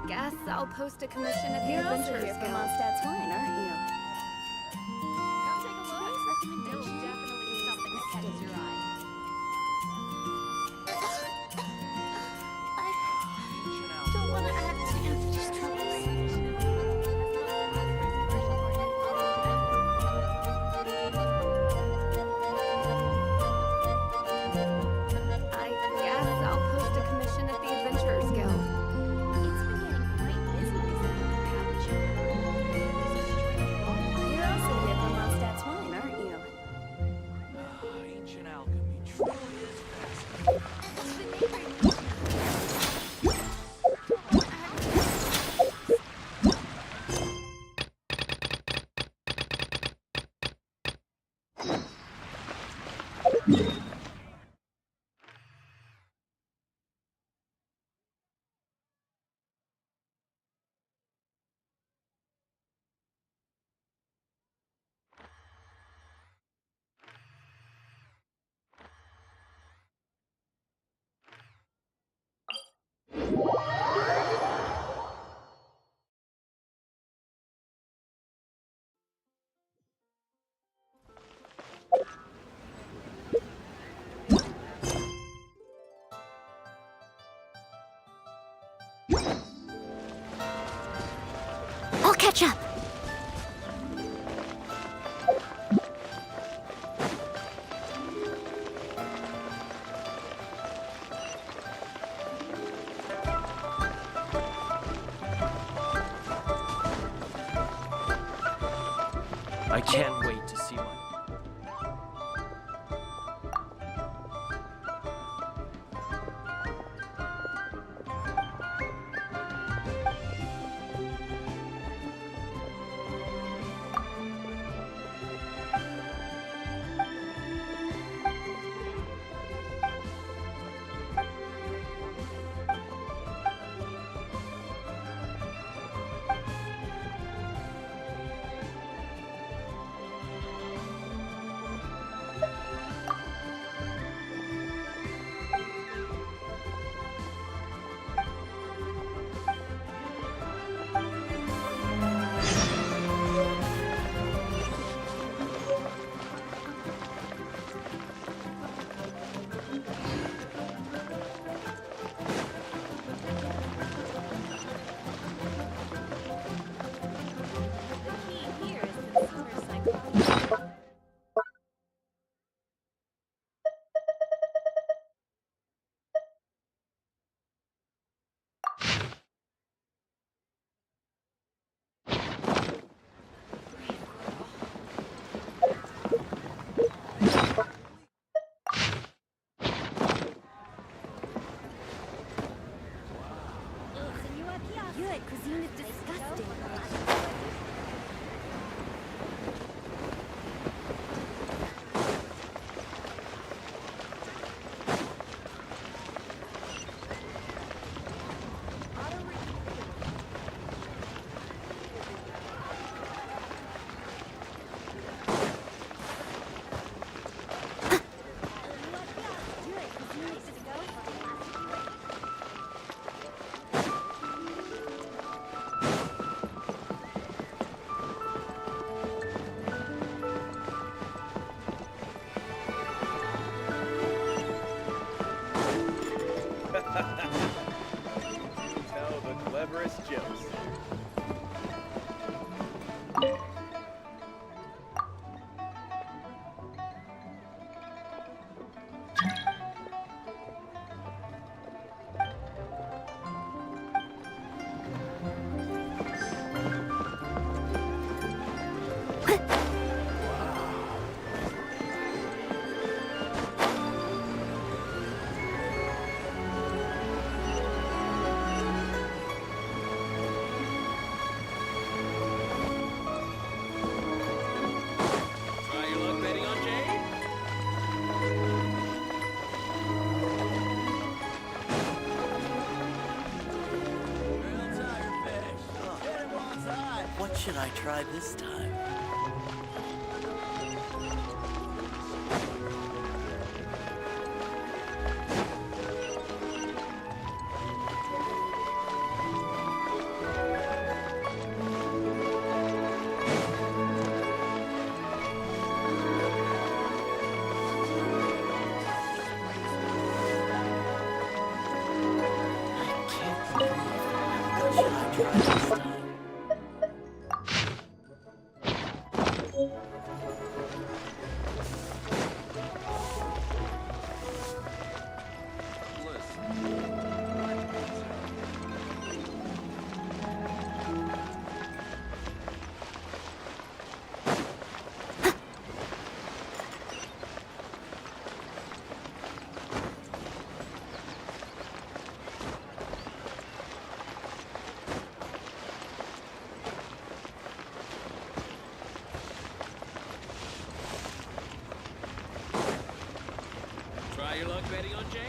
guess I'll post a commission at the You're also Adventurers here for Guild. Mondstadt's wine, aren't you? Come take a look. There'll definitely be something that catches your eye. I don't want to act in these troubles. I guess I'll post a commission at the Adventurers Guild. It's been getting quite busy recently, haven't you? You're also here for Mondstadt's wine, aren't you? Ancient alchemy truly is fascinating. I'll catch up. I can't wait to see my... Good, cuisine is disgusting. Tell the cleverest jokes. Try your luck betting on Jade? What should I try this time? Try your luck betting on Jade?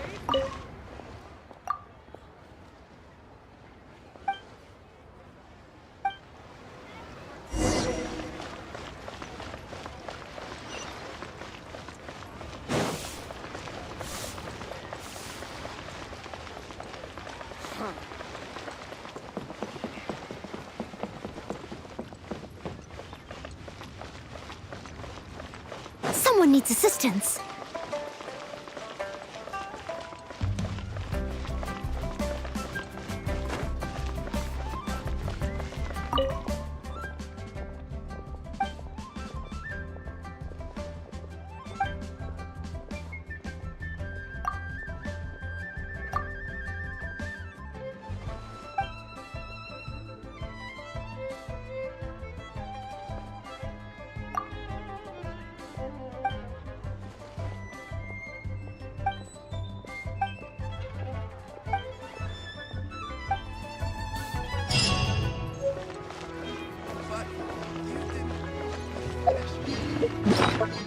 Someone needs assistance. But you didn't finish.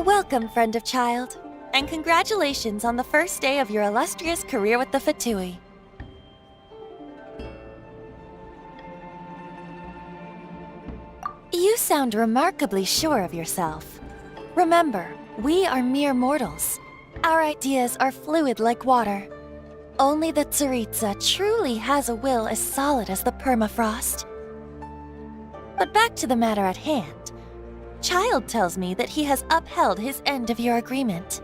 Welcome, friend of child, and congratulations on the first day of your illustrious career with the Fatui. You sound remarkably sure of yourself. Remember, we are mere mortals. Our ideas are fluid like water. Only the Tsaritsa truly has a will as solid as the permafrost. But back to the matter at hand. Child tells me that he has upheld his end of your agreement.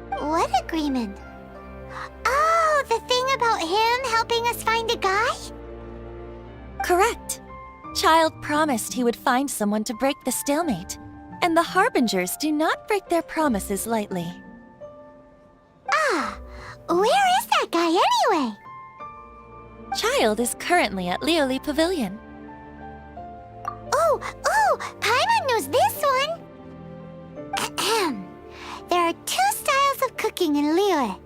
What agreement? Oh, the thing about him helping us find a guy? Correct. Child promised he would find someone to break the stalemate, and the Harbingers do not break their promises lightly. Ah, where is that guy anyway? Child is currently at Lioli Pavilion. Oh, Paimon knows this one! Ahem. There are two styles of cooking in Liyue.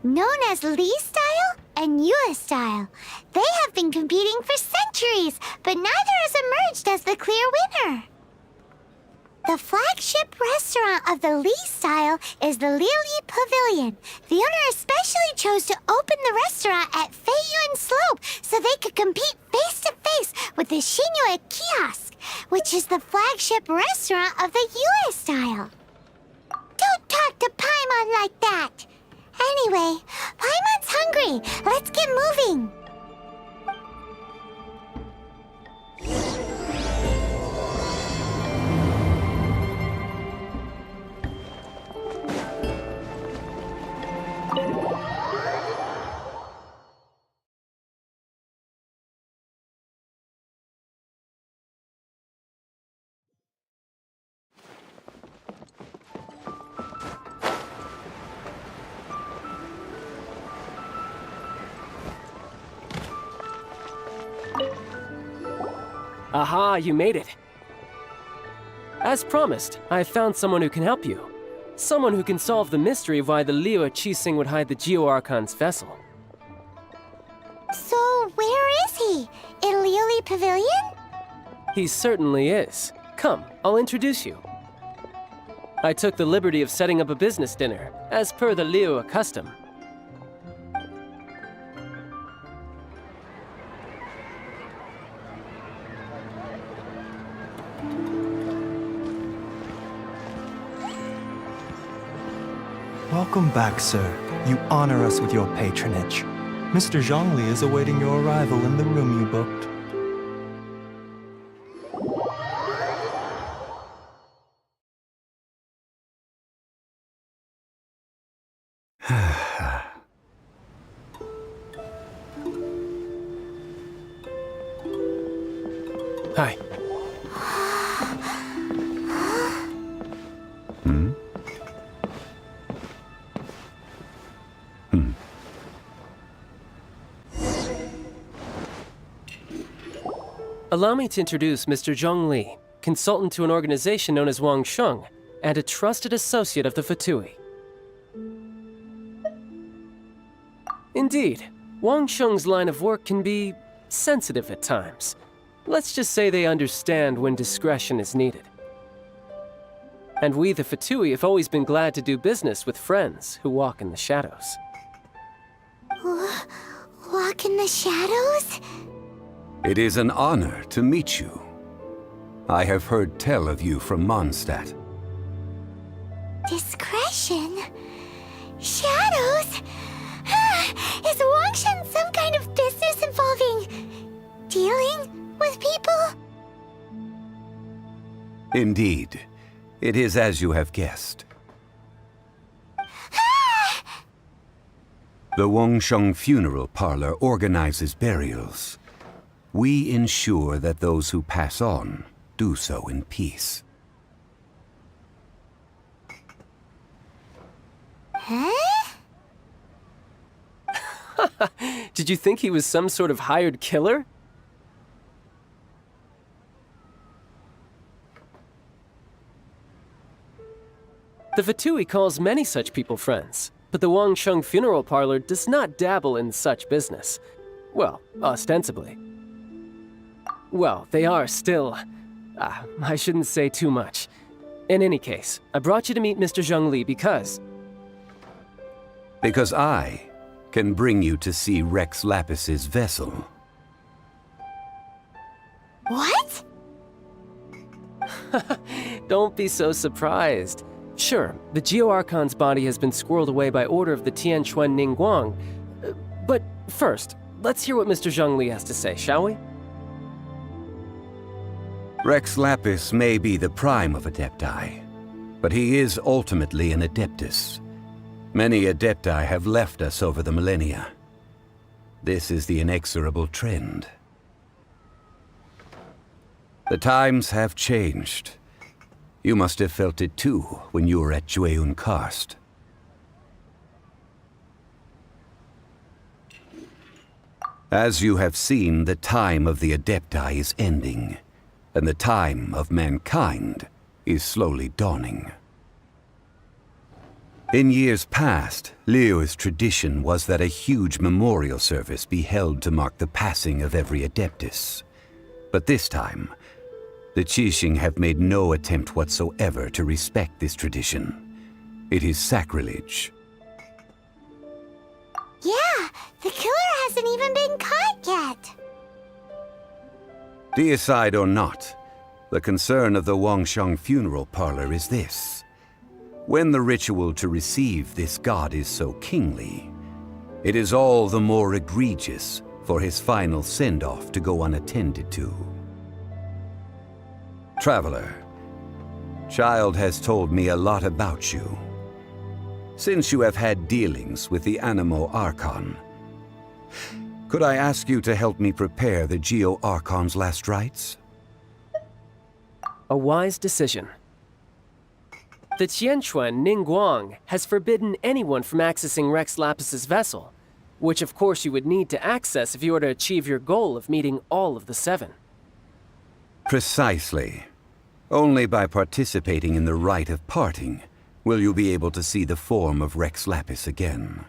known as Li style and Yue style. They have been competing for centuries, but neither has emerged as the clear winner. The flagship restaurant of the Li style is the Lili Pavilion. The owner especially chose to open the restaurant at Feiyuan Slope so they could compete face-to-face with the Xinyue Kiosk, which is the flagship restaurant of the Yue style. Don't talk to Paimon like that! Anyway, Paimon's hungry. Let's get moving. Aha, you made it. As promised, I found someone who can help you. Someone who can solve the mystery of why the Liu Qixing would hide the Geo-Archon's vessel. So, where is he? In Lili Pavilion? He certainly is. Come, I'll introduce you. I took the liberty of setting up a business dinner, as per the Liu custom. Welcome back, sir. You honor us with your patronage. Mr. Zhongli is awaiting your arrival in the room you booked. Hi. Allow me to introduce Mr. Zhong Li, consultant to an organization known as Wang Sheng, and a trusted associate of the Fatui. Indeed, Wang Sheng's line of work can be sensitive at times. Let's just say they understand when discretion is needed. And we, the Fatui, have always been glad to do business with friends who walk in the shadows. Walk in the shadows? It is an honor to meet you. I have heard tell of you from Mondstadt. Discretion? Shadows? Is Wangshan some kind of business involving dealing with people? Indeed, it is as you have guessed. The Wangsheng Funeral Parlor organizes burials. We ensure that those who pass on do so in peace. Huh? Did you think he was some sort of hired killer? The Fatui calls many such people friends, but the Wangsheng Funeral Parlor does not dabble in such business. Well, ostensibly. Well, they are still... I shouldn't say too much. In any case, I brought you to meet Mr. Zhong Li because... Because I can bring you to see Rex Lapis's vessel. What? Don't be so surprised. Sure, the Geo-Archon's body has been squirreled away by order of the Tianquan Ningguang. But first, let's hear what Mr. Zhong Li has to say, shall we? Rex Lapis may be the prime of Adepti, but he is ultimately an Adeptus. Many Adepti have left us over the millennia. This is the inexorable trend. The times have changed. You must have felt it too when you were at Jueyun Karst. As you have seen, the time of the Adepti is ending, and the time of mankind is slowly dawning. In years past, Liyue's tradition was that a huge memorial service be held to mark the passing of every Adeptus. But this time, the Qixing have made no attempt whatsoever to respect this tradition. It is sacrilege. Yeah, the killer hasn't even been caught yet. Deicide or not, the concern of the Wangsheng funeral parlor is this. When the ritual to receive this god is so kingly, it is all the more egregious for his final send-off to go unattended to. Traveler, Child has told me a lot about you. Since you have had dealings with the Animo Archon, could I ask you to help me prepare the Geo Archon's last rites? A wise decision. The Qianquan Ningguang has forbidden anyone from accessing Rex Lapis's vessel, which of course you would need to access if you were to achieve your goal of meeting all of the 7. Precisely. Only by participating in the rite of parting will you be able to see the form of Rex Lapis again.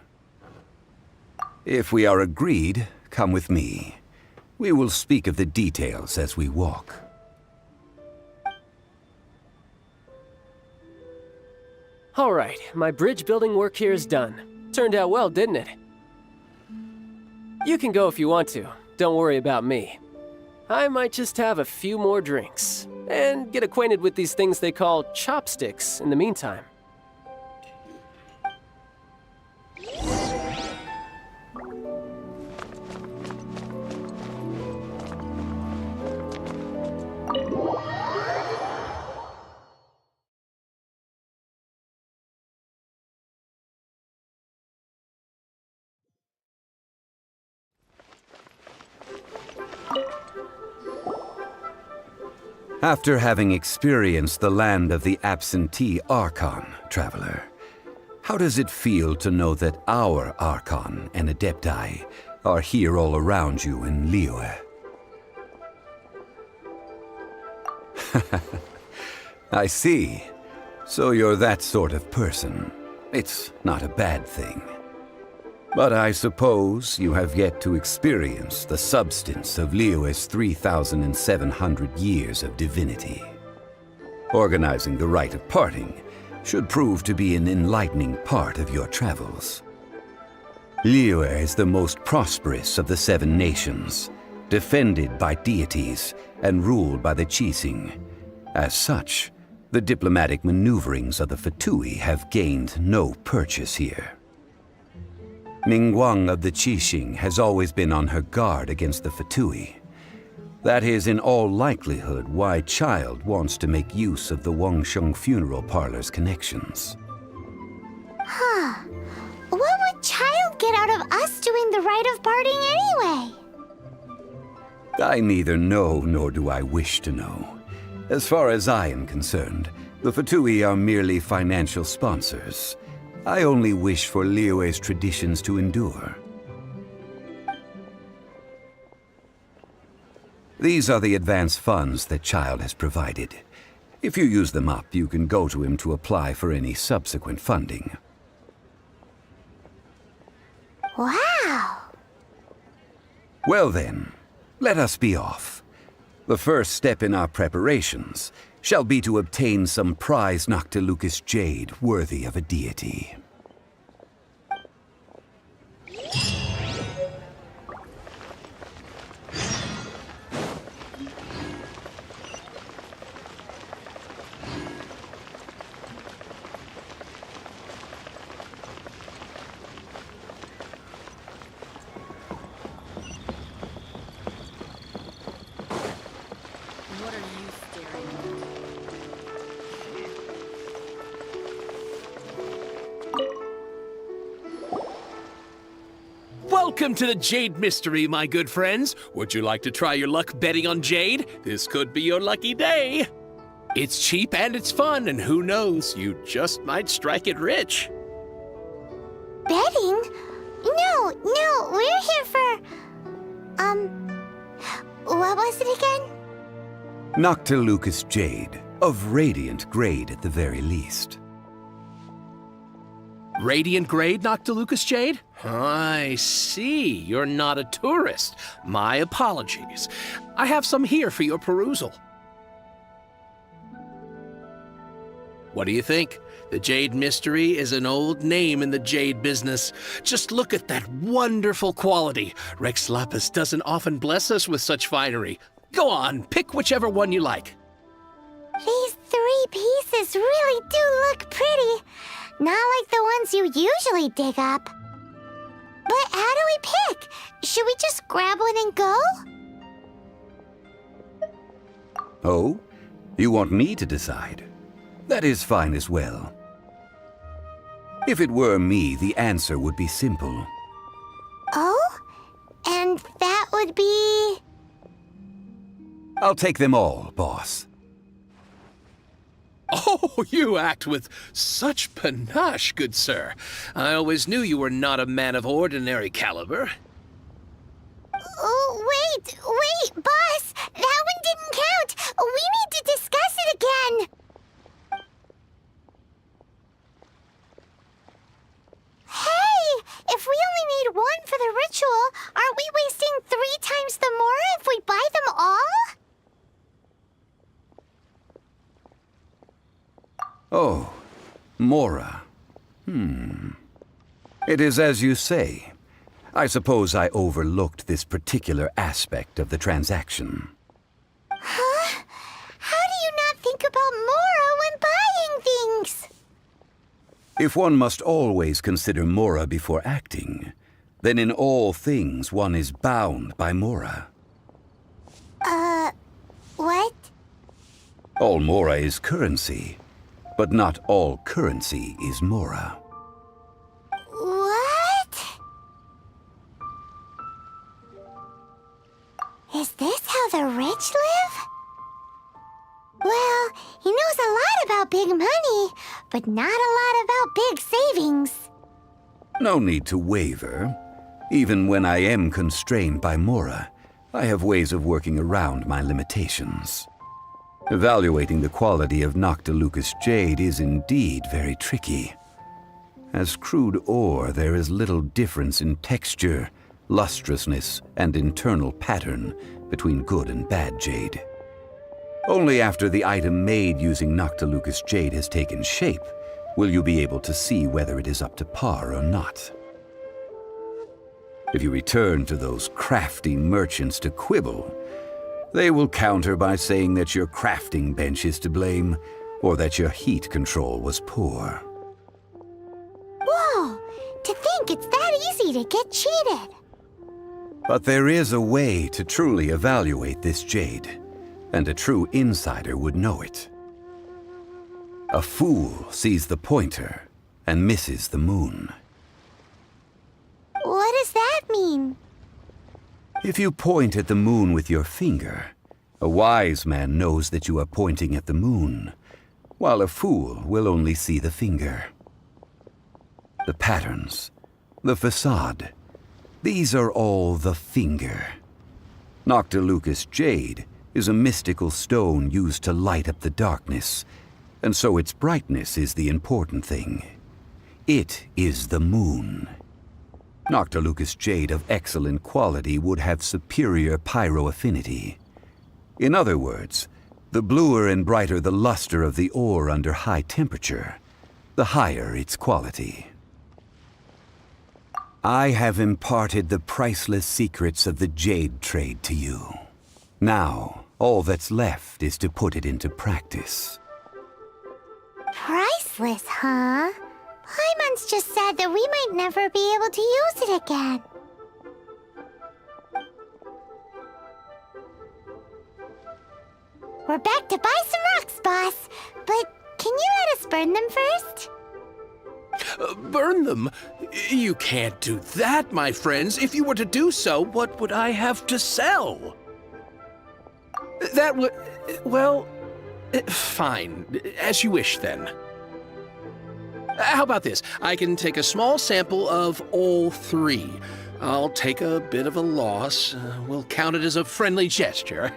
If we are agreed, come with me. We will speak of the details as we walk. All right, my bridge building work here is done. Turned out well, didn't it? You can go if you want to. Don't worry about me. I might just have a few more drinks, and get acquainted with these things they call chopsticks in the meantime. After having experienced the land of the absentee Archon, Traveler, how does it feel to know that our Archon and Adepti are here all around you in Liyue? I see. So you're that sort of person. It's not a bad thing. But I suppose you have yet to experience the substance of Liyue's 3,700 years of divinity. Organizing the rite of parting should prove to be an enlightening part of your travels. Liyue is the most prosperous of the 7 nations, defended by deities and ruled by the Qixing. As such, the diplomatic maneuverings of the Fatui have gained no purchase here. Ningguang of the Qixing has always been on her guard against the Fatui. That is in all likelihood why Child wants to make use of the Wangsheng funeral parlor's connections. Huh. What would Child get out of us doing the rite of parting anyway? I neither know nor do I wish to know. As far as I am concerned, the Fatui are merely financial sponsors. I only wish for Liyue's traditions to endure. These are the advance funds that Child has provided. If you use them up, you can go to him to apply for any subsequent funding. Wow! Well then, let us be off. The first step in our preparations shall be to obtain some prized Noctilucous jade worthy of a deity. What are you staring at? Welcome to the Jade Mystery, my good friends. Would you like to try your luck betting on Jade? This could be your lucky day. It's cheap and it's fun, and who knows, you just might strike it rich. Betting? No, we're here for... what was it again? Noctilucous jade, of radiant grade at the very least. Radiant grade, Noctilucous Jade? I see. You're not a tourist. My apologies. I have some here for your perusal. What do you think? The Jade Mystery is an old name in the jade business. Just look at that wonderful quality. Rex Lapis doesn't often bless us with such finery. Go on, pick whichever one you like. These 3 pieces really do look pretty. Not like the ones you usually dig up. But how do we pick? Should we just grab one and go? Oh? You want me to decide? That is fine as well. If it were me, the answer would be simple. Oh? And that would be... I'll take them all, boss. Oh, you act with such panache, good sir. I always knew you were not a man of ordinary caliber. Oh, wait, boss! That one didn't count! We need to discuss it again! Hey! If we only need one for the ritual, aren't we wasting 3 times the Mora if we buy them all? Oh, Mora. It is as you say. I suppose I overlooked this particular aspect of the transaction. Huh? How do you not think about Mora when buying things? If one must always consider Mora before acting, then in all things one is bound by Mora. What? All Mora is currency, but not all currency is Mora. What? Is this how the rich live? Well, he knows a lot about big money, but not a lot about big savings. No need to waver. Even when I am constrained by Mora, I have ways of working around my limitations. Evaluating the quality of Noctilucous Jade is indeed very tricky. As crude ore, there is little difference in texture, lustrousness, and internal pattern between good and bad jade. Only after the item made using Noctilucous Jade has taken shape will you be able to see whether it is up to par or not. If you return to those crafty merchants to quibble, they will counter by saying that your crafting bench is to blame, or that your heat control was poor. Whoa! To think it's that easy to get cheated. But there is a way to truly evaluate this jade, and a true insider would know it. A fool sees the pointer and misses the moon. What does that mean? If you point at the moon with your finger, a wise man knows that you are pointing at the moon, while a fool will only see the finger. The patterns, the facade, these are all the finger. Noctilucous Jade is a mystical stone used to light up the darkness, and so its brightness is the important thing. It is the moon. Noctilucous Jade of excellent quality would have superior pyroaffinity. In other words, the bluer and brighter the luster of the ore under high temperature, the higher its quality. I have imparted the priceless secrets of the jade trade to you. Now, all that's left is to put it into practice. Priceless, huh? Paimon's just said that we might never be able to use it again. We're back to buy some rocks, boss. But can you let us burn them first? Burn them? You can't do that, my friends. If you were to do so, what would I have to sell? That would... well... fine. As you wish, then. How about this? I can take a small sample of all 3. I'll take a bit of a loss. We'll count it as a friendly gesture.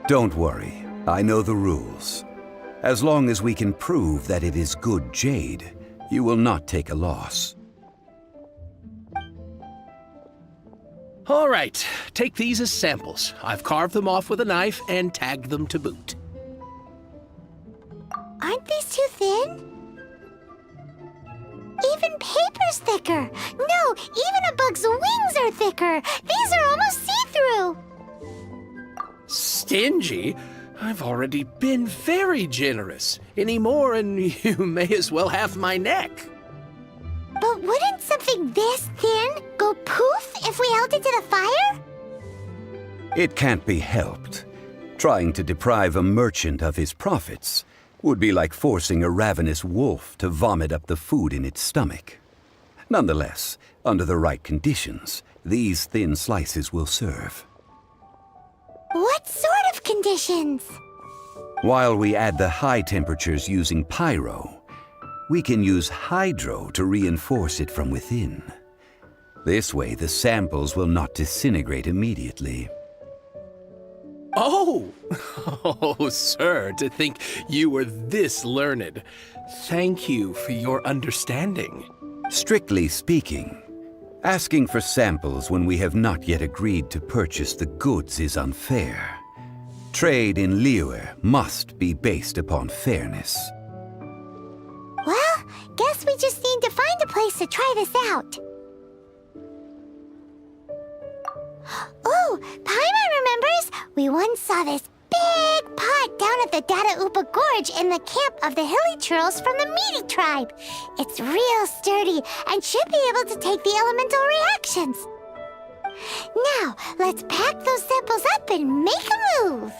Don't worry. I know the rules. As long as we can prove that it is good jade, you will not take a loss. All right, take these as samples. I've carved them off with a knife and tagged them to boot. Aren't these too thin? Even paper's thicker. No, even a bug's wings are thicker. These are almost see-through. Stingy? I've already been very generous. Any more and you may as well have my neck. But wouldn't something this thin go poof if we held it to the fire? It can't be helped. Trying to deprive a merchant of his profits would be like forcing a ravenous wolf to vomit up the food in its stomach. Nonetheless, under the right conditions, these thin slices will serve. What sort of conditions? While we add the high temperatures using pyro, we can use hydro to reinforce it from within. This way, the samples will not disintegrate immediately. Oh! Oh, sir, to think you were this learned. Thank you for your understanding. Strictly speaking, asking for samples when we have not yet agreed to purchase the goods is unfair. Trade in Liyue must be based upon fairness. Well, guess we just need to find a place to try this out. Oh, Paimon remembers! We once saw this big pot down at the Dada Upa Gorge in the camp of the hilly churls from the Meaty tribe. It's real sturdy and should be able to take the elemental reactions. Now, let's pack those samples up and make a move.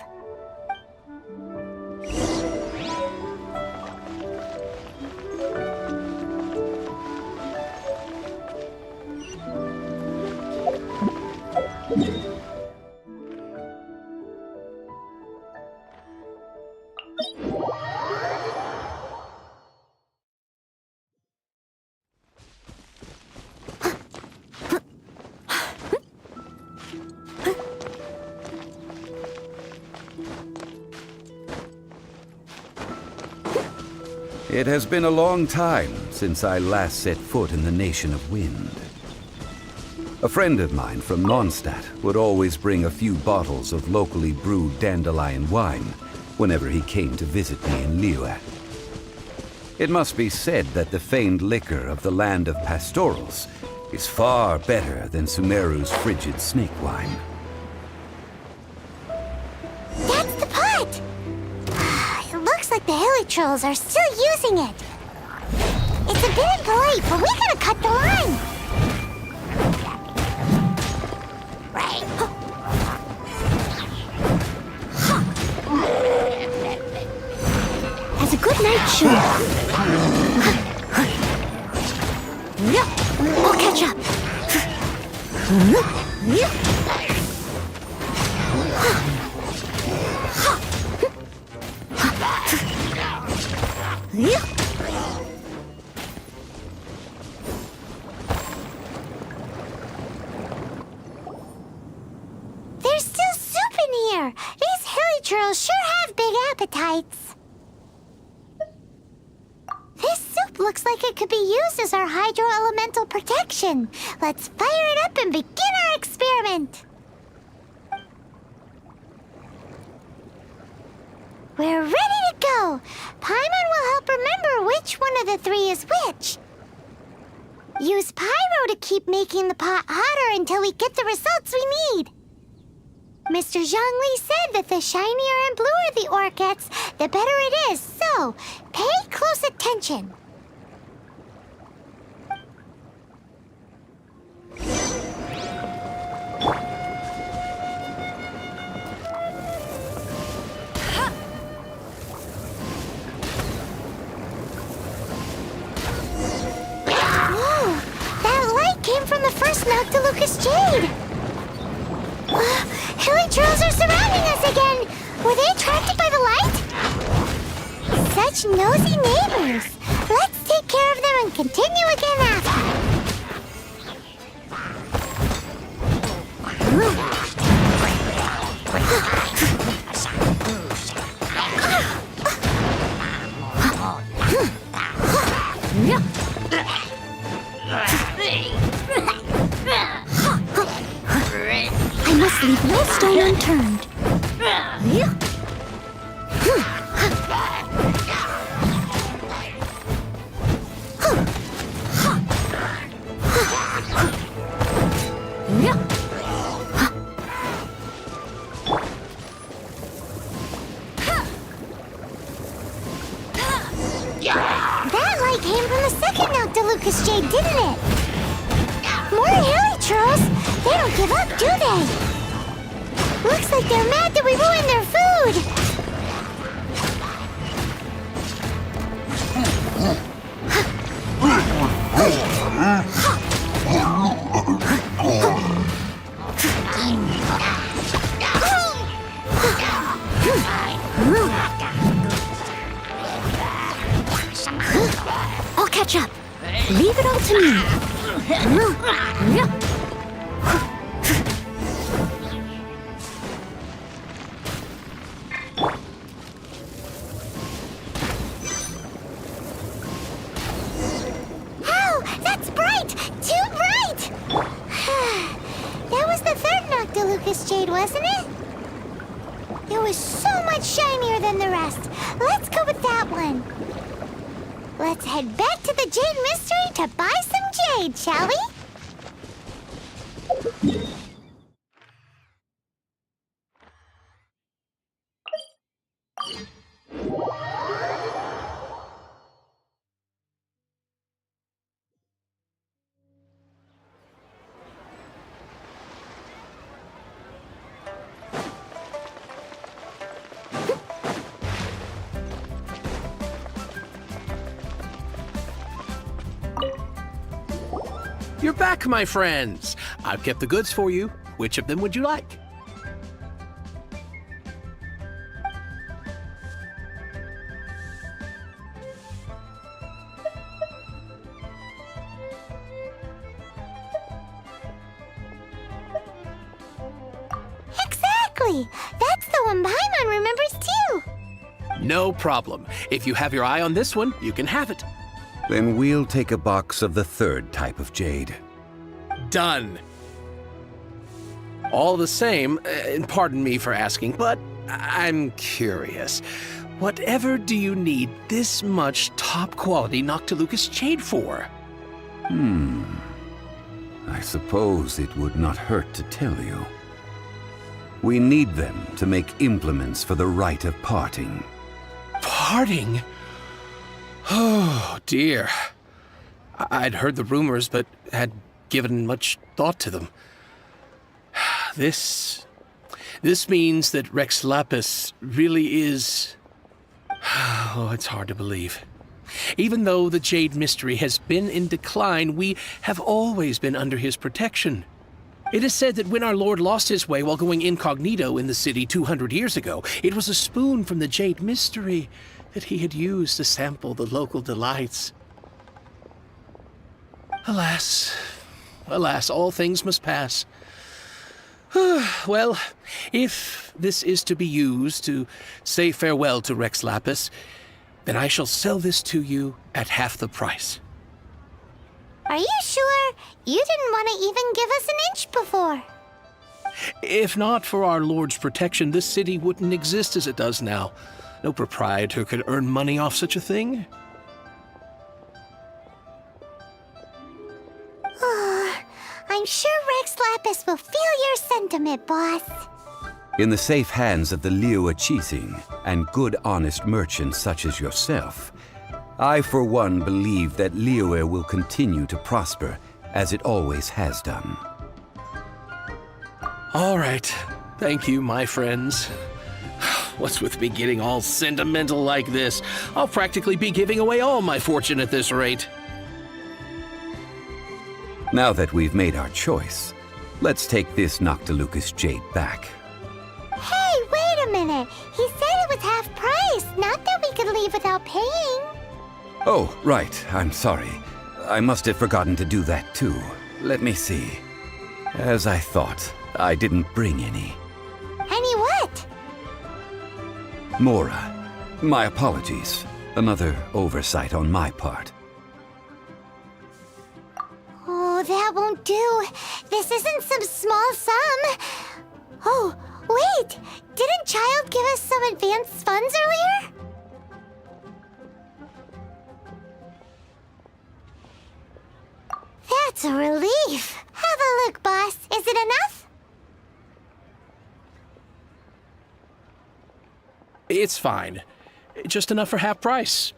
It has been a long time since I last set foot in the Nation of Wind. A friend of mine from Mondstadt would always bring a few bottles of locally brewed dandelion wine whenever he came to visit me in Liyue. It must be said that the famed liquor of the land of pastorals is far better than Sumeru's frigid snake wine. That's the pot! It looks like the hilly trolls are still using it. It's a bit impolite, but we gotta cut the line. Right. As a good night should. I'll catch up. There's still soup in here. These hilly churls sure have big appetites. This soup looks like it could be used as our hydro-elemental protection. Let's fire it up and begin our experiment. We're ready to go. Paimon will help remember which one of the three is which. Use pyro to keep making the pot hotter until we get the results we need. Mr. Zhongli said that the shinier and bluer the ore gets, the better it is, so pay close attention. Whoa, that light came from the first Noctilucous Jade. Hilly trolls are surrounding us again! Were they attracted by the light? Such nosy neighbors! Let's take care of them and continue again after. I must leave no stone unturned. That light came from the second Noctilucous Jade, didn't it? More hilichurls! They don't give up, do they? Looks like they're mad that we ruined their food! I'll catch up. Leave it all to me. Ow! That's bright! Too bright! That was the third Noctilucous Jade, wasn't it? It was so much shinier than the rest. Let's go with that one. Let's head back to the Jade Mystery to buy some jade, shall we? You're back, my friends. I've kept the goods for you. Which of them would you like? Exactly! That's the one Paimon remembers too! No problem. If you have your eye on this one, you can have it. Then we'll take a box of the third type of jade. Done. All the same, and pardon me for asking, but I'm curious. Whatever do you need this much top-quality Noctilucous jade for? I suppose it would not hurt to tell you. We need them to make implements for the rite of parting. Parting? Oh, dear. I'd heard the rumors, but had given much thought to them. This means that Rex Lapis really is... Oh, it's hard to believe. Even though the Jade Mystery has been in decline, we have always been under his protection. It is said that when our Lord lost his way while going incognito in the city 200 years ago, it was a spoon from the Jade Mystery that he had used to sample the local delights. Alas, alas, all things must pass. Well, if this is to be used to say farewell to Rex Lapis, then I shall sell this to you at half the price. Are you sure? You didn't want to even give us an inch before. If not for our Lord's protection, this city wouldn't exist as it does now. No proprietor could earn money off such a thing. I'm sure Rex Lapis will feel your sentiment, boss. In the safe hands of the Liu Chising and good honest merchants such as yourself, I for one believe that Liyue will continue to prosper as it always has done. All right. Thank you, my friends. What's with me getting all sentimental like this? I'll practically be giving away all my fortune at this rate. Now that we've made our choice, let's take this Noctilucous jade back. Hey, wait a minute. He said it was half price, not that we could leave without paying. Oh, right. I'm sorry. I must have forgotten to do that too. Let me see. As I thought, I didn't bring any. Any what? Mora, my apologies. Another oversight on my part. Oh, Oh, that won't do. This isn't some small sum. Oh, wait! Didn't Child give us some advanced funds earlier? That's a relief. Have a look, boss. Is it enough? It's fine. Just enough for half price.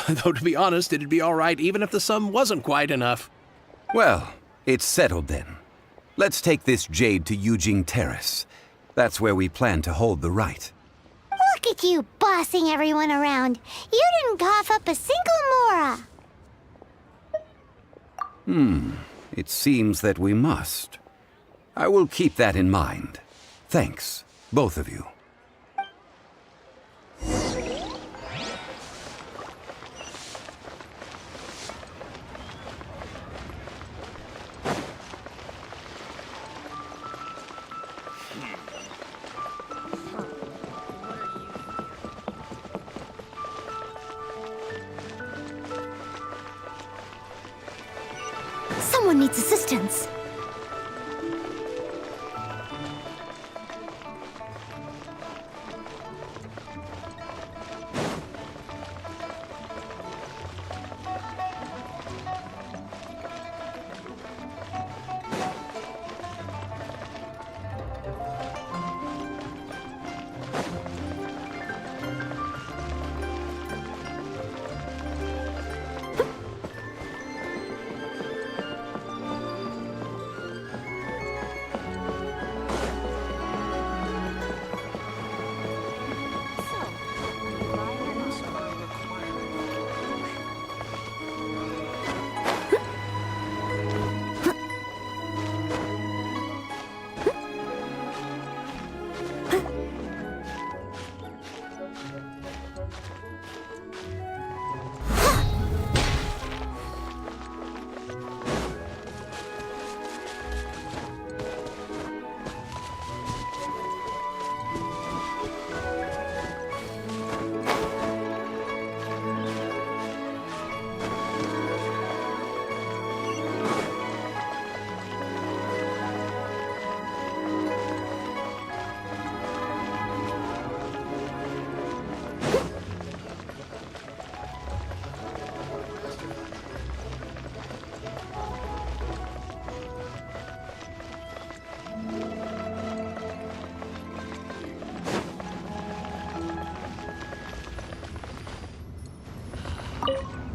Though, to be honest, it'd be all right even if the sum wasn't quite enough. Well, it's settled then. Let's take this jade to Yujing Terrace. That's where we plan to hold the rite. Look at you bossing everyone around. You didn't cough up a single mora. It seems that we must. I will keep that in mind. Thanks, both of you. Someone needs assistance.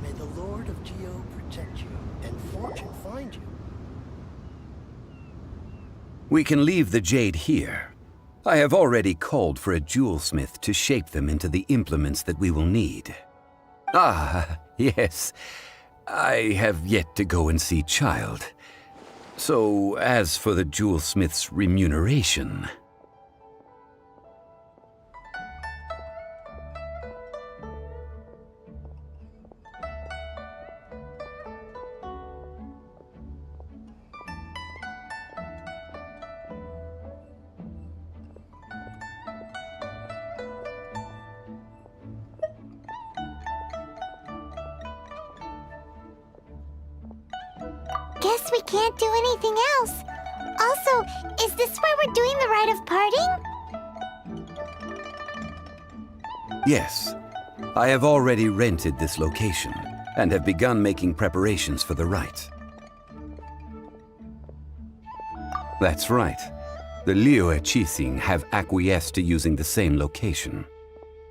May the Lord of Geo protect you and fortune find you. We can leave the jade here. I have already called for a jewelsmith to shape them into the implements that we will need. Ah, yes. I have yet to go and see Child. So, as for the jewelsmith's remuneration... Guess we can't do anything else. Also, is this where we're doing the rite of parting? Yes. I have already rented this location, and have begun making preparations for the rite. That's right. The Liu Qixing have acquiesced to using the same location.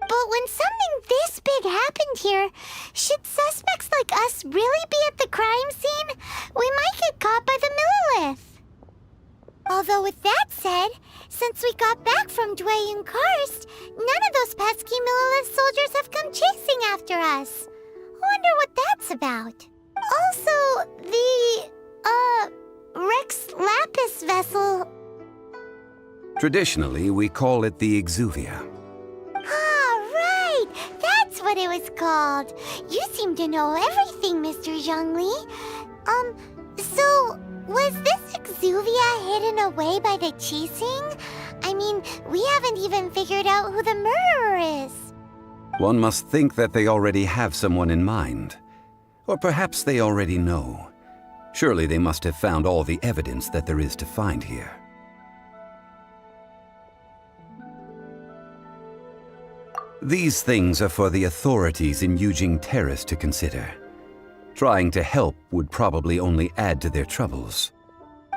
But when something this big happened here, should suspects like us really be at the crime scene? We might get caught by the Millilith. Although with that said, since we got back from Dwayne Karst, none of those pesky Millilith soldiers have come chasing after us. Wonder what that's about. Also, the, Rex Lapis vessel... Traditionally, we call it the Exuvia. That's what it was called. You seem to know everything, Mr. Zhongli. So, was this Exuvia hidden away by the Qixing? I mean, we haven't even figured out who the murderer is. One must think that they already have someone in mind. Or perhaps they already know. Surely they must have found all the evidence that there is to find here. These things are for the authorities in Yujing Terrace to consider. Trying to help would probably only add to their troubles.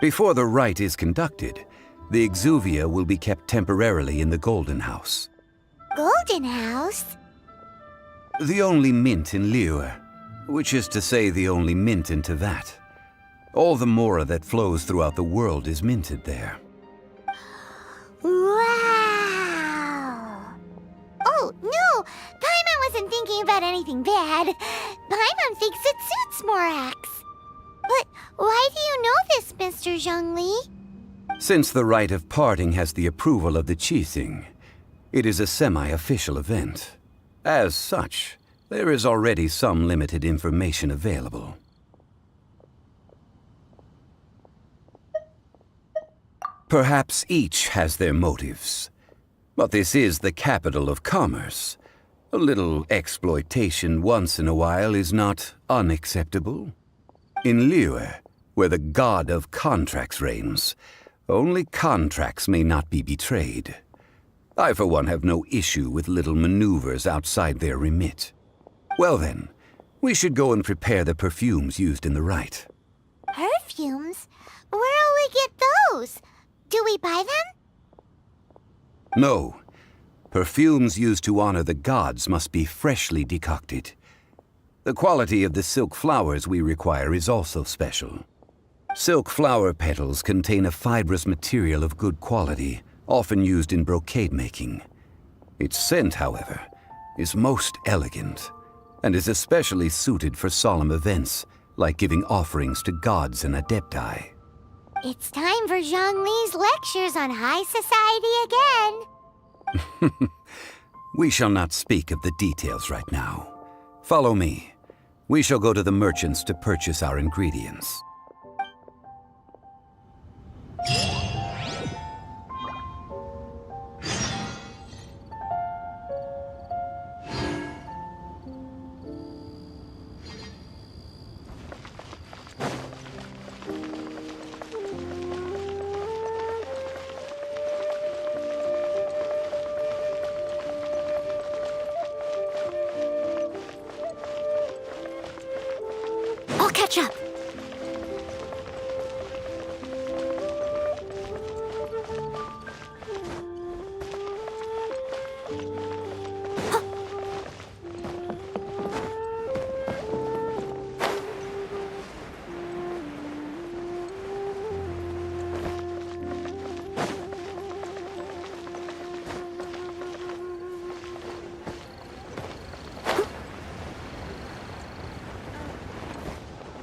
Before the rite is conducted, the exuvia will be kept temporarily in the Golden House. Golden House? The only mint in Liyue, which is to say the only mint in Tevat. All the mora that flows throughout the world is minted there. Wow! Oh, no! Paimon wasn't thinking about anything bad. Paimon thinks it suits Morax. But why do you know this, Mr. Zhongli? Since the rite of parting has the approval of the Qixing, it is a semi-official event. As such, there is already some limited information available. Perhaps each has their motives. But this is the capital of commerce. A little exploitation once in a while is not unacceptable. In Liyue, where the god of contracts reigns, only contracts may not be betrayed. I, for one, have no issue with little maneuvers outside their remit. Well then, we should go and prepare the perfumes used in the rite. Perfumes? Where'll we get those? Do we buy them? No. Perfumes used to honor the gods must be freshly decocted. The quality of the silk flowers we require is also special. Silk flower petals contain a fibrous material of good quality, often used in brocade making. Its scent, however, is most elegant, and is especially suited for solemn events, like giving offerings to gods and adepti. It's time for Zhongli's lectures on high society again. We shall not speak of the details right now. Follow me. We shall go to the merchants to purchase our ingredients. I'll catch up.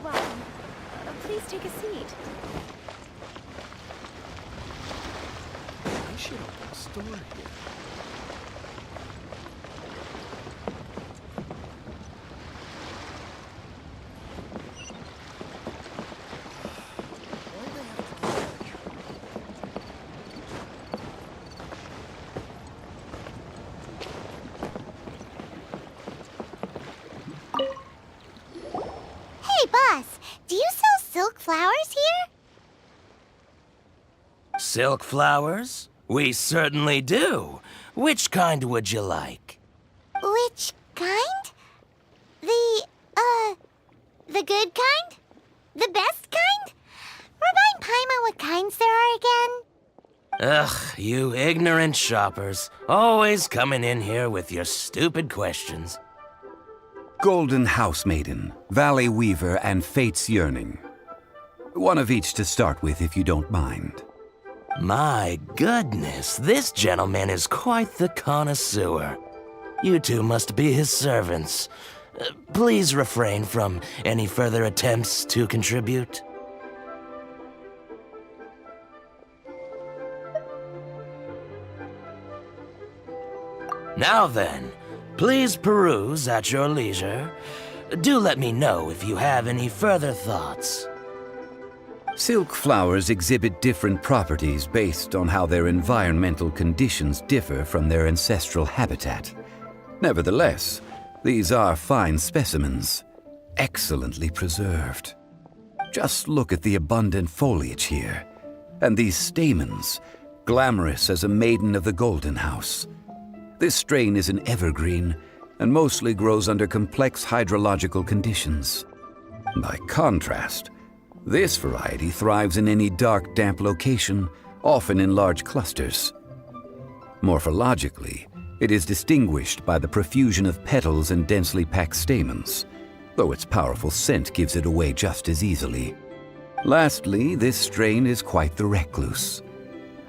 Welcome. Please take a seat. I should open a store here. Hey, boss, do you sell silk flowers here? Silk flowers? We certainly do. Which kind would you like? Which kind? The good kind? The best kind? Remind Paimon what kinds there are again? Ugh, you ignorant shoppers. Always coming in here with your stupid questions. Golden House Maiden, Valley Weaver, and Fate's Yearning. One of each to start with, if you don't mind. My goodness, this gentleman is quite the connoisseur. You two must be his servants. Please refrain from any further attempts to contribute. Now then, please peruse at your leisure. Do let me know if you have any further thoughts. Silk flowers exhibit different properties based on how their environmental conditions differ from their ancestral habitat. Nevertheless, these are fine specimens, excellently preserved. Just look at the abundant foliage here, and these stamens, glamorous as a maiden of the Golden House. This strain is an evergreen and mostly grows under complex hydrological conditions. By contrast, this variety thrives in any dark, damp location, often in large clusters. Morphologically, it is distinguished by the profusion of petals and densely packed stamens, though its powerful scent gives it away just as easily. Lastly, this strain is quite the recluse.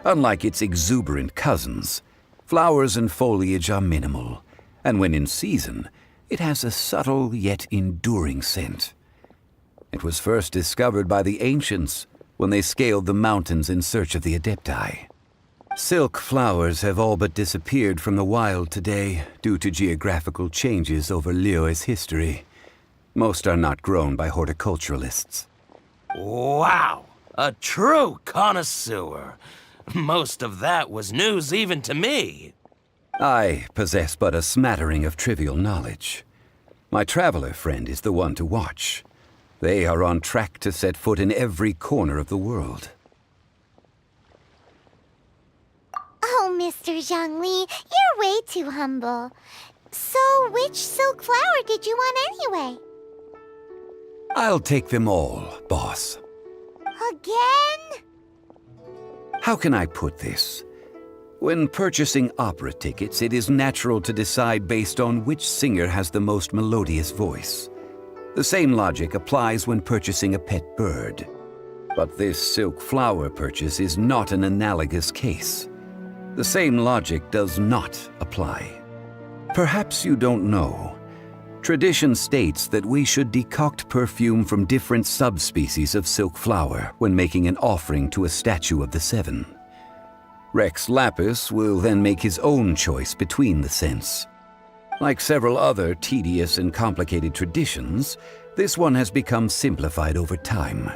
Unlike its exuberant cousins, flowers and foliage are minimal, and when in season, it has a subtle yet enduring scent. It was first discovered by the ancients when they scaled the mountains in search of the Adepti. Silk flowers have all but disappeared from the wild today due to geographical changes over Liyue's history. Most are not grown by horticulturalists. Wow! A true connoisseur. Most of that was news even to me. I possess but a smattering of trivial knowledge. My traveler friend is the one to watch. They are on track to set foot in every corner of the world. Oh, Mr. Zhongli, you're way too humble. So, which silk flower did you want anyway? I'll take them all, boss. Again? How can I put this? When purchasing opera tickets, it is natural to decide based on which singer has the most melodious voice. The same logic applies when purchasing a pet bird. But this silk flower purchase is not an analogous case. The same logic does not apply. Perhaps you don't know. Tradition states that we should decoct perfume from different subspecies of silk flower when making an offering to a statue of the Seven. Rex Lapis will then make his own choice between the scents. Like several other tedious and complicated traditions, this one has become simplified over time.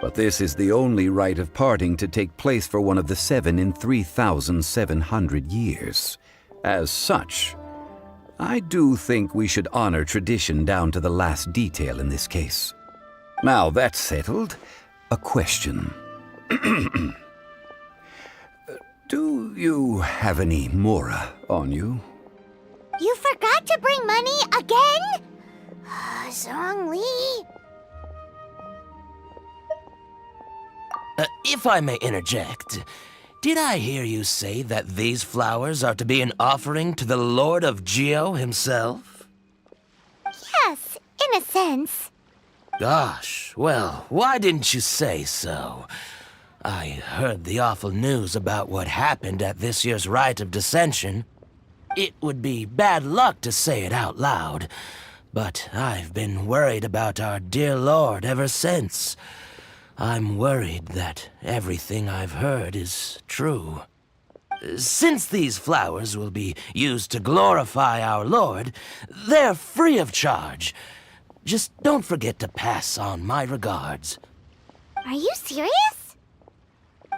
But this is the only rite of parting to take place for one of the Seven in 3,700 years. As such, I do think we should honor tradition down to the last detail in this case. Now that's settled, a question. Do you have any mora on you? You forgot to bring money again? Zhongli. If I may interject, did I hear you say that these flowers are to be an offering to the Lord of Geo himself? Yes, in a sense. Gosh, well, why didn't you say so? I heard the awful news about what happened at this year's Rite of Dissension. It would be bad luck to say it out loud, but I've been worried about our dear Lord ever since. I'm worried that everything I've heard is true. Since these flowers will be used to glorify our Lord, they're free of charge. Just don't forget to pass on my regards. Are you serious?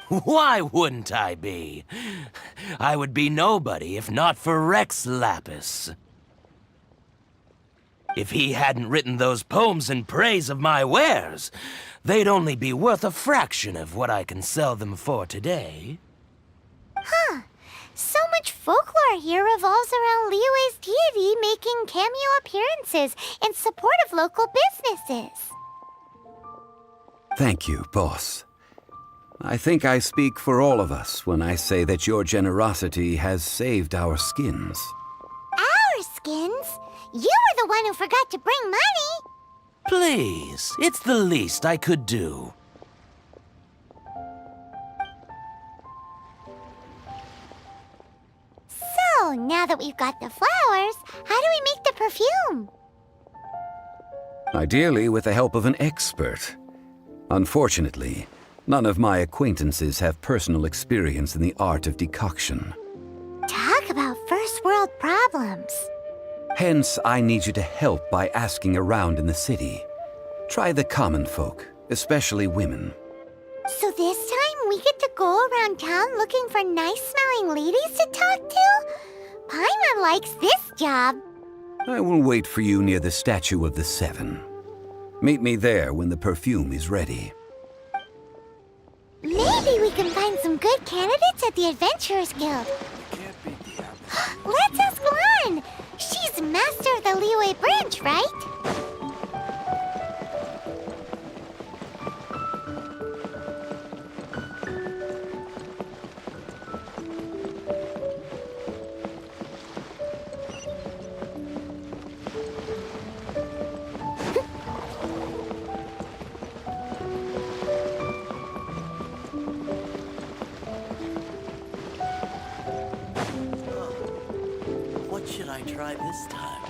Why wouldn't I be? I would be nobody if not for Rex Lapis. If he hadn't written those poems in praise of my wares, they'd only be worth a fraction of what I can sell them for today. Huh. So much folklore here revolves around Liyue's deity making cameo appearances in support of local businesses. Thank you, boss. I think I speak for all of us when I say that your generosity has saved our skins. Our skins? You were the one who forgot to bring money. Please, it's the least I could do. So, now that we've got the flowers, how do we make the perfume? Ideally with the help of an expert. Unfortunately, none of my acquaintances have personal experience in the art of decoction. Talk about first world problems. Hence, I need you to help by asking around in the city. Try the common folk, especially women. So this time we get to go around town looking for nice-smelling ladies to talk to? Paimon likes this job. I will wait for you near the statue of the Seven. Meet me there when the perfume is ready. Maybe we can find some good candidates at the Adventurers Guild. Let's ask Lan! She's master of the Liyue branch, right? What should I try this time?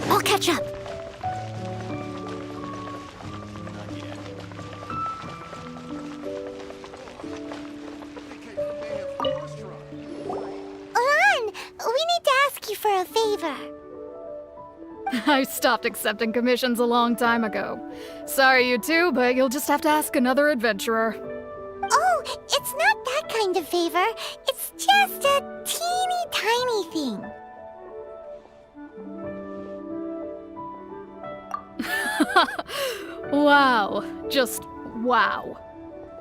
I'll catch up. Lan, we need to ask you for a favor. I stopped accepting commissions a long time ago. Sorry, you two, but you'll just have to ask another adventurer. Oh, it's not that kind of favor. It's just a teeny tiny thing. Wow. Just wow.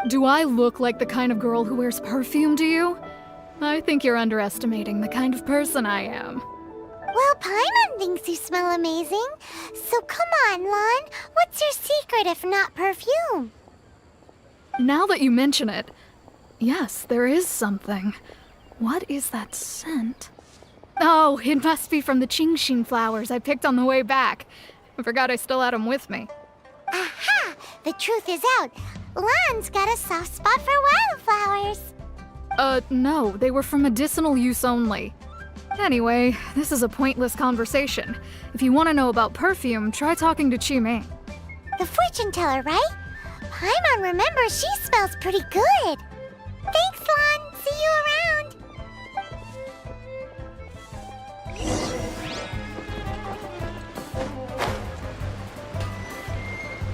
Do I look like the kind of girl who wears perfume to you? I think you're underestimating the kind of person I am. Well, Paimon thinks you smell amazing. So come on, Lan. What's your secret if not perfume? Now that you mention it, yes, there is something. What is that scent? Oh, it must be from the Qingxin flowers I picked on the way back. I forgot I still had them with me. Aha! The truth is out. Lan's got a soft spot for wildflowers. No, they were for medicinal use only. Anyway, this is a pointless conversation. If you want to know about perfume, try talking to Qimei. The fortune teller, right? Paimon remembers she smells pretty good. Thanks, Lan. See you around.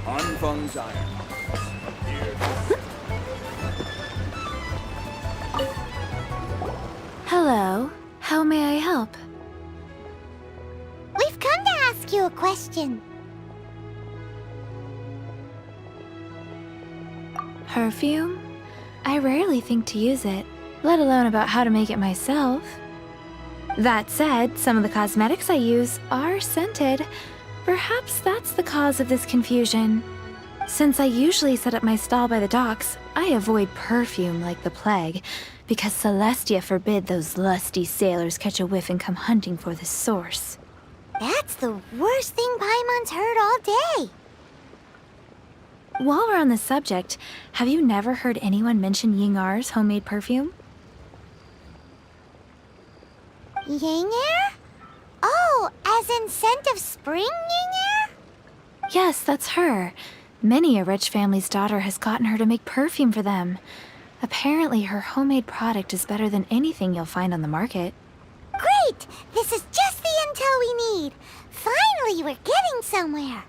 Avanzando. Hello. How may I help? We've come to ask you a question. Perfume? I rarely think to use it, let alone about how to make it myself. That said, some of the cosmetics I use are scented. Perhaps that's the cause of this confusion. Since I usually set up my stall by the docks, I avoid perfume like the plague, because Celestia forbid those lusty sailors catch a whiff and come hunting for the source. That's the worst thing Paimon's heard all day. While we're on the subject, have you never heard anyone mention Yingar's homemade perfume? Yingar? Oh, as in scent of spring, Yingar? Yes, that's her. Many a rich family's daughter has gotten her to make perfume for them. Apparently, her homemade product is better than anything you'll find on the market. Great! This is just the intel we need. Finally, we're getting somewhere.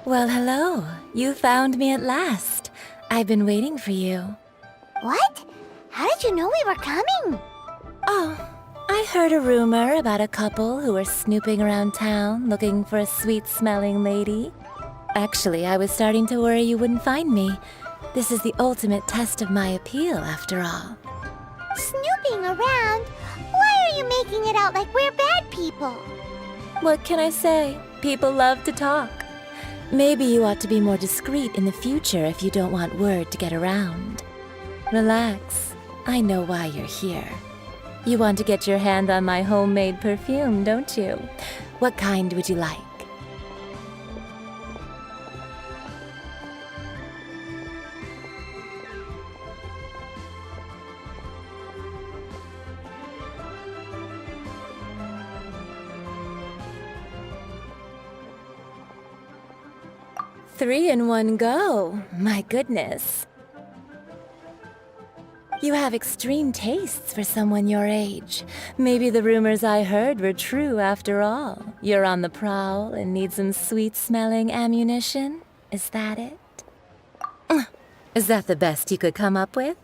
Well, hello. You found me at last. I've been waiting for you. What? How did you know we were coming? Oh, I heard a rumor about a couple who were snooping around town looking for a sweet-smelling lady. Actually, I was starting to worry you wouldn't find me. This is the ultimate test of my appeal, after all. Snooping around? Why are you making it out like we're bad people? What can I say? People love to talk. Maybe you ought to be more discreet in the future if you don't want word to get around. Relax. I know why you're here. You want to get your hand on my homemade perfume, don't you? What kind would you like? Three in one go. My goodness. You have extreme tastes for someone your age. Maybe the rumors I heard were true after all. You're on the prowl and need some sweet-smelling ammunition? Is that it? Is that the best you could come up with?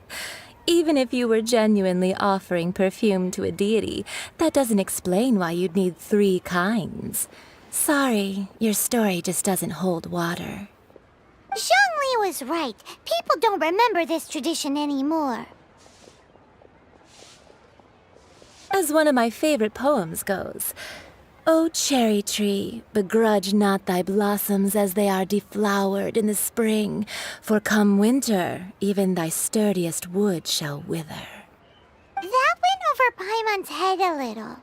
Even if you were genuinely offering perfume to a deity, that doesn't explain why you'd need 3 kinds. Sorry, your story just doesn't hold water. Zhongli was right. People don't remember this tradition anymore. As one of my favorite poems goes, "O cherry tree, begrudge not thy blossoms as they are deflowered in the spring, for come winter, even thy sturdiest wood shall wither." That went over Paimon's head a little.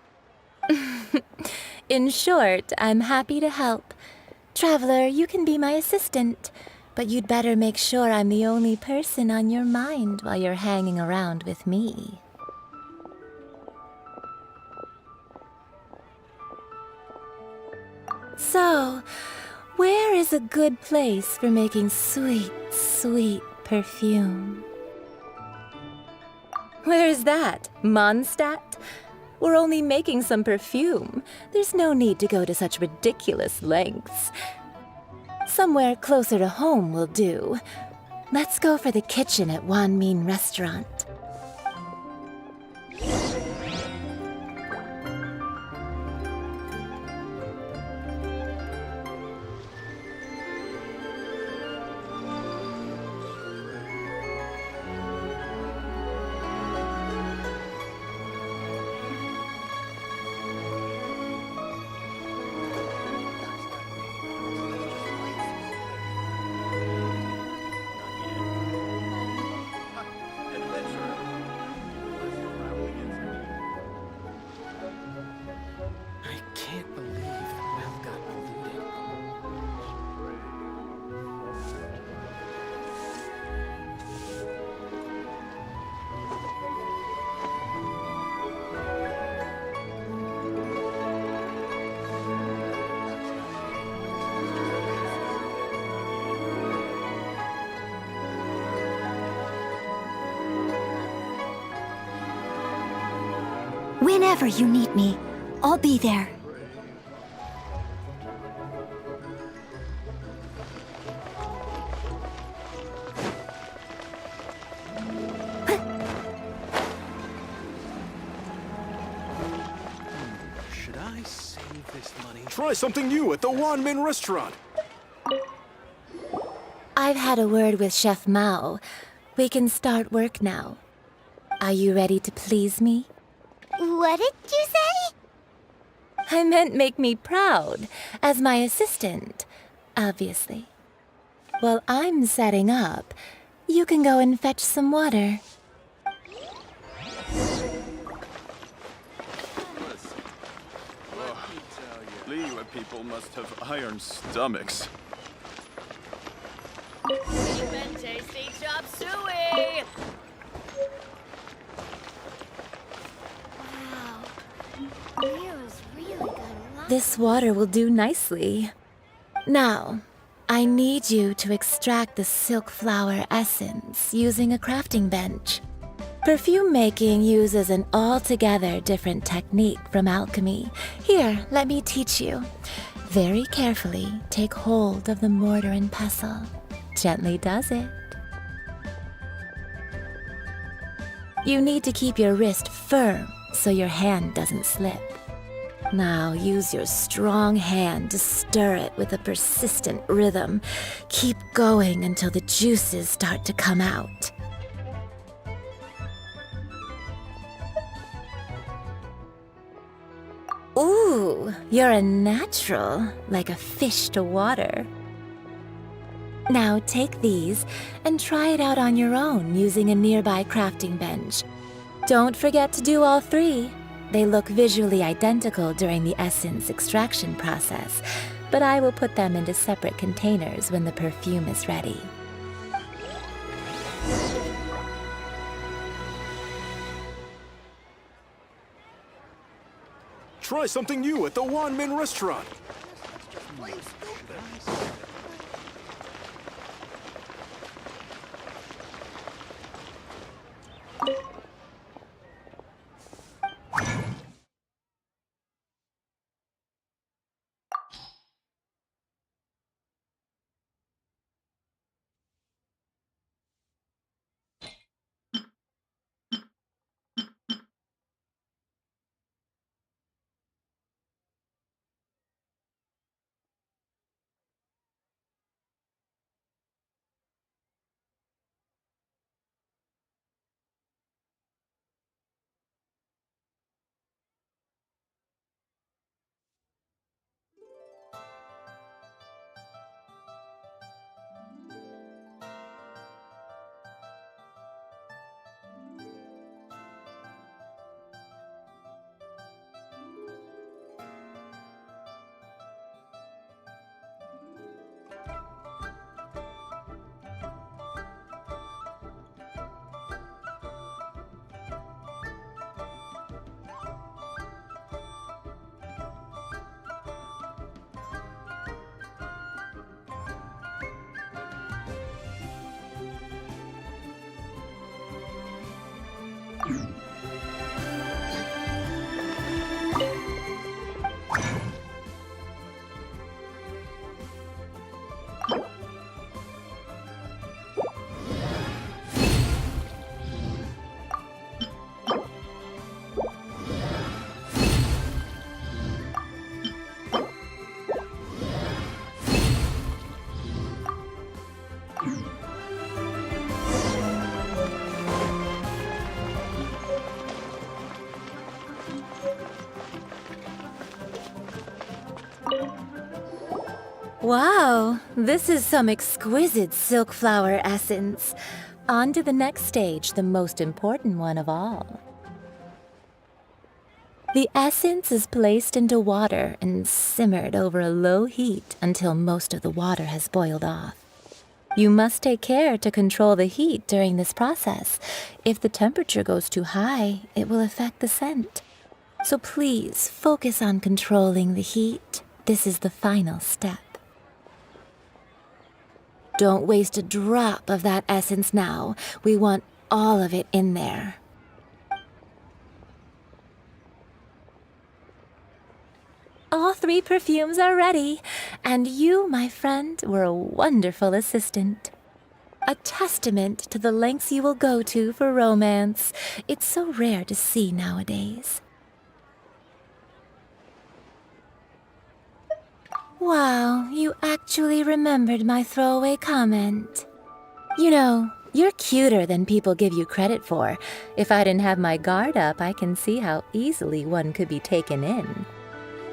In short, I'm happy to help. Traveler, you can be my assistant, but you'd better make sure I'm the only person on your mind while you're hanging around with me. So, where is a good place for making sweet, sweet perfume? Where is that? Mondstadt? We're only making some perfume. There's no need to go to such ridiculous lengths. Somewhere closer to home will do. Let's go for the kitchen at Wan Min Restaurant. I can't believe the well got polluted. Whenever you need me, I'll be there. Should I save this money? Try something new at the Wan Min Restaurant. I've had a word with Chef Mao. We can start work now. Are you ready to please me? What did you say? I meant make me proud, as my assistant, obviously. While I'm setting up, you can go and fetch some water. Liyue people must have iron stomachs. Cheap and tasty chop suey! Wow. Leo's really got a lot. This water will do nicely. Now, I need you to extract the silk flower essence using a crafting bench. Perfume making uses an altogether different technique from alchemy. Here, let me teach you. Very carefully, take hold of the mortar and pestle. Gently does it. You need to keep your wrist firm so your hand doesn't slip. Now use your strong hand to stir it with a persistent rhythm. Keep going until the juices start to come out. Ooh, you're a natural, like a fish to water. Now take these and try it out on your own using a nearby crafting bench. Don't forget to do all three. They look visually identical during the essence extraction process, but I will put them into separate containers when the perfume is ready. Try something new at the Wan Min Restaurant. Wow, this is some exquisite silk flower essence. On to the next stage, the most important one of all. The essence is placed into water and simmered over a low heat until most of the water has boiled off. You must take care to control the heat during this process. If the temperature goes too high, it will affect the scent. So please focus on controlling the heat. This is the final step. Don't waste a drop of that essence now. We want all of it in there. All 3 perfumes are ready, and you, my friend, were a wonderful assistant. A testament to the lengths you will go to for romance. It's so rare to see nowadays. Wow, you actually remembered my throwaway comment. You know, you're cuter than people give you credit for. If I didn't have my guard up, I can see how easily one could be taken in.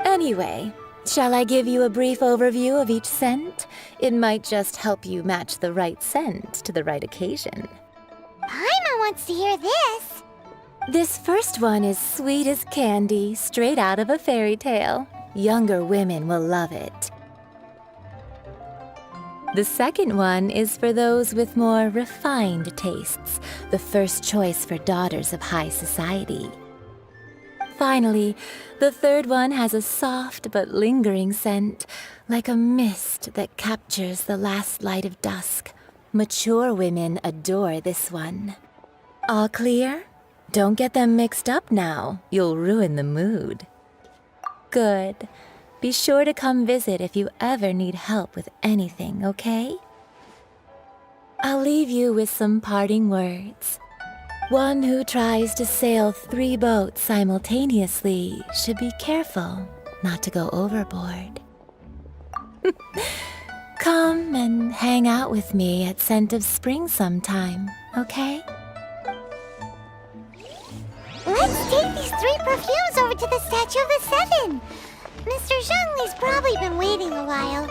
Anyway, shall I give you a brief overview of each scent? It might just help you match the right scent to the right occasion. Paimon wants to hear this. This first one is sweet as candy, straight out of a fairy tale. Younger women will love it. The second one is for those with more refined tastes, the first choice for daughters of high society. Finally, the third one has a soft but lingering scent, like a mist that captures the last light of dusk. Mature women adore this one. All clear? Don't get them mixed up now. You'll ruin the mood. Good. Be sure to come visit if you ever need help with anything, okay? I'll leave you with some parting words. One who tries to sail 3 boats simultaneously should be careful not to go overboard. Come and hang out with me at Scent of Spring sometime, okay? Let's take these 3 perfumes over to the Statue of the Seven. Mr. Zhongli's probably been waiting a while.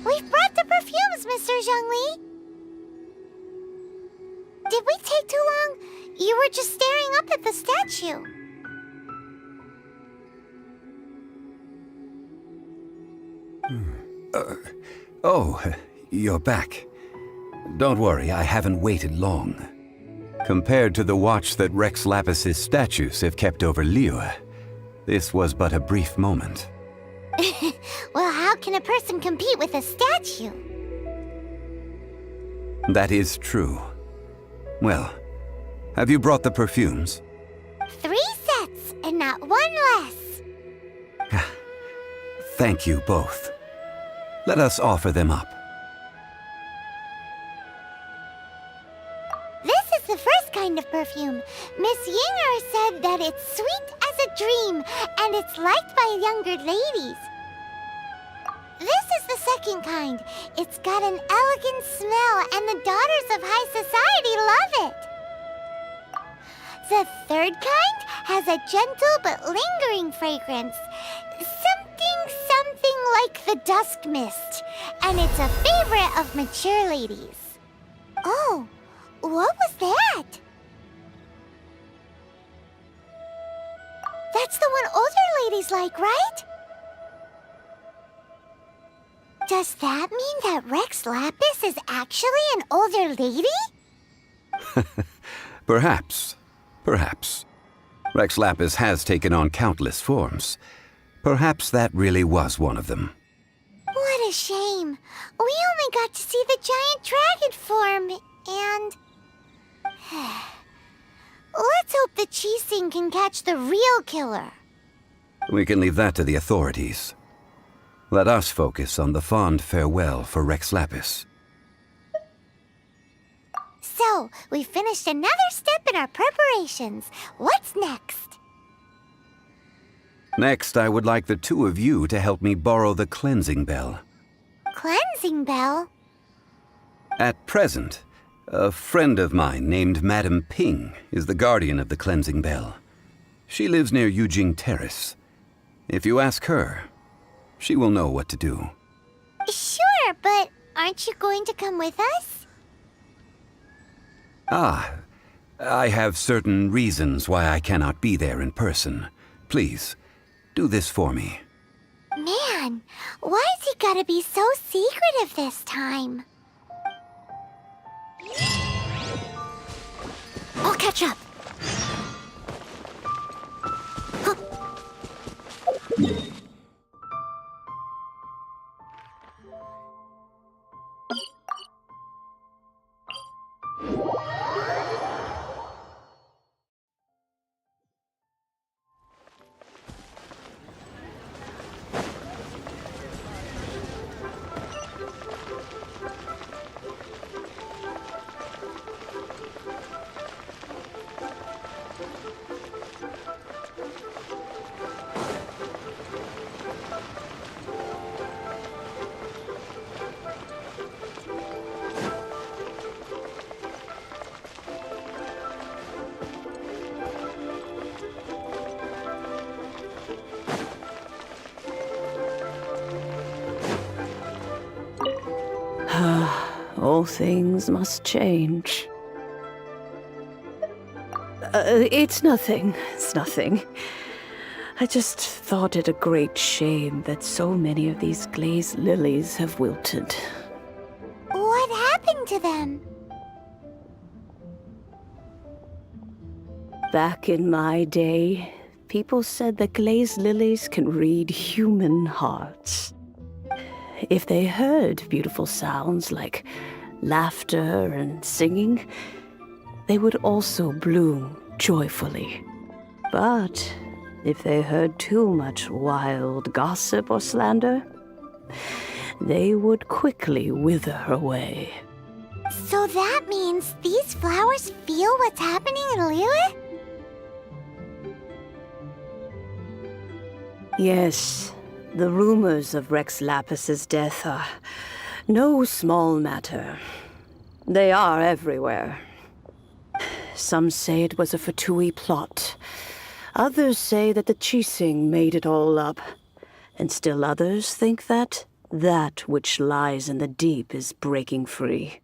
We've brought the perfumes, Mr. Zhongli. Did we take too long? You were just staring up at the statue. Oh, you're back. Don't worry, I haven't waited long. Compared to the watch that Rex Lapis's statues have kept over Liyue, this was but a brief moment. Well, how can a person compete with a statue? That is true. Well, have you brought the perfumes? 3 sets, and not 1 less. Thank you both. Let us offer them up. This is the first kind of perfume. Miss Yinger said that it's sweet as a dream, and it's liked by younger ladies. This is the second kind. It's got an elegant smell, and the daughters of high society love it. The third kind has a gentle but lingering fragrance. Something like the dusk mist. And it's a favorite of mature ladies. Oh, what was that? That's the one older ladies like, right? Does that mean that Rex Lapis is actually an older lady? Perhaps. Perhaps. Rex Lapis has taken on countless forms. Perhaps that really was one of them. What a shame. We only got to see the giant dragon form, and... Let's hope the Qixing can catch the real killer. We can leave that to the authorities. Let us focus on the fond farewell for Rex Lapis. So, we finished another step in our preparations. What's next? Next, I would like the two of you to help me borrow the cleansing bell. Cleansing bell? At present, a friend of mine named Madame Ping is the guardian of the cleansing bell. She lives near Yujing Terrace. If you ask her, she will know what to do. Sure, but aren't you going to come with us? Ah, I have certain reasons why I cannot be there in person. Please, do this for me. Man, why's he gotta be so secretive this time? I'll catch up. All things must change. It's nothing. It's nothing. I just thought it a great shame that so many of these glazed lilies have wilted. What happened to them? Back in my day, people said that glazed lilies can read human hearts. If they heard beautiful sounds like laughter and singing, they would also bloom joyfully. But if they heard too much wild gossip or slander, they would quickly wither away. So that means these flowers feel what's happening in Liyue? Yes, the rumors of Rex Lapis's death are no small matter. They are everywhere. Some say it was a Fatui plot. Others say that the Chising made it all up. And still others think that which lies in the deep is breaking free.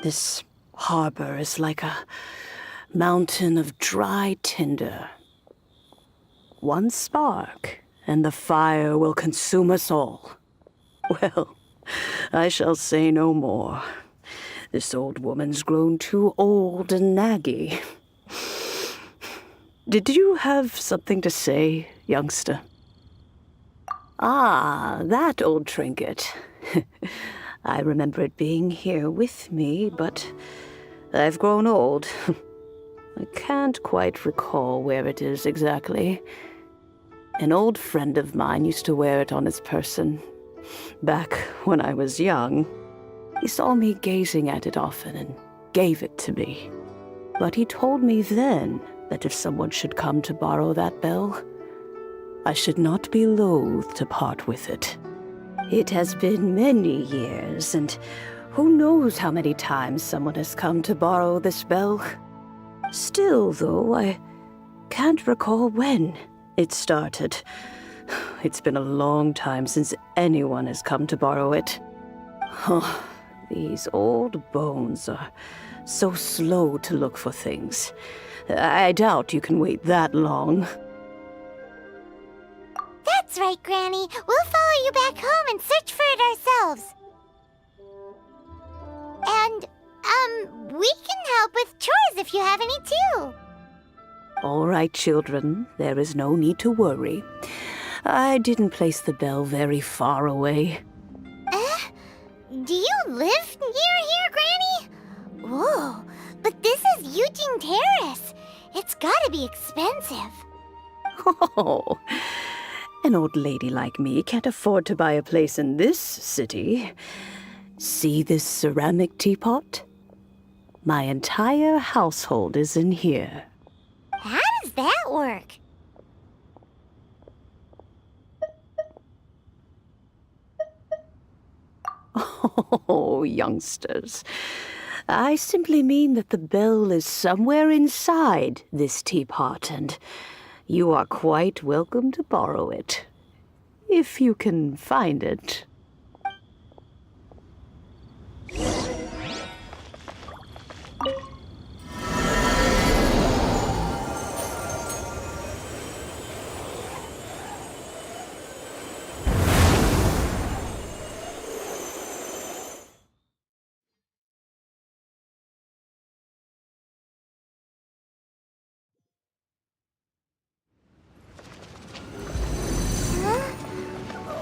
This harbor is like a mountain of dry tinder. One spark, and the fire will consume us all. Well, I shall say no more. This old woman's grown too old and naggy. Did you have something to say, youngster? Ah, that old trinket. I remember it being here with me, but I've grown old. I can't quite recall where it is exactly. An old friend of mine used to wear it on his person, back when I was young. He saw me gazing at it often and gave it to me. But he told me then that if someone should come to borrow that bell, I should not be loath to part with it. It has been many years, and who knows how many times someone has come to borrow this bell. Still, though, I can't recall when it started. It's been a long time since anyone has come to borrow it. Oh, these old bones are so slow to look for things. I doubt you can wait that long. That's right, Granny. We'll follow you back home and search for it ourselves. And, we can help with chores if you have any too. All right, children. There is no need to worry. I didn't place the bell very far away. Do you live near here, Granny? Whoa, but this is Yujing Terrace. It's gotta be expensive. Oh, an old lady like me can't afford to buy a place in this city. See this ceramic teapot? My entire household is in here. How does that work? Oh, youngsters. I simply mean that the bell is somewhere inside this teapot, and you are quite welcome to borrow it. If you can find it.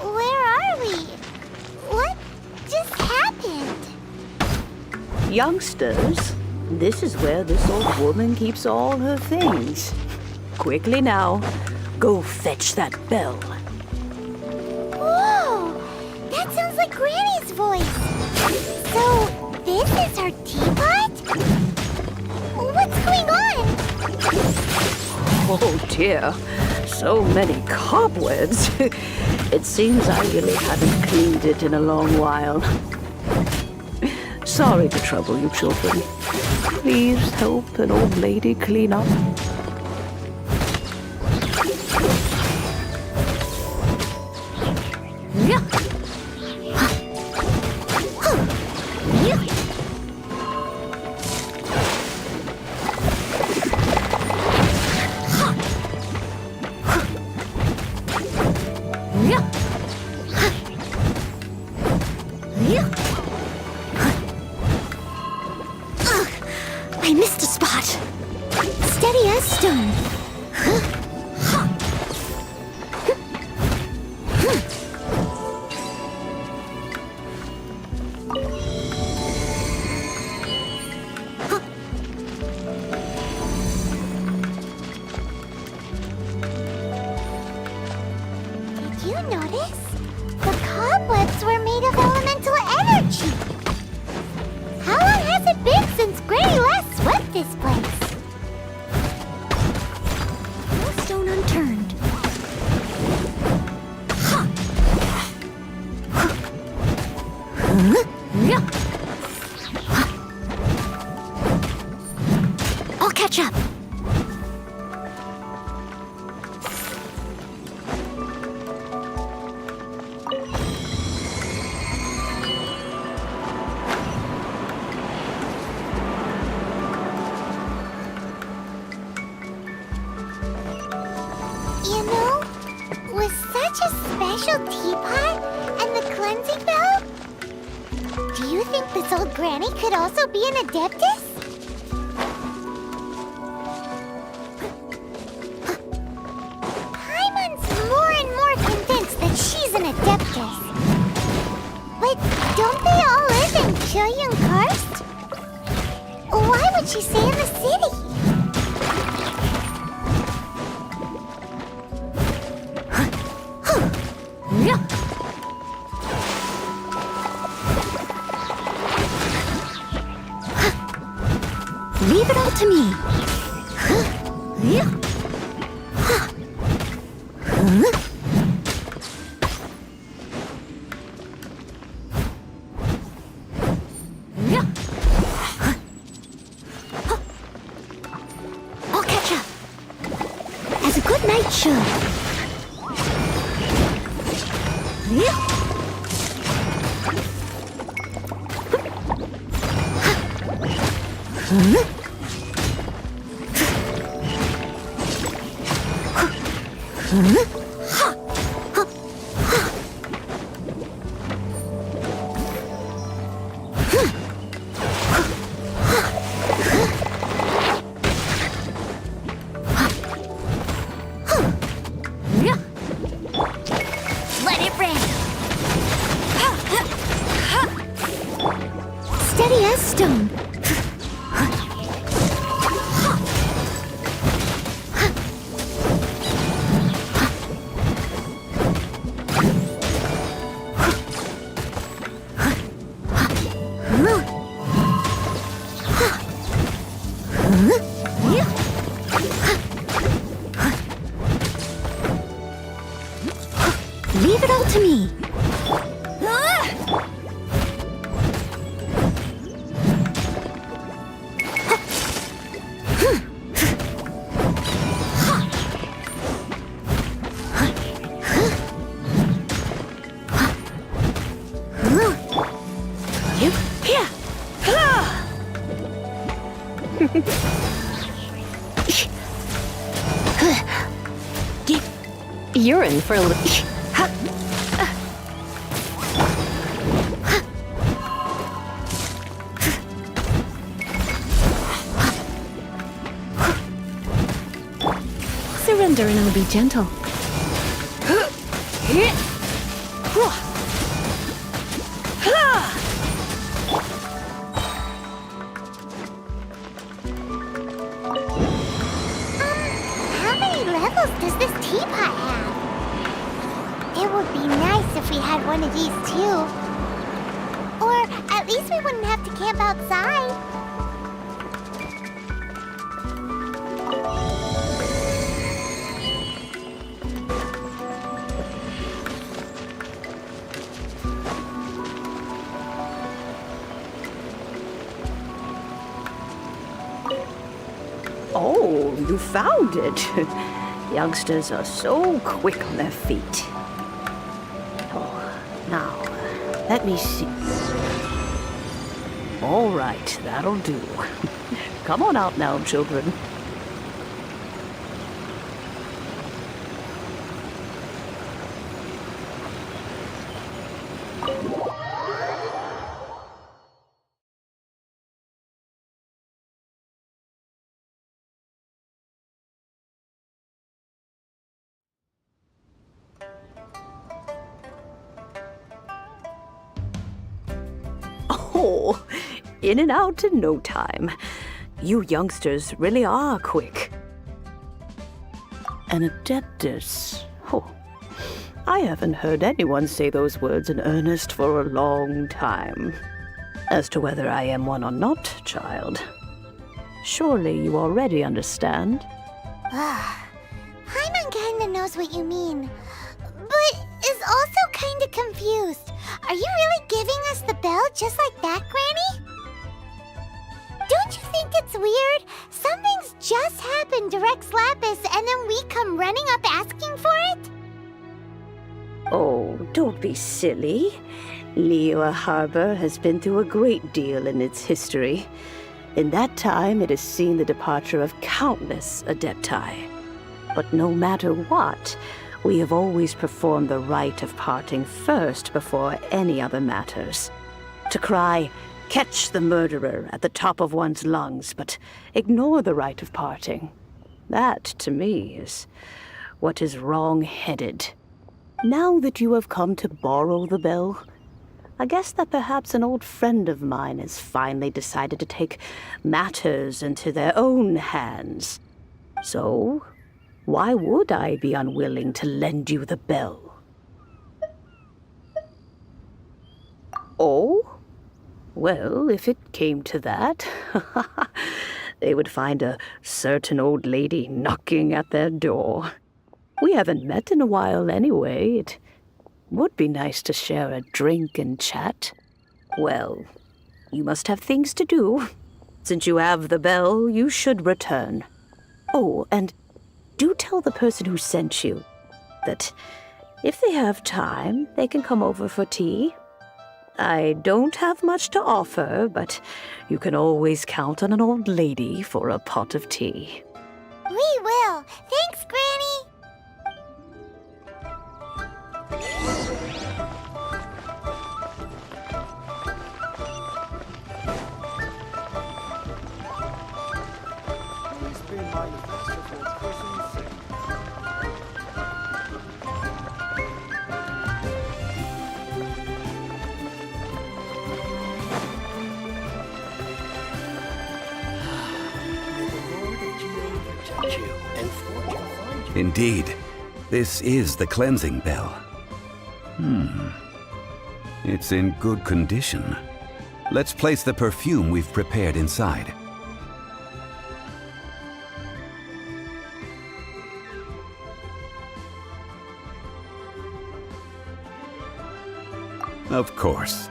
Where are we? What just happened? Youngsters, this is where this old woman keeps all her things. Quickly now, go fetch that bell. Whoa! That sounds like Granny's voice. So, this is her teapot? What's going on? Oh dear, so many cobwebs. It seems I really haven't cleaned it in a long while. Sorry to trouble you, children. Please help an old lady clean up. I missed a spot. Steady as stone. Did you notice? The cobwebs were made of elemental energy. How long has it been since Granny last swept this place? No stone unturned. I'll catch up. You know, with such a special teapot and the cleansing bell, do you think this old granny could also be an adeptus? Paimon's more and more convinced that she's an adeptus. But don't they all live in Chilyung Karst? Why would she stay in the city? Leave it all to me. I'll catch up, as a good knight should. Let it rain. Steady as stone. Leave it all to me. You're in for a little. Surrender and I'll be gentle. How many levels does this teapot have? It would be nice if we had one of these too. Or at least we wouldn't have to camp outside. Oh, you found it. Youngsters are so quick on their feet. Oh, now, let me see. All right, that'll do. Come on out now, children. Oh, in and out in no time. You youngsters really are quick. An adeptus. Oh, I haven't heard anyone say those words in earnest for a long time. As to whether I am one or not, child, surely you already understand. Paimon kinda knows what you mean, but is also kinda confused. Are you really giving us the bell just like that, Granny? Don't you think it's weird? Something's just happened to Rex Lapis and then we come running up asking for it? Oh, don't be silly. Liyue Harbor has been through a great deal in its history. In that time, it has seen the departure of countless adepti. But no matter what, we have always performed the rite of parting first before any other matters. To cry, "Catch the murderer," at the top of one's lungs, but ignore the rite of parting. That, to me, is what is wrong-headed. Now that you have come to borrow the bell, I guess that perhaps an old friend of mine has finally decided to take matters into their own hands. So, why would I be unwilling to lend you the bell? Oh? Well, if it came to that, they would find a certain old lady knocking at their door. We haven't met in a while anyway. It would be nice to share a drink and chat. Well, you must have things to do. Since you have the bell, you should return. Oh, and do tell the person who sent you that if they have time, they can come over for tea. I don't have much to offer, but you can always count on an old lady for a pot of tea. We will. Thanks, Granny. Indeed, this is the cleansing bell. It's in good condition. Let's place the perfume we've prepared inside. Of course.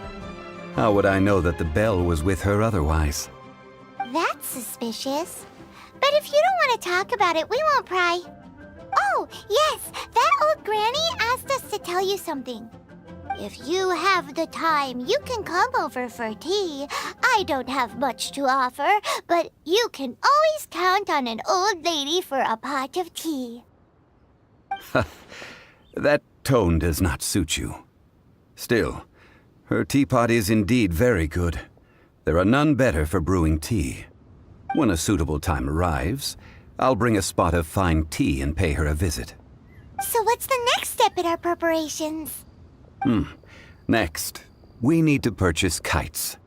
How would I know that the bell was with her otherwise? That's suspicious. But if you don't want to talk about it, we won't pry. Oh, yes, that old granny asked us to tell you something. If you have the time, you can come over for tea. I don't have much to offer, but you can always count on an old lady for a pot of tea. That tone does not suit you. Still, her teapot is indeed very good. There are none better for brewing tea. When a suitable time arrives, I'll bring a spot of fine tea and pay her a visit. So what's the next step in our preparations? Next, we need to purchase kites.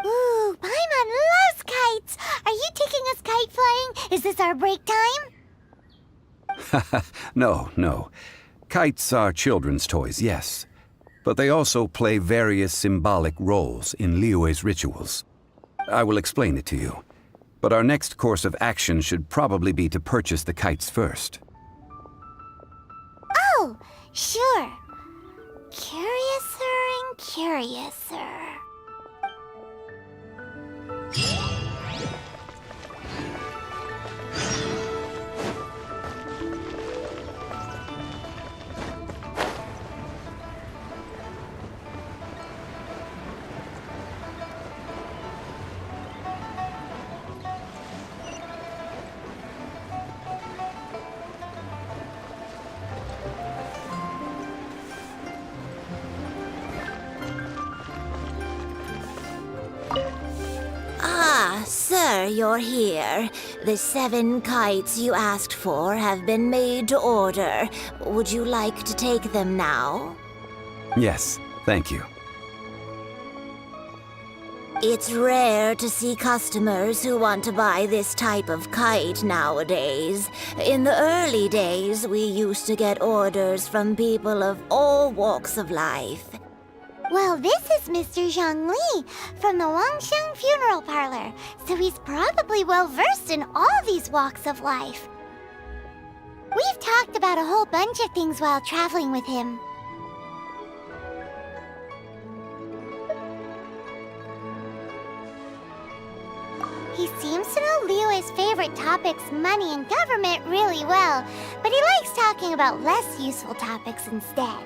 Ooh, Paimon loves kites! Are you taking us kite flying? Is this our break time? No. Kites are children's toys, yes. But they also play various symbolic roles in Liyue's rituals. I will explain it to you. But our next course of action should probably be to purchase the kites first. Oh, sure. Curiouser and curiouser. Sir, you're here. The 7 kites you asked for have been made to order. Would you like to take them now? Yes, thank you. It's rare to see customers who want to buy this type of kite nowadays. In the early days, we used to get orders from people of all walks of life. Well, this is Mr. Zhongli from the Wangsheng Funeral Parlor, so he's probably well-versed in all these walks of life. We've talked about a whole bunch of things while traveling with him. He seems to know Liyue's favorite topics, money and government, really well, but he likes talking about less useful topics instead.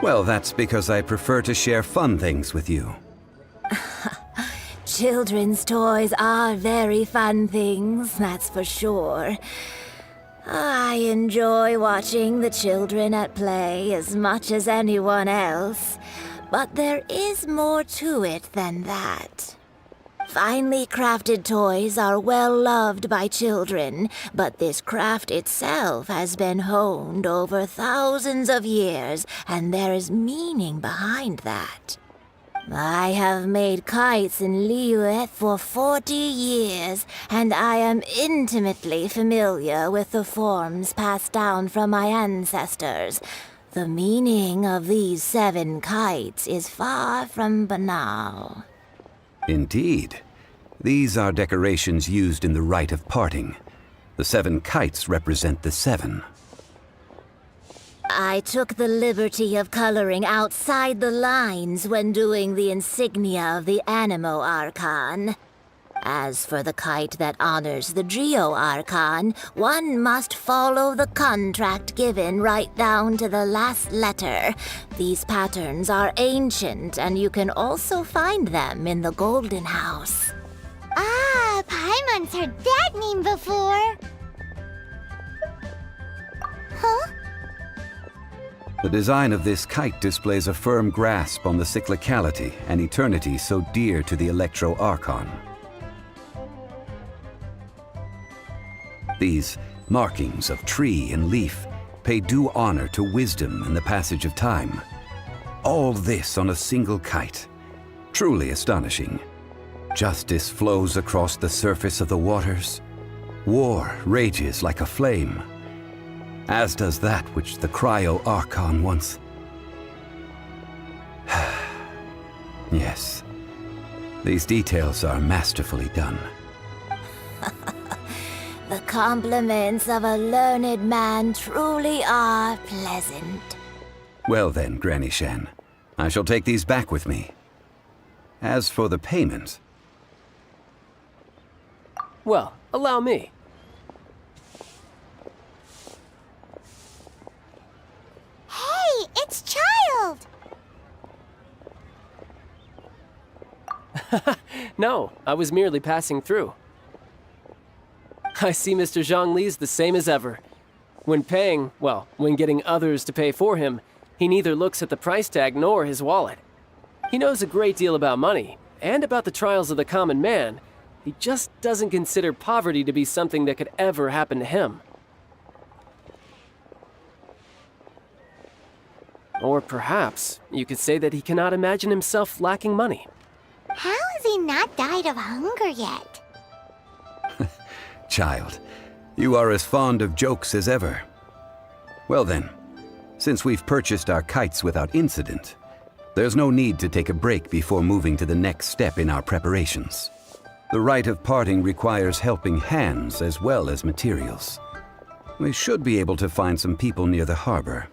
Well, that's because I prefer to share fun things with you. Children's toys are very fun things, that's for sure. I enjoy watching the children at play as much as anyone else, but there is more to it than that. Finely crafted toys are well loved by children, but this craft itself has been honed over thousands of years, and there is meaning behind that. I have made kites in Liyue for 40 years, and I am intimately familiar with the forms passed down from my ancestors. The meaning of these 7 kites is far from banal. Indeed. These are decorations used in the rite of parting. The 7 kites represent the 7. I took the liberty of coloring outside the lines when doing the insignia of the Animo Archon. As for the kite that honors the Geo Archon, one must follow the contract given right down to the last letter. These patterns are ancient, and you can also find them in the Golden House. Ah, Paimon's heard that name before. Huh? The design of this kite displays a firm grasp on the cyclicality and eternity so dear to the Electro Archon. These markings of tree and leaf pay due honor to wisdom and the passage of time. All this on a single kite. Truly astonishing. Justice flows across the surface of the waters. War rages like a flame. As does that which the Cryo Archon once... Yes. These details are masterfully done. The compliments of a learned man truly are pleasant. Well then, Granny Shan, I shall take these back with me. As for the payment... Well, allow me. Hey, it's Child! No, I was merely passing through. I see Mr. Zhongli's the same as ever. When paying, well, when getting others to pay for him, he neither looks at the price tag nor his wallet. He knows a great deal about money, and about the trials of the common man. He just doesn't consider poverty to be something that could ever happen to him. Or perhaps you could say that he cannot imagine himself lacking money. How has he not died of hunger yet? Child, you are as fond of jokes as ever. Well then, since we've purchased our kites without incident, there's no need to take a break before moving to the next step in our preparations. The rite of parting requires helping hands as well as materials. We should be able to find some people near the harbor.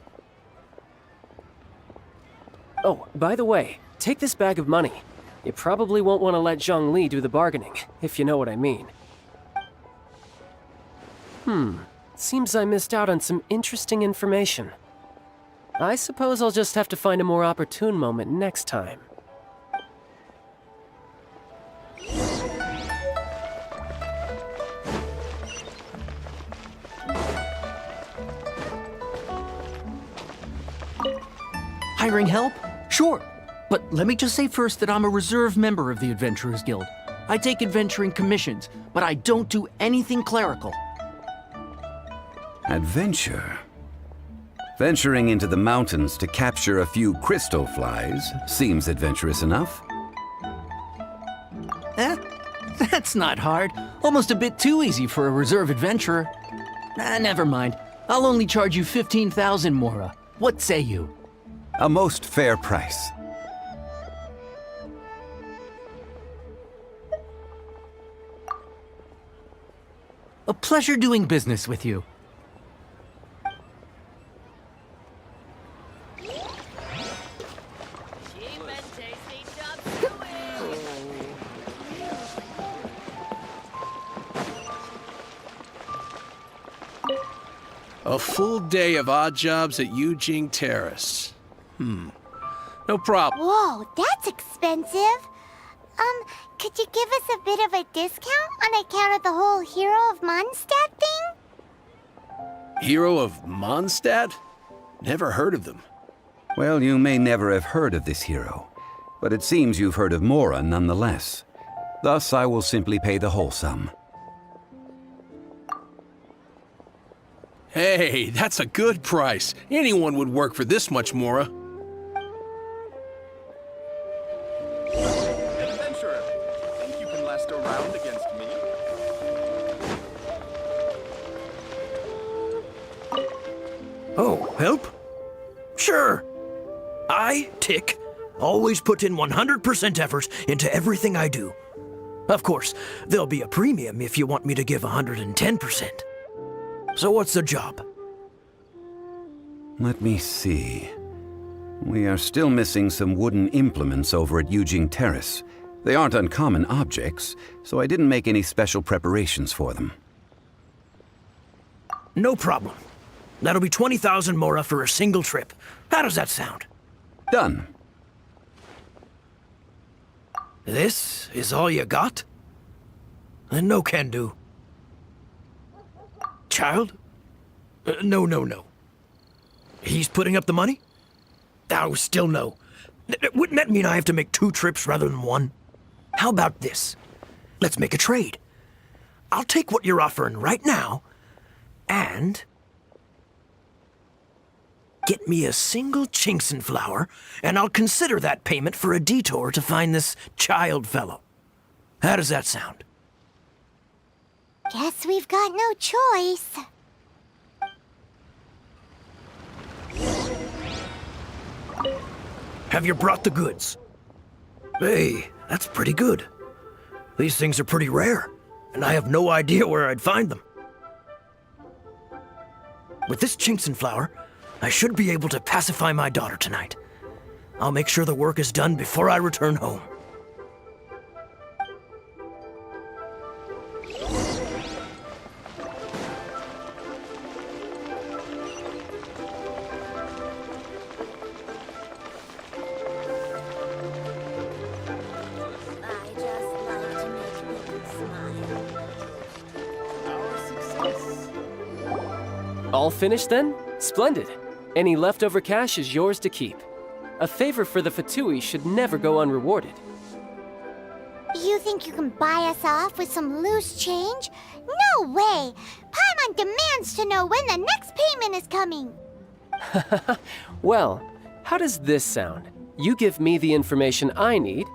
Oh, by the way, take this bag of money. You probably won't want to let Zhongli do the bargaining, if you know what I mean. Seems I missed out on some interesting information. I suppose I'll just have to find a more opportune moment next time. Hiring help? Sure. But let me just say first that I'm a reserve member of the Adventurers Guild. I take adventuring commissions, but I don't do anything clerical. Adventure? Venturing into the mountains to capture a few crystal flies seems adventurous enough. That's not hard. Almost a bit too easy for a reserve adventurer. Never mind. I'll only charge you 15,000 Mora. What say you? A most fair price. A pleasure doing business with you. A full day of odd jobs at Yujing Terrace. No problem. Whoa, that's expensive. Could you give us a bit of a discount on account of the whole Hero of Mondstadt thing? Hero of Mondstadt? Never heard of them. Well, you may never have heard of this hero, but it seems you've heard of Mora nonetheless. Thus, I will simply pay the whole sum. Hey, that's a good price. Anyone would work for this much, Mora. An adventurer. Think you can last a round against me? Oh, help? Sure. I, Tick, always put in 100% effort into everything I do. Of course, there'll be a premium if you want me to give 110%. So what's the job? Let me see. We are still missing some wooden implements over at Yujing Terrace. They aren't uncommon objects, so I didn't make any special preparations for them. No problem. That'll be 20,000 Mora for a single trip. How does that sound? Done. This is all you got? Then no can do. Child? No. He's putting up the money? Oh, still no. Wouldn't that mean I have to make 2 trips rather than 1? How about this? Let's make a trade. I'll take what you're offering right now, and get me a single Chinkson flower, and I'll consider that payment for a detour to find this child fellow. How does that sound? Guess we've got no choice. Have you brought the goods? Hey, that's pretty good. These things are pretty rare, and I have no idea where I'd find them. With this Chinkson flower, I should be able to pacify my daughter tonight. I'll make sure the work is done before I return home. All finished then? Splendid. Any leftover cash is yours to keep. A favor for the Fatui should never go unrewarded. You think you can buy us off with some loose change? No way! Paimon demands to know when the next payment is coming! Well, how does this sound? You give me the information I need,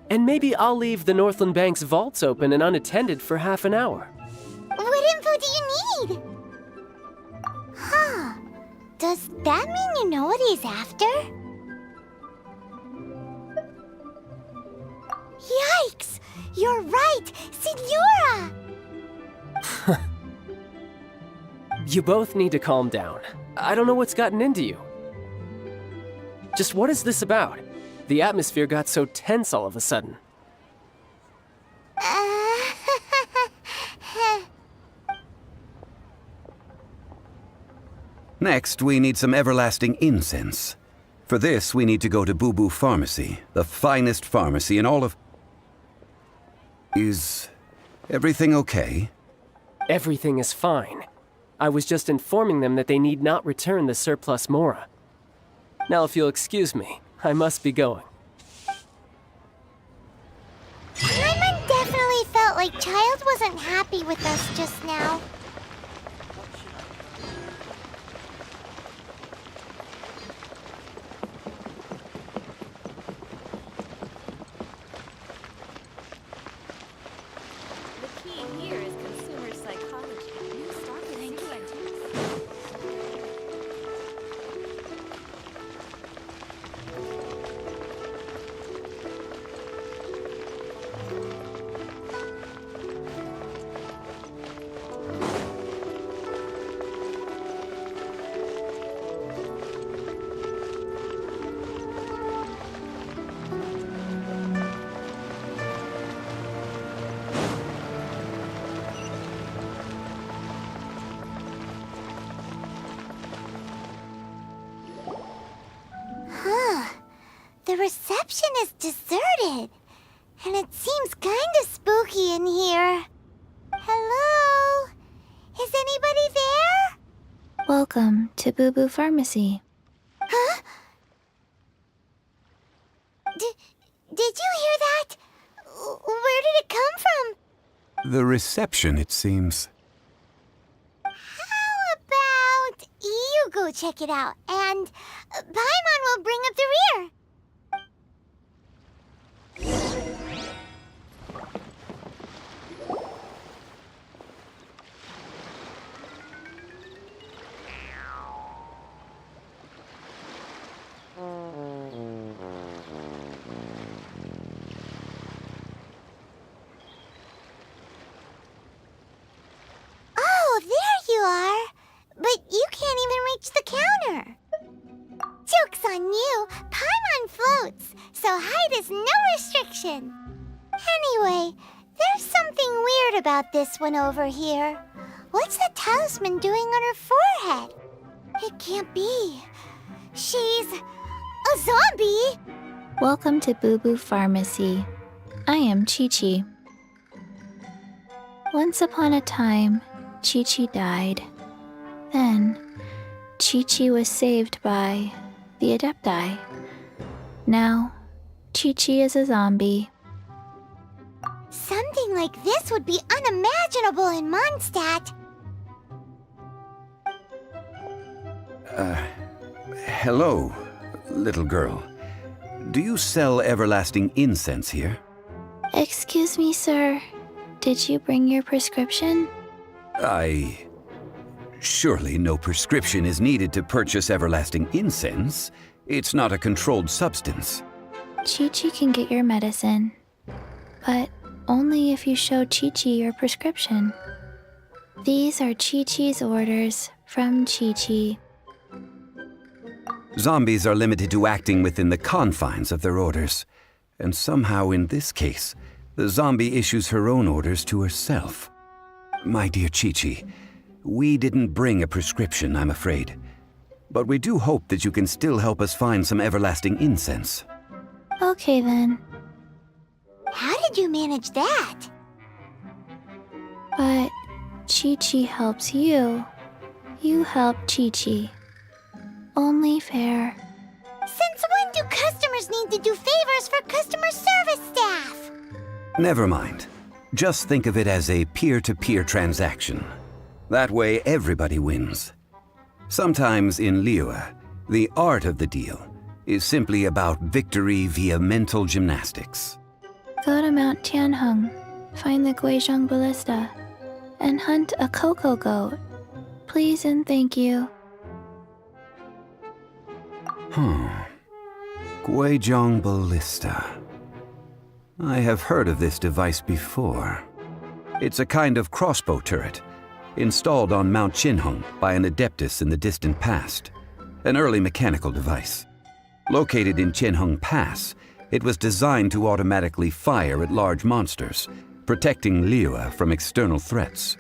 and maybe I'll leave the Northland Bank's vaults open and unattended for half an hour. What info do you need? Huh. Does that mean you know what he's after? Yikes! You're right! Signora! You both need to calm down. I don't know what's gotten into you. Just what is this about? The atmosphere got so tense all of a sudden. Next, we need some everlasting incense. For this, we need to go to Boo Boo Pharmacy, the finest pharmacy in all of... Is everything okay? Everything is fine. I was just informing them that they need not return the surplus Mora. Now, if you'll excuse me, I must be going. Paimon definitely felt like Child wasn't happy with us just now. The reception is deserted, and it seems kinda spooky in here. Hello? Is anybody there? Welcome to Boo Boo Pharmacy. Huh? Did you hear that? Where did it come from? The reception, it seems. How about you go check it out, and Paimon will bring up the rear. Oh, there you are. But you can't even reach the counter. Joke's on you. Paimon floats, so height is no restriction. Anyway, there's something weird about this one over here. What's the talisman doing on her forehead? It can't be. She's a zombie! Welcome to Boo Boo Pharmacy. I am Chi-Chi. Once upon a time, Chi-Chi died. Then, Chi-Chi was saved by the Adepti. Now, Chi-Chi is a zombie. Something like this would be unimaginable in Mondstadt. Hello, little girl. Do you sell everlasting incense here? Excuse me, sir. Did you bring your prescription? Surely no prescription is needed to purchase everlasting incense. It's not a controlled substance. Chi-Chi can get your medicine, but only if you show Chi-Chi your prescription. These are Chi-Chi's orders from Chi-Chi. Zombies are limited to acting within the confines of their orders. And somehow in this case, the zombie issues her own orders to herself. My dear Chi-Chi, we didn't bring a prescription, I'm afraid. But we do hope that you can still help us find some everlasting incense. Okay then. How did you manage that? But Chi-Chi helps you. You help Chi-Chi. Only fair. Since when do customers need to do favors for customer service staff? Never mind. Just think of it as a peer-to-peer transaction. That way everybody wins. Sometimes in Liyue, the art of the deal is simply about victory via mental gymnastics. Go to Mount Tianheng, find the Guizhong Ballista, and hunt a cocoa goat. Please and thank you. Guizhong Ballista. I have heard of this device before. It's a kind of crossbow turret, installed on Mount Qinheng by an adeptus in the distant past. An early mechanical device. Located in Qianheng Pass, it was designed to automatically fire at large monsters, protecting Liyue from external threats.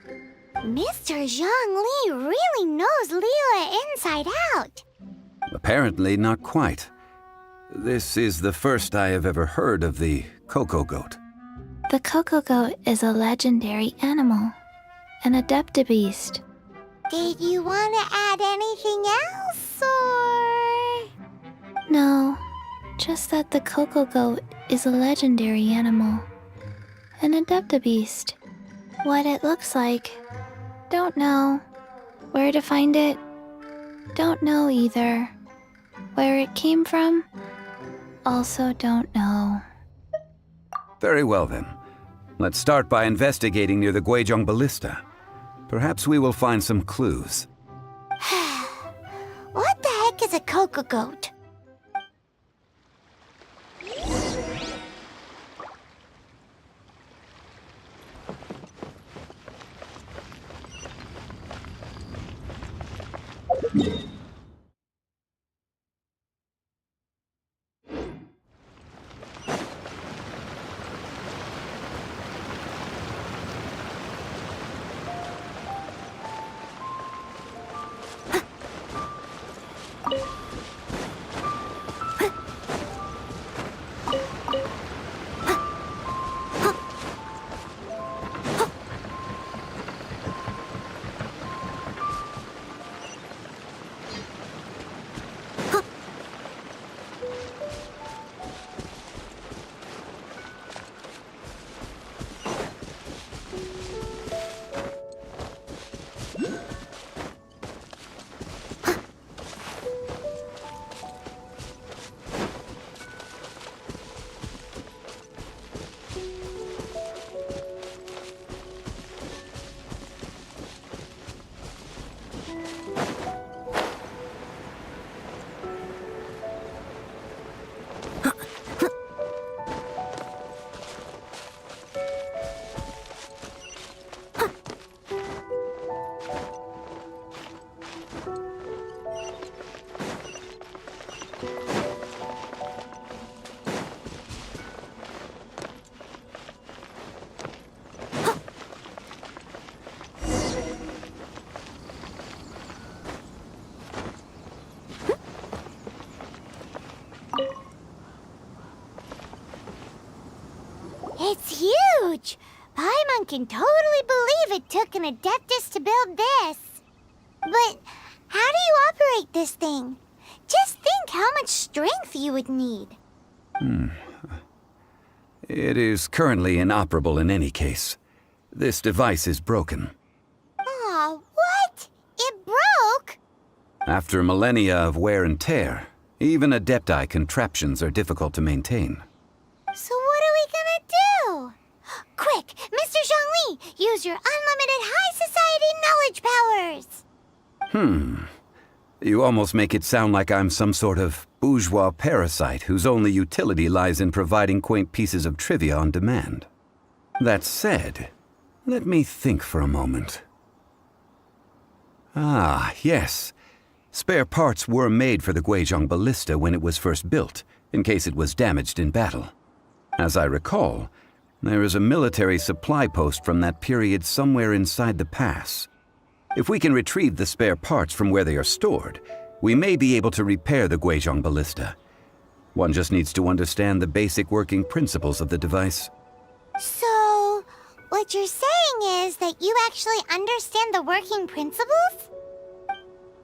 Mr. Zhongli really knows Liyue inside out. Apparently not quite. This is the first I have ever heard of the cocoa goat. The cocoa goat is a legendary animal, an adeptabeast. Did you want to add anything else, or...? No, just that the cocoa goat is a legendary animal, an adeptabeast. What it looks like, don't know. Where to find it, don't know either. Where it came from, also don't know. Very well then. Let's start by investigating near the Guizhong Ballista. Perhaps we will find some clues. What the heck is a cocoa goat? It's huge! Paimon can totally believe it took an Adeptus to build this. But how do you operate this thing? Just think how much strength you would need. It is currently inoperable in any case. This device is broken. Aw, what? It broke? After millennia of wear and tear, even Adepti contraptions are difficult to maintain. So what are we gonna do? Quick, Mr. Zhongli, use your unlimited high society knowledge powers! You almost make it sound like I'm some sort of bourgeois parasite whose only utility lies in providing quaint pieces of trivia on demand. That said, let me think for a moment. Ah, yes. Spare parts were made for the Guizhong ballista when it was first built, in case it was damaged in battle. As I recall, there is a military supply post from that period somewhere inside the pass. If we can retrieve the spare parts from where they are stored, we may be able to repair the Guizhong ballista. One just needs to understand the basic working principles of the device. So, what you're saying is that you actually understand the working principles?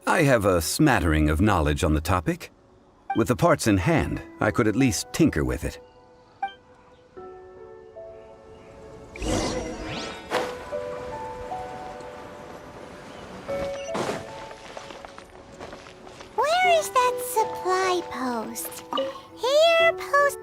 I have a smattering of knowledge on the topic. With the parts in hand, I could at least tinker with it. Where is that supply post? Here, post...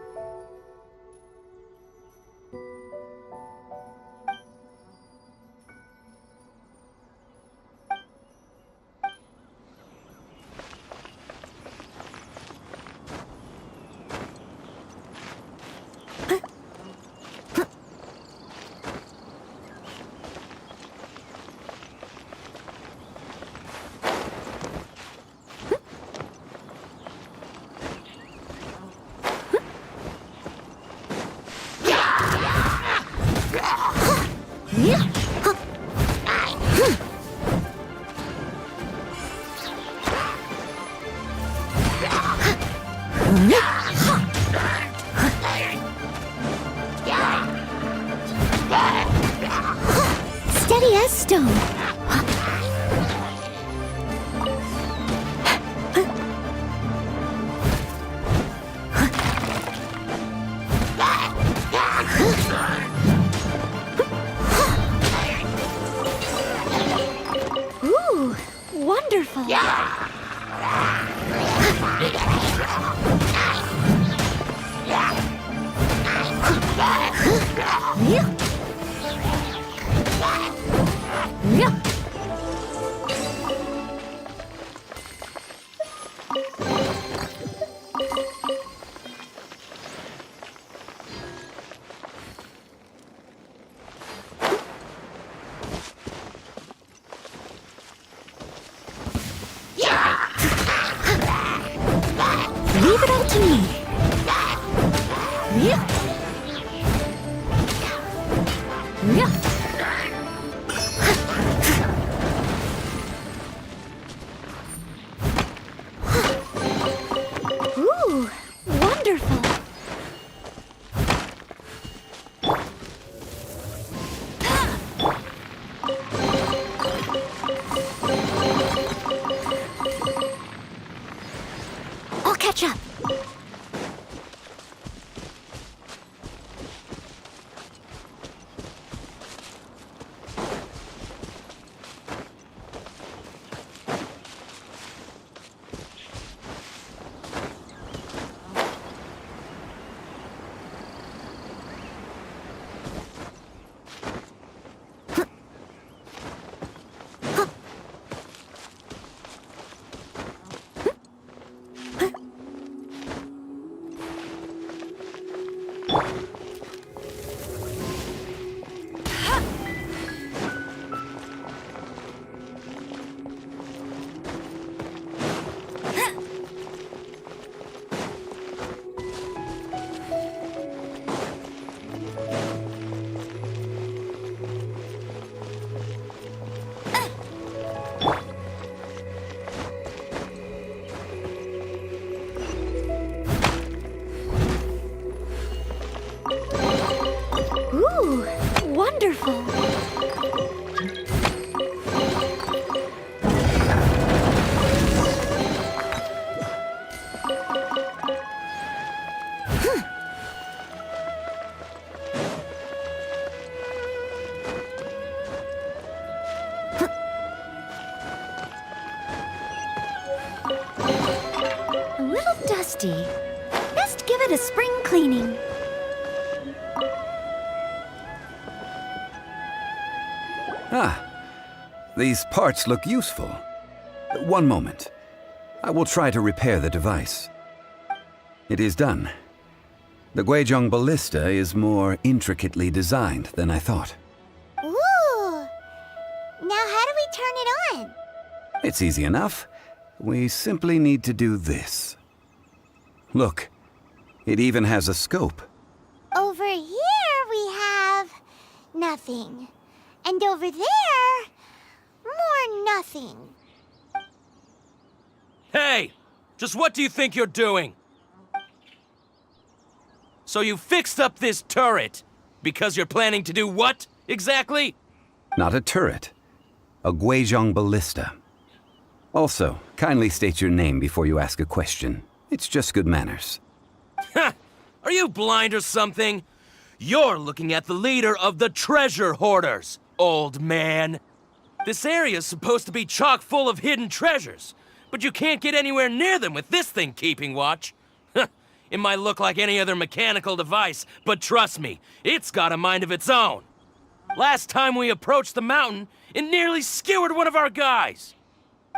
Steady as stone. Ooh, wonderful. Leave it up to me. Ooh, wonderful. I'll catch up. Ooh, wonderful. A little dusty. Best give it a spring cleaning. Ah, these parts look useful. One moment. I will try to repair the device. It is done. The Guizhong ballista is more intricately designed than I thought. Ooh! Now how do we turn it on? It's easy enough. We simply need to do this. Look, it even has a scope. Over here we have nothing. And over there, more nothing. Hey! Just what do you think you're doing? So you fixed up this turret because you're planning to do what, exactly? Not a turret. A Guizhong ballista. Also, kindly state your name before you ask a question. It's just good manners. Ha! Are you blind or something? You're looking at the leader of the treasure hoarders, old man. This area's supposed to be chock full of hidden treasures, but you can't get anywhere near them with this thing keeping watch. It might look like any other mechanical device, but trust me, it's got a mind of its own. Last time we approached the mountain, it nearly skewered one of our guys.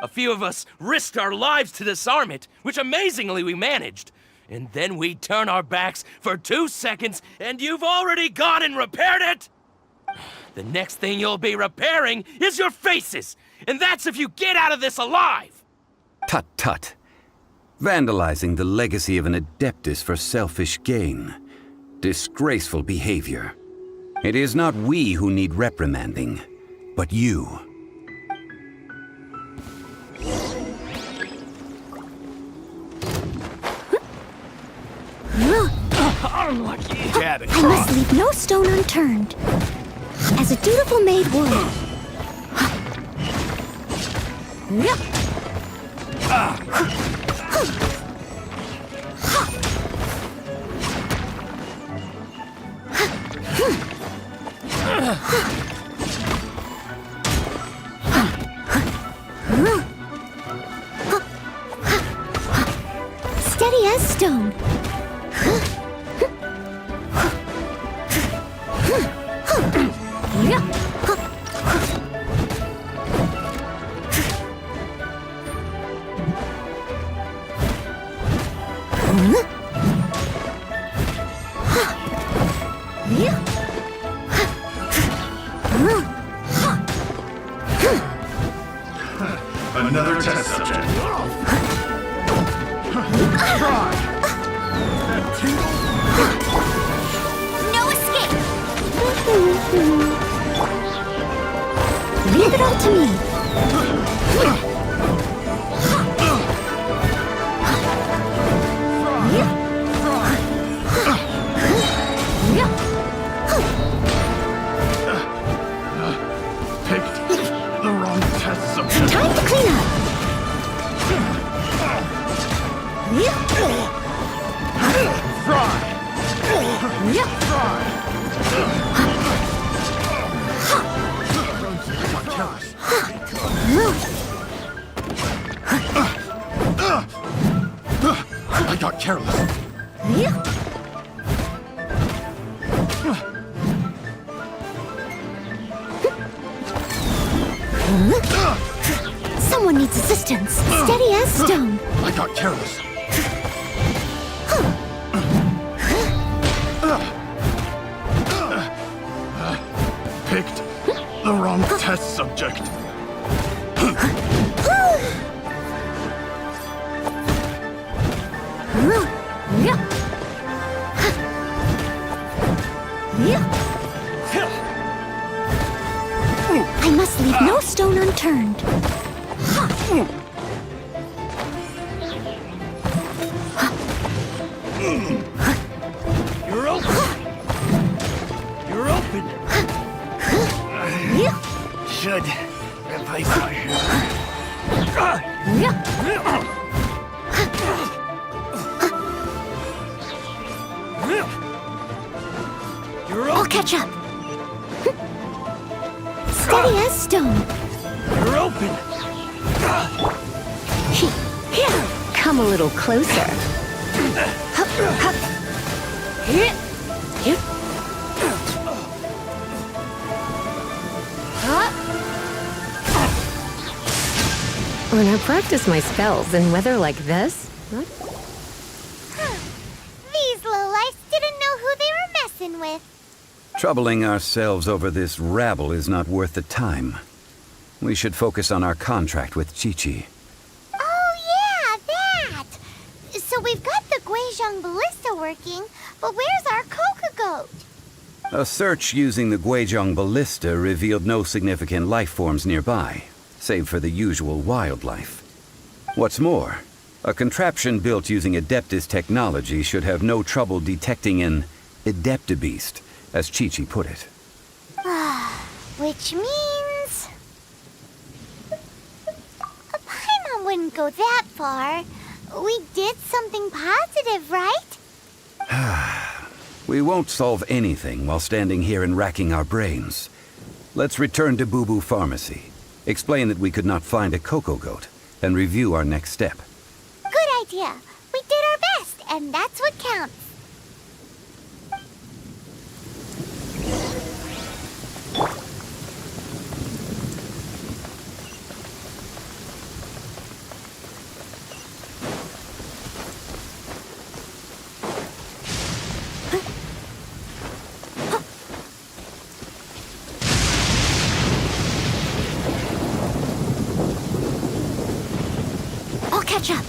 A few of us risked our lives to disarm it, which amazingly we managed. And then we turn our backs for 2 seconds, and you've already gone and repaired it? The next thing you'll be repairing is your faces, and that's if you get out of this alive! Tut tut. Vandalizing the legacy of an Adeptus for selfish gain. Disgraceful behavior. It is not we who need reprimanding, but you. I must leave no stone unturned. As a dutiful maid would. Steady as stone. Another test subject. No escape! Leave it all to me. Picked the wrong test subject. Time to clean up. I got careless. Someone needs assistance. Steady as stone. I got careless. Picked the wrong test subject. I must leave no stone unturned. You're open. You're open. Should replace my I'll catch up. Steady as stone. You're open. Here, come a little closer. When I practice my spells in weather like this, These lowlifes didn't know who they were messing with. Troubling ourselves over this rabble is not worth the time. We should focus on our contract with Chi-Chi. Oh, Guizhong Ballista working, but where's our Coca Goat? A search using the Guizhong Ballista revealed no significant life forms nearby, save for the usual wildlife. What's more, a contraption built using Adeptus technology should have no trouble detecting an Adeptabeast, as Chi-Chi put it. Which means... Paimon wouldn't go that far. We did something positive, right? We won't solve anything while standing here and racking our brains. Let's return to Boo Boo Pharmacy, explain that we could not find a Coco Goat, and review our next step. Good idea. We did our best, and that's what counts. I'll catch up.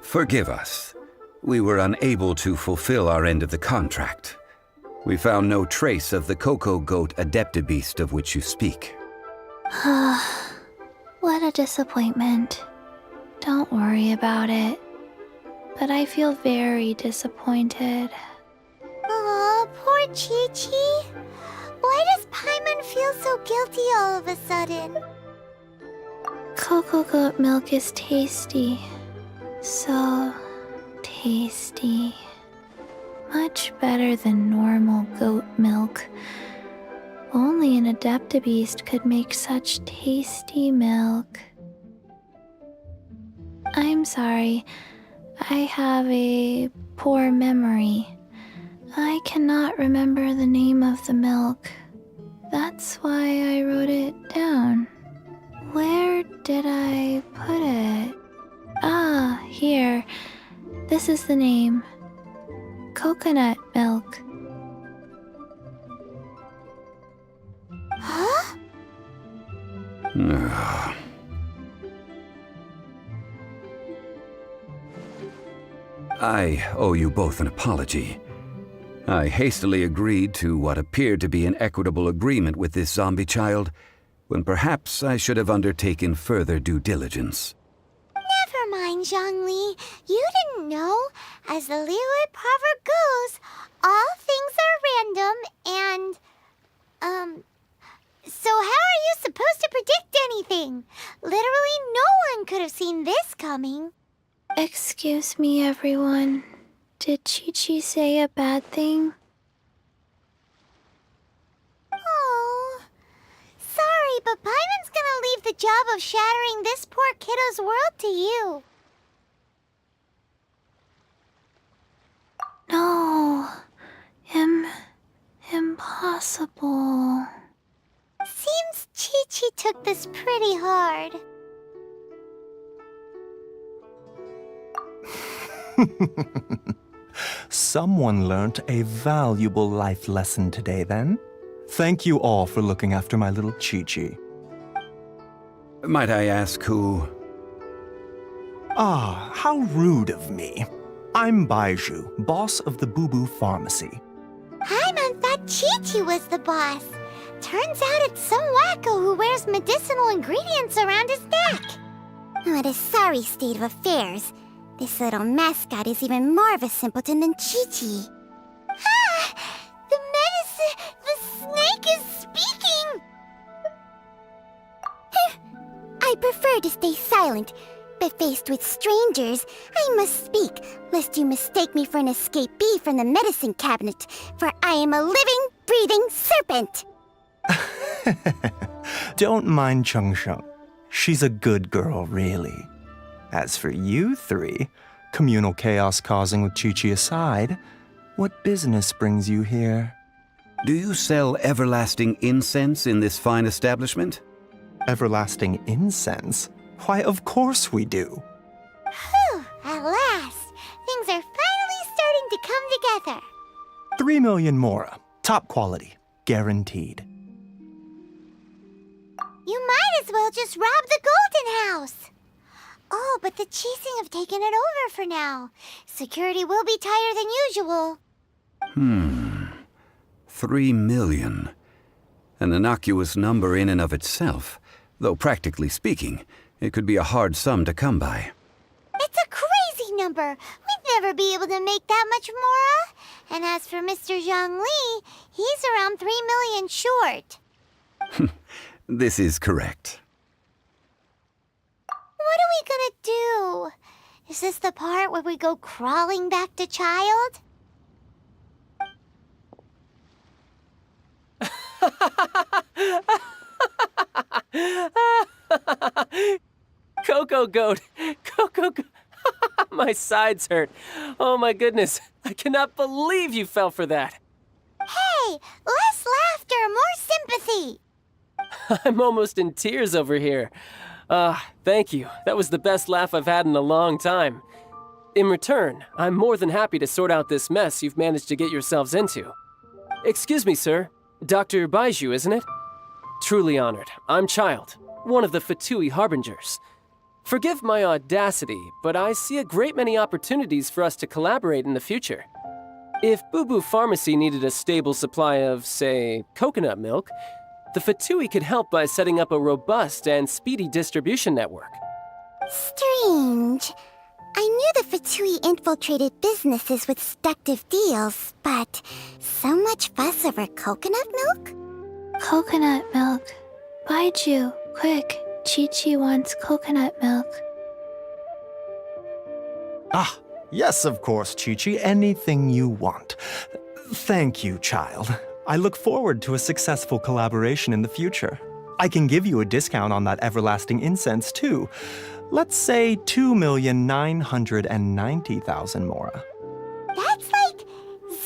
Forgive us. We were unable to fulfill our end of the contract. We found no trace of the Coco Goat Adeptabeast of which you speak. What a disappointment. Don't worry about it. But I feel very disappointed. Aw, poor Chi-Chi. Why does Paimon feel so guilty all of a sudden? Coco Goat milk is tasty. So tasty. Much better than normal goat milk. Only an Adeptabeast could make such tasty milk. I'm sorry. I have a poor memory. I cannot remember the name of the milk. That's why I wrote it down. Where did I put it? Ah, here. This is the name. Coconut milk. Huh? I owe you both an apology. I hastily agreed to what appeared to be an equitable agreement with this zombie child, when perhaps I should have undertaken further due diligence. Never mind, Zhongli. You didn't know. As the Liyue proverb goes, all things are random and, so how are you supposed to predict anything? Literally no one could have seen this coming. Excuse me, everyone. Did Chi-Chi say a bad thing? Oh, sorry, but Paimon's gonna leave the job of shattering this poor kiddo's world to you. No. Impossible. Seems Chi-Chi took this pretty hard. Someone learnt a valuable life lesson today, then. Thank you all for looking after my little Chi-Chi. Might I ask who? Ah, how rude of me. I'm Baiju, boss of the Boo Boo Pharmacy. Paimon thought Chi-Chi was the boss. Turns out it's some wacko who wears medicinal ingredients around his neck. What a sorry state of affairs. This little mascot is even more of a simpleton than Chi-Chi. Ah! The snake is speaking! I prefer to stay silent. but faced with strangers, I must speak, lest you mistake me for an escapee from the medicine cabinet, for I am a living, breathing serpent! Don't mind Chung Sheng. She's a good girl, really. As for you three, communal chaos causing with Chi-Chi aside, what business brings you here? Do you sell everlasting incense in this fine establishment? Everlasting incense? Why, of course we do. Whew, at last! Things are finally starting to come together. 3 million mora. Top quality. Guaranteed. You might as well just rob the Golden House! Oh, but the Chising have taken it over for now. Security will be tighter than usual. 3 million. An innocuous number in and of itself, though practically speaking, it could be a hard sum to come by. It's a crazy number. We'd never be able to make that much mora. And as for Mr. Zhongli, he's around 3 million short. This is correct. What are we gonna do? Is this the part where we go crawling back to child? Coco Goat! Coco Goat! My sides hurt. Oh my goodness. I cannot believe you fell for that. Hey, less laughter, more sympathy. I'm almost in tears over here. Thank you. That was the best laugh I've had in a long time. In return, I'm more than happy to sort out this mess you've managed to get yourselves into. Excuse me, sir. Dr. Baiju, isn't it? Truly honored. I'm Child, one of the Fatui Harbingers. Forgive my audacity, but I see a great many opportunities for us to collaborate in the future. If Boo Boo Pharmacy needed a stable supply of, say, coconut milk, the Fatui could help by setting up a robust and speedy distribution network. Strange. I knew the Fatui infiltrated businesses with seductive deals, but so much fuss over coconut milk? Coconut milk. Baiju, quick. Chi-Chi wants coconut milk. Ah, yes, of course, Chi-Chi. Anything you want. Thank you, child. I look forward to a successful collaboration in the future. I can give you a discount on that everlasting incense, too. Let's say 2,990,000 mora. That's like 0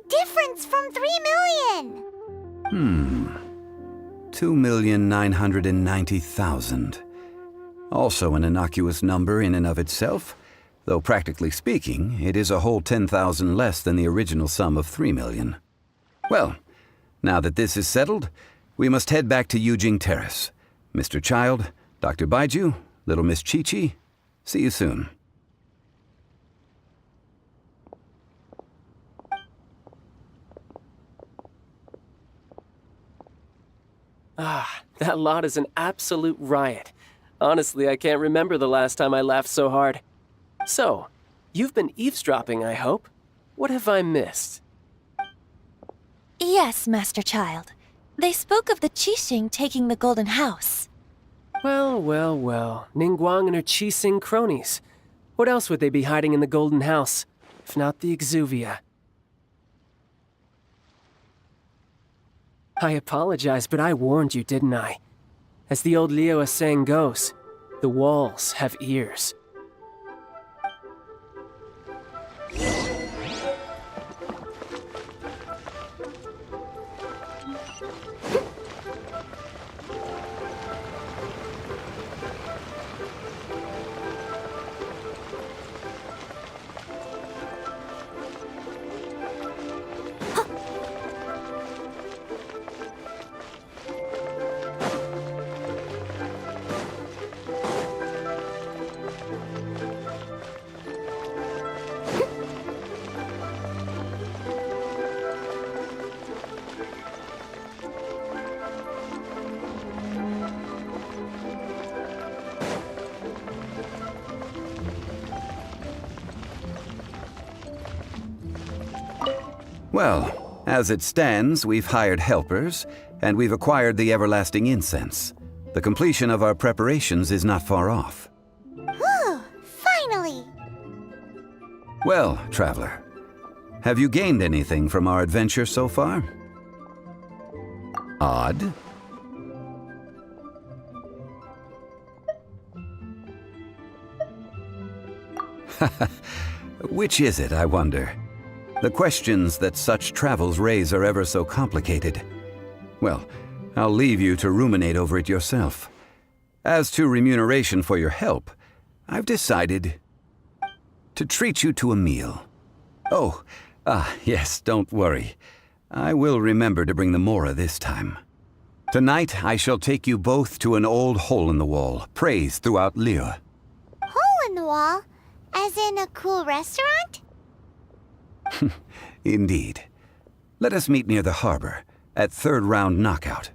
difference from 3 million! 2,990,000. Also an innocuous number in and of itself, though practically speaking, it is a whole 10,000 less than the original sum of 3 million. Well, now that this is settled, we must head back to Yujing Terrace. Mr. Child, Dr. Baiju, Little Miss Chi-Chi, see you soon. That lot is an absolute riot. Honestly, I can't remember the last time I laughed so hard. So, you've been eavesdropping, I hope. What have I missed? Yes, Master Child. They spoke of the Qixing taking the Golden House. Well, well, well. Ningguang and her Qixing cronies. What else would they be hiding in the Golden House, if not the Exuvia? I apologize, but I warned you, didn't I? As the old Liu saying goes, the walls have ears. Well, as it stands, we've hired helpers, and we've acquired the everlasting incense. The completion of our preparations is not far off. Whew, Well, traveler, have you gained anything from our adventure so far? Odd. Which is it, I wonder? The questions that such travels raise are ever so complicated. Well, I'll leave you to ruminate over it yourself. As to remuneration for your help, I've decided to treat you to a meal. Oh, yes, don't worry. I will remember to bring the Mora this time. Tonight, I shall take you both to an old hole-in-the-wall, praised throughout Liyue. Hole in the wall? As in a cool restaurant? Indeed. Let us meet near the harbor, at third round knockout.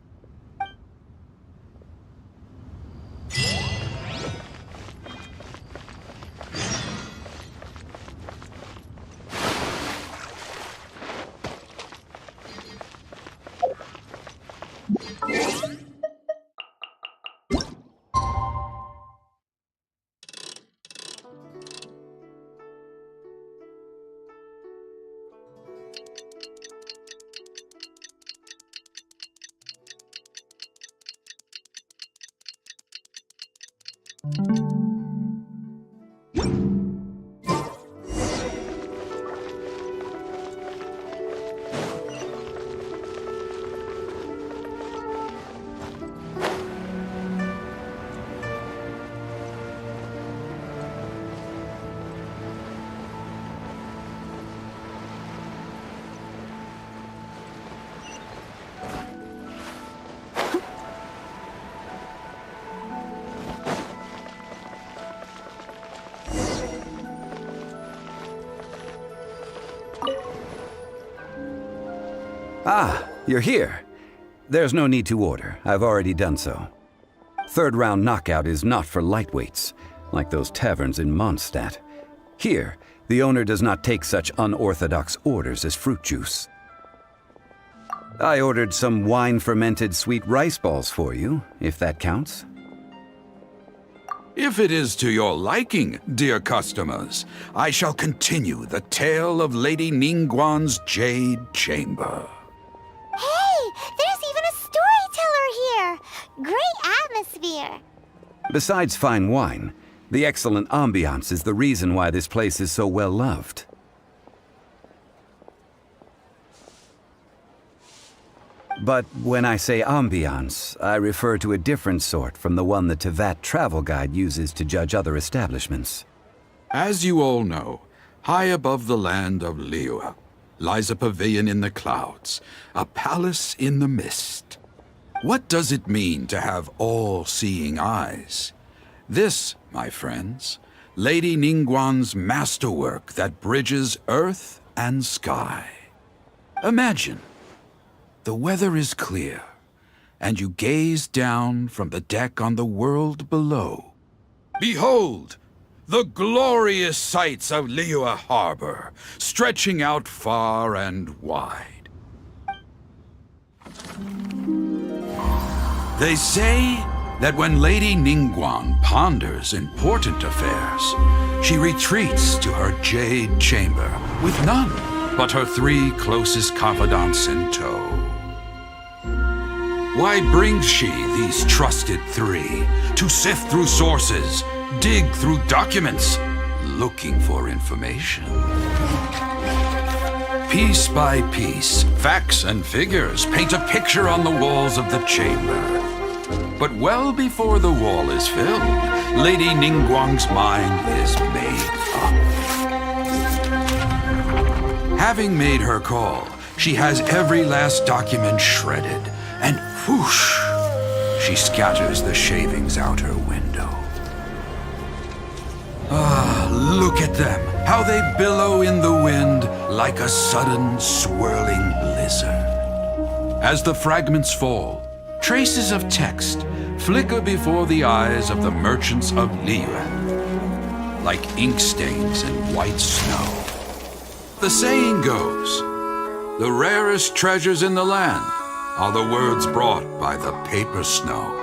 Ah, you're here. There's no need to order. I've already done so. Third round knockout is not for lightweights, like those taverns in Mondstadt. Here, the owner does not take such unorthodox orders as fruit juice. I ordered some wine-fermented sweet rice balls for you, if that counts. If it is to your liking, dear customers, I shall continue the tale of Lady Ningguang's Jade Chamber. Hey, there's even a storyteller here! Great atmosphere! Besides fine wine, the excellent ambiance is the reason why this place is so well loved. But when I say ambiance, I refer to a different sort from the one the Tevat travel guide uses to judge other establishments. As you all know, high above the land of Liyue lies a pavilion in the clouds, a palace in the mist. What does it mean to have all-seeing eyes? This, my friends, Lady Ningguang's masterwork that bridges earth and sky. Imagine, the weather is clear, and you gaze down from the deck on the world below. Behold, the glorious sights of Liyue Harbor, stretching out far and wide. They say that when Lady Ningguang ponders important affairs, she retreats to her Jade Chamber with none but her 3 closest confidants in tow. Why brings she these trusted 3 to sift through sources, dig through documents, looking for information? Piece by piece, facts and figures paint a picture on the walls of the chamber. But well before the wall is filled, Lady Ningguang's mind is made up. Having made her call, she has every last document shredded, and whoosh, she scatters the shavings out her window. Ah, look at them, how they billow in the wind like a sudden swirling blizzard. As the fragments fall, traces of text flicker before the eyes of the merchants of Liyue, like ink stains in white snow. The saying goes, the rarest treasures in the land are the words brought by the paper snow.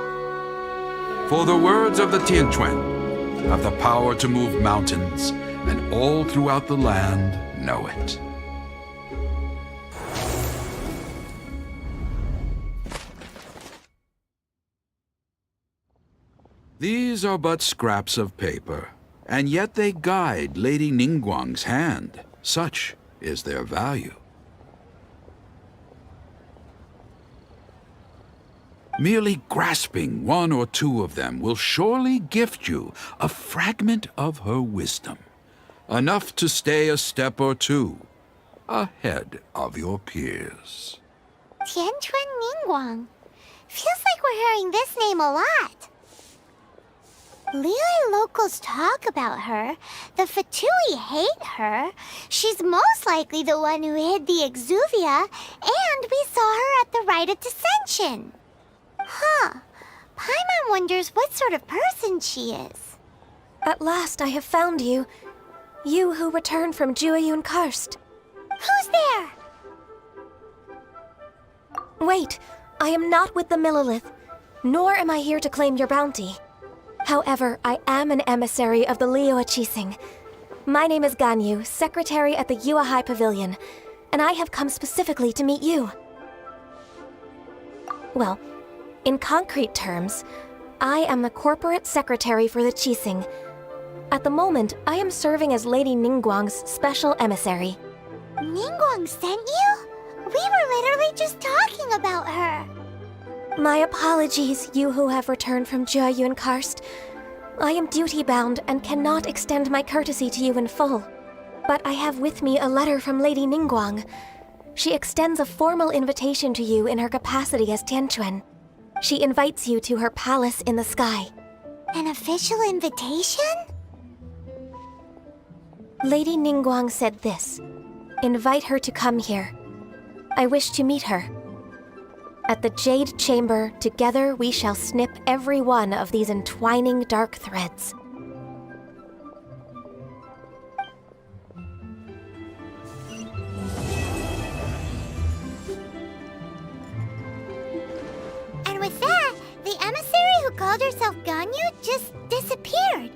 For the words of the Tianquan have the power to move mountains and all throughout the land know it. These are but scraps of paper, and yet they guide Lady Ningguang's hand. Such is their value. Merely grasping one or two of them will surely gift you a fragment of her wisdom, enough to stay a step or two ahead of your peers. Tianquan Ningguang. Feels like we're hearing this name a lot. Liyue locals talk about her. The Fatui hate her. She's most likely the one who hid the exuvia, and we saw her at the rite of descension. Huh. Paimon wonders what sort of person she is. At last I have found you. You who returned from Jueyun Karst. Who's there? Wait, I am not with the Millelith, nor am I here to claim your bounty. However, I am an emissary of the Liyue Qixing. My name is Ganyu, secretary at the Yuehai Pavilion, and I have come specifically to meet you. Well, in concrete terms, I am the corporate secretary for the Qixing. At the moment, I am serving as Lady Ningguang's special emissary. Ningguang sent you? We were literally just talking about her. My apologies, you who have returned from Jueyun Karst. I am duty-bound and cannot extend my courtesy to you in full. But I have with me a letter from Lady Ningguang. She extends a formal invitation to you in her capacity as Tianquan. She invites you to her palace in the sky. An official invitation? Lady Ningguang said this. Invite her to come here. I wish to meet her. At the Jade Chamber, together we shall snip every one of these entwining dark threads. And with that, the emissary who called herself Ganyu just disappeared.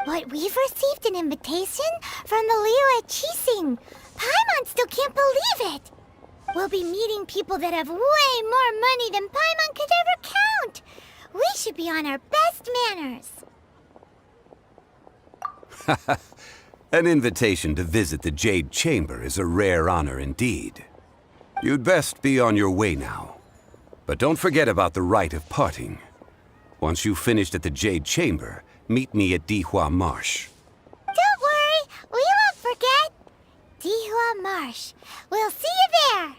But we've received an invitation from the Liyue Qixing. Paimon still can't believe it. We'll be meeting people that have way more money than Paimon could ever count. We should be on our best manners. An invitation to visit the Jade Chamber is a rare honor indeed. You'd best be on your way now. But don't forget about the rite of parting. Once you've finished at the Jade Chamber, meet me at Dihua Marsh. Don't worry, we won't forget. Dihua Marsh. We'll see you there.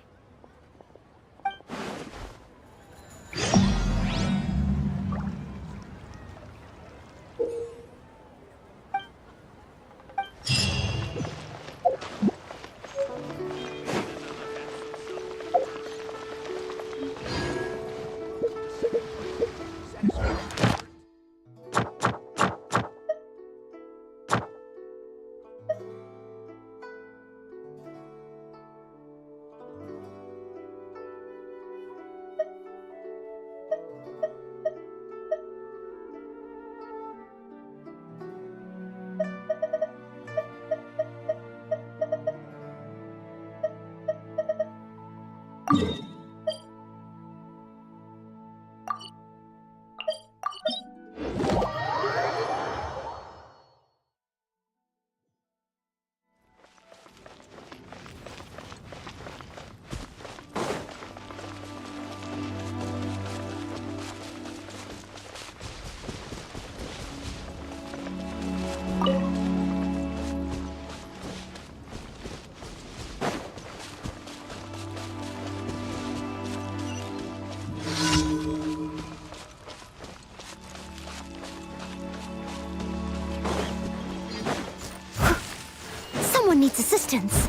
Someone needs assistance.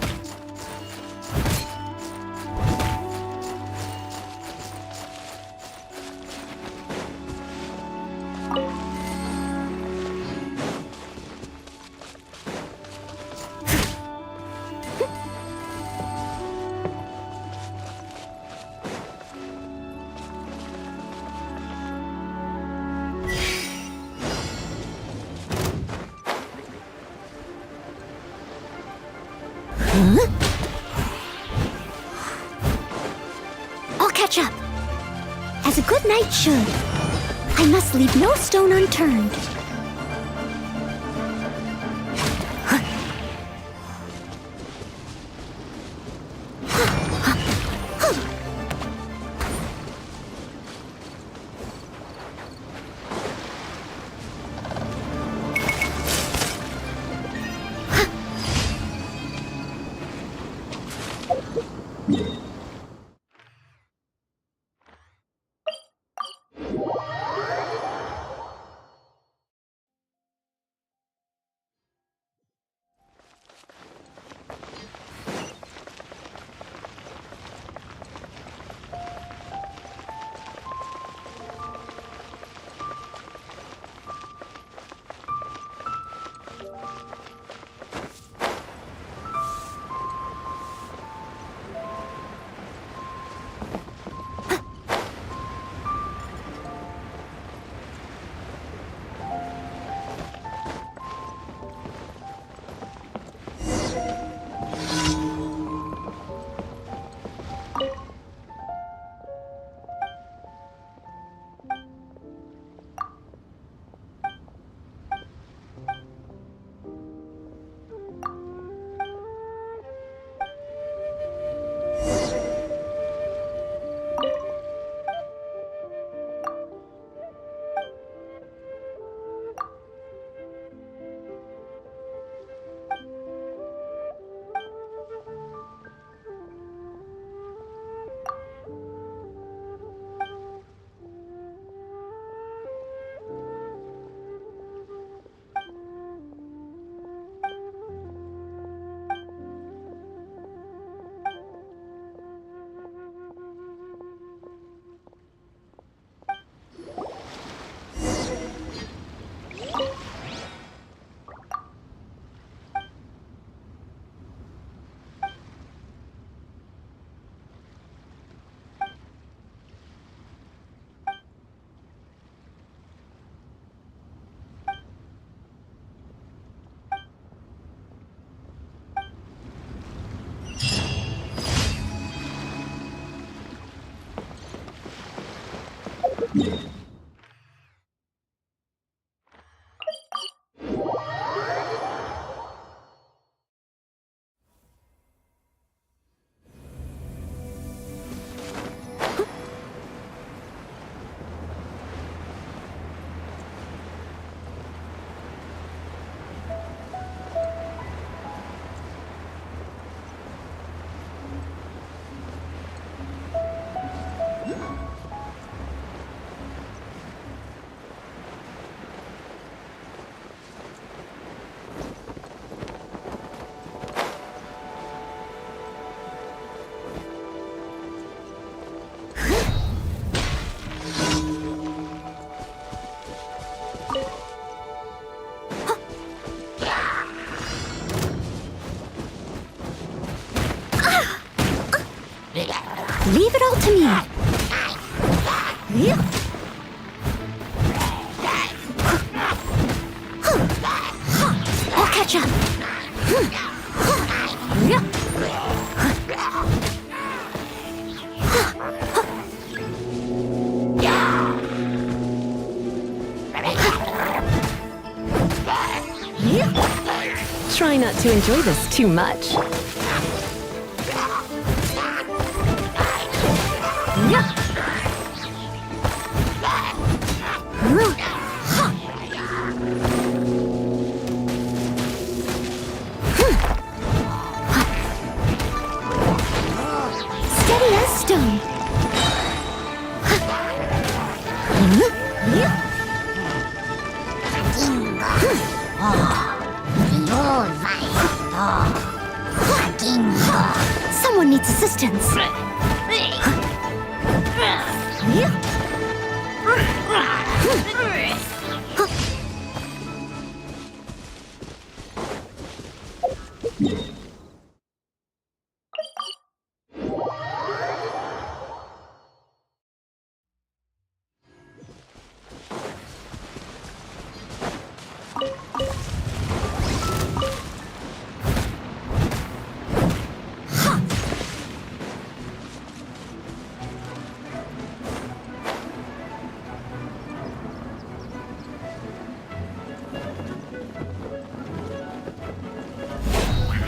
I'll catch up. As a good knight should. I must leave no stone unturned. Leave it all to me. I'll catch up. Try not to enjoy this too much. Steady as stone. Someone needs assistance.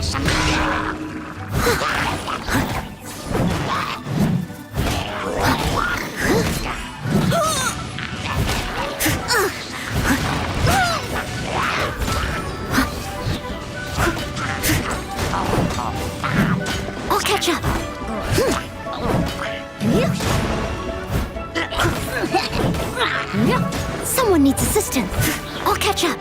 I'll catch up. Someone needs assistance. I'll catch up.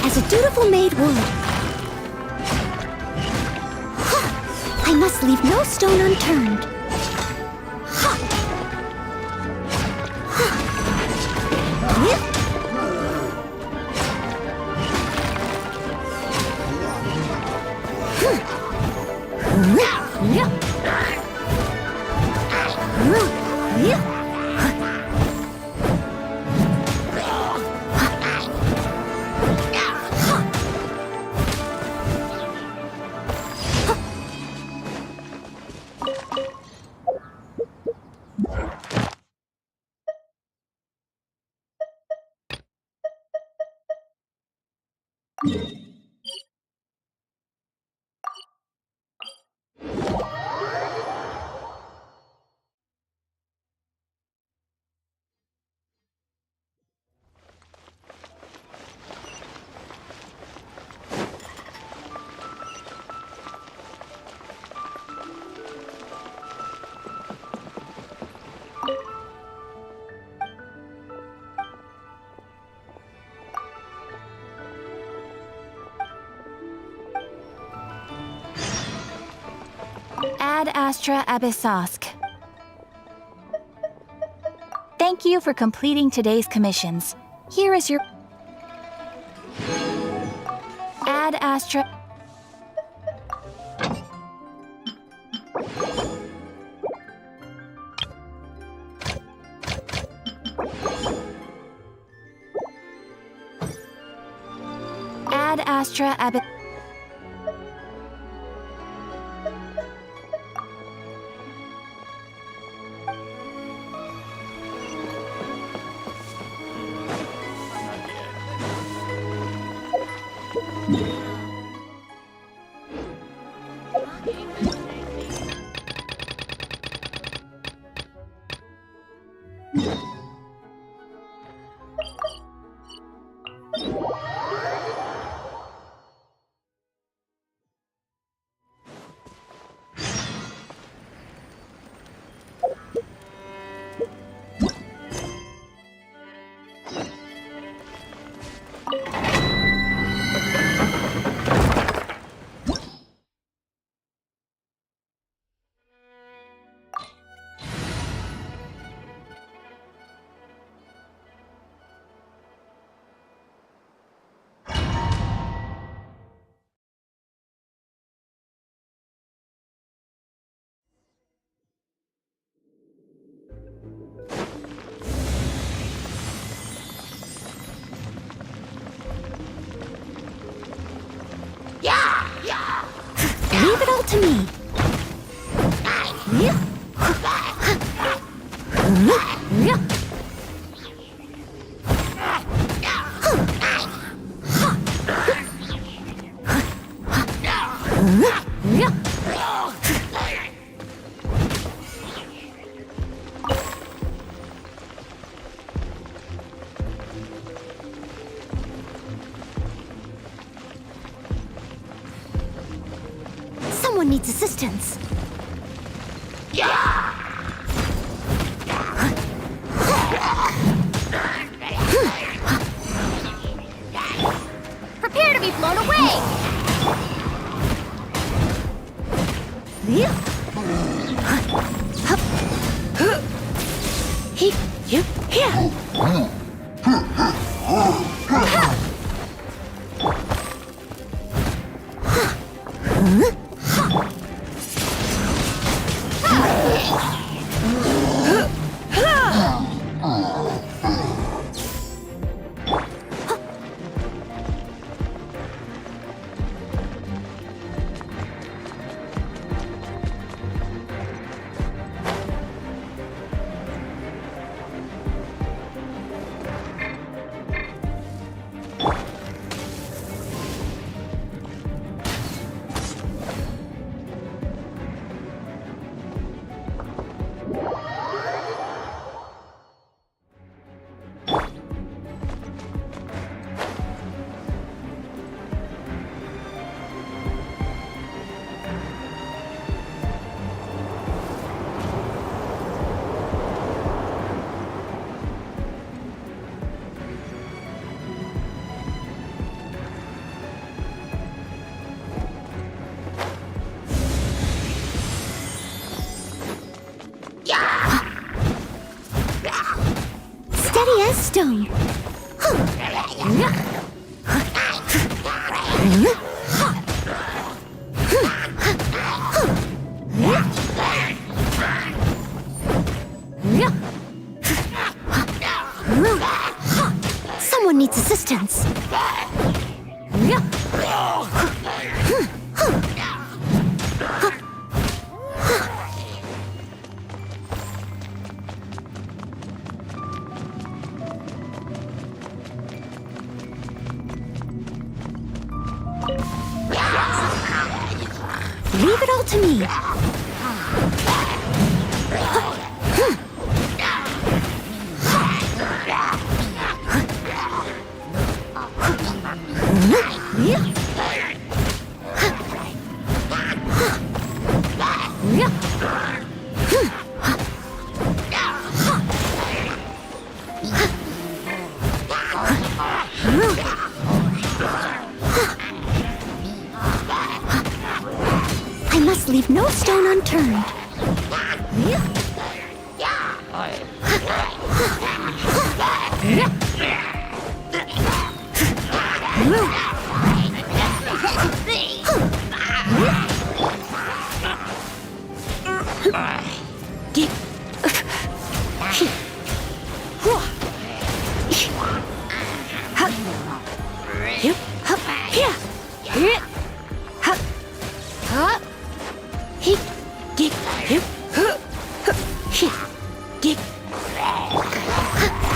As a dutiful maid would. I must leave no stone unturned. Ad Astra Abyssosk. Thank you for completing today's commissions. Here is your... Ad Astra... Ad Astra Abyssosk. Leave it all to me. Someone needs assistance. Prepare to be blown away! stone. Someone needs assistance. Leave it all to me. I must leave no stone unturned.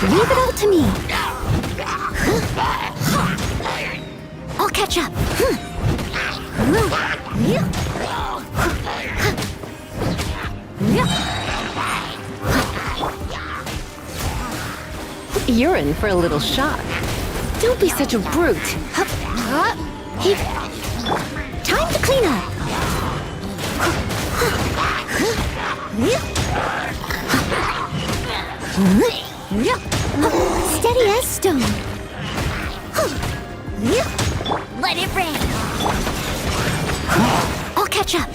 Leave it all to me. I'll catch up. You're in for a little shock. Don't be such a brute. Time to clean up. Steady as stone. Let it rain. I'll catch up.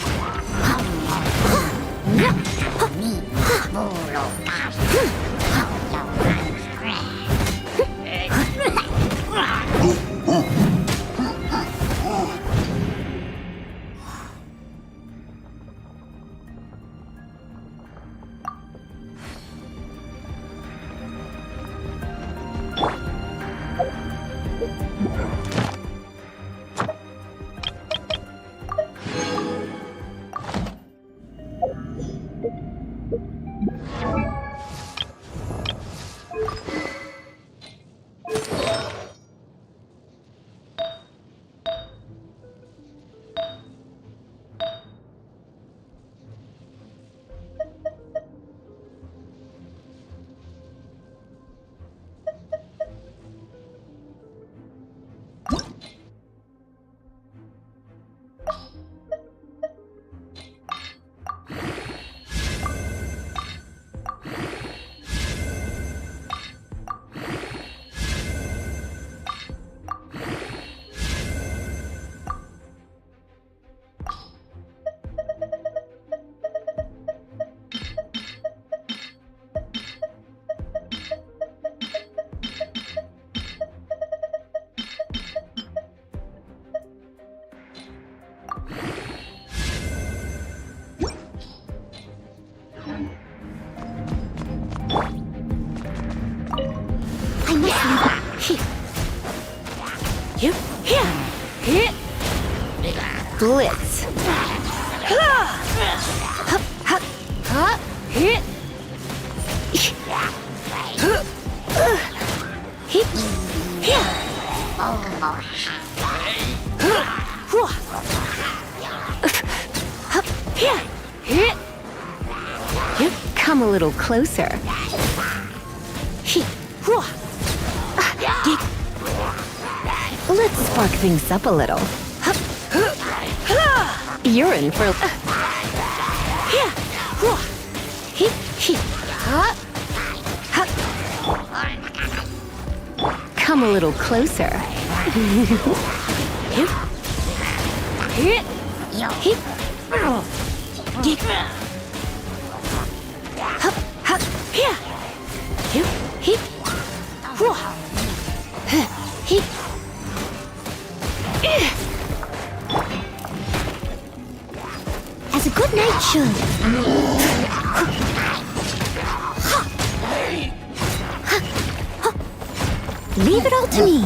Blitz. Come a little closer. Let's spark things up a little. You're in for... Come a little closer. As a good knight should. Leave it all to me.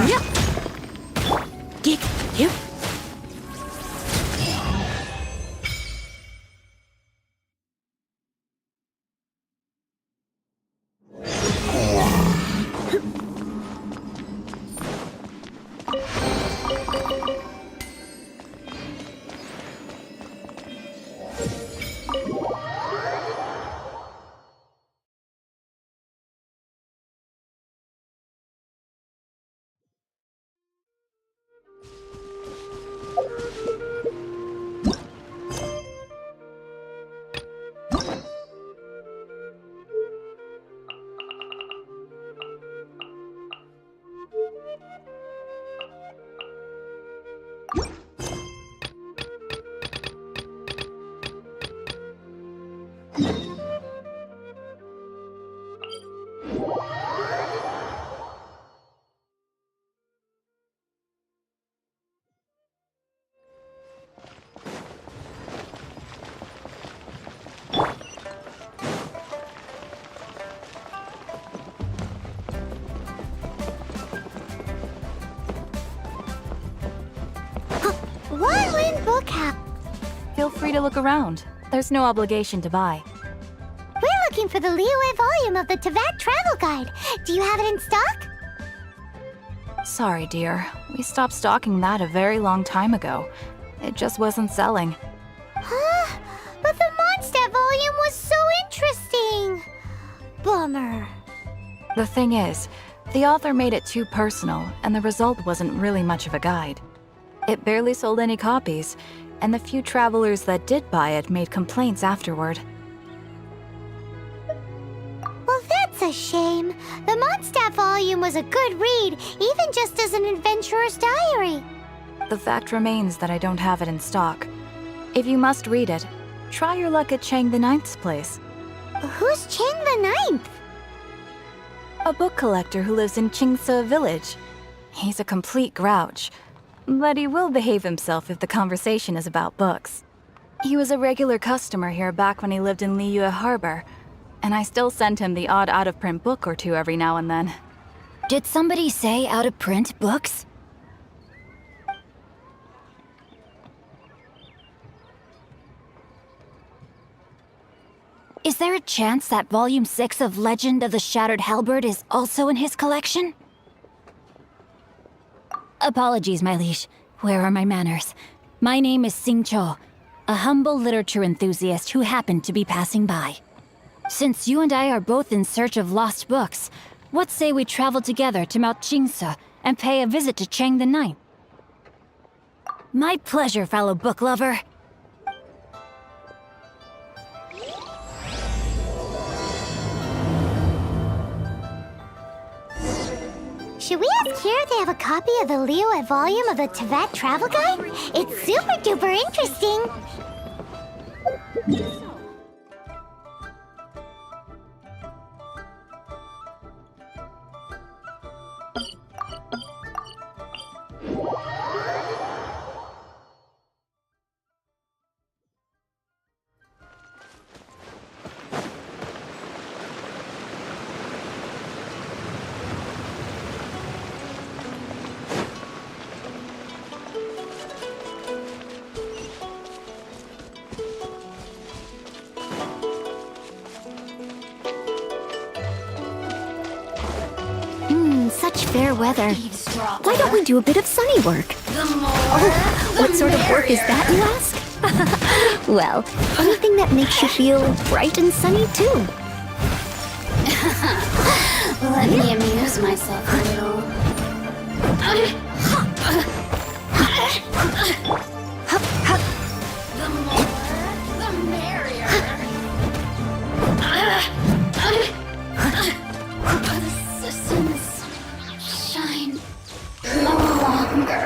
Yep. One book house. Feel free to look around. There's no obligation to buy. We're looking for the Liyue volume of the Teyvat Travel Guide. Do you have it in stock? Sorry, dear. We stopped stocking that a very long time ago. It just wasn't selling. Huh? But the Mondstadt volume was so interesting. Bummer. The thing is, the author made it too personal, and the result wasn't really much of a guide. It barely sold any copies, and the few travelers that did buy it made complaints afterward. Well, that's a shame. The Mondstadt volume was a good read, even just as an adventurer's diary. The fact remains that I don't have it in stock. If you must read it, try your luck at Chang the Ninth's place. Who's Chang the Ninth? A book collector who lives in Qingce Village. He's a complete grouch, but he will behave himself if the conversation is about books. He was a regular customer here back when he lived in Liyue Harbor, and I still send him the odd out-of-print book or two every now and then. Did somebody say out-of-print books? Is there a chance that Volume 6 of Legend of the Shattered Halberd is also in his collection? Apologies, my liege. Where are my manners? My name is Sing Cho, a humble literature enthusiast who happened to be passing by. Since you and I are both in search of lost books, what say we travel together to Mount Qingce and pay a visit to Chang the Ninth? My pleasure, fellow book lover. Should we ask here if they have a copy of the Liyue volume of the Teyvat Travel Guide? It's super duper interesting. Such fair weather. Why don't we do a bit of sunny work? Oh, what sort of work is that, you ask? Well, anything that makes you feel bright and sunny, too. Let me amuse myself a little. The more, the merrier. The systems shine no longer.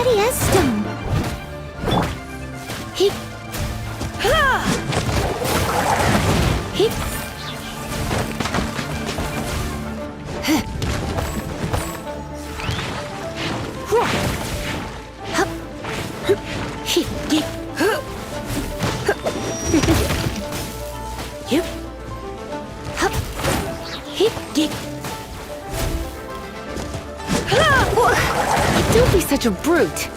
steady as stone. Hip. Ha! Hip. Huh. Huh. Hup. Hup. Hip. Hip. Huh. Yep. Hup. Hip. Hip. Don't be such a brute.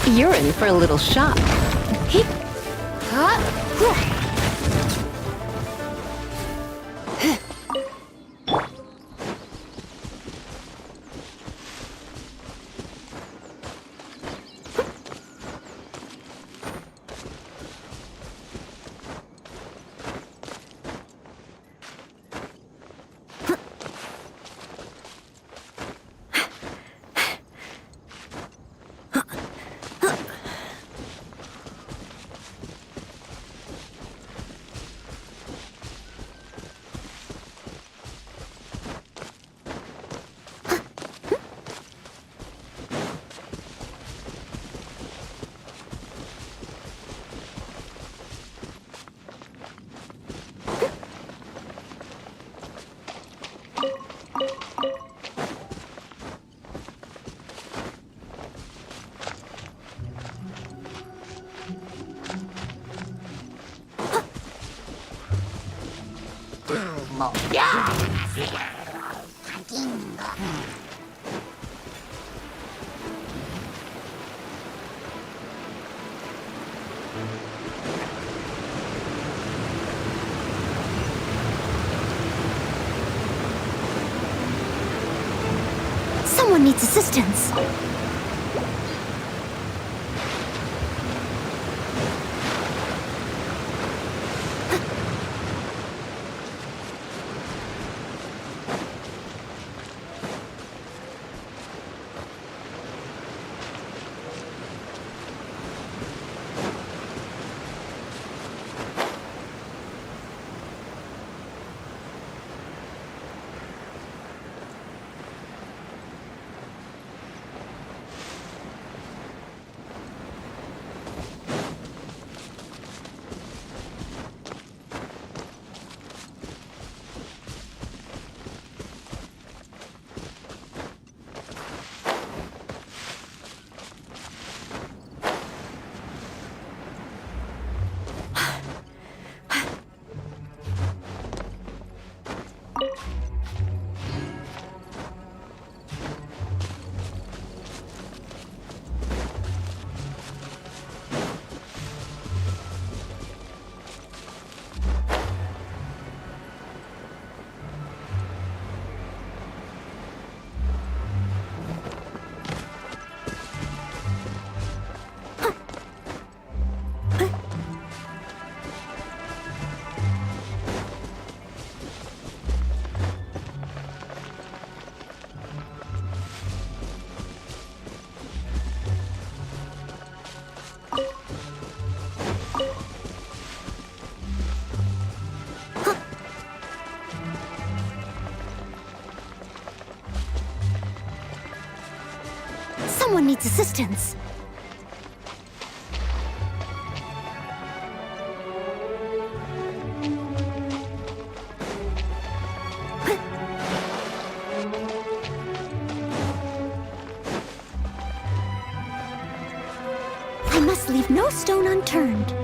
You're in for a little shock. Hip. Ha. Someone needs assistance. Someone needs assistance. I must leave no stone unturned.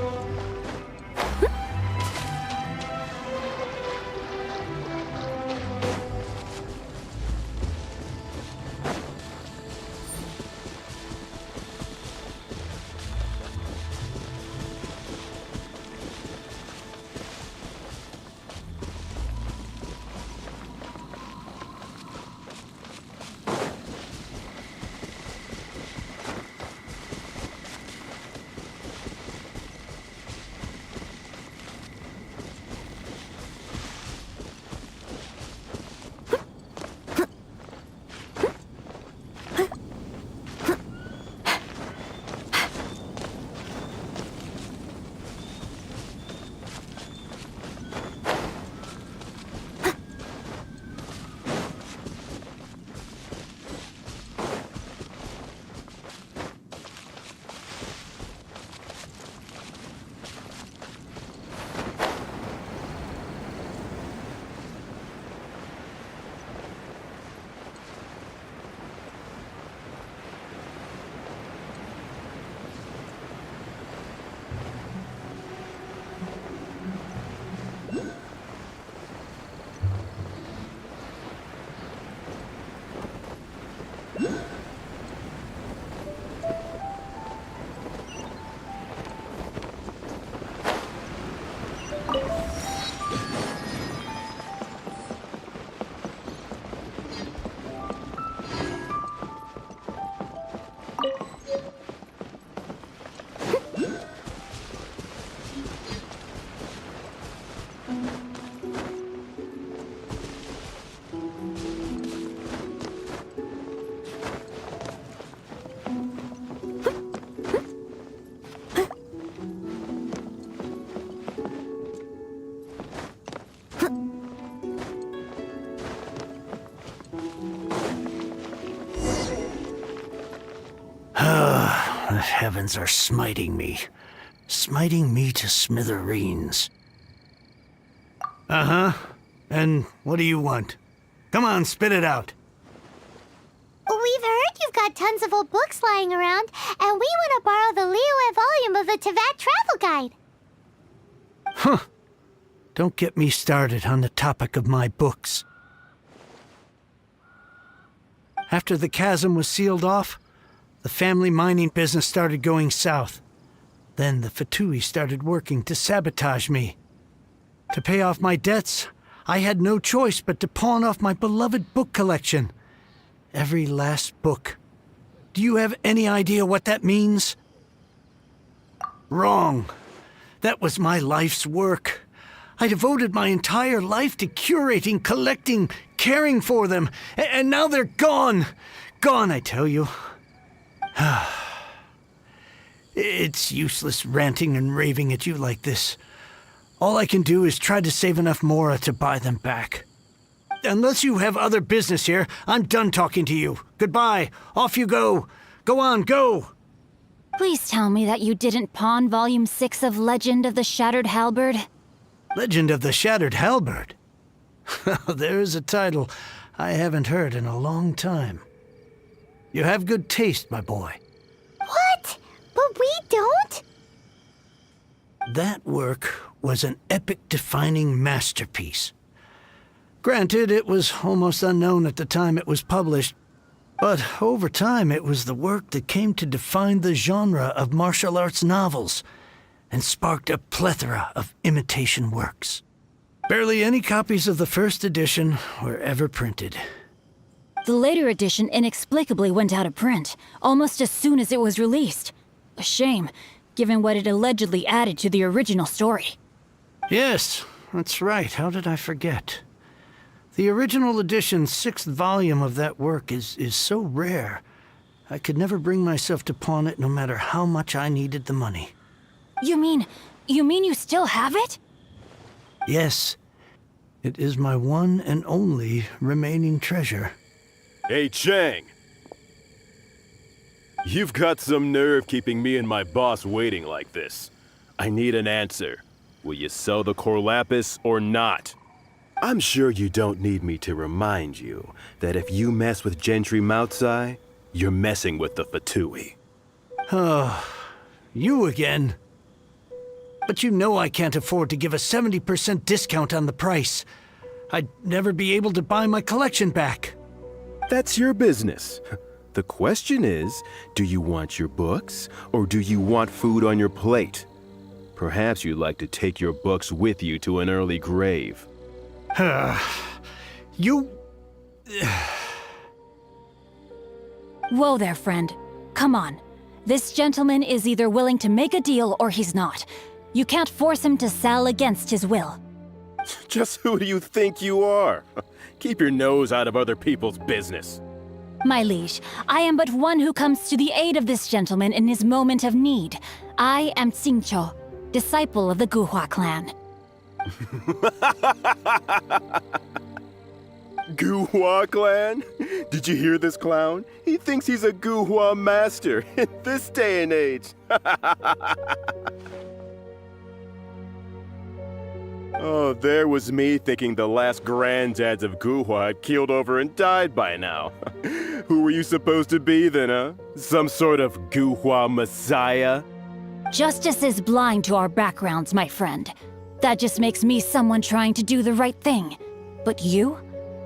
heavens are smiting me. Smiting me to smithereens. Uh-huh. And what do you want? Come on, spit it out. We've heard you've got tons of old books lying around, and we want to borrow the Liyue volume of the Teyvat Travel Guide. Huh. Don't get me started on the topic of my books. After the chasm was sealed off, the family mining business started going south. Then the Fatui started working to sabotage me. To pay off my debts, I had no choice but to pawn off my beloved book collection. Every last book. Do you have any idea what that means? Wrong. That was my life's work. I devoted my entire life to curating, collecting, caring for them, and now they're gone. Gone, I tell you. It's useless ranting and raving at you like this. All I can do is try to save enough Mora to buy them back. Unless you have other business here, I'm done talking to you. Goodbye. Off you go. Go on, go. Please tell me that you didn't pawn Volume 6 of Legend of the Shattered Halberd. Legend of the Shattered Halberd? There's a title I haven't heard in a long time. You have good taste, my boy. What? But we don't? That work was an epic-defining masterpiece. Granted, it was almost unknown at the time it was published, but over time it was the work that came to define the genre of martial arts novels and sparked a plethora of imitation works. Barely any copies of the first edition were ever printed. The later edition inexplicably went out of print, almost as soon as it was released. A shame, given what it allegedly added to the original story. Yes, that's right. How did I forget? The original edition's 6th volume of that work is so rare, I could never bring myself to pawn it no matter how much I needed the money. You mean you still have it? Yes. It is my one and only remaining treasure. Hey, Chang! You've got some nerve keeping me and my boss waiting like this. I need an answer. Will you sell the core lapis or not? I'm sure you don't need me to remind you that if you mess with Gentry Moutsai, you're messing with the Fatui. Oh, you again. But you know I can't afford to give a 70% discount on the price. I'd never be able to buy my collection back. That's your business. The question is, do you want your books, or do you want food on your plate? Perhaps you'd like to take your books with you to an early grave. You... Whoa there, friend. Come on. This gentleman is either willing to make a deal or he's not. You can't force him to sell against his will. Just who do you think you are? Keep your nose out of other people's business. My liege, I am but one who comes to the aid of this gentleman in his moment of need. I am Xingqiu, disciple of the Guhua clan. Guhua clan? Did you hear this clown? He thinks he's a Guhua master in this day and age. Oh, there was me thinking the last granddads of Guhua had keeled over and died by now. Who were you supposed to be then, huh? Some sort of Guhua messiah? Justice is blind to our backgrounds, my friend. That just makes me someone trying to do the right thing. But you?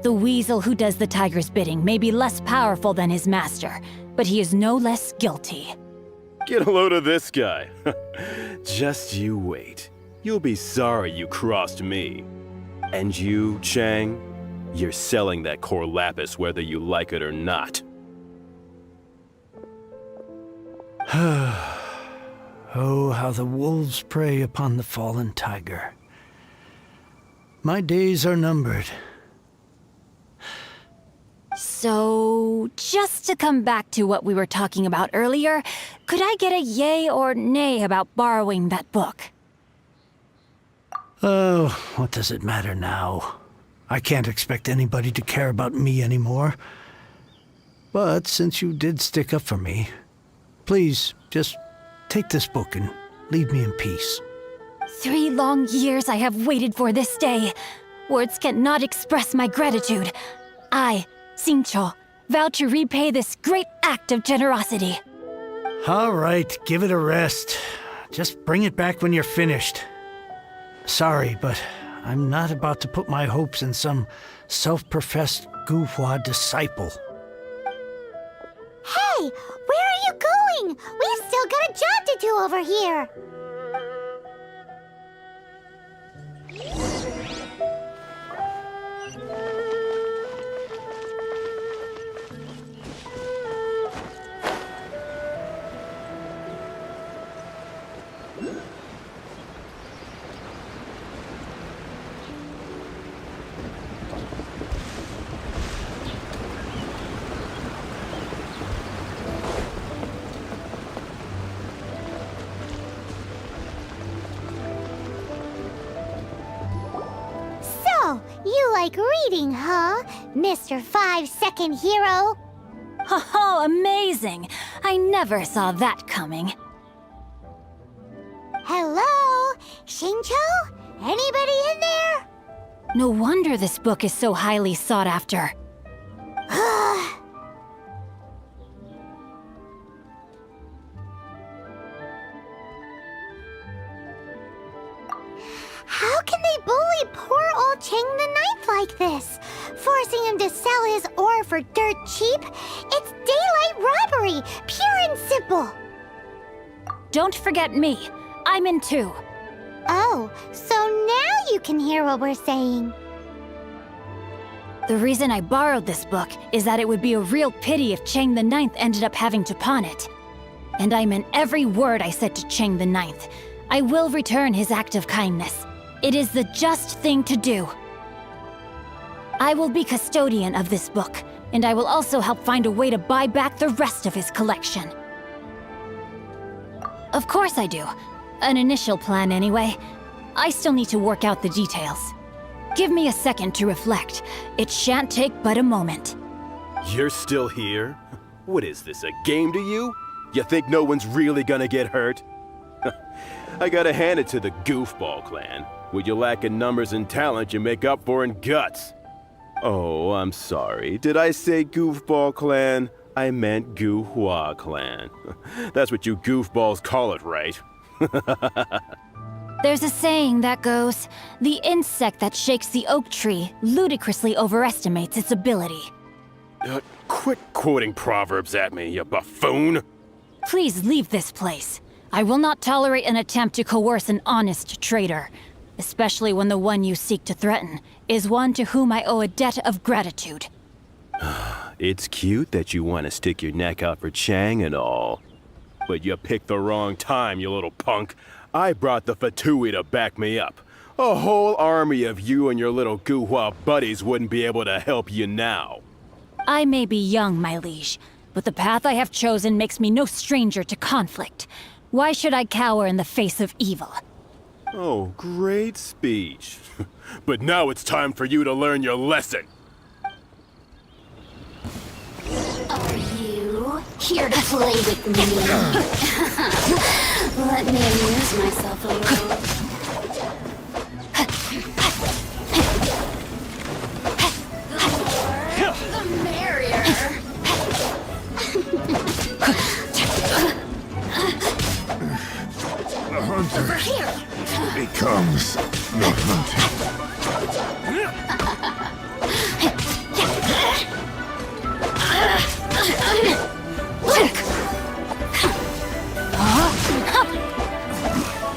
The weasel who does the tiger's bidding may be less powerful than his master, but he is no less guilty. Get a load of this guy. Just you wait. You'll be sorry you crossed me. And you, Chang, you're selling that core lapis whether you like it or not. Oh, how the wolves prey upon the fallen tiger. My days are numbered. So, just to come back to what we were talking about earlier, could I get a yay or nay about borrowing that book? Oh, what does it matter now? I can't expect anybody to care about me anymore. But since you did stick up for me, please Just take this book and leave me in peace. 3 long years I have waited for this day. Words cannot express my gratitude. I, Xingqiu, vow to repay this great act of generosity. All right, give it a rest. Just bring it back when you're finished. Sorry, but I'm not about to put my hopes in some self-professed Guhua disciple. Hey, where are you going? We've still got a job to do over here. You like reading, huh, Mr. 5-second hero? Oh, amazing! I never saw that coming. Hello? Xingqiu? Anybody in there? No wonder this book is so highly sought after. How can they bully poor old Chang the Ninth like this? Forcing him to sell his ore for dirt cheap? It's daylight robbery, pure and simple. Don't forget me. I'm in too. Oh, so now you can hear what we're saying. The reason I borrowed this book is that it would be a real pity if Chang the Ninth ended up having to pawn it. And I meant every word I said to Chang the Ninth. I will return his act of kindness. It is the just thing to do. I will be custodian of this book, and I will also help find a way to buy back the rest of his collection. Of course I do. An initial plan anyway. I still need to work out the details. Give me a second to reflect. It shan't take but a moment. You're still here? What is this, a game to you? You think no one's really gonna get hurt? I gotta hand it to the Goofball clan. What you lack in numbers and talent, you make up for in guts. Oh, I'm sorry. Did I say Goofball clan? I meant Guhua clan. That's what you goofballs call it, right? There's a saying that goes, the insect that shakes the oak tree ludicrously overestimates its ability. Quit quoting proverbs at me, you buffoon! Please leave this place. I will not tolerate an attempt to coerce an honest trader, especially when the one you seek to threaten is one to whom I owe a debt of gratitude. It's cute that you want to stick your neck out for Chang and all. But you picked the wrong time, you little punk. I brought the Fatui to back me up. A whole army of you and your little Guhua buddies wouldn't be able to help you now. I may be young, my liege, but the path I have chosen makes me no stranger to conflict. Why should I cower in the face of evil? Oh, great speech. But now it's time for you to learn your lesson. Are you here to play with me? Let me amuse myself a little. The merrier. The hunter Over here. becomes the hunted.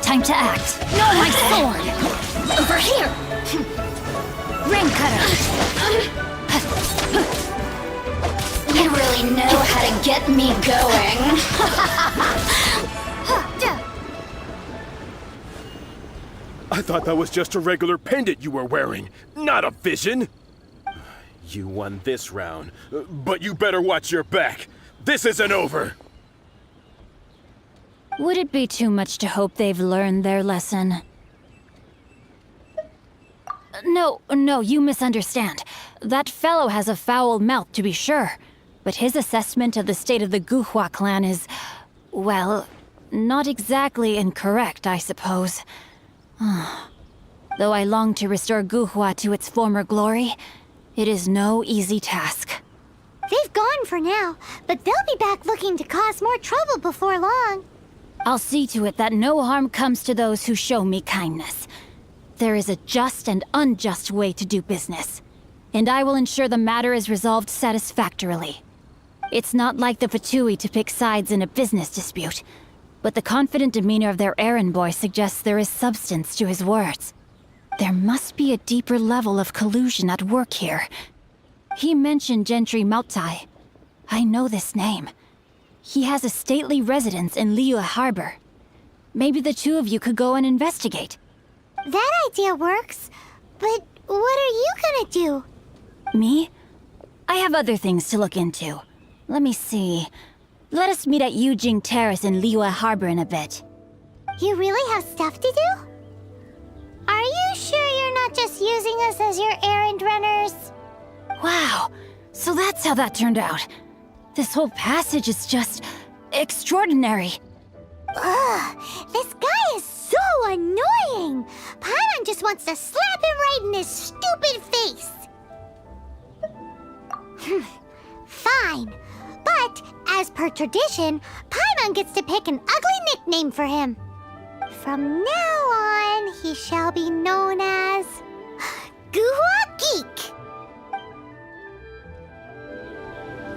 Time to act. No, my sword! Over here. Rain cutter! You really know how to get me going. I thought that was just a regular pendant you were wearing, not a vision. You won this round, but you better watch your back. This isn't over. Would it be too much to hope they've learned their lesson? No, you misunderstand. That fellow has a foul mouth, to be sure. But his assessment of the state of the Guhua clan is Well, not exactly incorrect, I suppose. Though I long to restore Guhua to its former glory, it is no easy task. They've gone for now, but they'll be back looking to cause more trouble before long. I'll see to it that no harm comes to those who show me kindness. There is a just and unjust way to do business, and I will ensure the matter is resolved satisfactorily. It's not like the Fatui to pick sides in a business dispute, but the confident demeanor of their errand boy suggests there is substance to his words. There must be a deeper level of collusion at work here. He mentioned Gentry Mautai. I know this name. He has a stately residence in Liyue Harbor. Maybe the two of you could go and investigate. That idea works, but what are you gonna do? Me? I have other things to look into. Let me see. Let us meet at Yujing Terrace in Liyue Harbor in a bit. You really have stuff to do? Are you sure you're not just using us as your errand runners? Wow, so that's how that turned out. This whole passage is just extraordinary. Ugh, this guy is so annoying! Paimon just wants to slap him right in his stupid face! Fine, but as per tradition, Paimon gets to pick an ugly nickname for him. From now on, he shall be known as Guhua Geek.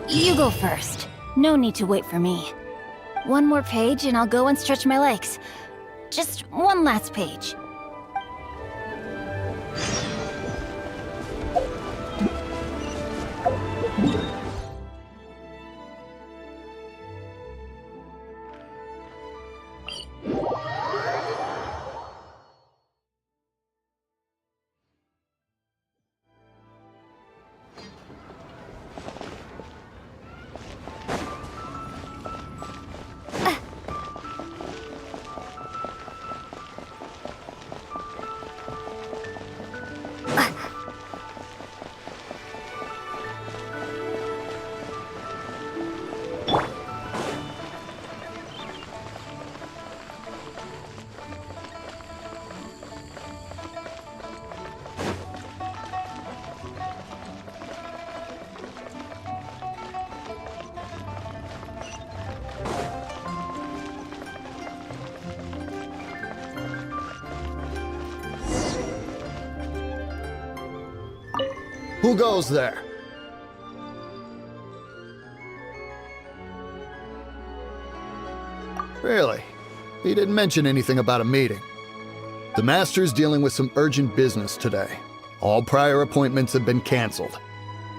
You go first. No need to wait for me. One more page and I'll go and stretch my legs. Just one last page. Who goes there? Really? He didn't mention anything about a meeting. The Master's dealing with some urgent business today. All prior appointments have been canceled.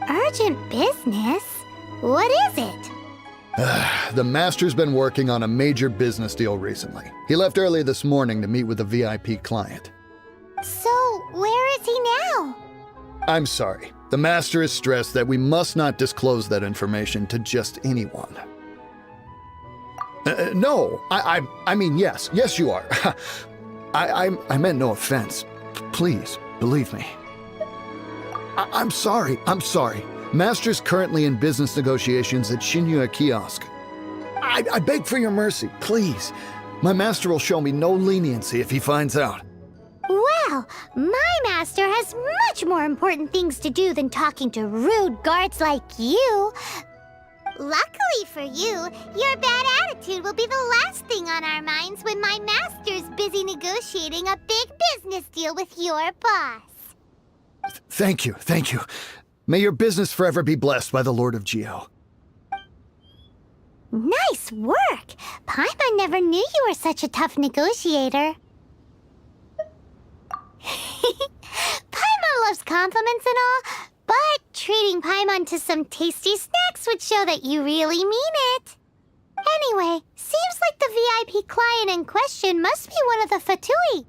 Urgent business? What is it? The Master's been working on a major business deal recently. He left early this morning to meet with a VIP client. So, where is he now? I'm sorry. The Master is stressed that we must not disclose that information to just anyone. No, I mean, yes. Yes, you are. I meant no offense. Please, believe me. I'm sorry. Master's currently in business negotiations at Shinya Kiosk. I beg for your mercy, please. My master will show me no leniency if he finds out. Well, my master has much more important things to do than talking to rude guards like you. Luckily for you, your bad attitude will be the last thing on our minds when my master's busy negotiating a big business deal with your boss. Thank you. May your business forever be blessed by the Lord of Geo. Nice work! Paimon never knew you were such a tough negotiator. Paimon loves compliments and all, but treating Paimon to some tasty snacks would show that you really mean it. Anyway, seems like the VIP client in question must be one of the Fatui.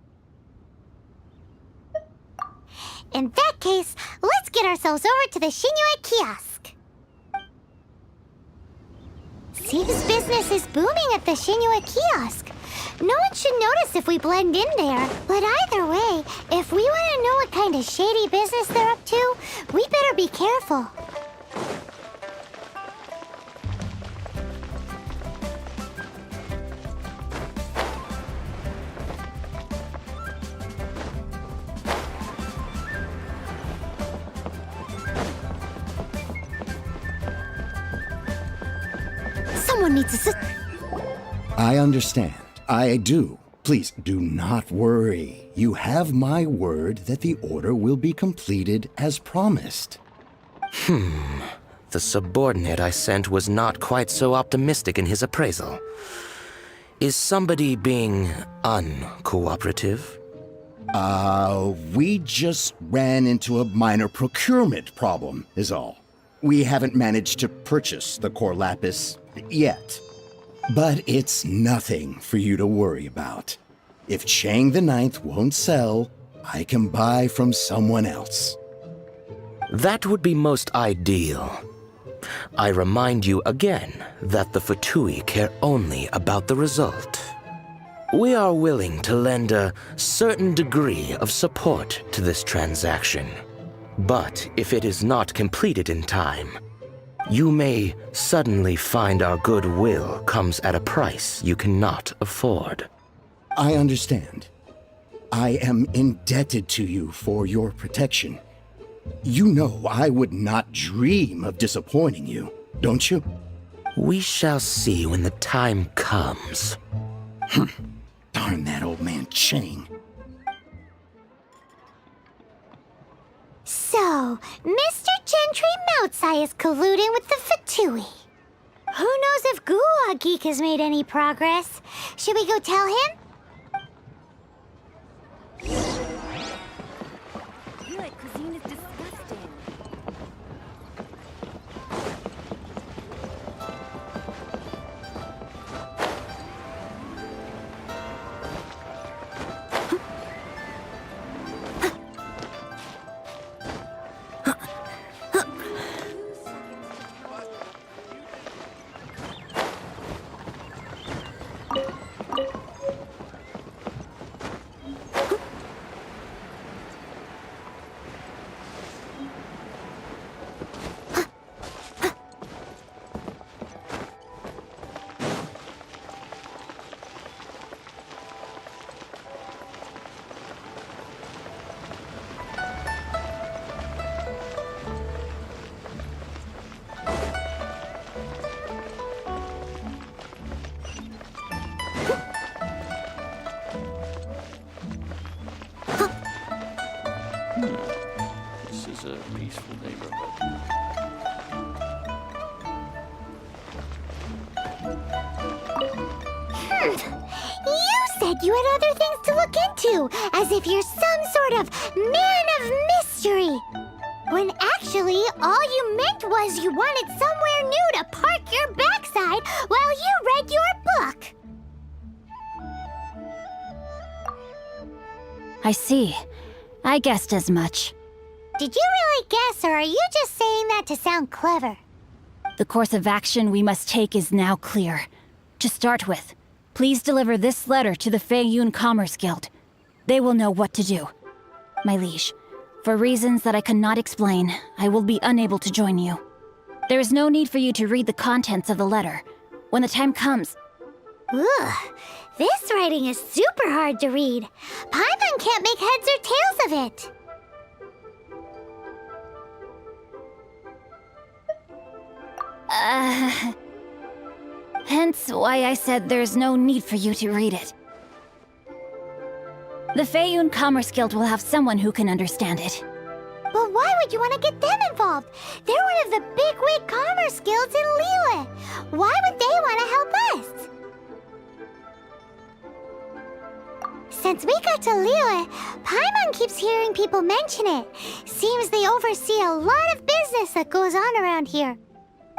In that case, let's get ourselves over to the Shinya Kiosk. Seems business is booming at the Shinya Kiosk. No one should notice if we blend in there. But either way, if we want to know what kind of shady business they're up to, we better be careful. Someone needs to... I understand. I do. Please, do not worry. You have my word that the order will be completed as promised. The subordinate I sent was not quite so optimistic in his appraisal. Is somebody being uncooperative? We just ran into a minor procurement problem, is all. We haven't managed to purchase the core lapis yet. But it's nothing for you to worry about. If Chang the Ninth won't sell, I can buy from someone else. That would be most ideal. I remind you again that the Fatui care only about the result. We are willing to lend a certain degree of support to this transaction. But if it is not completed in time, you may suddenly find our goodwill comes at a price you cannot afford. I understand. I am indebted to you for your protection. You know I would not dream of disappointing you, don't you? We shall see when the time comes. Darn that old man Chang. So, Mr. Gentry Moutsai is colluding with the Fatui. Who knows if Guwa Geek has made any progress? Should we go tell him? Cuisine is disgusting. This is a peaceful neighborhood. You said you had other things to look into, as if you're some sort of man of mystery. When actually, all you meant was you wanted somewhere new to park your backside while you read your book. I see. I guessed as much. Did you really guess, or are you just saying that to sound clever? The course of action we must take is now clear. To start with, please deliver this letter to the Feiyun Commerce Guild. They will know what to do. My liege, for reasons that I cannot explain, I will be unable to join you. There is no need for you to read the contents of the letter. When the time comes... Ugh, this writing is super hard to read. Paimon can't make heads or tails of it. Hence why I said there's no need for you to read it. The Feiyun Commerce Guild will have someone who can understand it. But why would you want to get them involved? They're one of the bigwig commerce guilds in Liyue. Why would they want to help us? Since we got to Liyue, Paimon keeps hearing people mention it. Seems they oversee a lot of business that goes on around here.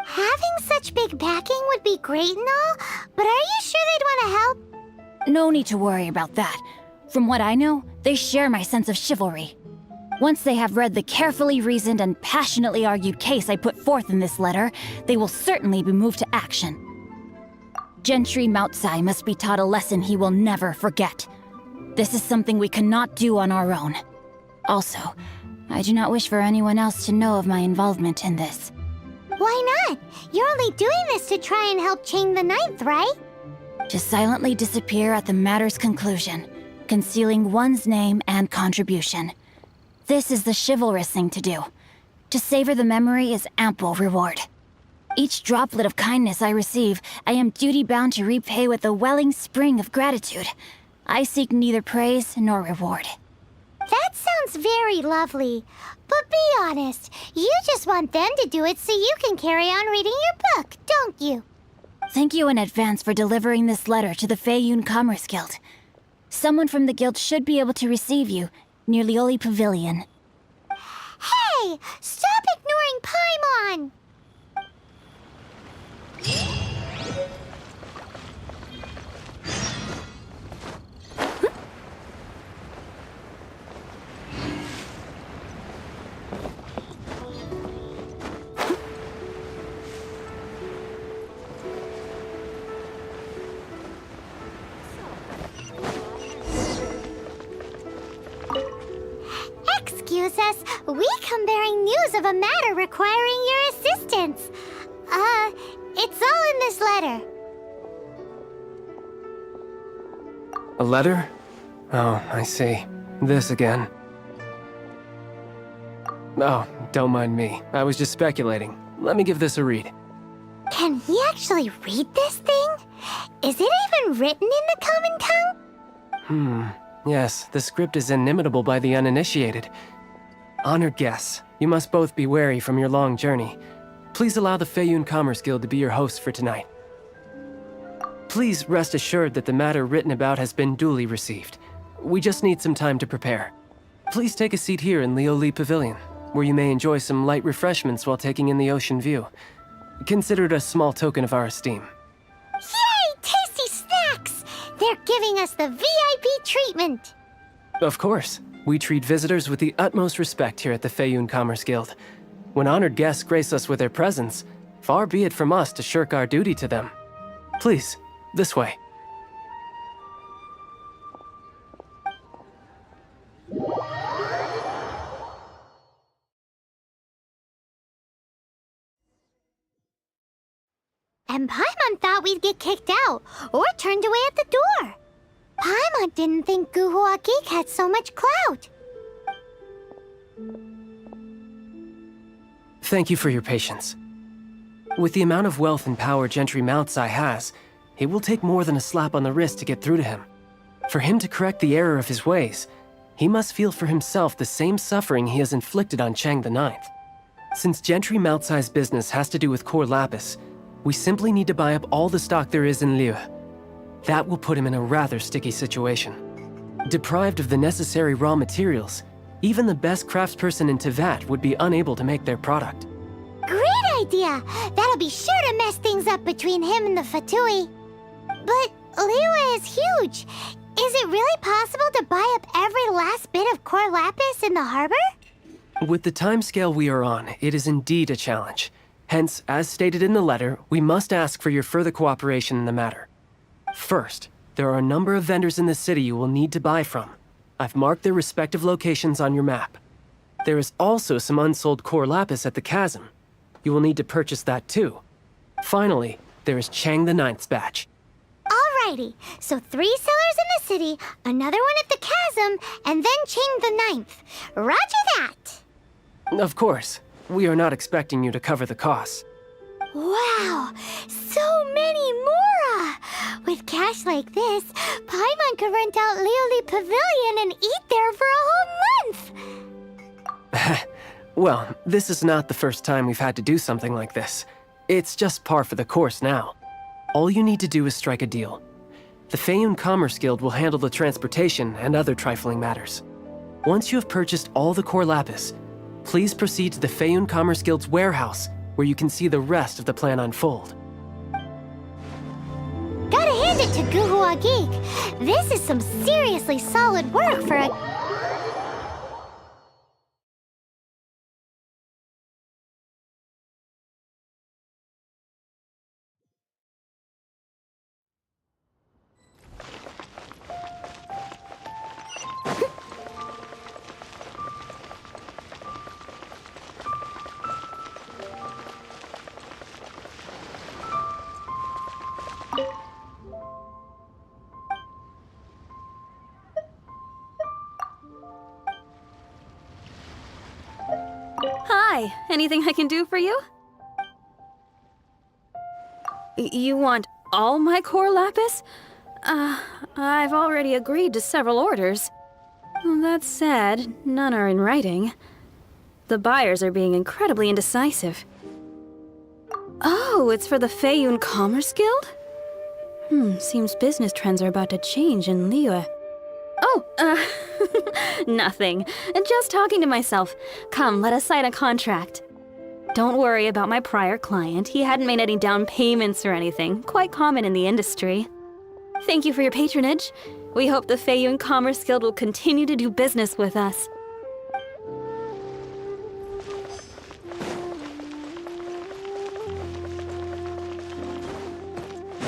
Having such big backing would be great and all, but are you sure they'd want to help? No need to worry about that. From what I know, they share my sense of chivalry. Once they have read the carefully reasoned and passionately argued case I put forth in this letter, they will certainly be moved to action. Gentry Moutsai must be taught a lesson he will never forget. This is something we cannot do on our own. Also, I do not wish for anyone else to know of my involvement in this. Why not? You're only doing this to try and help Chang the Ninth, right? To silently disappear at the matter's conclusion, concealing one's name and contribution. This is the chivalrous thing to do. To savor the memory is ample reward. Each droplet of kindness I receive, I am duty-bound to repay with a welling spring of gratitude. I seek neither praise nor reward. That sounds very lovely. But be honest, you just want them to do it so you can carry on reading your book, don't you? Thank you in advance for delivering this letter to the Feiyun Commerce Guild. Someone from the guild should be able to receive you near Lioli Pavilion. Hey! Stop ignoring Paimon! Excuse us, we come bearing news of a matter requiring your assistance. It's all in this letter. A letter? Oh, I see. This again. Oh, don't mind me. I was just speculating. Let me give this a read. Can he actually read this thing? Is it even written in the common tongue? Yes, the script is inimitable by the uninitiated. Honored guests, you must both be wary from your long journey. Please allow the Feiyun Commerce Guild to be your host for tonight. Please rest assured that the matter written about has been duly received. We just need some time to prepare. Please take a seat here in Lioli Pavilion, where you may enjoy some light refreshments while taking in the ocean view. Consider it a small token of our esteem. Yay! Tasty snacks! They're giving us the VIP treatment! Of course. We treat visitors with the utmost respect here at the Feiyun Commerce Guild. When honored guests grace us with their presence, far be it from us to shirk our duty to them. Please, this way. And Paimon thought we'd get kicked out, or turned away at the door. Paimon didn't think Guhua Geek had so much clout. Thank you for your patience. With the amount of wealth and power Gentry Moutsai has, it will take more than a slap on the wrist to get through to him. For him to correct the error of his ways, he must feel for himself the same suffering he has inflicted on Chang the Ninth. Since Gentry Moutsai's business has to do with core lapis, we simply need to buy up all the stock there is in Liu. That will put him in a rather sticky situation. Deprived of the necessary raw materials, even the best craftsperson in Tevat would be unable to make their product. Great idea! That'll be sure to mess things up between him and the Fatui. But Liyue is huge. Is it really possible to buy up every last bit of core lapis in the harbor? With the timescale we are on, it is indeed a challenge. Hence, as stated in the letter, we must ask for your further cooperation in the matter. First, there are a number of vendors in the city you will need to buy from. I've marked their respective locations on your map. There is also some unsold core lapis at the chasm. You will need to purchase that too. Finally, there is Chang the Ninth's batch. Alrighty, so 3 sellers in the city, another one at the chasm, and then Chang the Ninth. Roger that! Of course, we are not expecting you to cover the costs. Wow, so many Mora! With cash like this, Paimon could rent out Lioli Pavilion and eat there for a whole month! Well, this is not the first time we've had to do something like this. It's just par for the course now. All you need to do is strike a deal. The Feiyun Commerce Guild will handle the transportation and other trifling matters. Once you have purchased all the core lapis, please proceed to the Feiyun Commerce Guild's warehouse, where you can see the rest of the plan unfold. Gotta hand it to Guhua Geek. This is some seriously solid work for a... Hi, anything I can do for you? You want all my core lapis? I've already agreed to several orders. That said, none are in writing. The buyers are being incredibly indecisive. Oh, it's for the Feiyun Commerce Guild? Seems business trends are about to change in Liyue. Oh, nothing. Just talking to myself. Come, let us sign a contract. Don't worry about my prior client. He hadn't made any down payments or anything. Quite common in the industry. Thank you for your patronage. We hope the Feiyun Commerce Guild will continue to do business with us.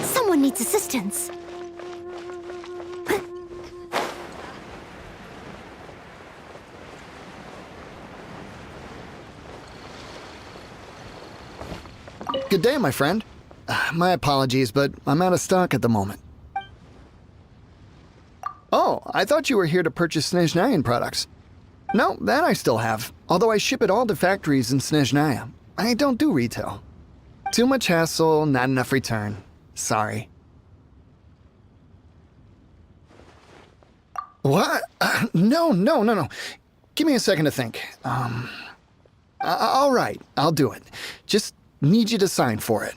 Someone needs assistance. Good day, my friend. My apologies, but I'm out of stock at the moment. Oh, I thought you were here to purchase Snezhnayan products. No, that I still have, although I ship it all to factories in Snezhnaya. I don't do retail. Too much hassle, not enough return. Sorry. What? No. Give me a second to think. All right, I'll do it. Just need you to sign for it.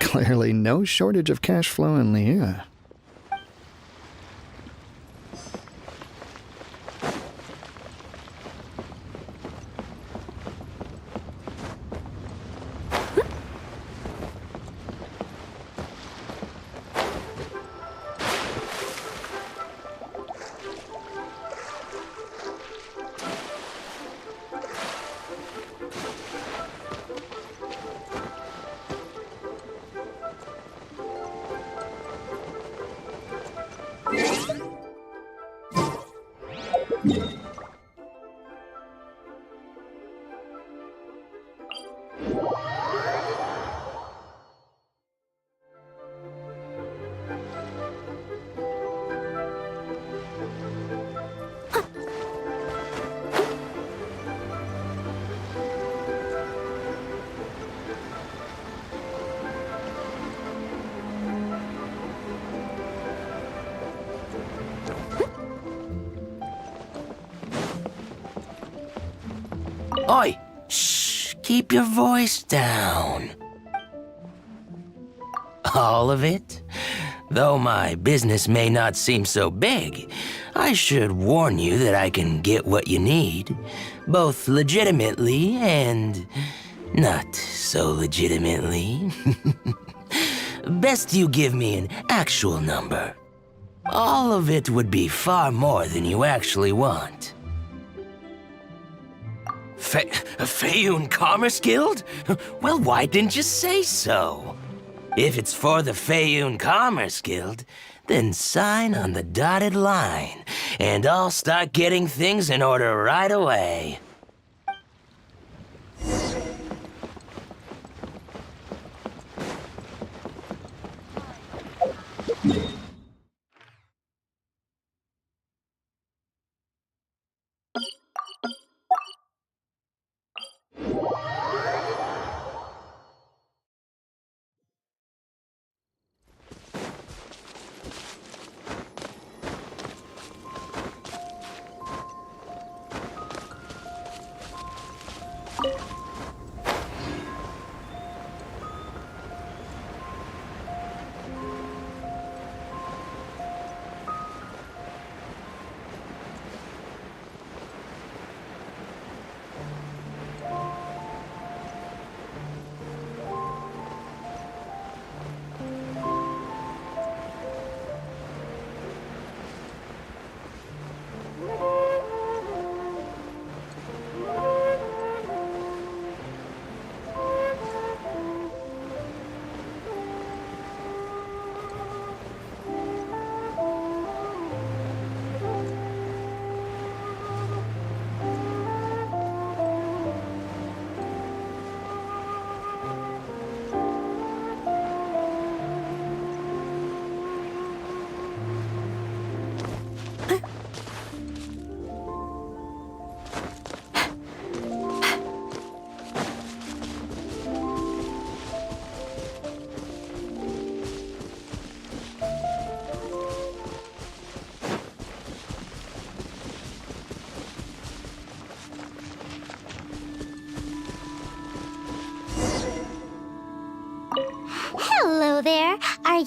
Clearly no shortage of cash flow in Liyue. Oi! Shh! Keep your voice down. All of it? Though my business may not seem so big, I should warn you that I can get what you need, both legitimately and not so legitimately. Best you give me an actual number. All of it would be far more than you actually want. Feiyun Commerce Guild? Well, why didn't you say so? If it's for the Feiyun Commerce Guild, then sign on the dotted line, and I'll start getting things in order right away.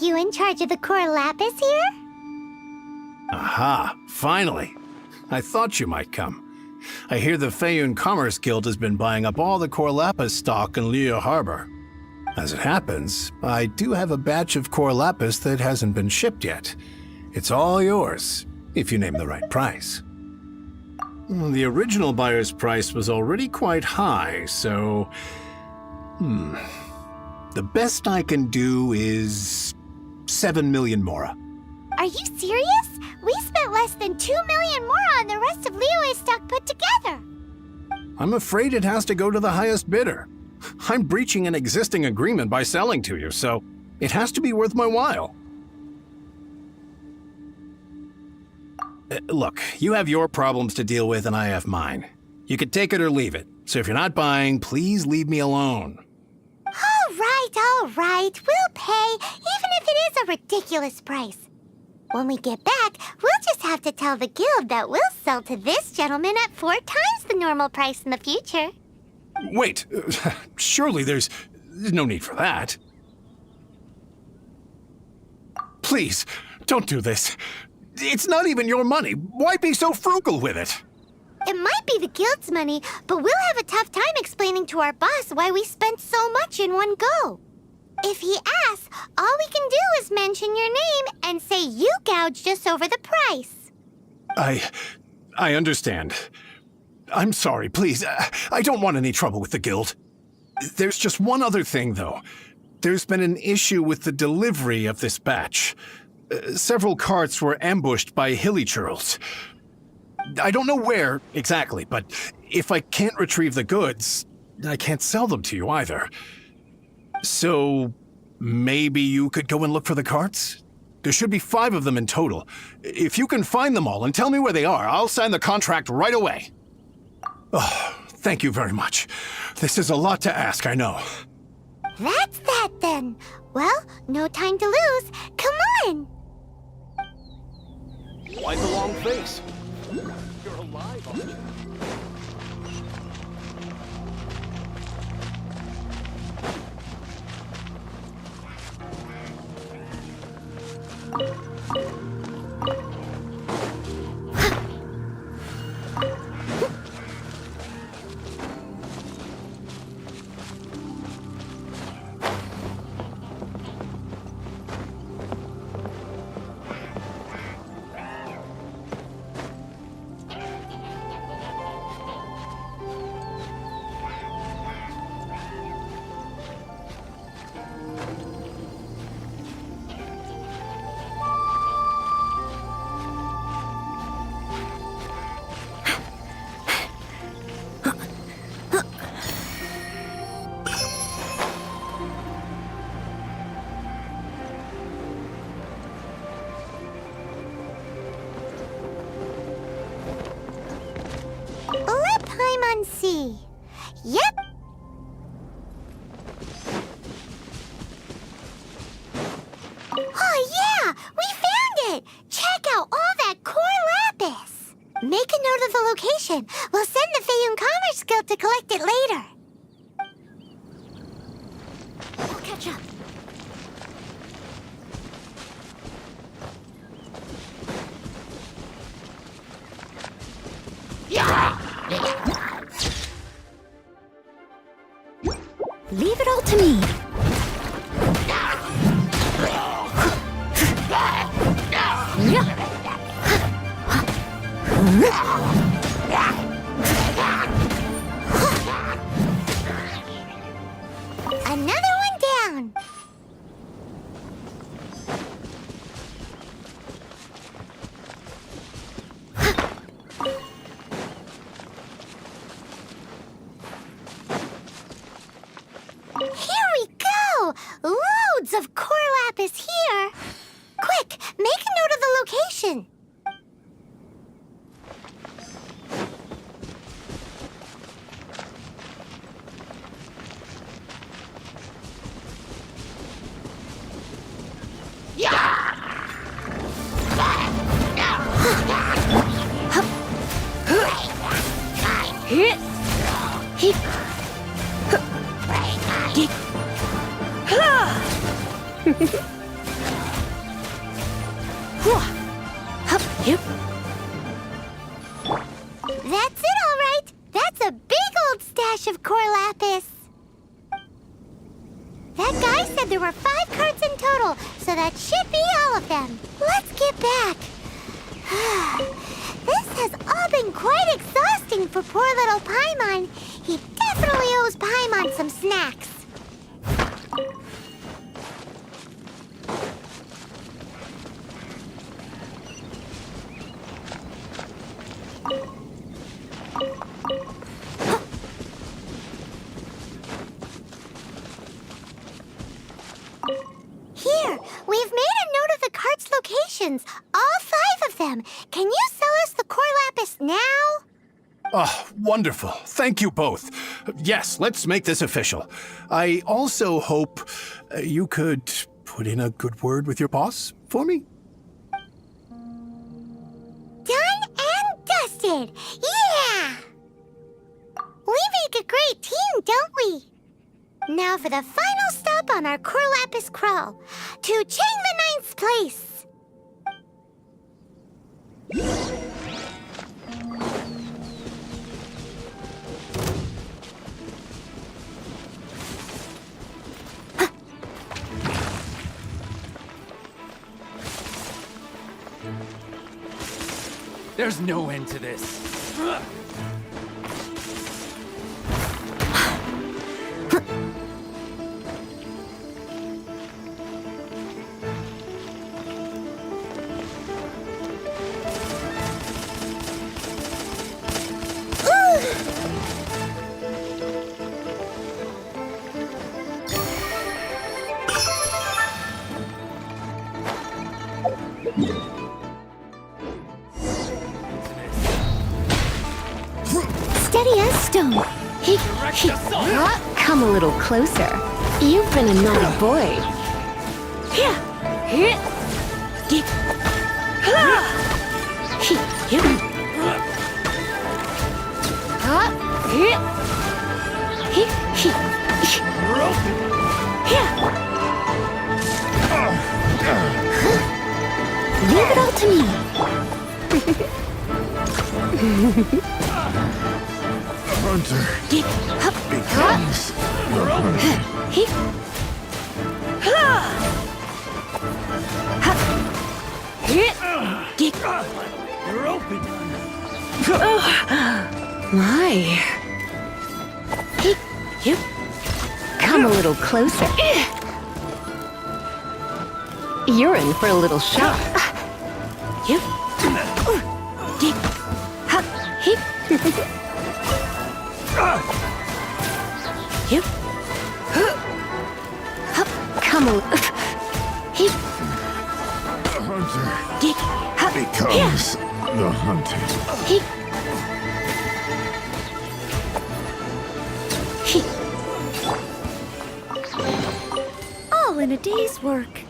you in charge of the core lapis here? Aha, finally. I thought you might come. I hear the Feiyun Commerce Guild has been buying up all the core lapis stock in Liyue Harbor. As it happens, I do have a batch of core lapis that hasn't been shipped yet. It's all yours, if you name the right price. The original buyer's price was already quite high, so... The best I can do is 7 million mora. Are you serious? We spent less than 2 million more on the rest of Liyue's stock put together. I'm afraid it has to go to the highest bidder. I'm breaching an existing agreement by selling to you, so it has to be worth my while. Look, you have your problems to deal with and I have mine. You could take it or leave it, so if you're not buying, please leave me alone. All right, we'll pay, even if it is a ridiculous price. When we get back, we'll just have to tell the guild that we'll sell to this gentleman at 4 times the normal price in the future. Wait, surely there's no need for that. Please, don't do this. It's not even your money. Why be so frugal with it? It might be the guild's money, but we'll have a tough time explaining to our boss why we spent so much in one go. If he asks, all we can do is mention your name and say you gouged us over the price. I understand. I'm sorry, please. I don't want any trouble with the guild. There's just one other thing, though. There's been an issue with the delivery of this batch. Several carts were ambushed by hilly churls. I don't know where exactly, but if I can't retrieve the goods, I can't sell them to you either. So maybe you could go and look for the carts? There should be 5 of them in total. If you can find them all and tell me where they are, I'll sign the contract right away. Oh, thank you very much. This is a lot to ask, I know. That's that then. Well, no time to lose. Come on! Why the long face? You're alive, aren't you? Sea. Yep. Oh yeah, we found it. Check out all that core lapis. Make a note of the location. We'll send the Feiyun Commerce Guild to collect it later. We'll catch up. Leave it all to me. Another one down. Here we go! Loads of core lapis here! Quick, make a note of the location! That's it, all right. That's a big old stash of core lapis. That guy said there were 5 carts in total, so that should be all of them. Let's get back. This has all been quite exhausting for poor little Paimon. He definitely owes Paimon some snacks. Here, we've made a note of the cart's locations, all 5 of them. Can you sell us the core lapis now? Oh, wonderful. Thank you both. Yes, let's make this official. I also hope you could put in a good word with your boss for me. Done and dusted. Yeah! We make a great team, don't we? Now for the final stop on our core lapis crawl, to Chang the Ninth's place. There's no end to this. Steady as stone. Come a little closer. You've been a naughty boy. Leave it all to me. Hunter becomes the hunted. You're open. My. Come a little closer. You're in for a little shock. Come a Hunter becomes the hunted. all in a day's work.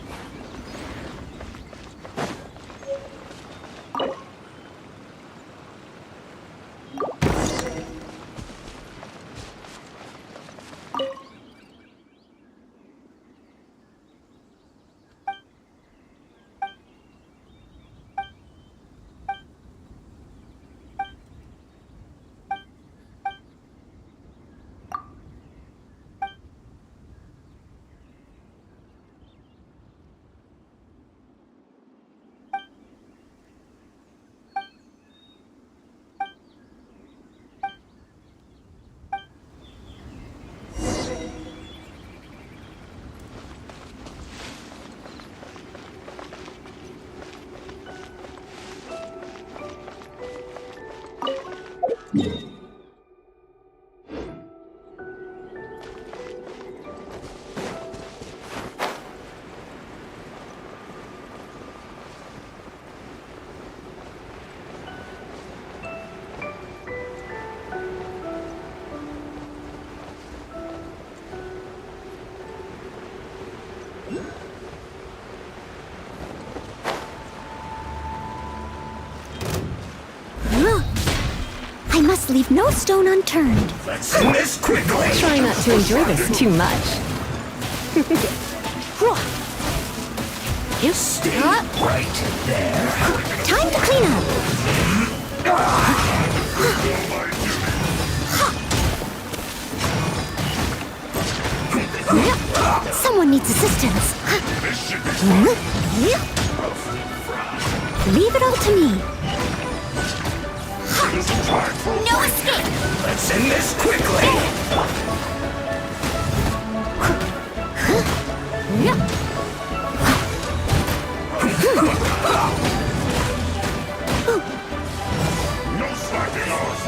I must leave no stone unturned. Let's do this quickly. Try not to enjoy this too much. You stay right there. Time to clean up. distance. Leave it all to me. No escape! Let's end this quickly! No slacking off!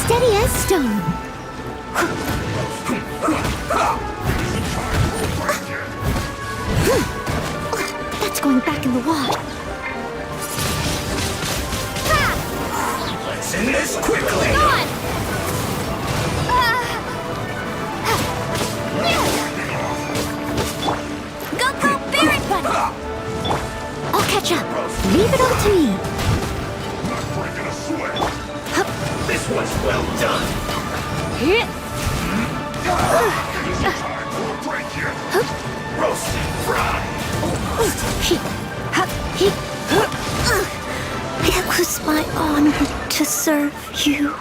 Steady as stone. That's going back in the wall. Let's end this quickly! Go, Barret Bunny! I'll catch up. Leave it all to me. Not breaking a sweat! This was well done! Easy time for a break here! Roast and fry! It was my honor to serve you.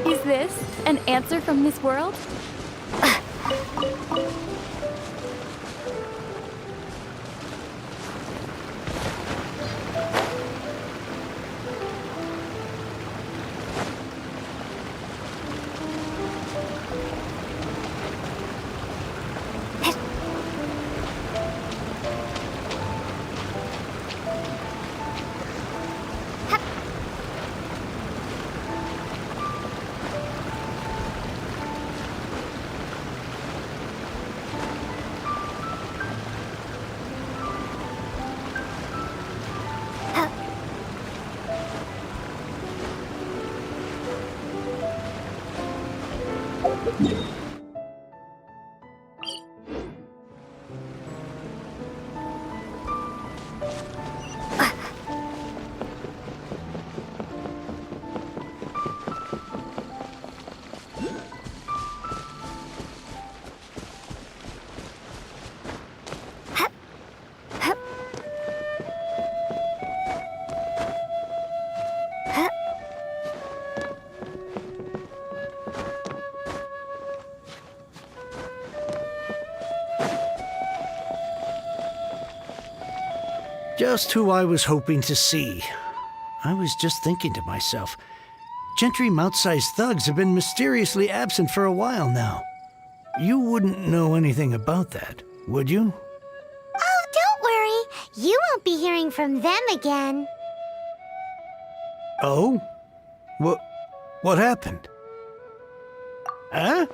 Is this an answer from this world? Just who I was hoping to see. I was just thinking to myself, gentry mouth-sized thugs have been mysteriously absent for a while now. You wouldn't know anything about that, would you? Oh, don't worry. You won't be hearing from them again. Oh? What happened? Huh?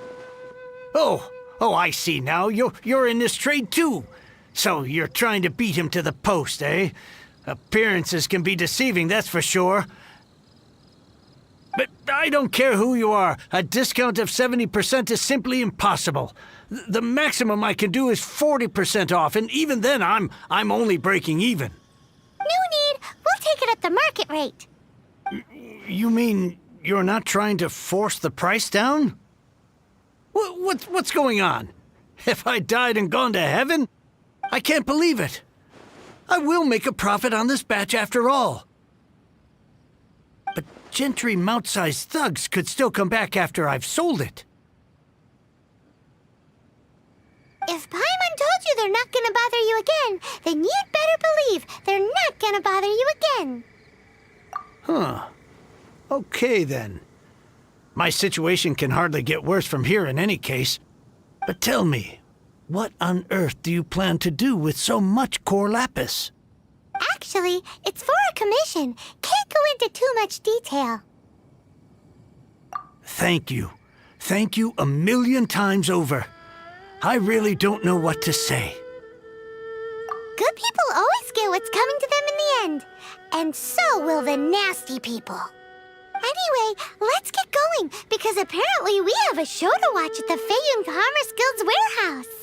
Oh, I see now. You're in this trade too. So you're trying to beat him to the post, eh? Appearances can be deceiving, that's for sure. But I don't care who you are. A discount of 70% is simply impossible. The maximum I can do is 40% off, and even then I'm only breaking even. No need. We'll take it at the market rate. You mean you're not trying to force the price down? What's going on? Have I died and gone to heaven? I can't believe it. I will make a profit on this batch after all. But gentry mouth-sized thugs could still come back after I've sold it. If Paimon told you they're not gonna bother you again, then you'd better believe they're not gonna bother you again. Huh. Okay, then. My situation can hardly get worse from here in any case. But tell me, what on earth do you plan to do with so much core lapis? Actually, it's for a commission. Can't go into too much detail. Thank you. Thank you a million times over. I really don't know what to say. Good people always get what's coming to them in the end. And so will the nasty people. Anyway, let's get going, because apparently we have a show to watch at the Feiyun Commerce Guild's warehouse.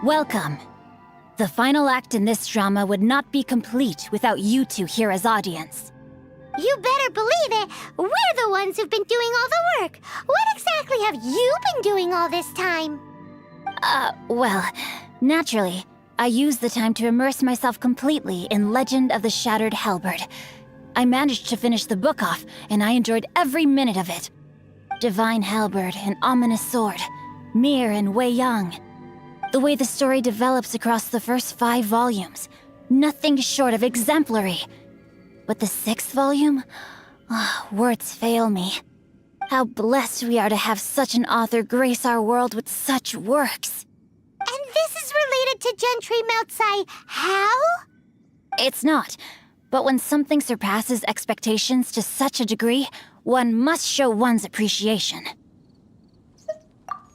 Welcome. The final act in this drama would not be complete without you two here as audience. You better believe it. We're the ones who've been doing all the work. What exactly have you been doing all this time? Well, naturally, I used the time to immerse myself completely in Legend of the Shattered Halberd. I managed to finish the book off, and I enjoyed every minute of it. Divine Halberd, an ominous sword, Mir and Wei Yang. The way the story develops across the first 5 volumes, nothing short of exemplary. But the 6th volume? Words fail me. How blessed we are to have such an author grace our world with such works. And this is related to Gentry Moutsai how? It's not. But when something surpasses expectations to such a degree, one must show one's appreciation.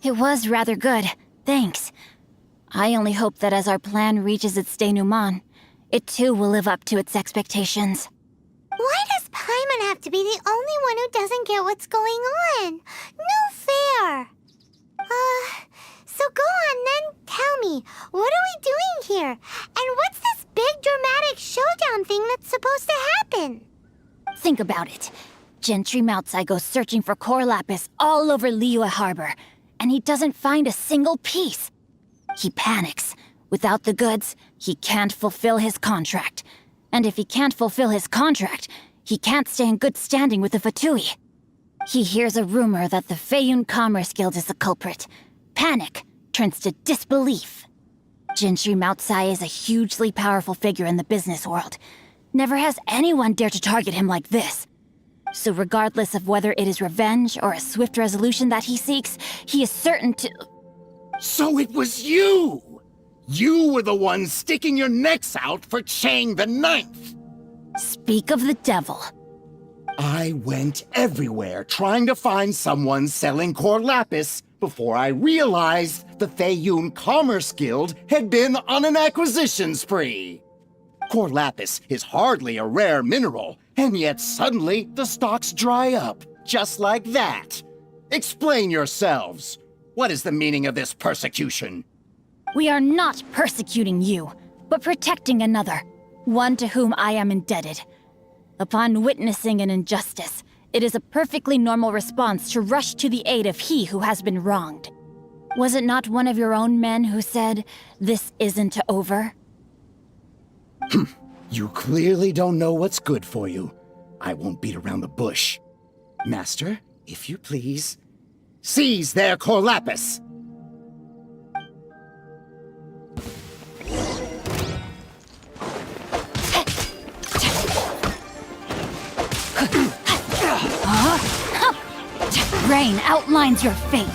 It was rather good, thanks. I only hope that as our plan reaches its denouement, it too will live up to its expectations. Why does Paimon have to be the only one who doesn't get what's going on? No fair. So go on then, tell me, what are we doing here? And what's this big dramatic showdown thing that's supposed to happen? Think about it. Gentry Moutsai goes searching for core lapis all over Liyue Harbor, and he doesn't find a single piece. He panics. Without the goods, he can't fulfill his contract. And if he can't fulfill his contract, he can't stay in good standing with the Fatui. He hears a rumor that the Feiyun Commerce Guild is the culprit. Panic turns to disbelief. Gentry Moutsai is a hugely powerful figure in the business world. Never has anyone dared to target him like this. So regardless of whether it is revenge or a swift resolution that he seeks, he is certain to... So it was you! You were the one sticking your necks out for Chang the Ninth! Speak of the devil. I went everywhere trying to find someone selling core lapis before I realized the Feiyun Commerce Guild had been on an acquisition spree. Core lapis is hardly a rare mineral, and yet suddenly the stocks dry up, just like that. Explain yourselves. What is the meaning of this persecution? We are not persecuting you, but protecting another, one to whom I am indebted. Upon witnessing an injustice, it is a perfectly normal response to rush to the aid of he who has been wronged. Was it not one of your own men who said, "This isn't over"? You clearly don't know what's good for you. I won't beat around the bush. Master, if you please, seize their core lapis! Rain outlines your fate.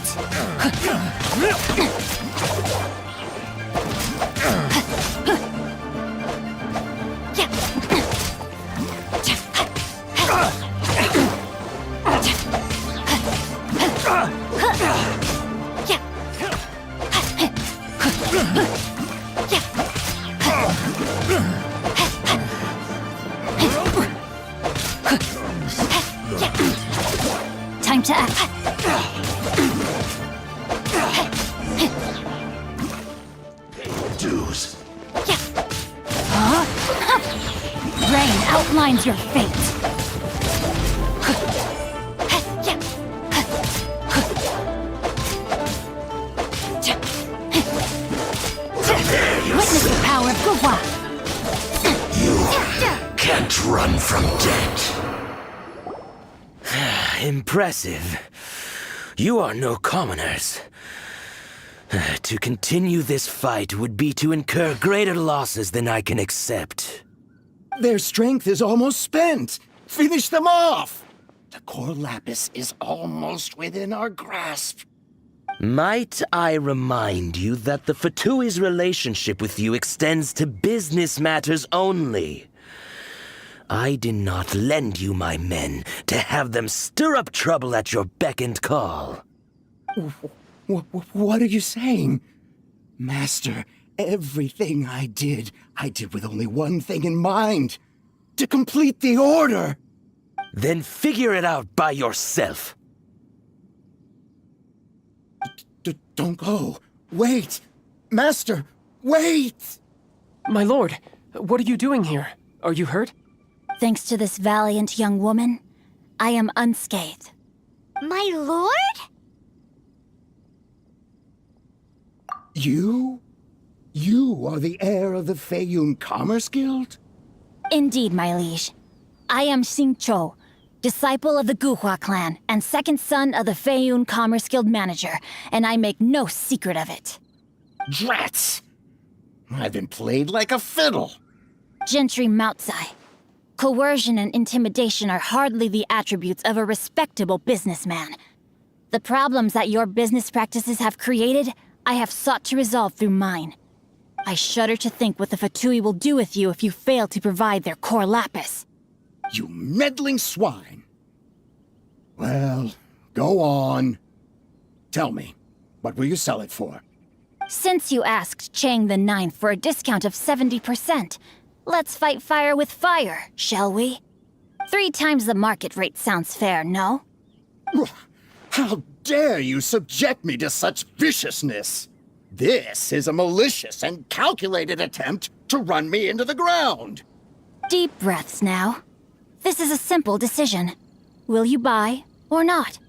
Time to act. Dues. Rain outlines your fate. Witness the power of Guhua. You can't run from death. Impressive. You are no commoners. To continue this fight would be to incur greater losses than I can accept. Their strength is almost spent. Finish them off! The core lapis is almost within our grasp. Might I remind you that the Fatui's relationship with you extends to business matters only? I did not lend you my men to have them stir up trouble at your beck and call. What are you saying? Master, everything I did with only one thing in mind. To complete the order. Then figure it out by yourself. Don't go. Wait. Master, wait! My lord, what are you doing here? Are you hurt? Thanks to this valiant young woman, I am unscathed. My lord? You? You are the heir of the Feiyun Commerce Guild? Indeed, my liege. I am Xing Cho, disciple of the Guhua clan and second son of the Feiyun Commerce Guild manager, and I make no secret of it. Drats! I've been played like a fiddle. Gentry Moutsai. Coercion and intimidation are hardly the attributes of a respectable businessman. The problems that your business practices have created, I have sought to resolve through mine. I shudder to think what the Fatui will do with you if you fail to provide their core lapis. You meddling swine! Well, go on. Tell me, what will you sell it for? Since you asked Chang the Ninth for a discount of 70%, let's fight fire with fire, shall we? 3 times the market rate sounds fair, no? How dare you subject me to such viciousness? This is a malicious and calculated attempt to run me into the ground. Deep breaths now. This is a simple decision. Will you buy or not?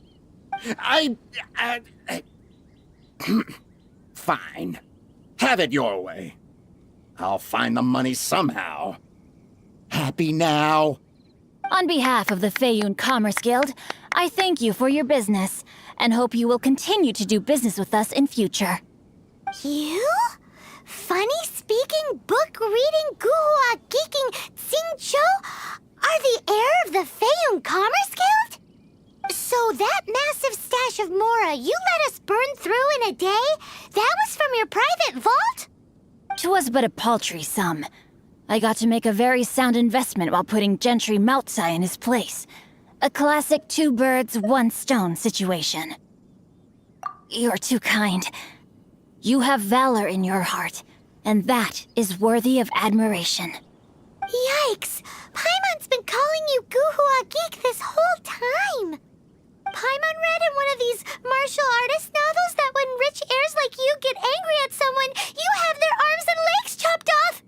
Fine. Have it your way. I'll find the money somehow. Happy now? On behalf of the Feiyun Commerce Guild, I thank you for your business, and hope you will continue to do business with us in future. You? Funny-speaking, book-reading, guhua geeking Xingqiu are the heir of the Feiyun Commerce Guild? So that massive stash of Mora you let us burn through in a day? That was from your private vault? 'Twas but a paltry sum. I got to make a very sound investment while putting Gentry Moutsai in his place. A classic two birds, one stone situation. You're too kind. You have valor in your heart, and that is worthy of admiration. Yikes! Paimon's been calling you Guhua Geek this whole time! Paimon read in one of these martial artist novels that when rich heirs like you get angry at someone, you have their arms and legs chopped off!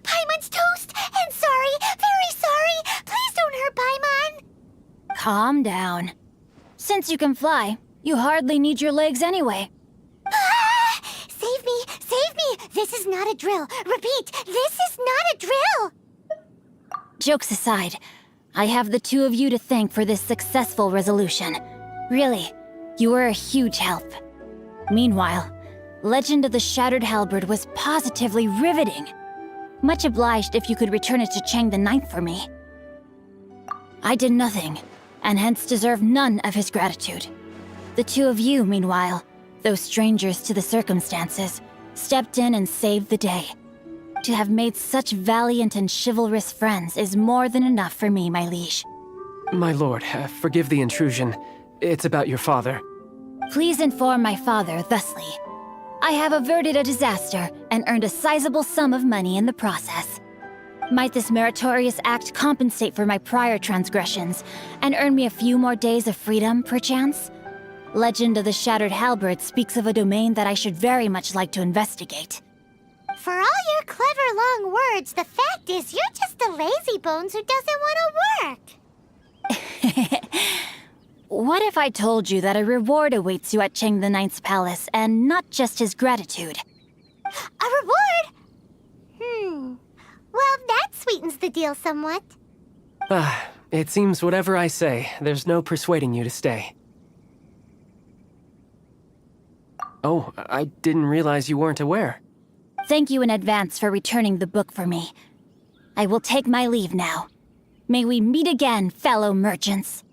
Paimon's toast, and sorry, very sorry! Please don't hurt Paimon! Calm down. Since you can fly, you hardly need your legs anyway. Save me! Save me! This is not a drill! Repeat, this is not a drill! Jokes aside, I have the two of you to thank for this successful resolution. Really, you were a huge help. Meanwhile, Legend of the Shattered Halberd was positively riveting. Much obliged if you could return it to Chang the Ninth for me. I did nothing, and hence deserve none of his gratitude. The two of you, meanwhile, though strangers to the circumstances, stepped in and saved the day. To have made such valiant and chivalrous friends is more than enough for me, my liege. My lord, forgive the intrusion. It's about your father. Please inform my father thusly. I have averted a disaster and earned a sizable sum of money in the process. Might this meritorious act compensate for my prior transgressions and earn me a few more days of freedom, perchance? Legend of the Shattered Halberd speaks of a domain that I should very much like to investigate. For all your clever long words, the fact is you're just a lazy bones who doesn't want to work. What if I told you that a reward awaits you at Chang the Ninth's palace, and not just his gratitude? A reward? Well, that sweetens the deal somewhat. It seems whatever I say, there's no persuading you to stay. Oh, I didn't realize you weren't aware. Thank you in advance for returning the book for me. I will take my leave now. May we meet again, fellow merchants.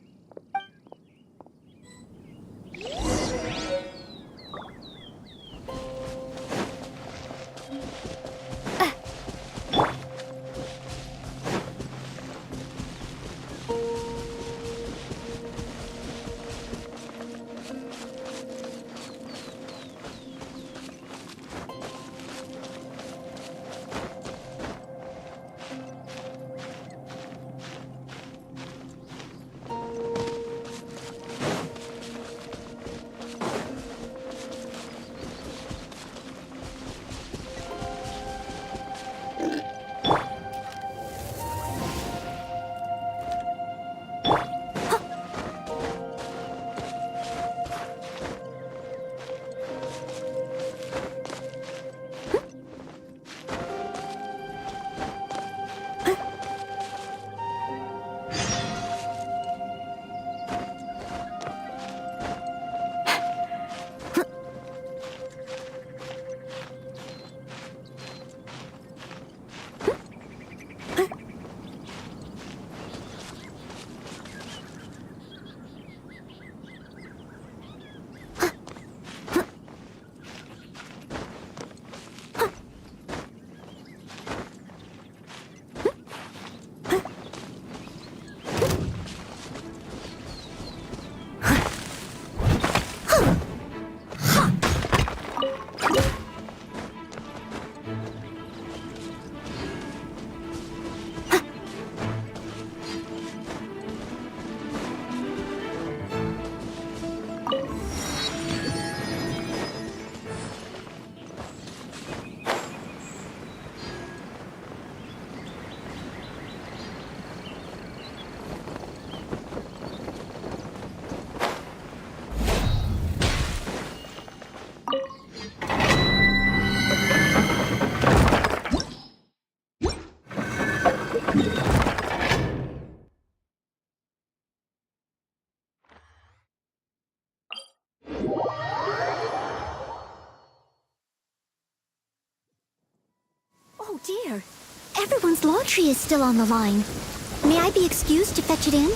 dear. Everyone's laundry is still on the line. May I be excused to fetch it in?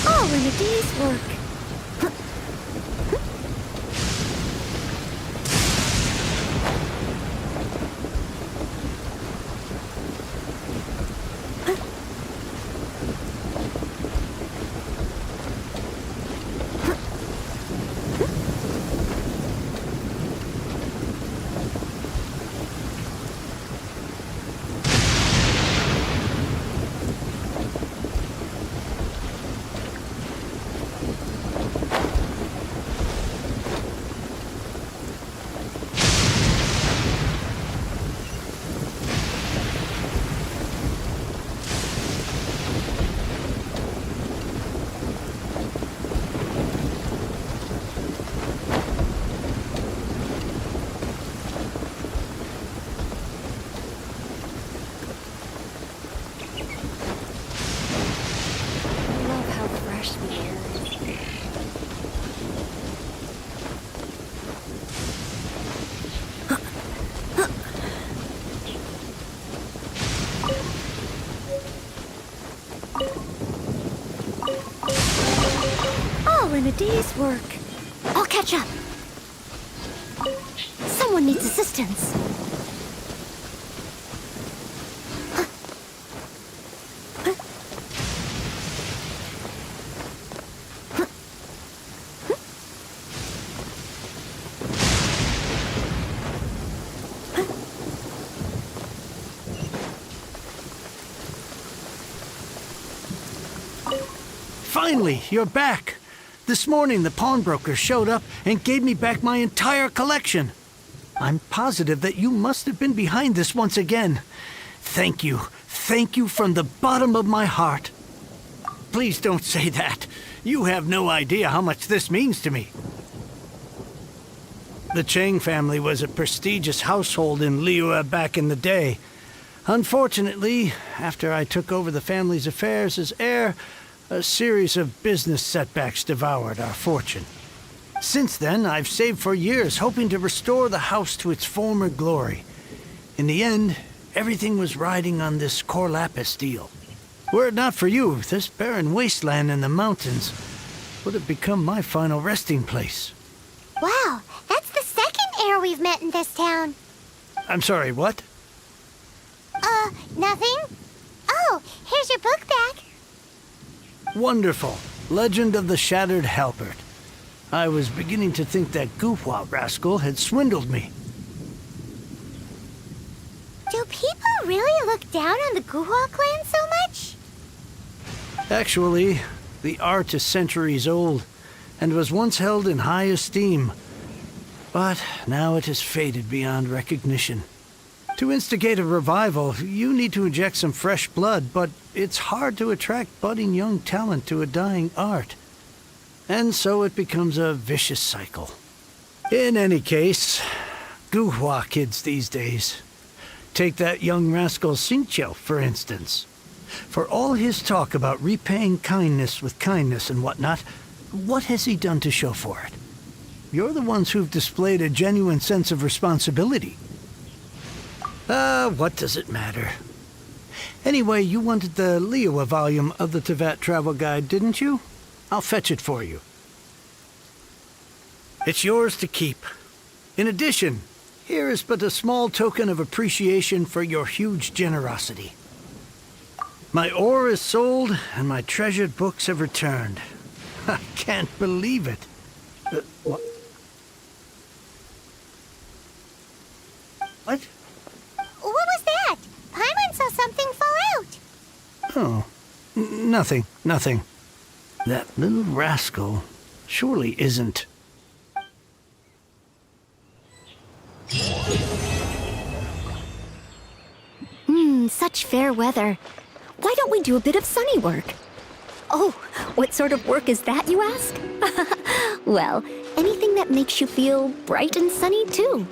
All in a day's work. In a day's work. I'll catch up. Someone needs assistance. Finally, you're back. This morning, the pawnbroker showed up and gave me back my entire collection. I'm positive that you must have been behind this once again. Thank you. Thank you from the bottom of my heart. Please don't say that. You have no idea how much this means to me. The Chang family was a prestigious household in Liyue back in the day. Unfortunately, after I took over the family's affairs as heir, a series of business setbacks devoured our fortune. Since then, I've saved for years, hoping to restore the house to its former glory. In the end, everything was riding on this Core Lapis deal. Were it not for you, this barren wasteland in the mountains would have become my final resting place. Wow, that's the second heir we've met in this town. I'm sorry, what? Nothing? Oh, here's your book back. Wonderful. Legend of the Shattered Halberd. I was beginning to think that Guhua rascal had swindled me. Do people really look down on the Guhua clan so much? Actually, the art is centuries old and was once held in high esteem. But now it has faded beyond recognition. To instigate a revival, you need to inject some fresh blood, but it's hard to attract budding young talent to a dying art. And so it becomes a vicious cycle. In any case, Guhua kids these days. Take that young rascal Xingqiu, for instance. For all his talk about repaying kindness with kindness and whatnot, what has he done to show for it? You're the ones who've displayed a genuine sense of responsibility. What does it matter? Anyway, you wanted the Liyue volume of the Teyvat Travel Guide, didn't you? I'll fetch it for you. It's yours to keep. In addition, here is but a small token of appreciation for your huge generosity. My ore is sold, and my treasured books have returned. I can't believe it. What? What? What was that? Paimon saw something fall out. Oh, nothing. That little rascal surely isn't. Such fair weather. Why don't we do a bit of sunny work? Oh, what sort of work is that, you ask? Well, anything that makes you feel bright and sunny, too.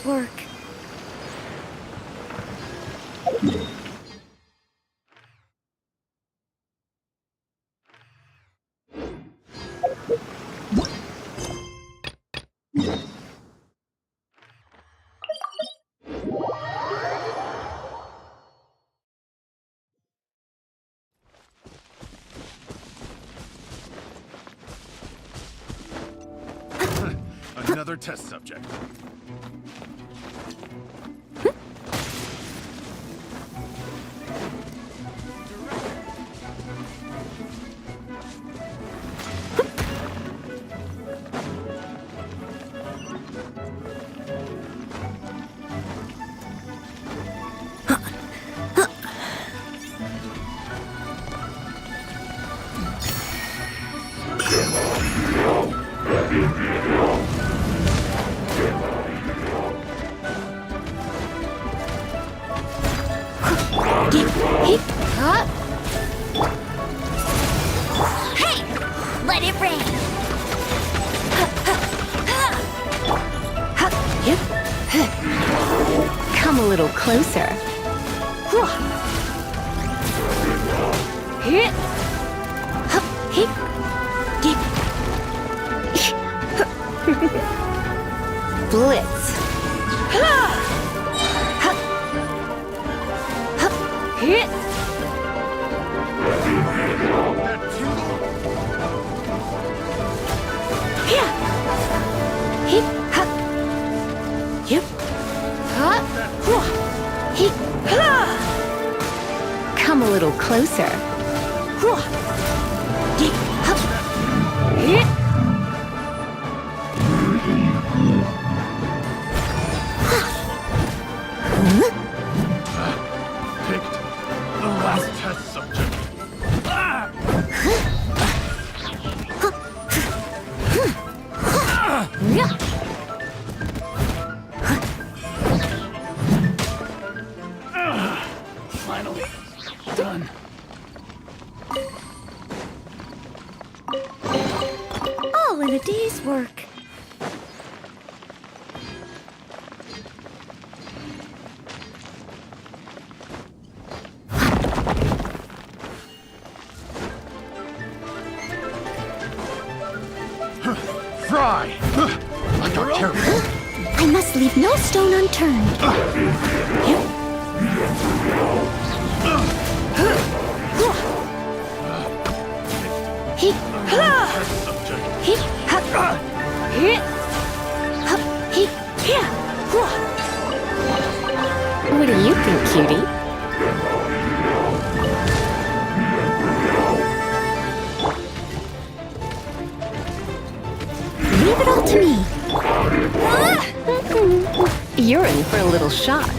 day's work. Another test subject. Hey! Let it rain! Come a little closer. Blitz. Come a little closer. Picked the last test subject. Finally, done. All in a day's work. Fry! I got carried. I must leave no stone unturned. What do you think, cutie? Leave it all to me. You're in for a little shock.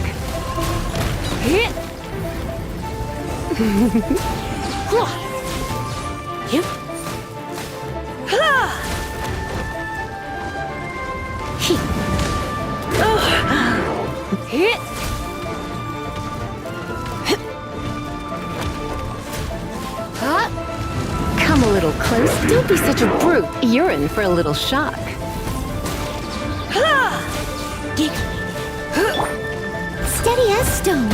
Come a little close. Don't be such a brute. You're in for a little shock. Steady as stone.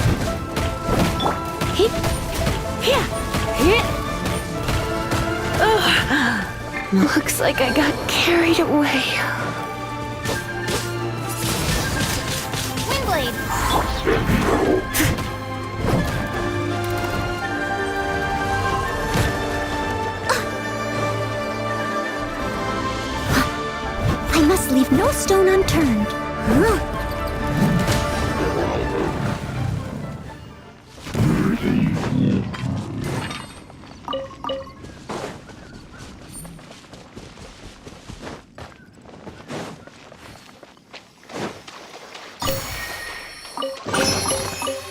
Looks like I got carried away. Windblade! I must leave no stone unturned.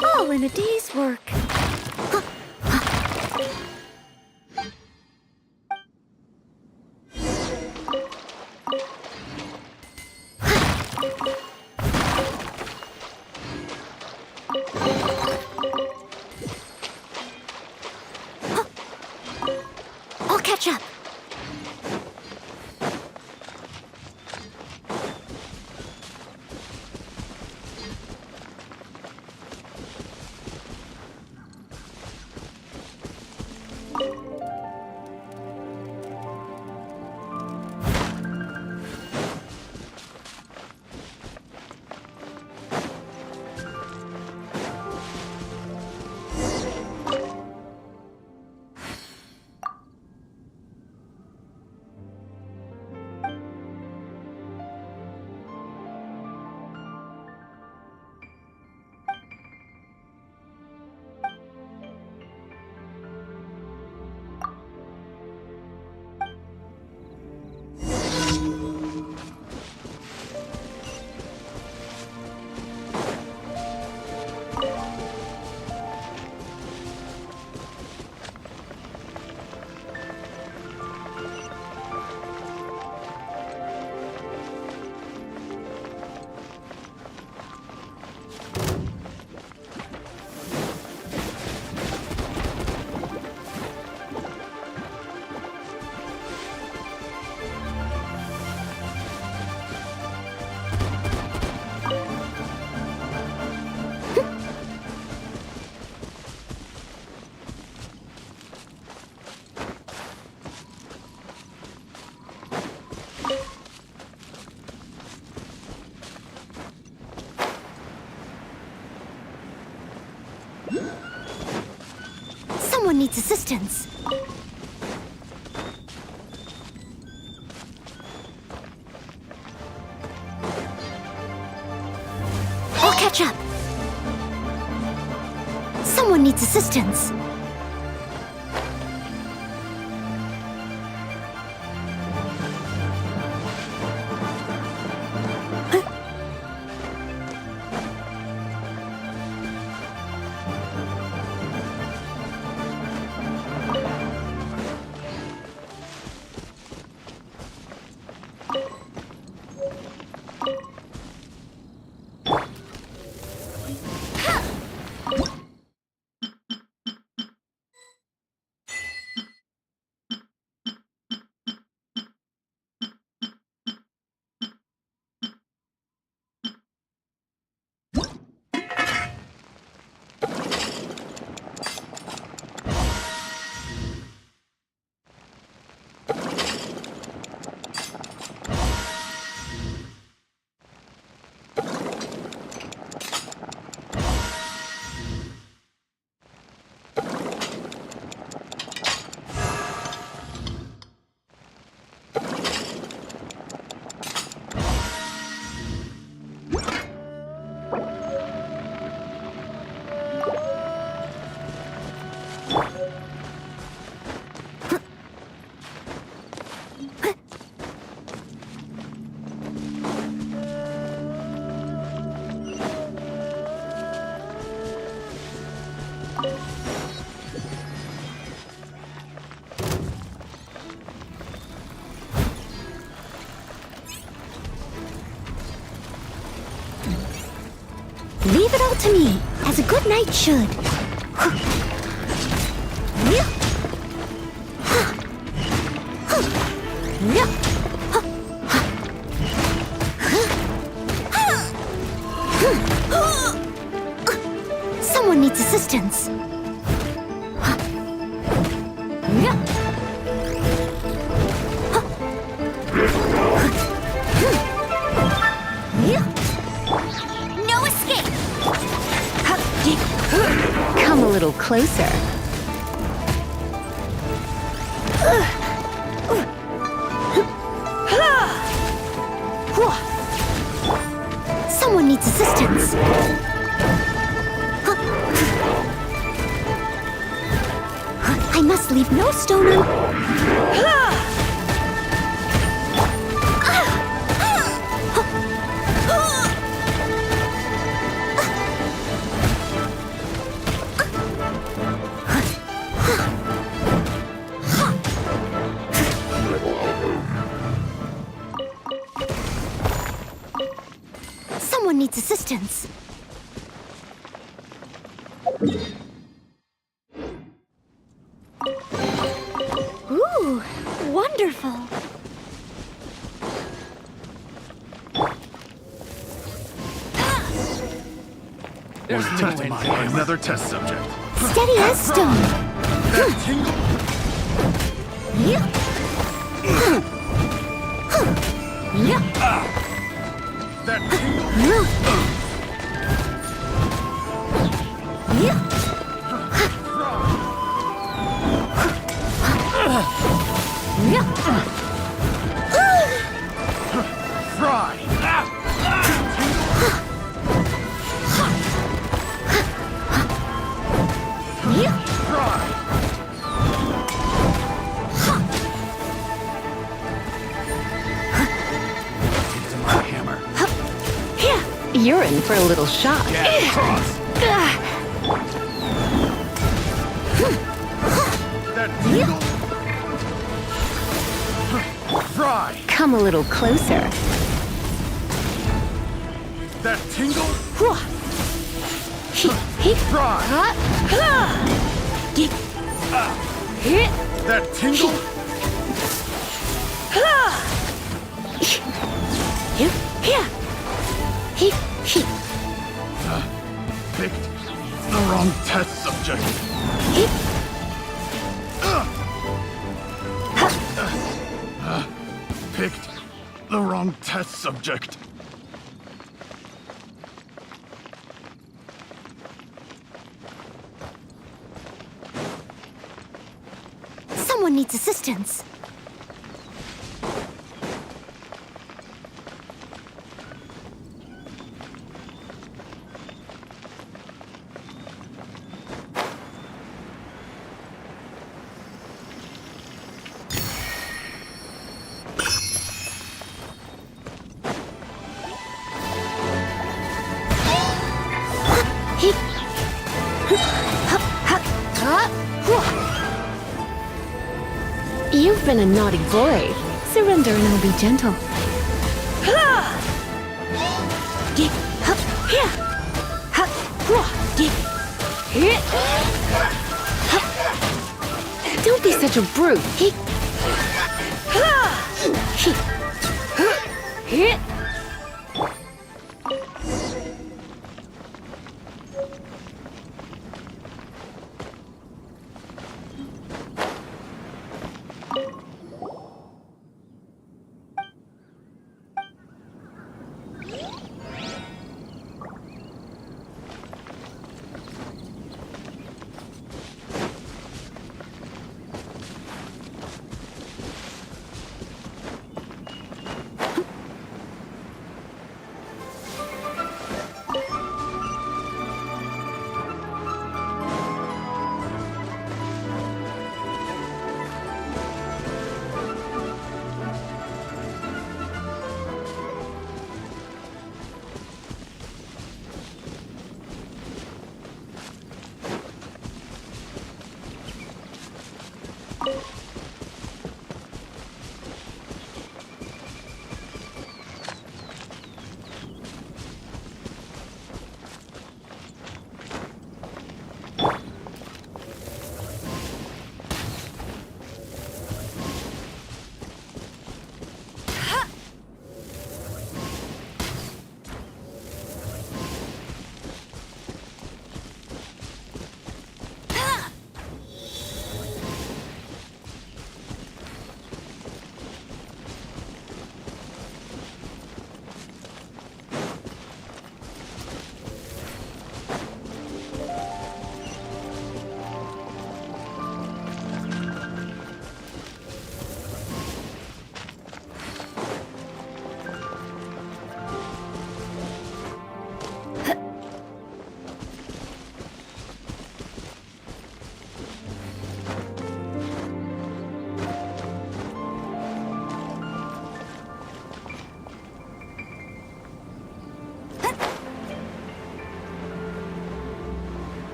All in a day's work. I'll catch up. Someone needs assistance. I'll catch up. Someone needs assistance. Leave it all to me, as a good knight should. Someone needs assistance. No escape! Come a little closer. Someone needs assistance. I must leave no stone Someone needs assistance. Ooh, wonderful. There's another test subject. Steady as stone. That tingle. That You're in for a little shock. Fry! Come a little closer. That tingle? Fry! That tingle? Picked the wrong test subject. Picked the wrong test subject. Someone needs assistance. You've been a naughty boy. Surrender and I'll be gentle. Don't be such a brute.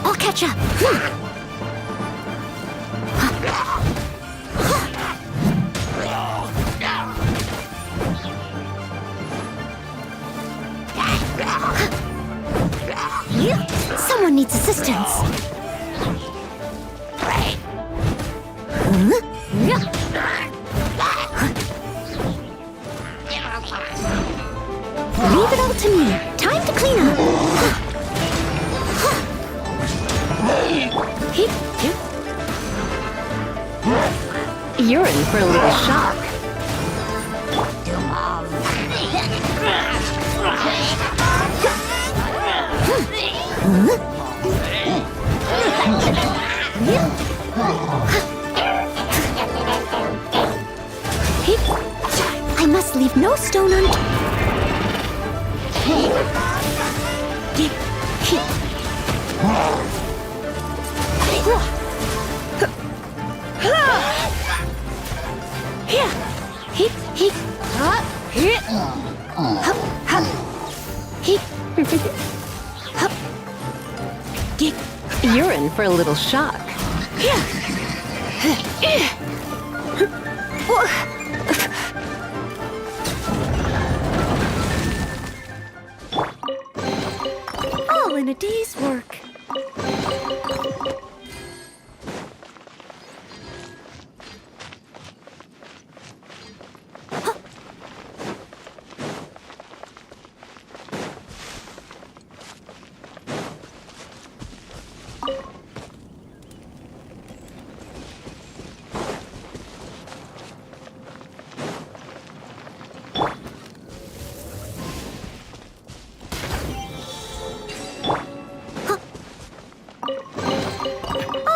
I'll catch up. Someone needs assistance. Leave it all to me. Time to clean up. You're in for a little shock. I must leave no stone unturned. You're in for a little shock. All in a day's work.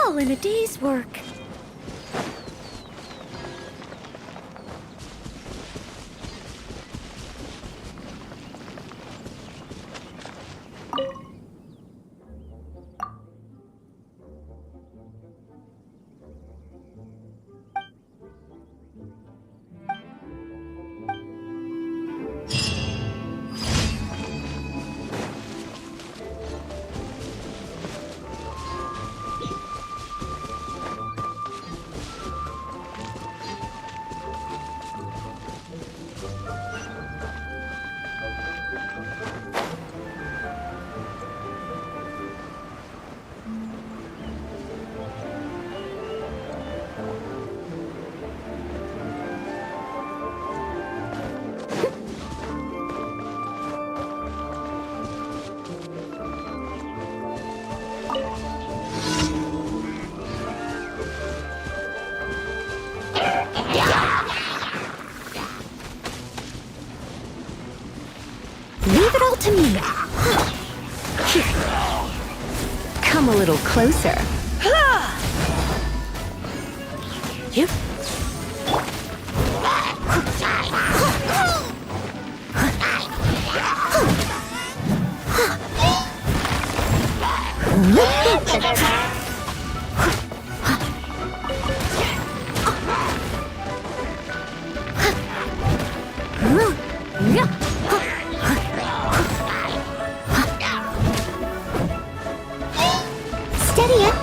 All in a day's work. Leave it all to me. Here. Come a little closer. You. Steady it.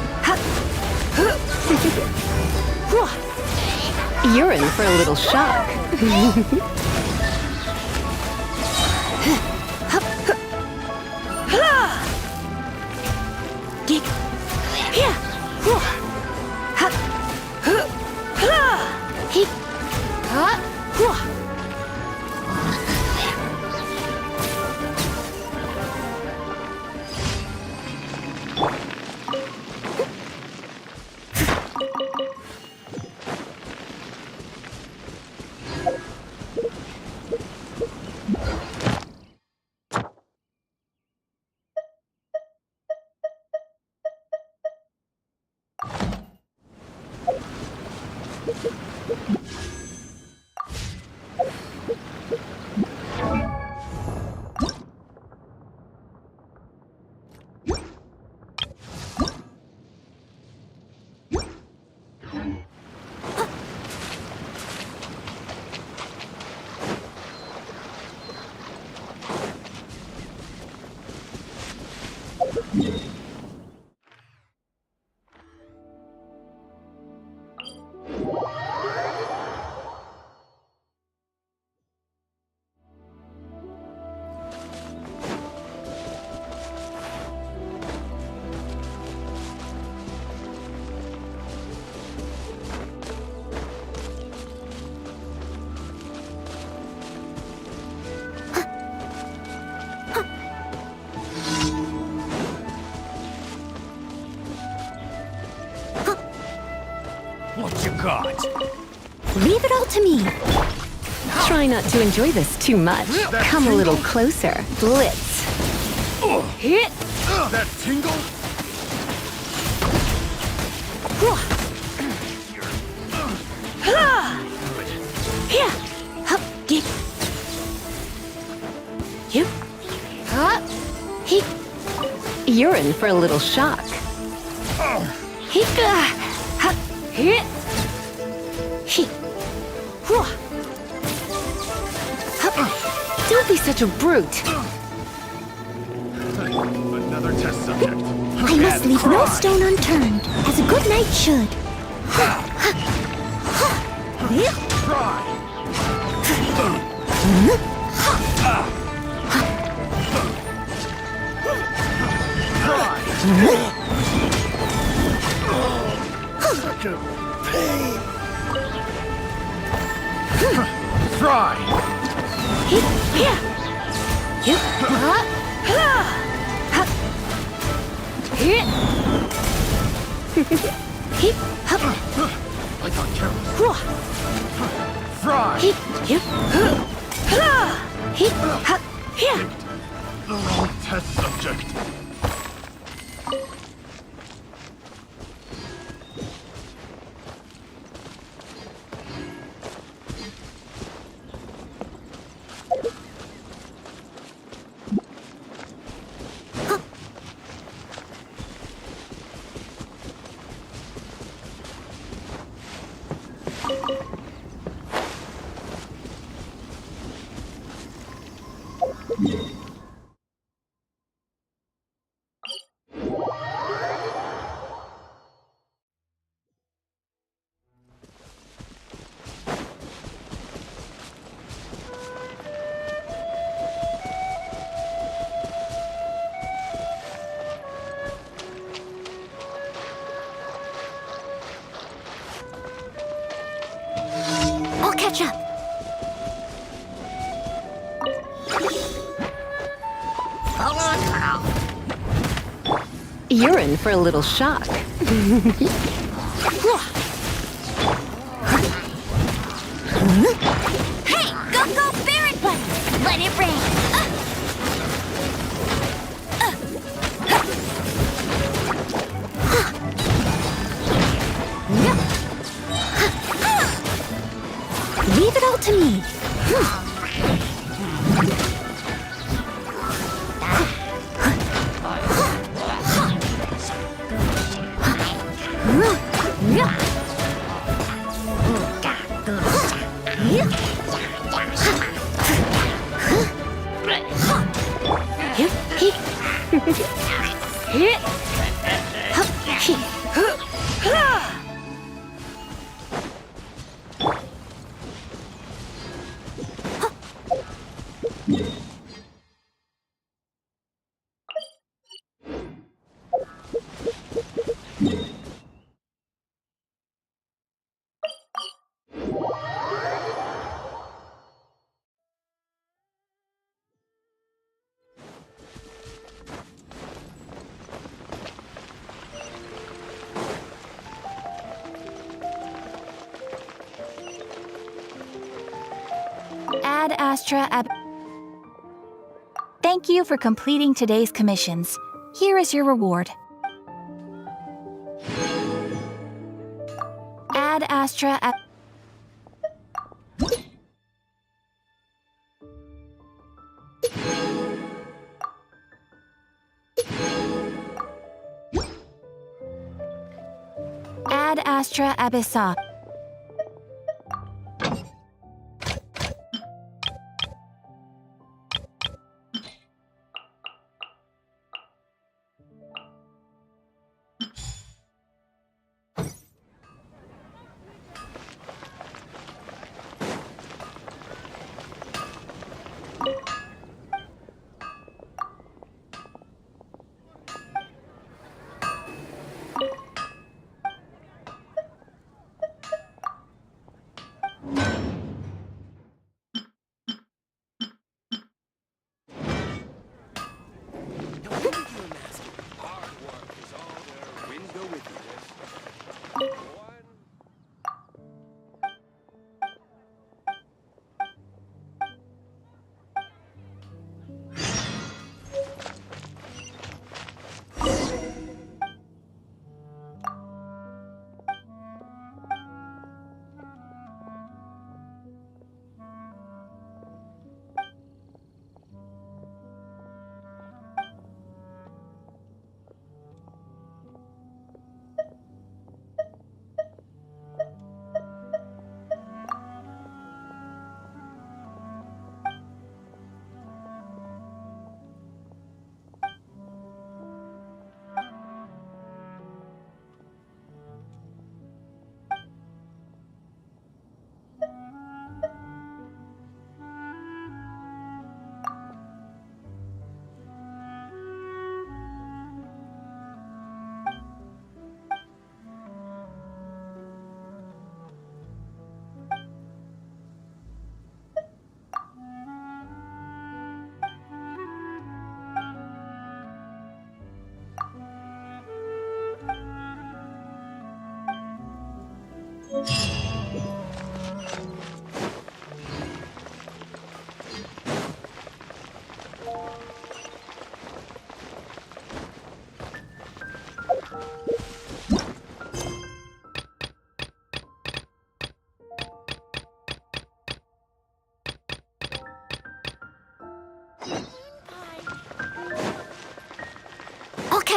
You're in for a little shock. What you got? Leave it all to me. Try not to enjoy this too much. Come a little closer. Blitz. Hit! That tingle? Here. Hup. Get. You. Hup. He. You're in for a little shock. He. Hup. Hit. He. Don't be such a brute. Another test subject. I must leave no stone unturned, as a good knight should. Such a pain. Try. I got careless. Fry. The wrong test subject. I'll catch up. You're in for a little shock. Hey, go, Spirit Button! Let it rain! Leave it all to me. Ad Astra Ab... Thank you for completing today's commissions. Here is your reward. Ad Astra Ab... Ad Astra Abyssa.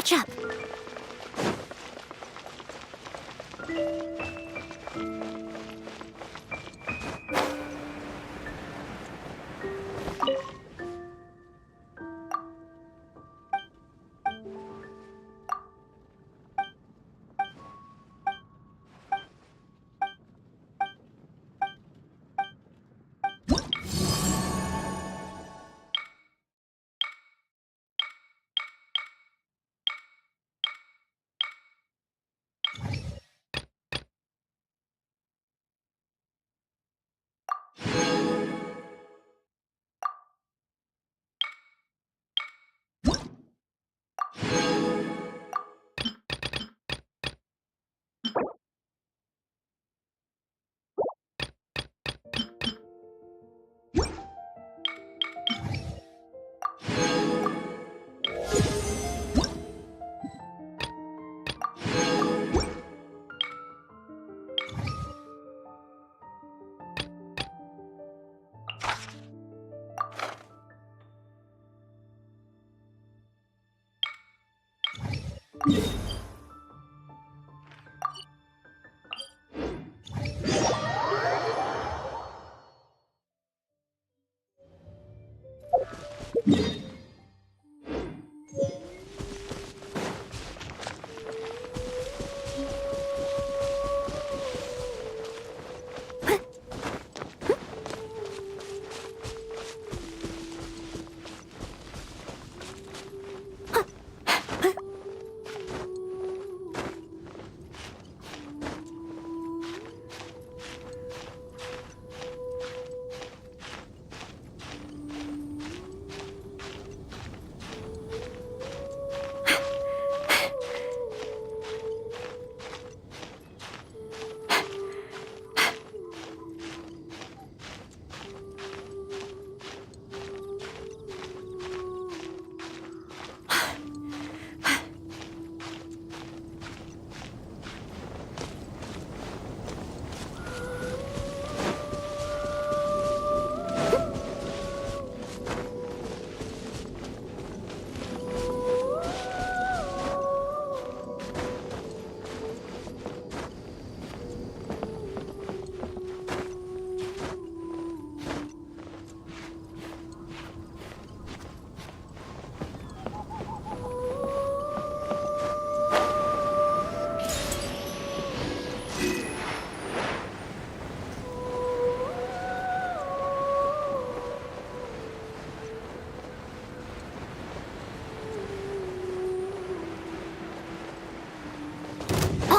catch up.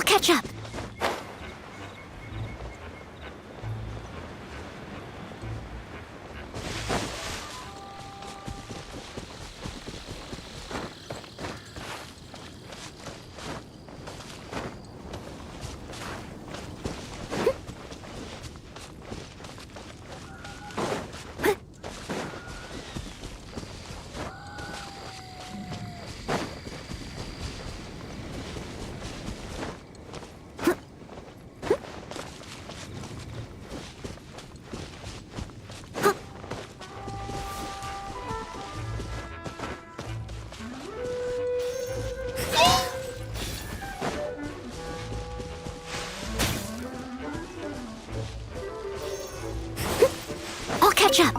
Catch up. Catch up.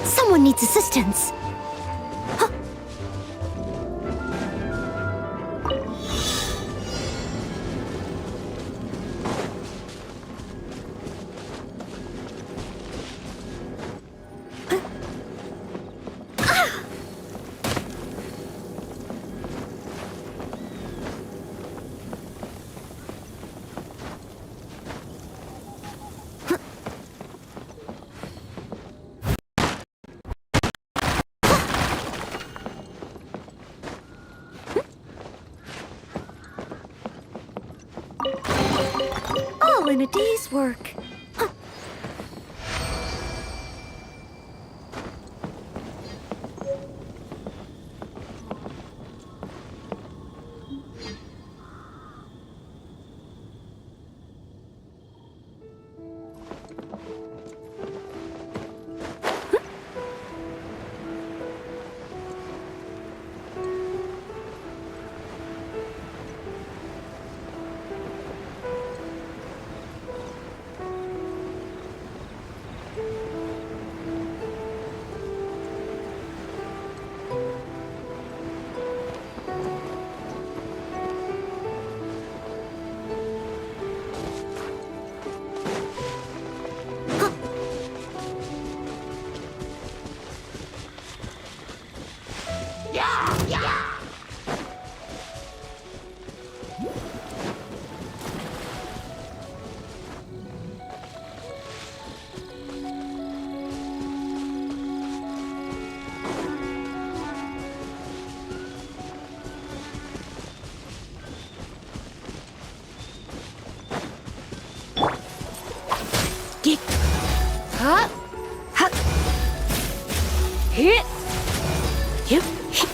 Someone needs assistance. All in a day's work.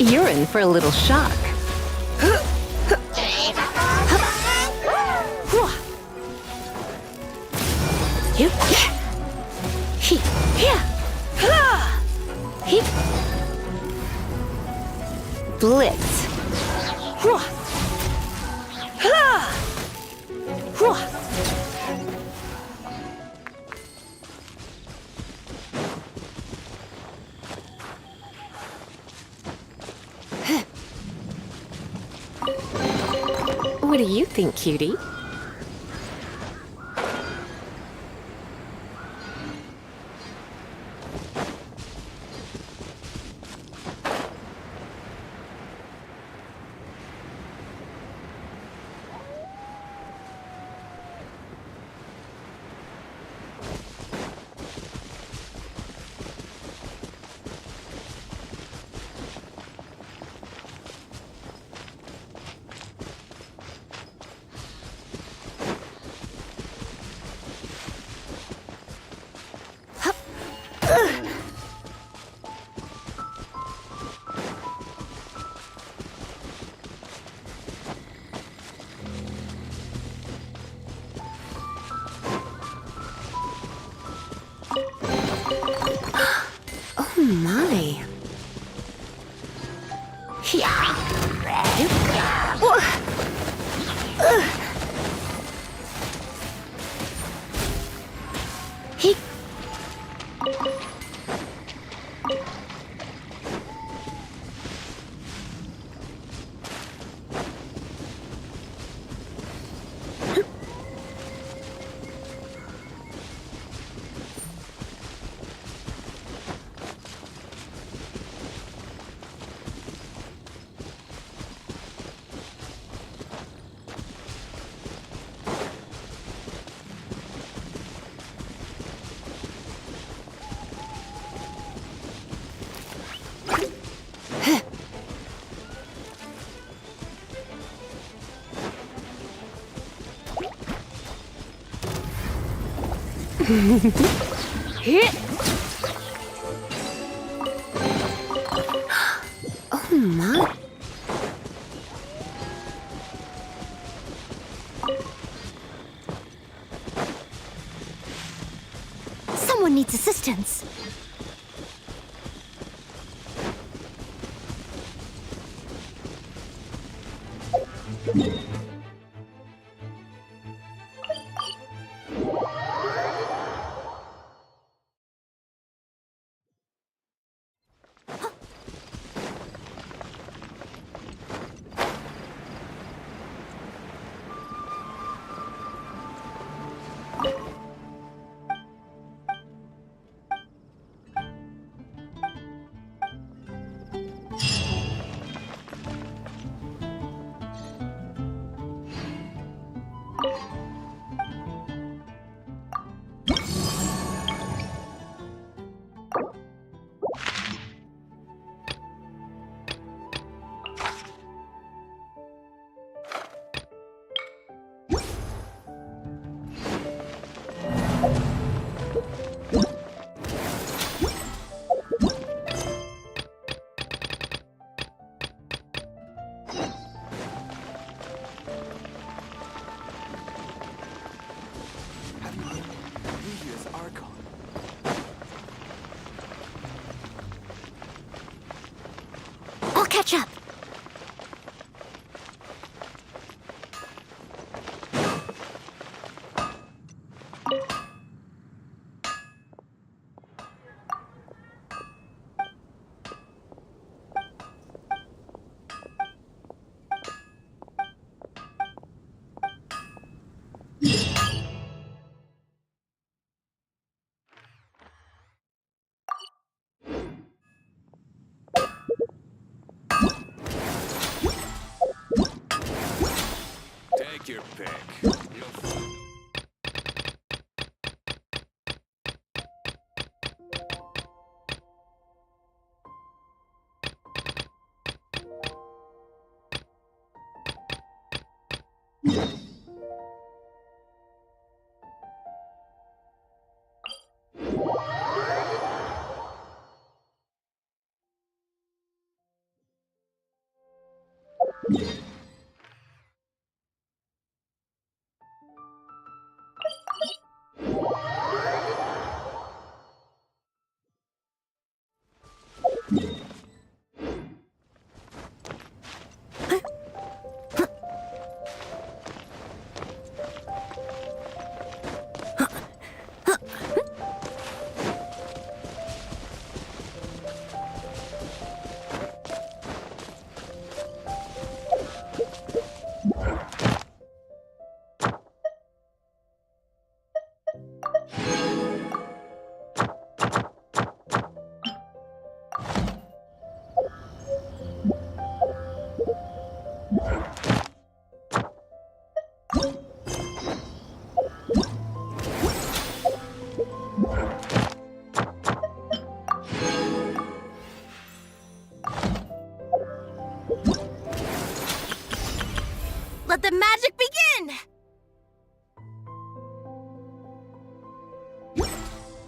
You're in for a little shock. Blitz. What do you think, cutie? Oh my. Oh my. Someone needs assistance. I'll catch up. Let the magic begin!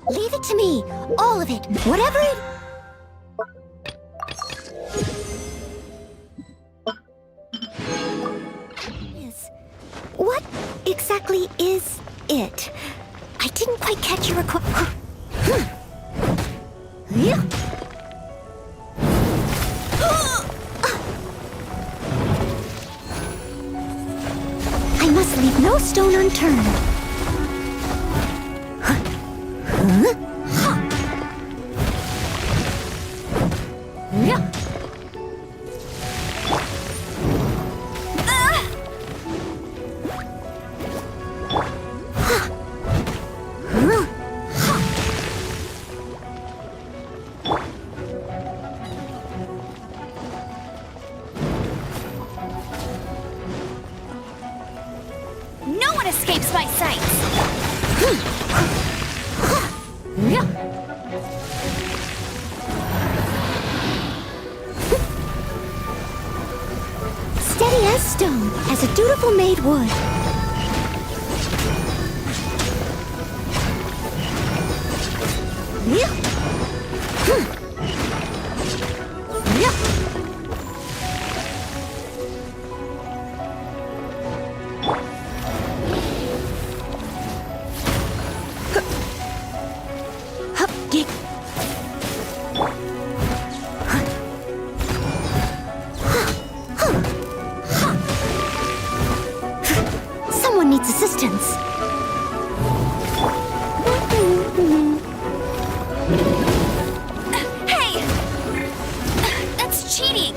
Leave it to me. All of it. Whatever it... is. What exactly is it? I didn't quite catch your Yeah. I must leave no stone unturned. No one escapes my sights! Steady as stone, as a dutiful maid would. Someone needs assistance. Hey! That's cheating!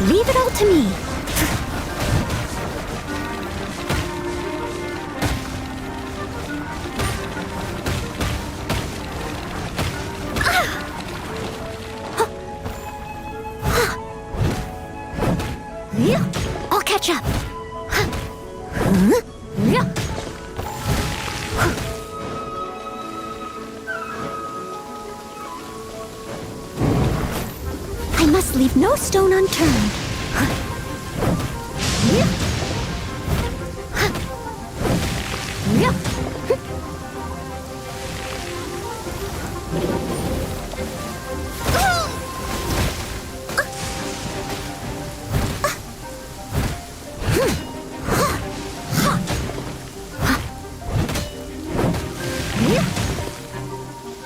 Leave it all to me. I'll catch up. I must leave no stone unturned.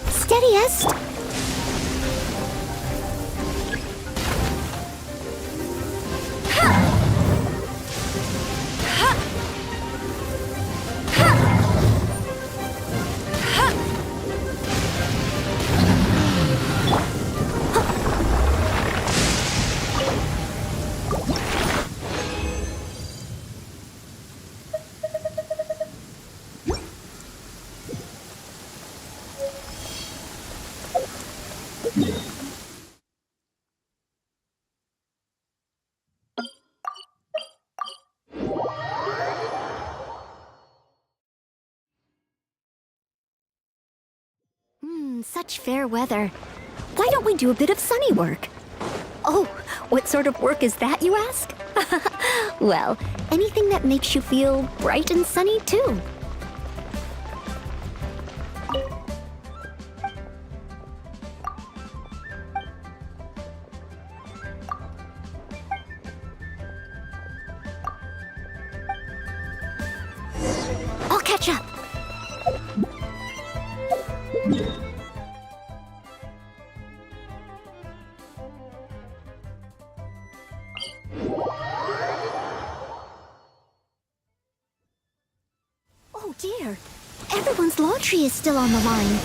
Steadiest. Such fair weather. Why don't we do a bit of sunny work? Oh, what sort of work is that, you ask? Well, anything that makes you feel bright and sunny, too. I'll catch up. Oh dear, everyone's laundry is still on the line.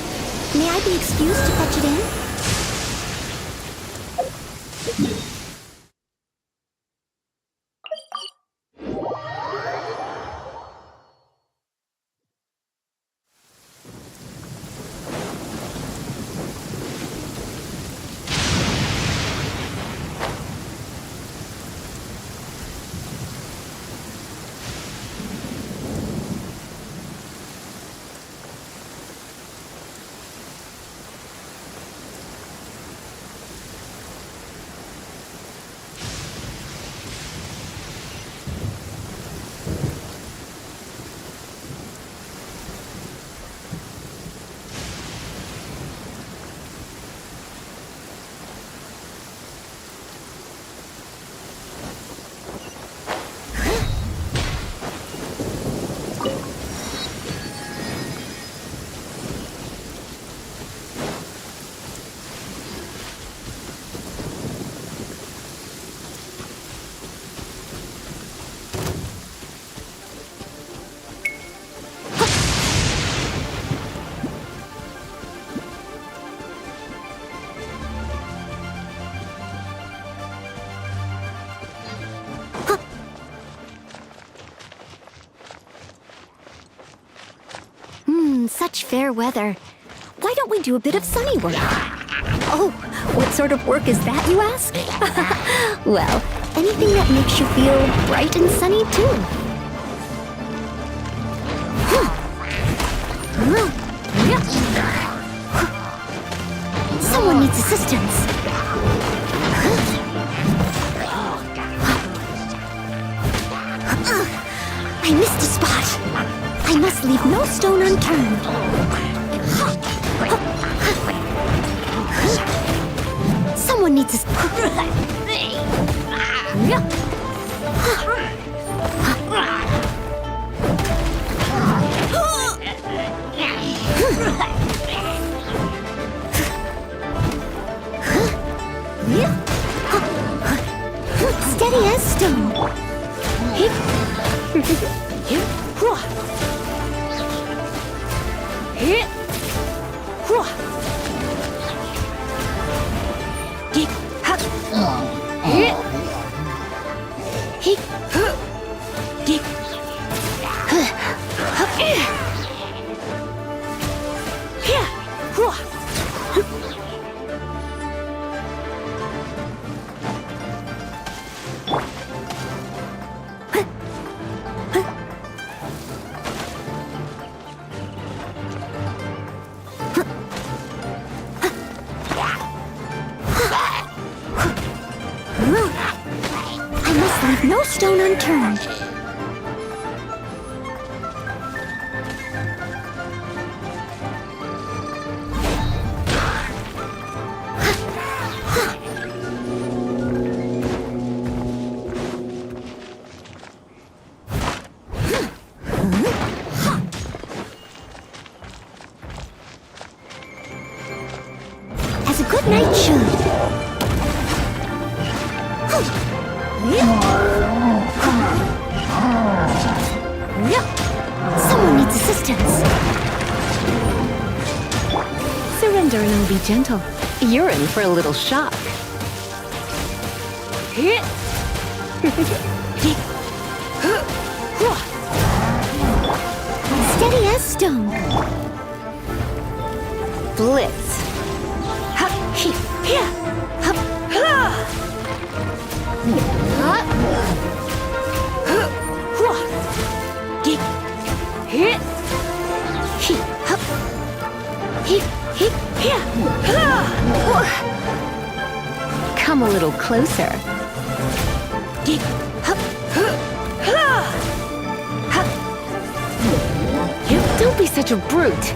May I be excused to fetch it in? Such fair weather. Why don't we do a bit of sunny work? Oh, what sort of work is that, you ask? Well, anything that makes you feel bright and sunny, too. Someone needs assistance. I missed a spot. I must leave no stone unturned. Someone needs a... Steady as stone. I must leave no stone unturned. As a good knight should. Someone needs assistance. Surrender and I'll be gentle. You're in for a little shock. Steady as stone. Blitz. Come a little closer. Don't be such a brute.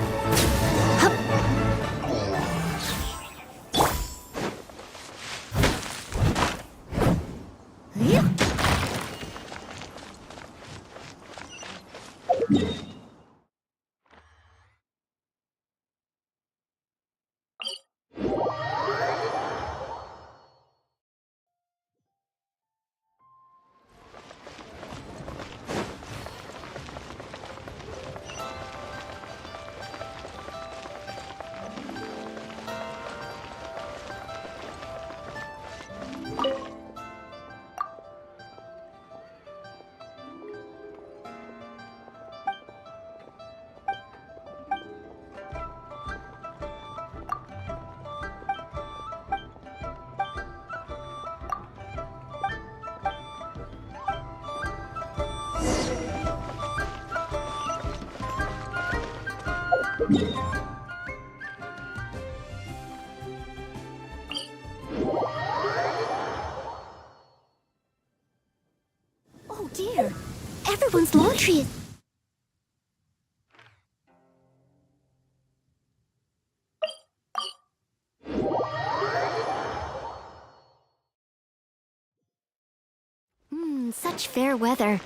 Oh dear, everyone's laundry is... Such fair weather.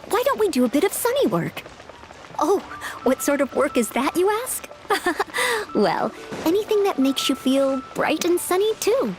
Why don't we do a bit of sunny work? Oh, what sort of work is that, you ask? Well, anything that makes you feel bright and sunny, too.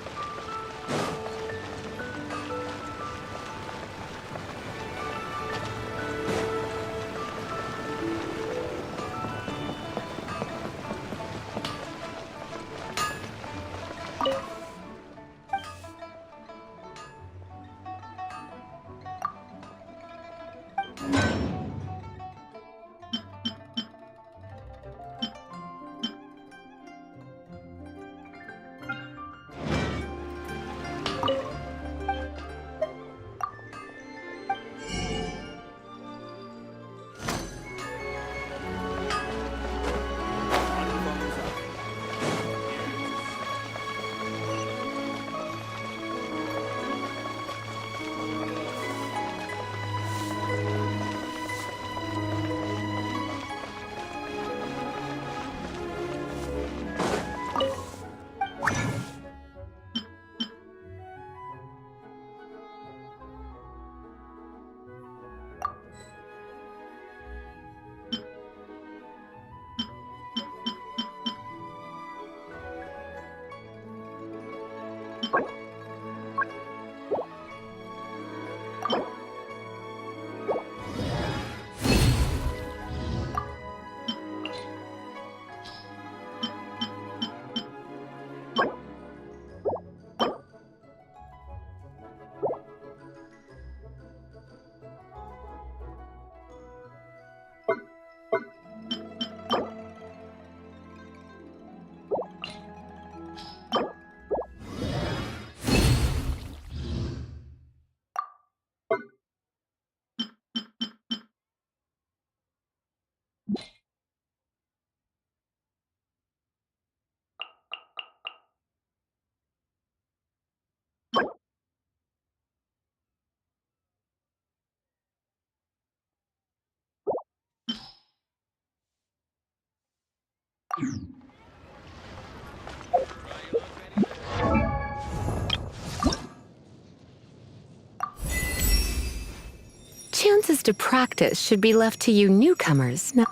Chances to practice should be left to you newcomers. Now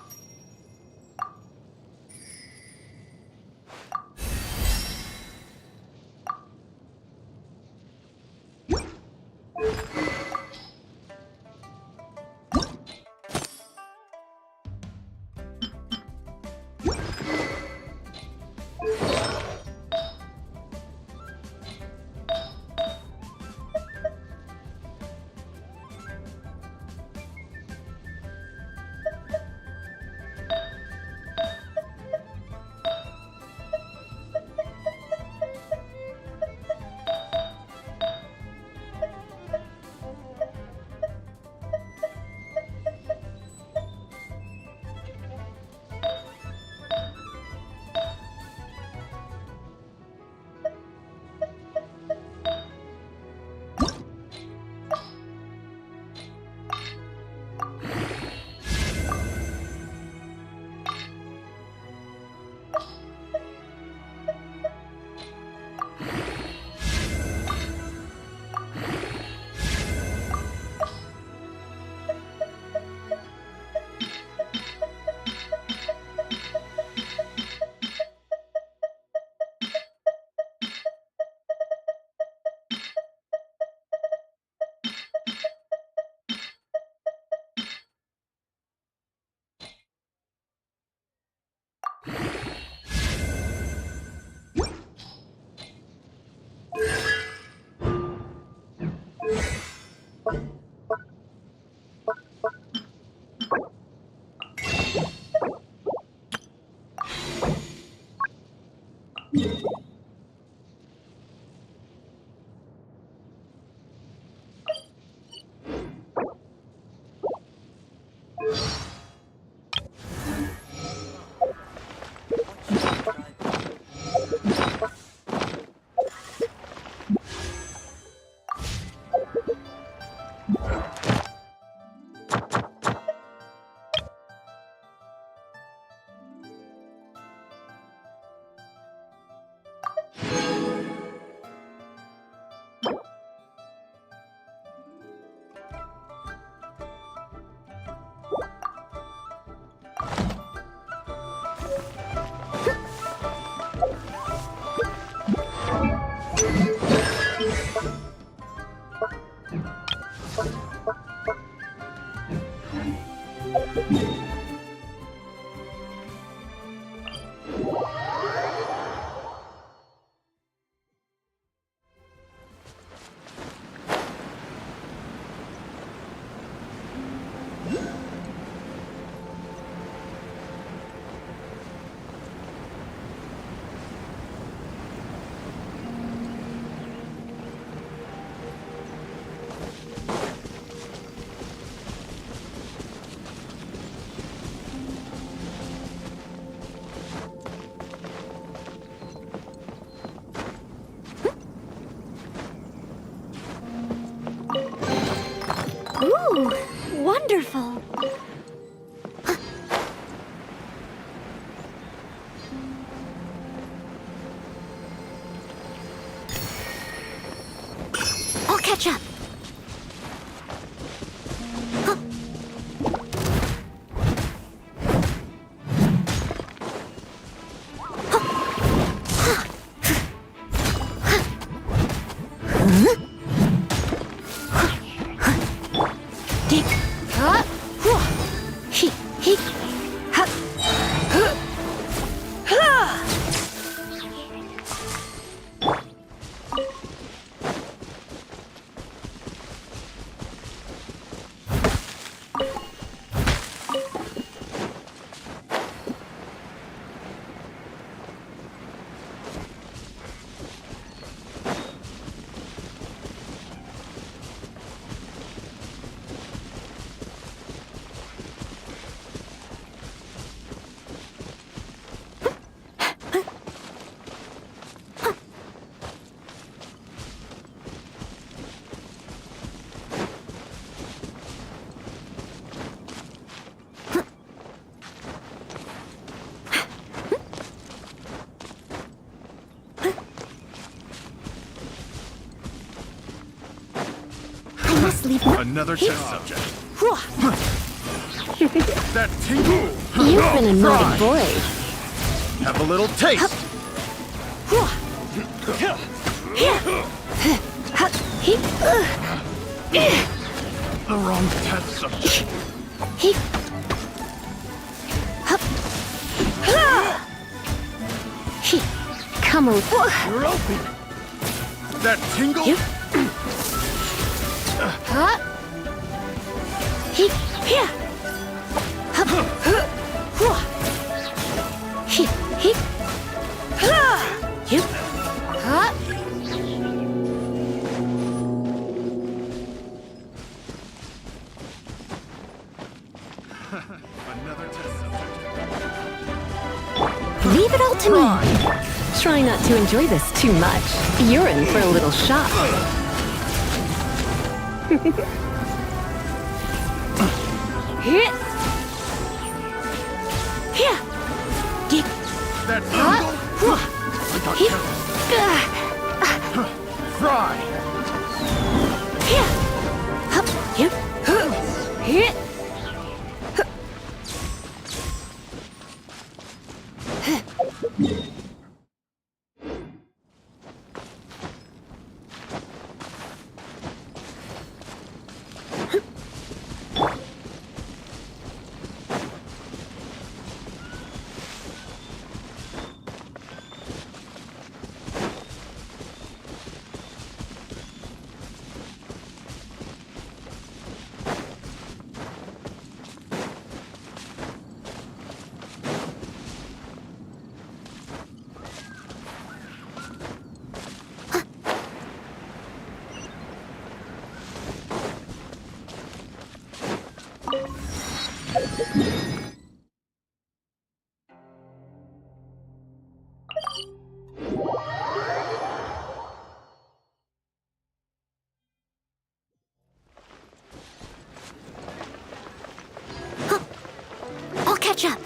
Ooh, wonderful. I'll catch up. Another test subject. That tingle! You've been a naughty boy. Have a little taste! The wrong test subject. Come on. You're open! That tingle? Another test subject. Leave it all to me. Try not to enjoy this too much. You're in for a little shock. That tingle? Fry! I'll catch up.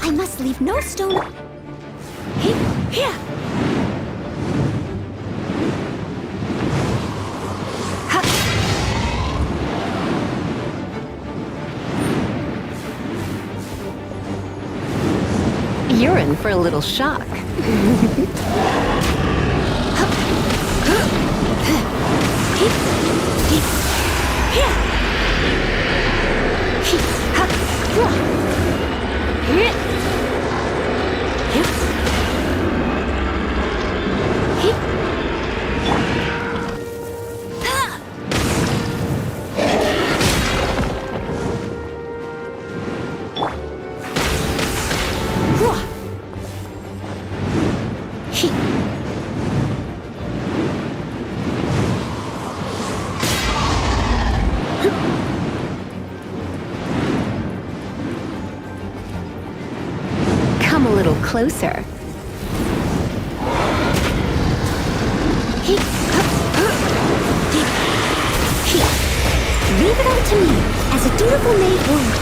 I must leave no stone. Hey, here! You're in for a little shock. Come a little closer. Leave it all to me, as a dutiful maid would.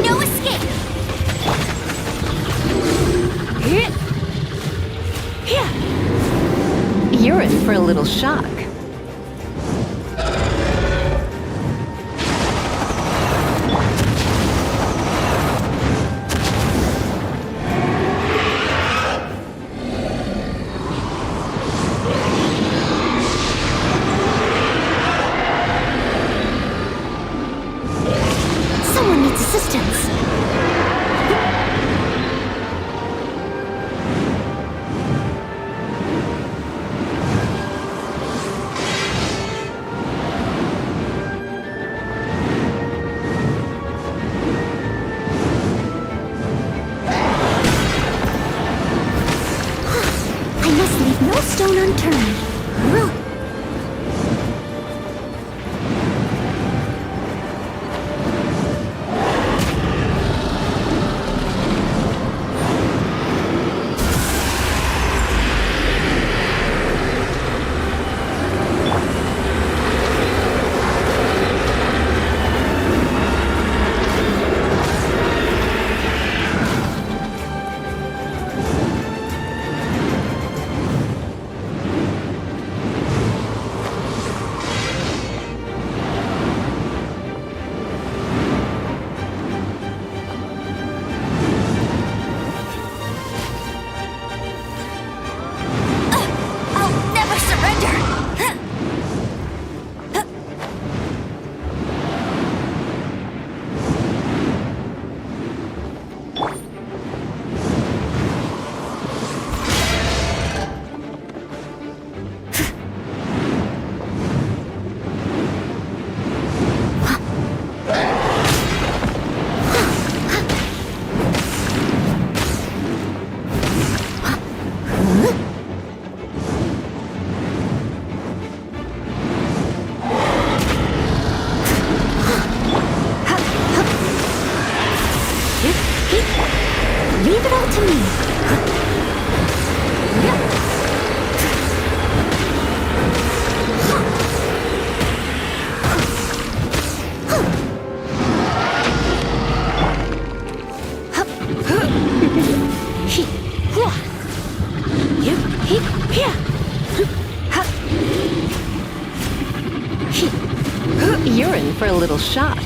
No escape! You're in for a little shock. Someone needs assistance. I must leave no stone unturned. I'll never surrender! Leave it all to me. You're in for a little shock.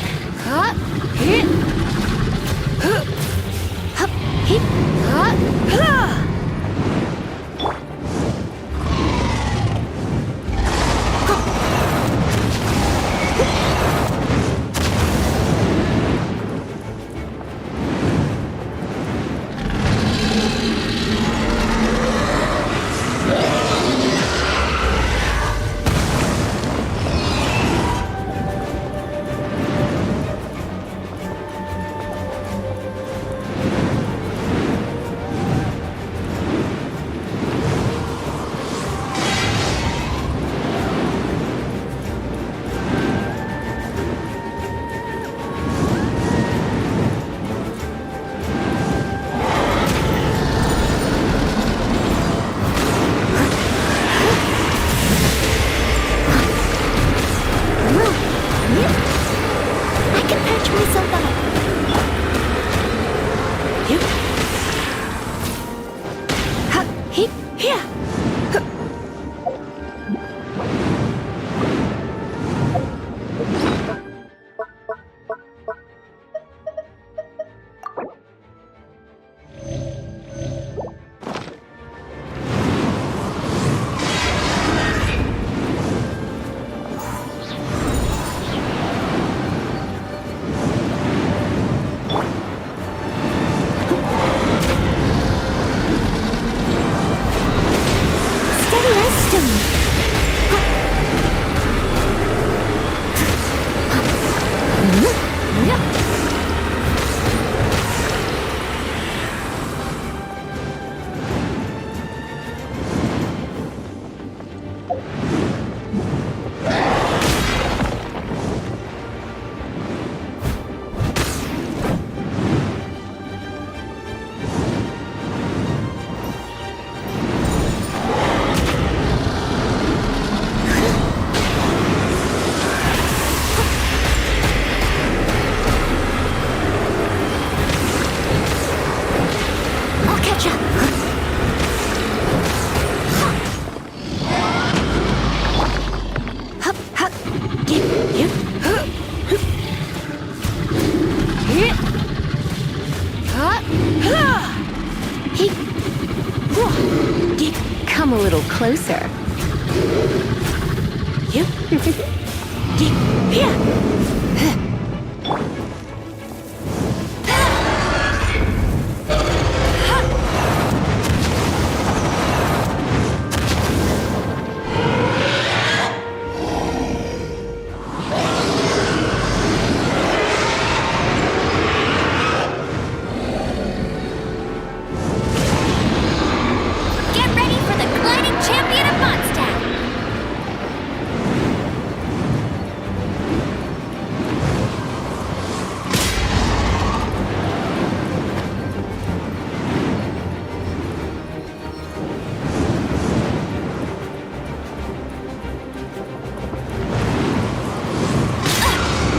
little closer. Get ready for the gliding champion of Mondstadt!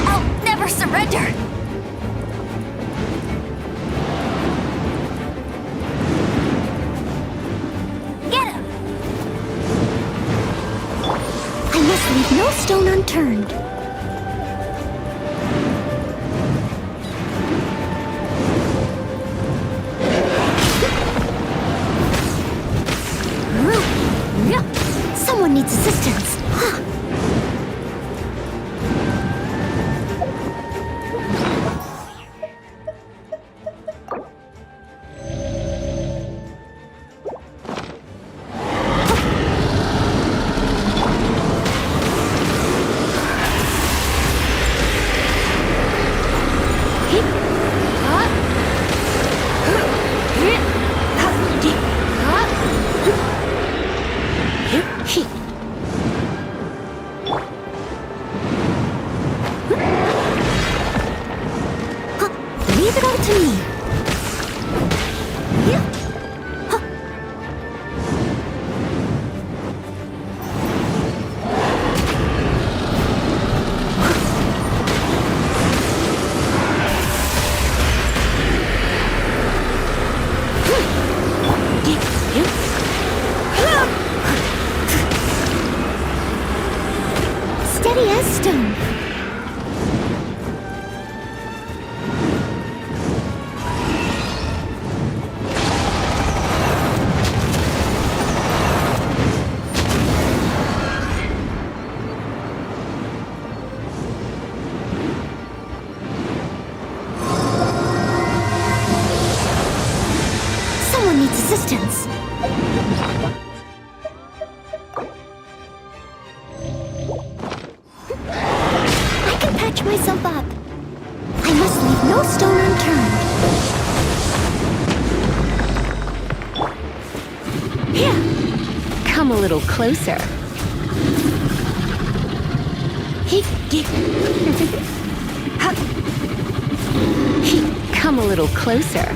I'll never surrender! Get him! I must leave no stone unturned. Someone needs assistance. Leave it all to me. Steady as stone. Someone needs assistance. I can patch myself up. I must leave no stone unturned. Come a little closer. Come a little closer.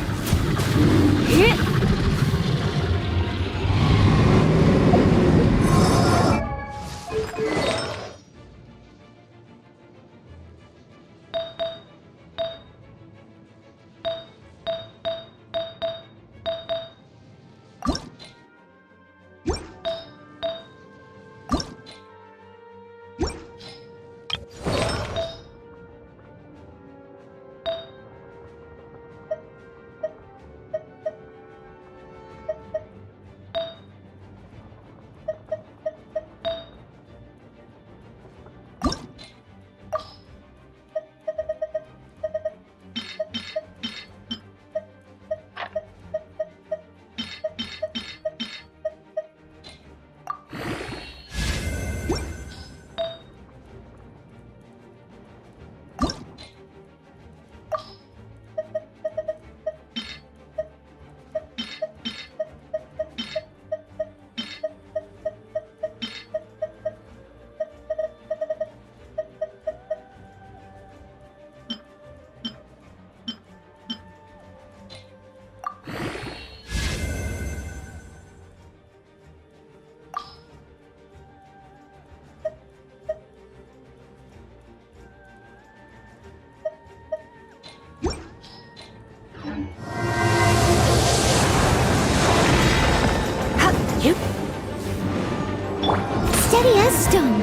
Steady as stone.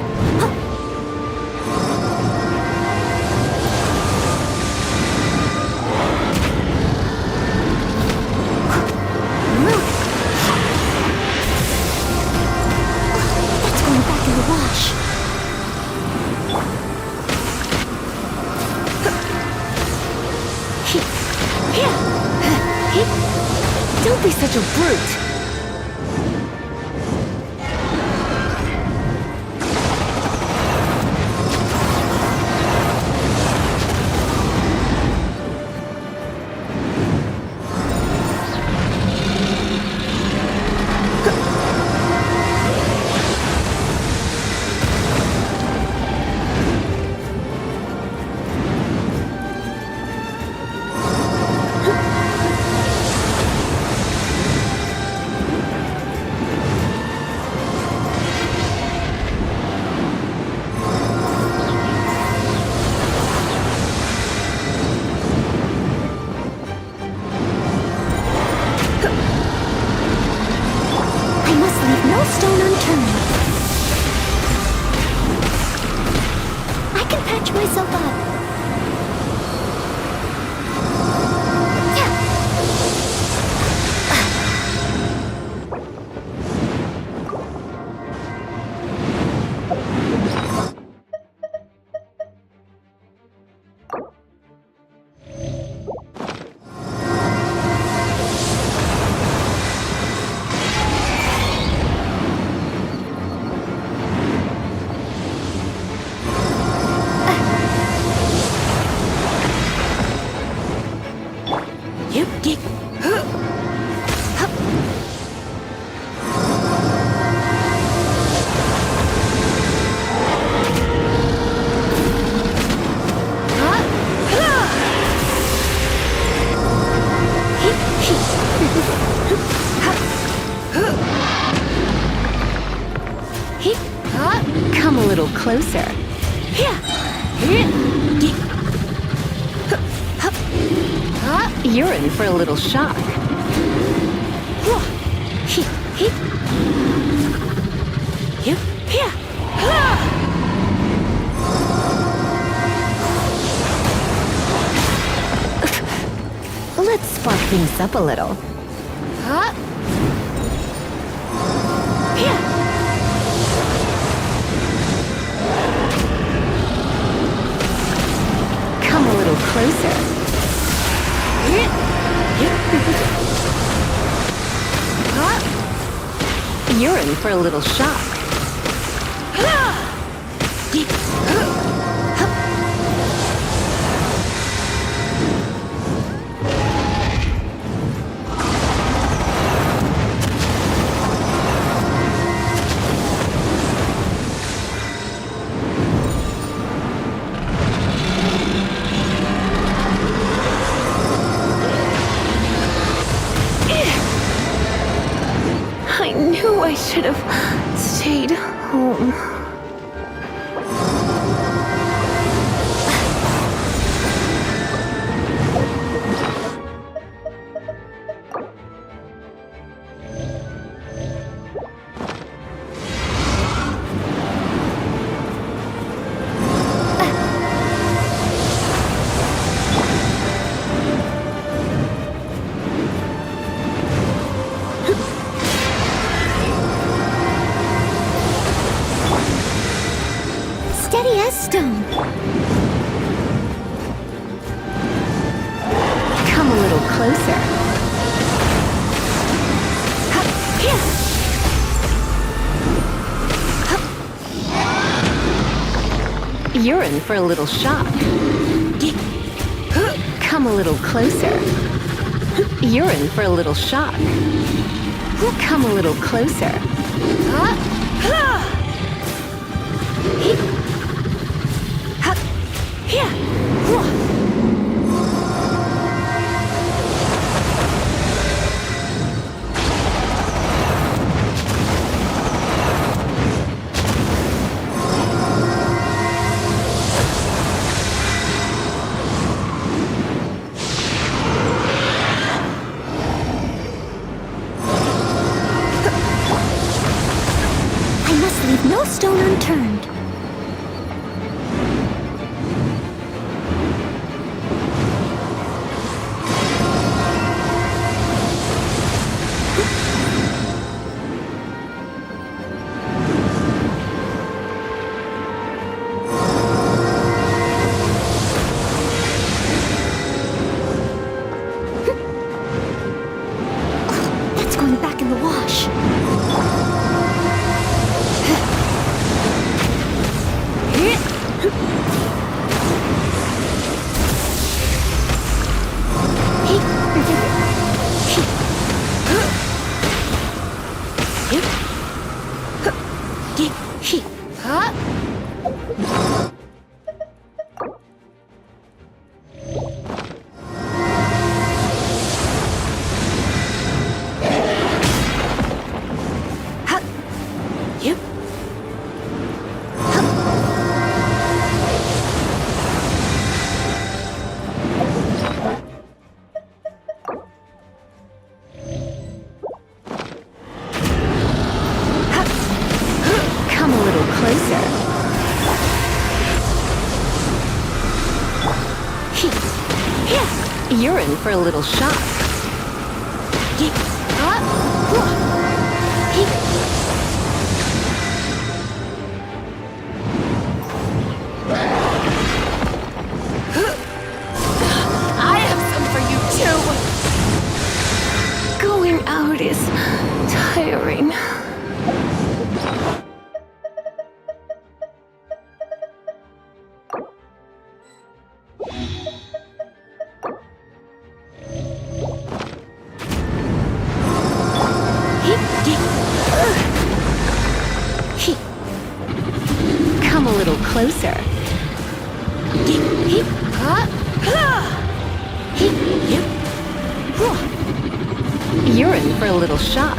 Don't be such a brute. Come a little closer. You're in for a little shock. Let's spark things up a little. Come a little closer. You're in for a little shock. I knew I should have stayed home. Steady as stone. Come a little closer. You're in for a little shock. Come a little closer. You're in for a little shock. Come a little closer. I must leave no stone unturned. You're in for a little shock. I have some for you too. Going out is tiring. Come a little closer. You're in for a little shock.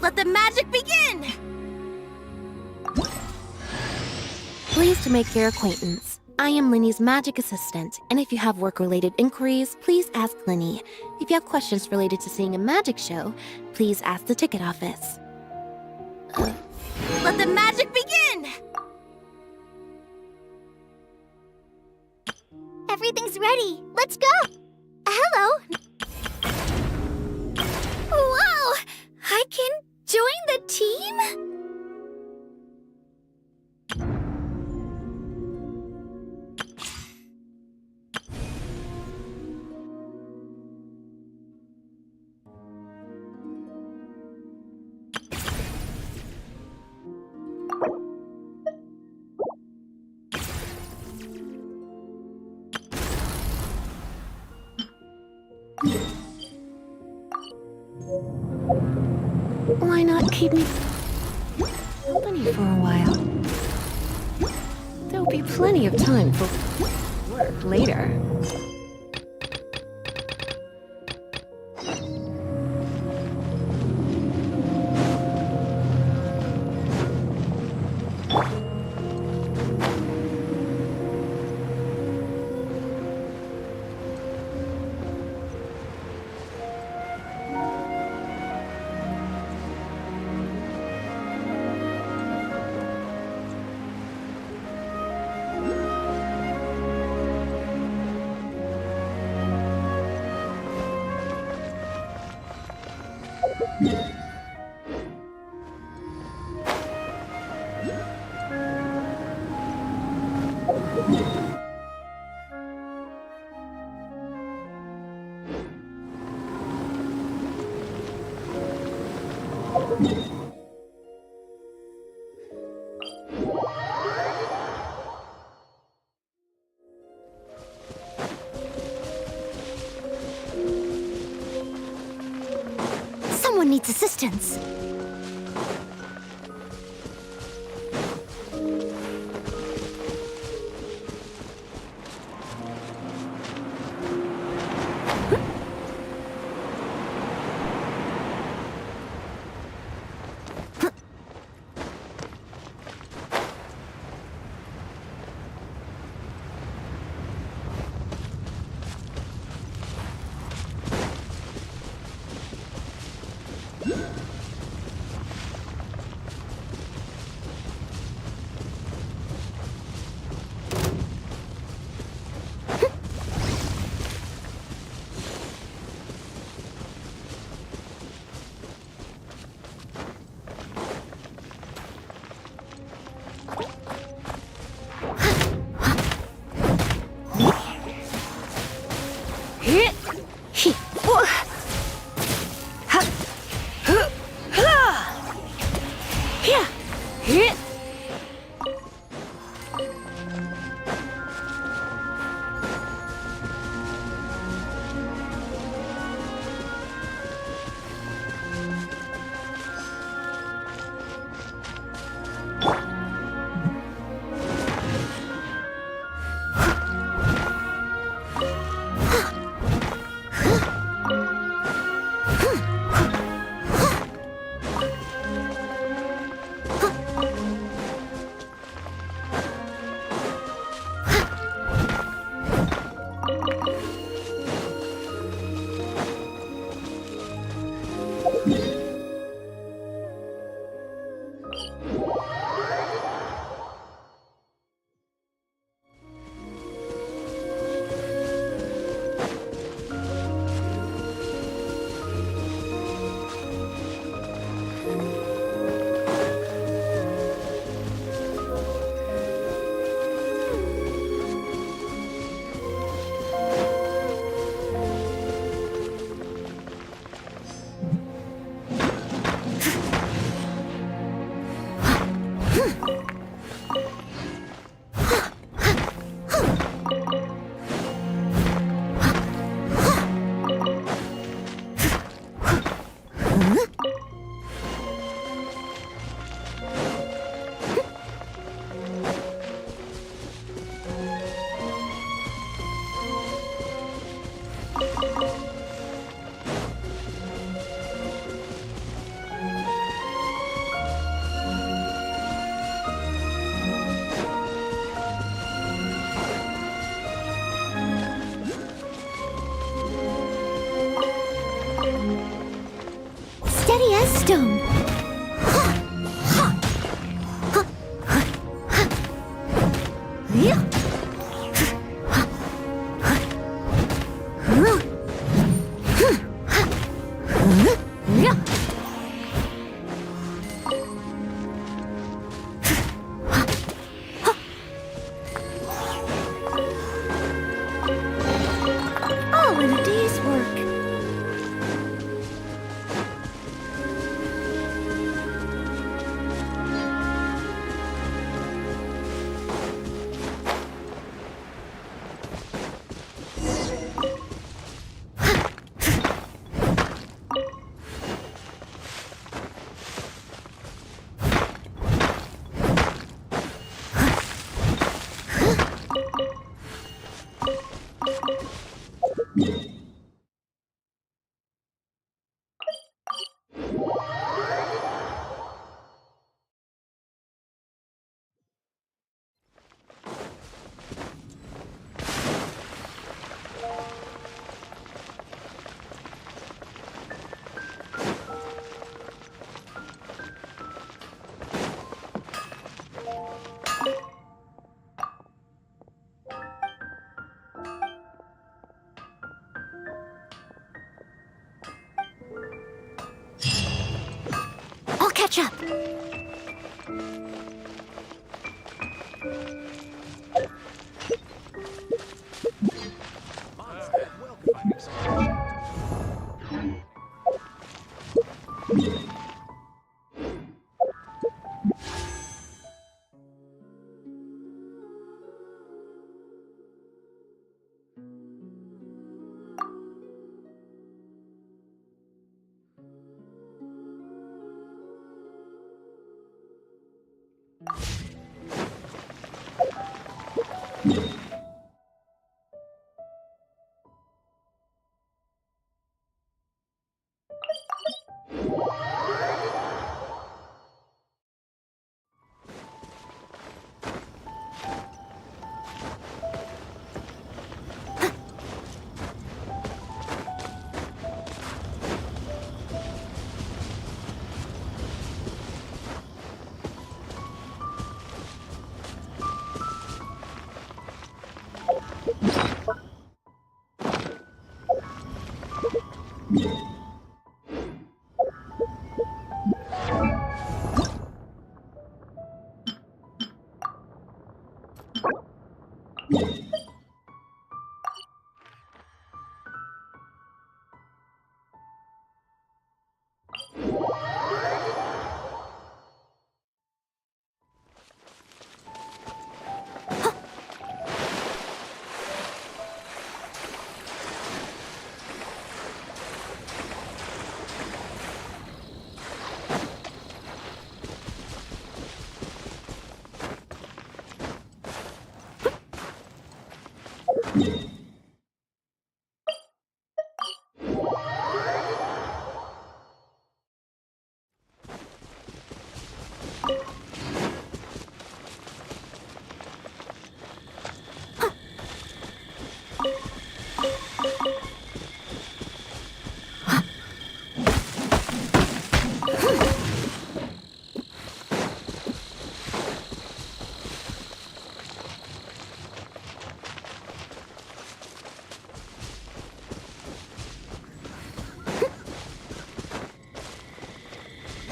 Let the magic begin! Pleased to make your acquaintance. I am Linny's magic assistant, and if you have work-related inquiries, please ask Linny. If you have questions related to seeing a magic show, please ask the ticket office. Let the magic begin! Everything's ready. Let's go. Hello. Wow! I can join the team? Why not keep me company for a while? There'll be plenty of time for work later. Someone needs assistance. mighty S-Stone. All in a day's work. I'll catch up.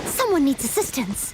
Someone needs assistance.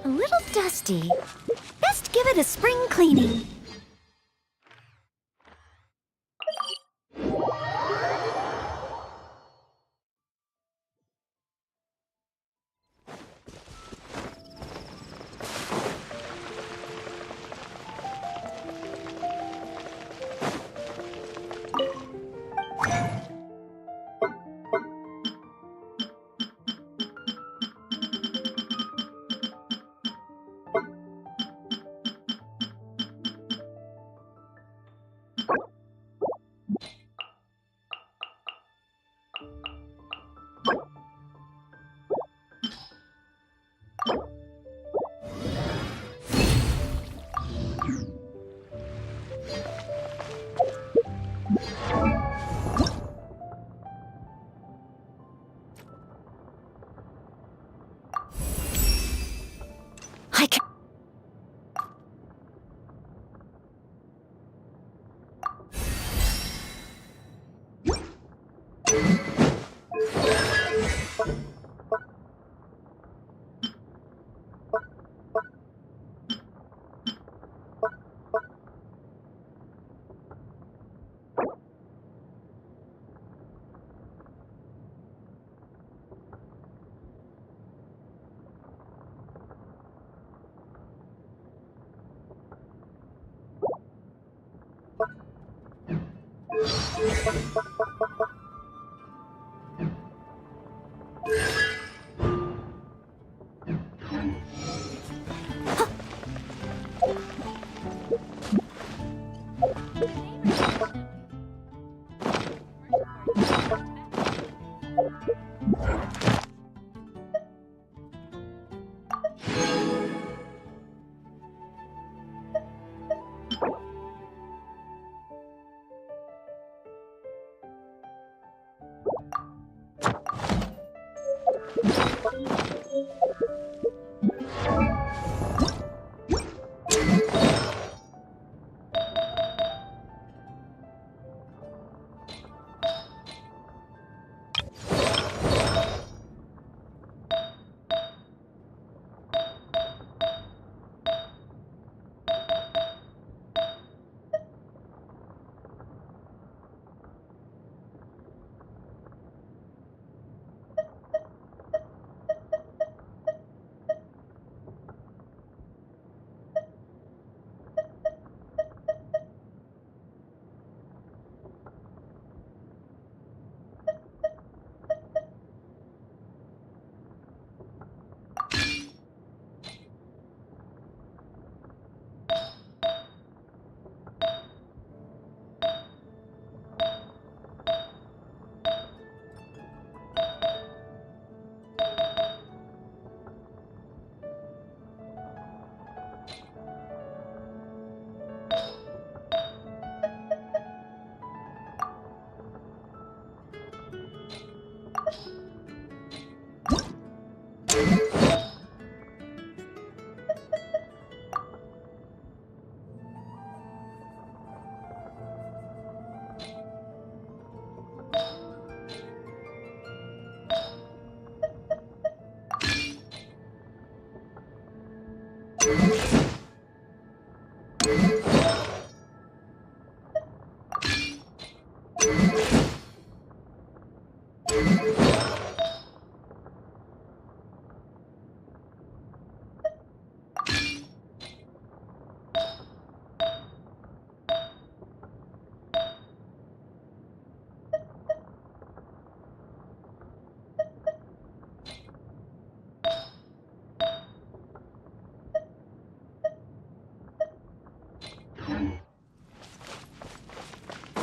A little dusty. Best give it a spring cleaning.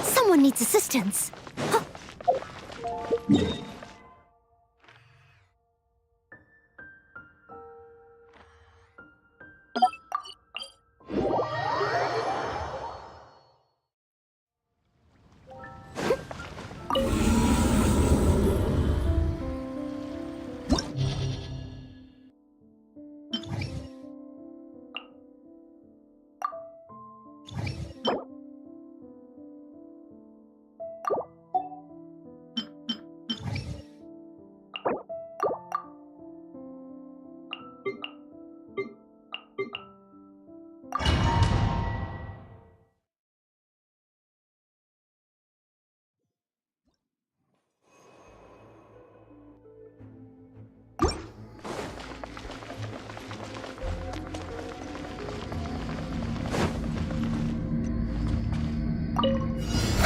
Someone needs assistance.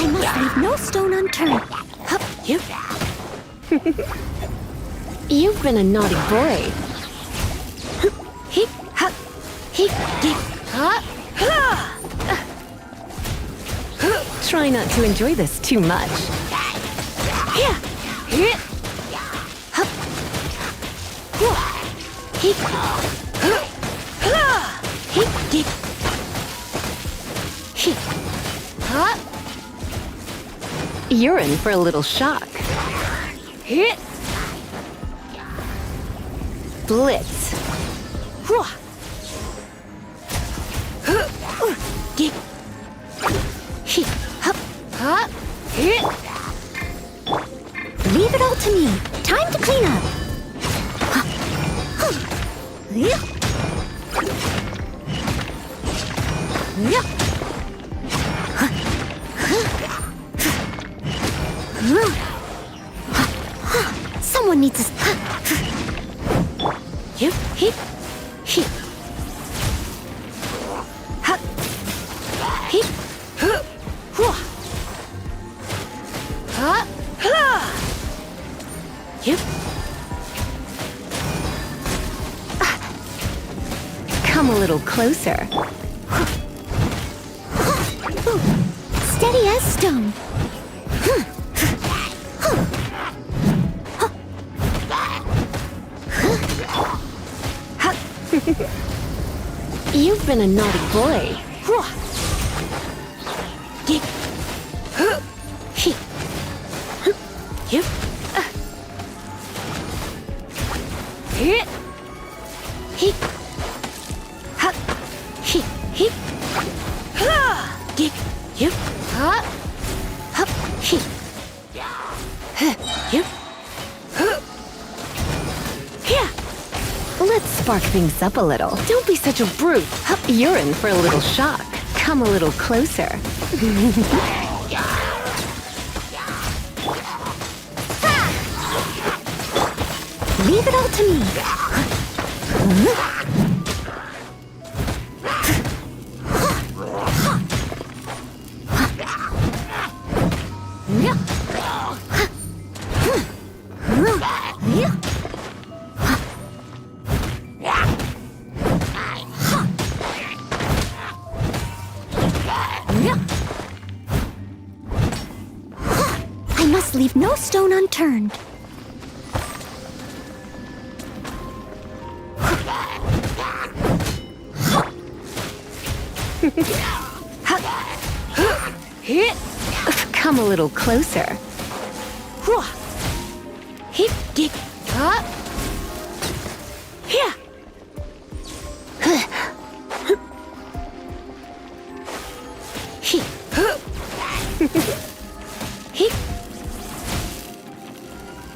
I must leave no stone unturned. Hup, you. You've been a naughty boy. Hip, hop, hip, dip, hop, ha! Try not to enjoy this too much. Yeah, hip, hop, hip, hip, dip, hip, hop. You're in for a little shock. Hit! Blitz. Dip. Hit. Hop. Hop. Hit. Leave it all to me. Time to clean up. Someone needs to... Hip, hip, hip. Hop. Hip. Hop. Hip. Come a little closer. Steady as stone. You've been a naughty boy. Dip. Hip. Hip. Hip. Hip. Hop. Hip. Hip. Dip. Hip. Hop. Hop. Hip. Hip. Yeah. Let's spark things up a little. Don't be such a brute. You're in for a little shock. Come a little closer. Leave it all to me. I must leave no stone unturned. Come a little closer. Hip, dip, hop. Here. Hip. Hip.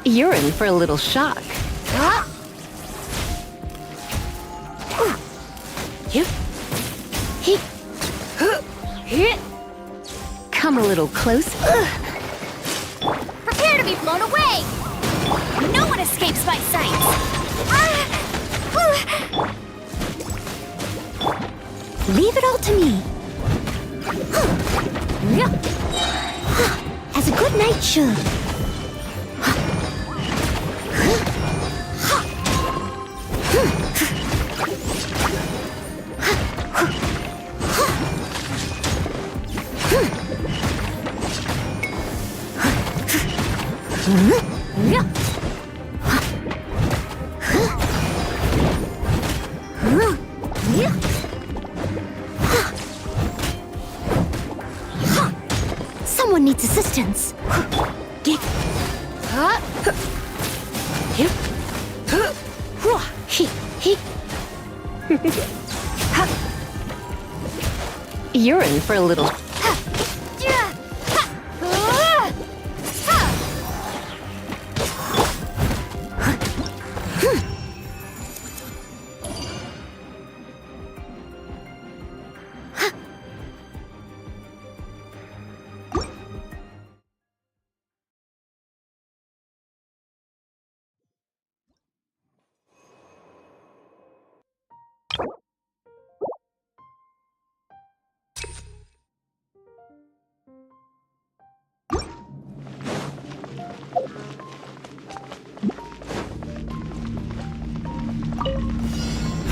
You're in for a little shock. Hop. Hip. Hip. Hip. Come a little closer. Prepare to be blown away! No one escapes my sight! Leave it all to me. As a good knight should. Huh? Someone needs assistance. You're in for a little.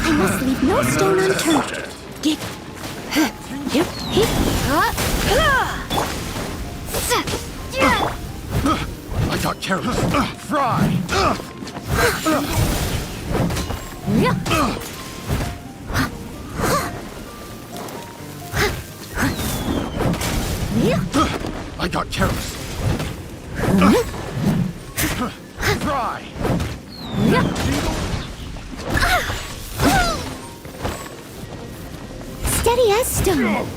I must leave no stone unturned. I got careless. Fry! I got careless. Fry! Steady as stone.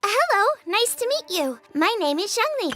Hello, nice to meet you. My name is Xiangli.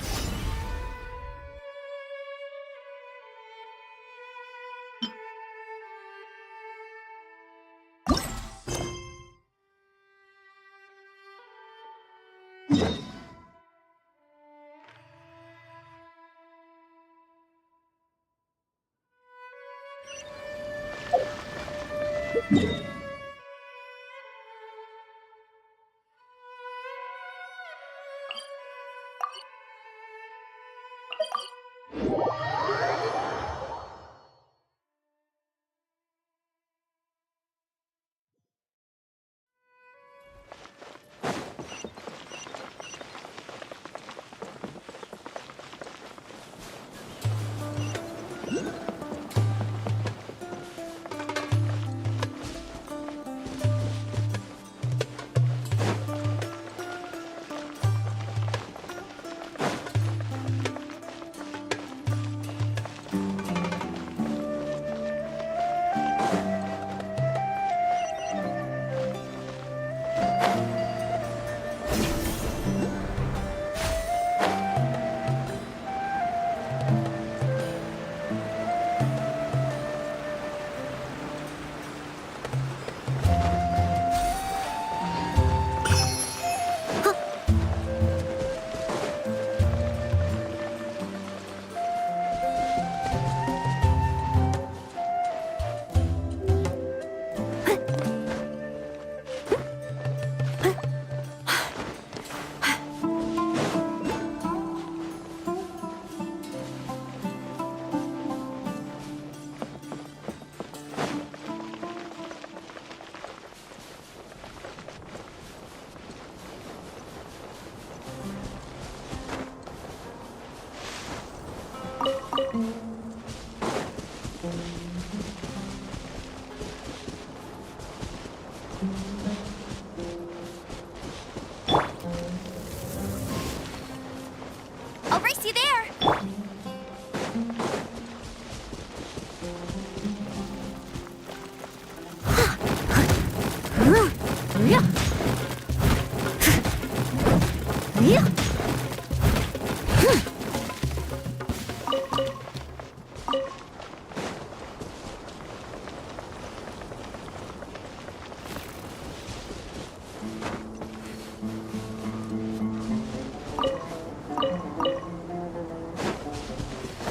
I'll race you there.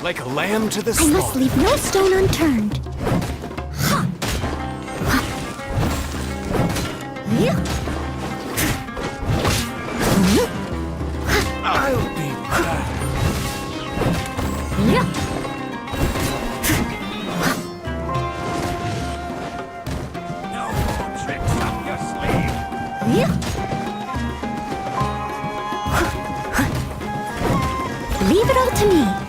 Like a lamb to the I must slaughter. leave no stone unturned. I'll be back. No more tricks up your sleeve. Leave it all to me.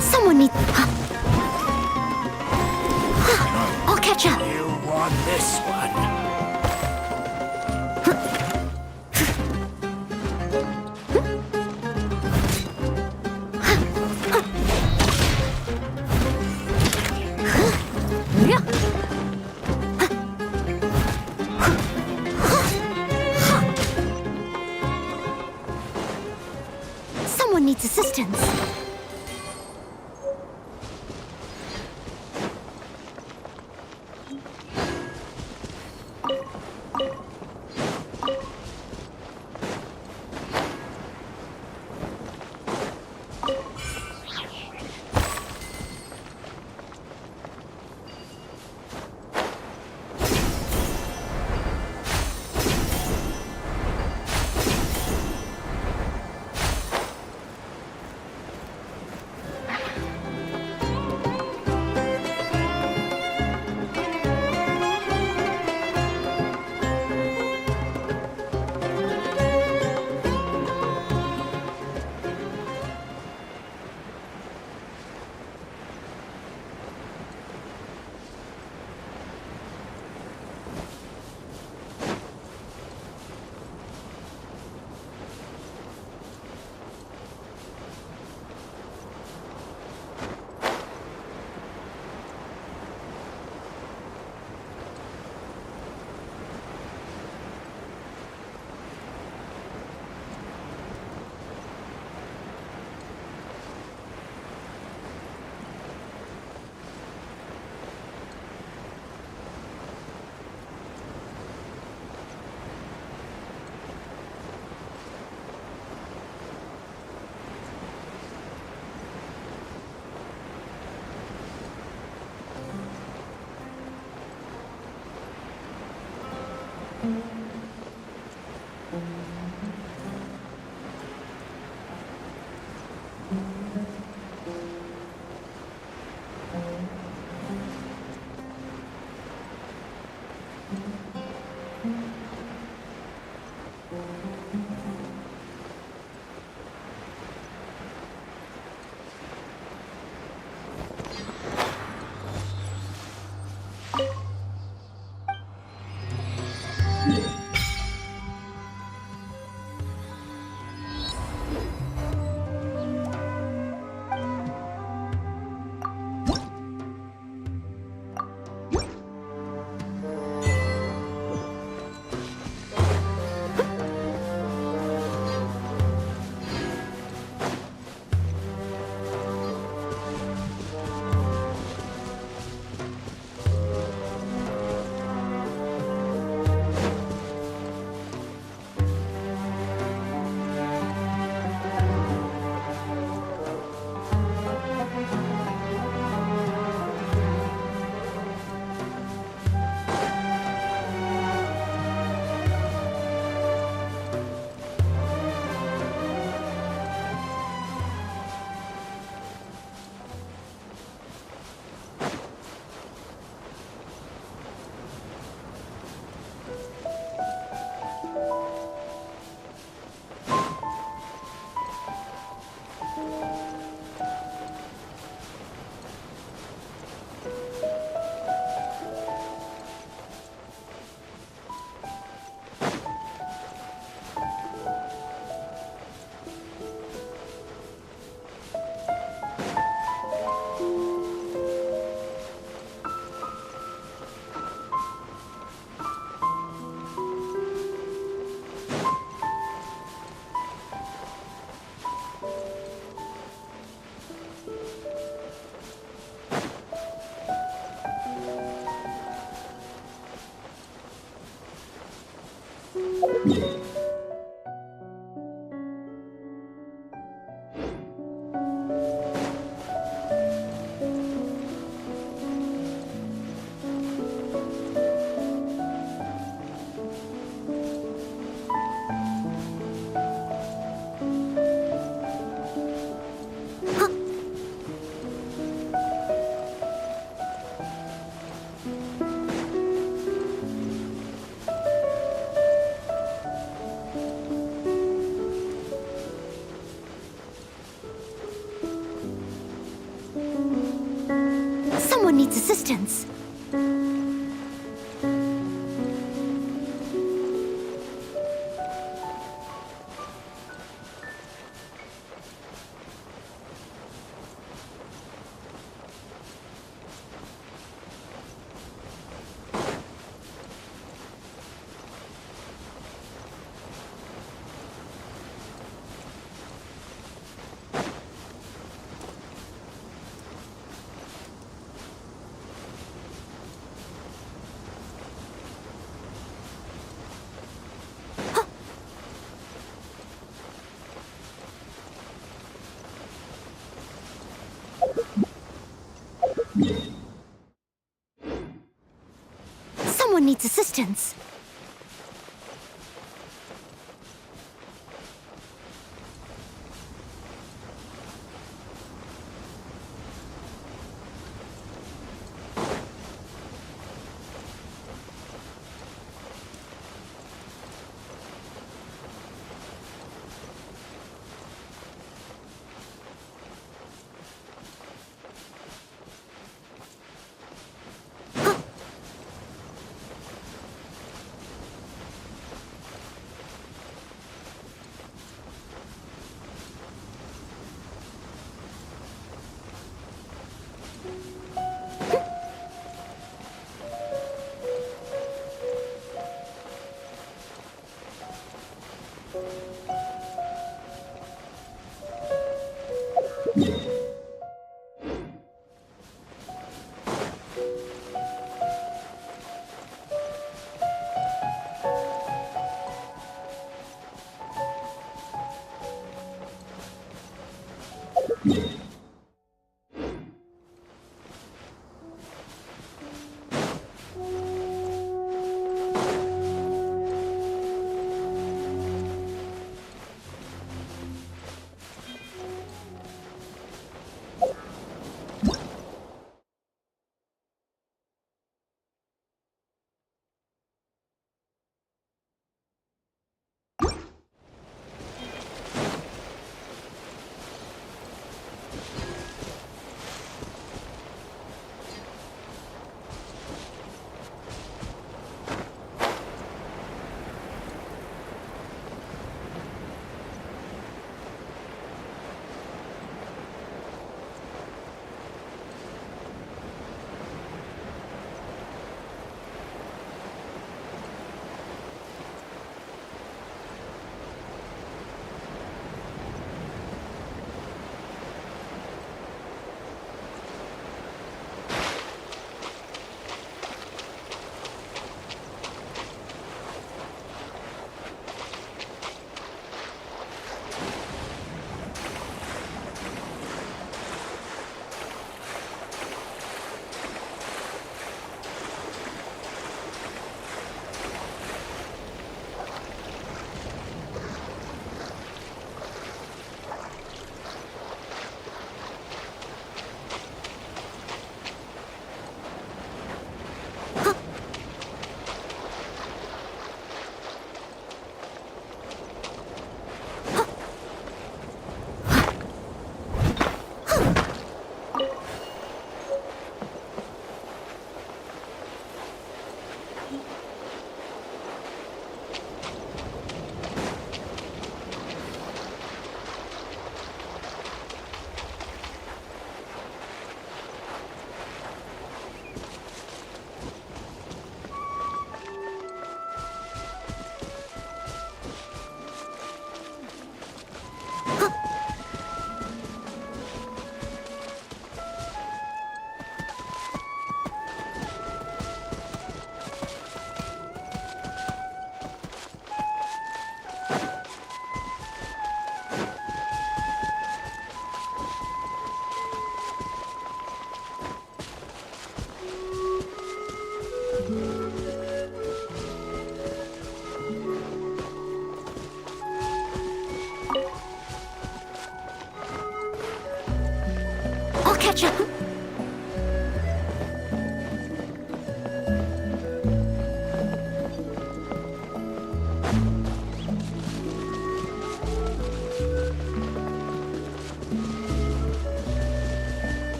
Someone needs... I'll catch up. You want this one. Someone needs assistance. Someone needs assistance. Someone needs assistance.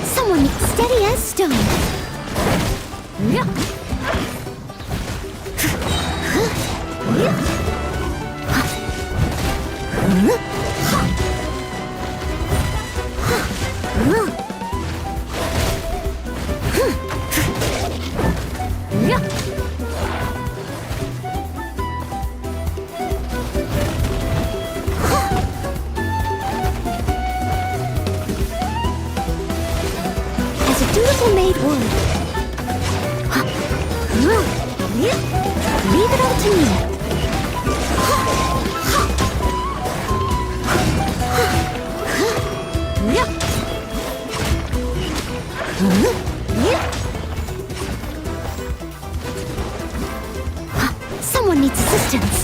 Someone steady as stone. As a dutiful maid would. Leave it all to me. Someone needs assistance.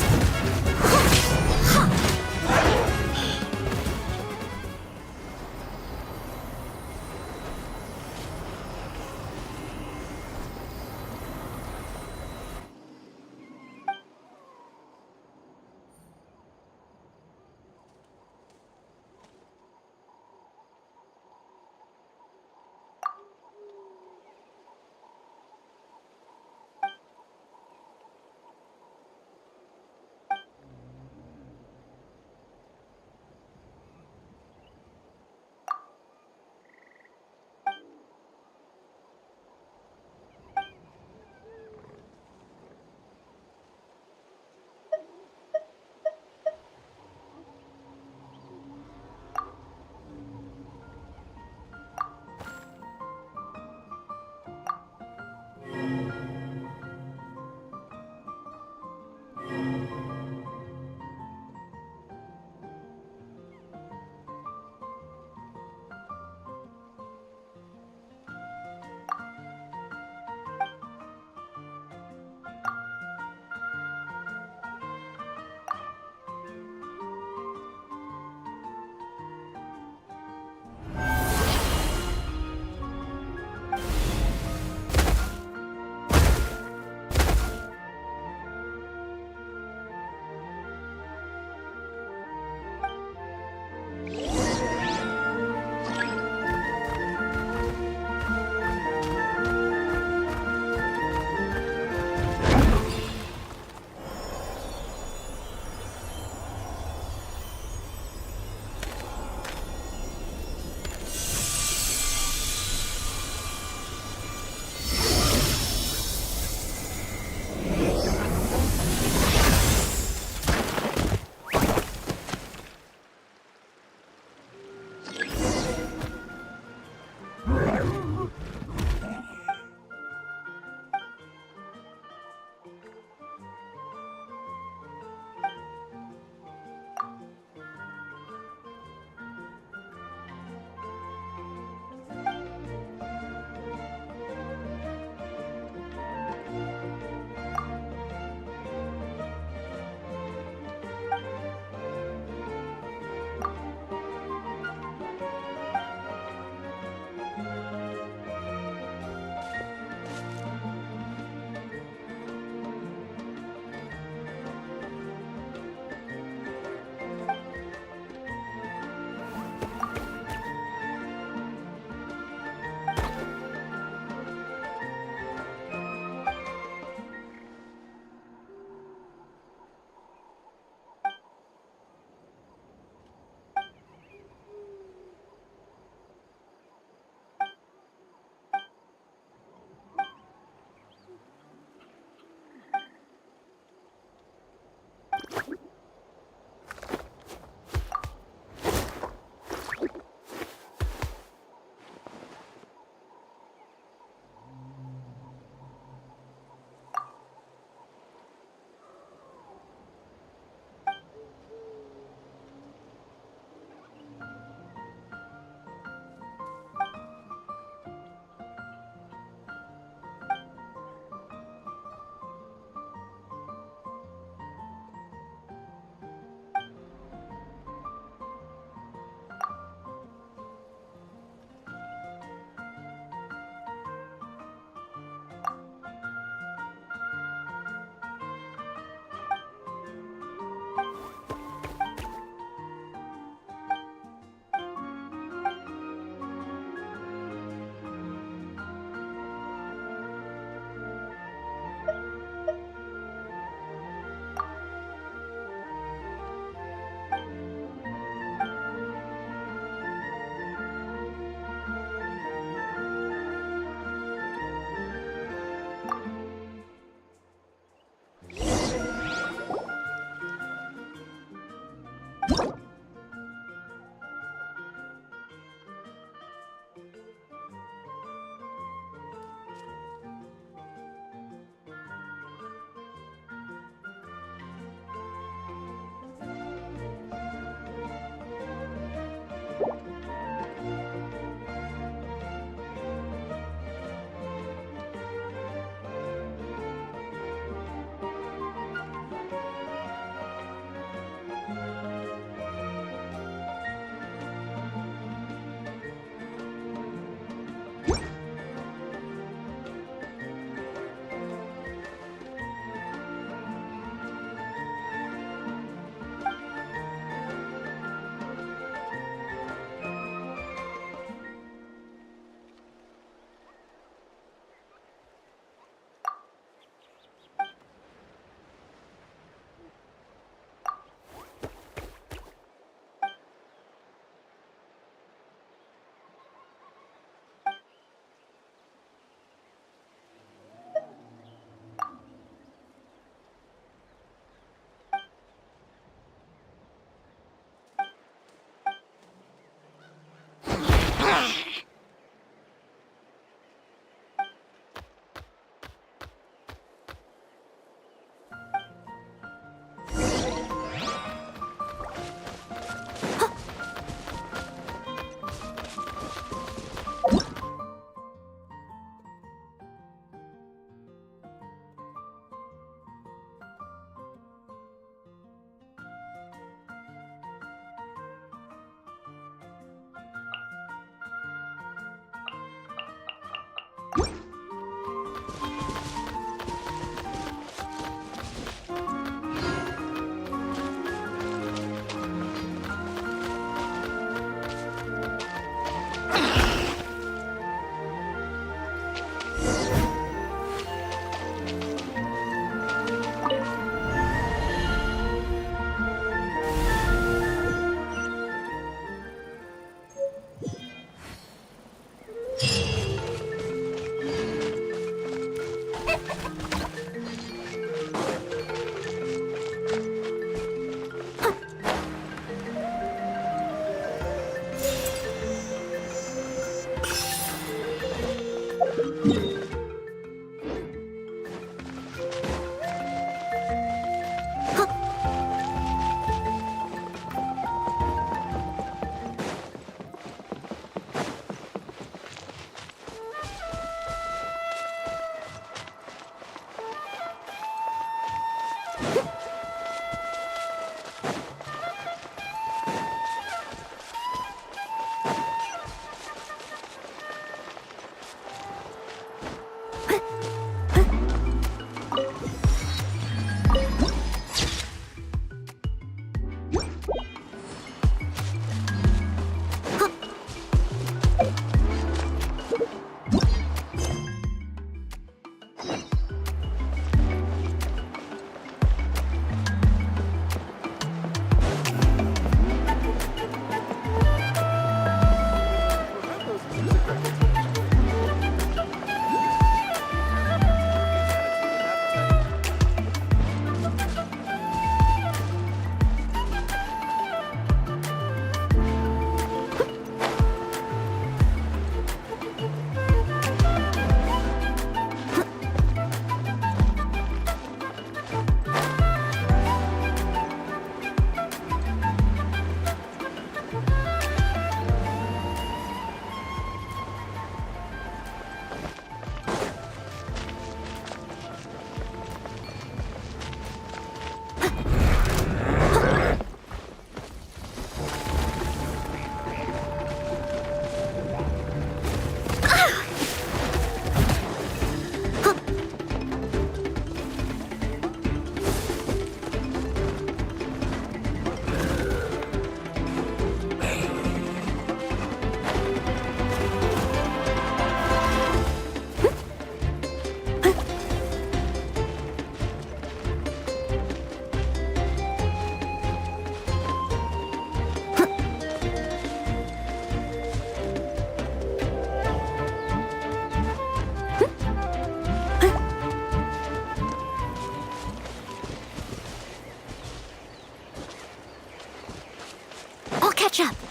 catch up.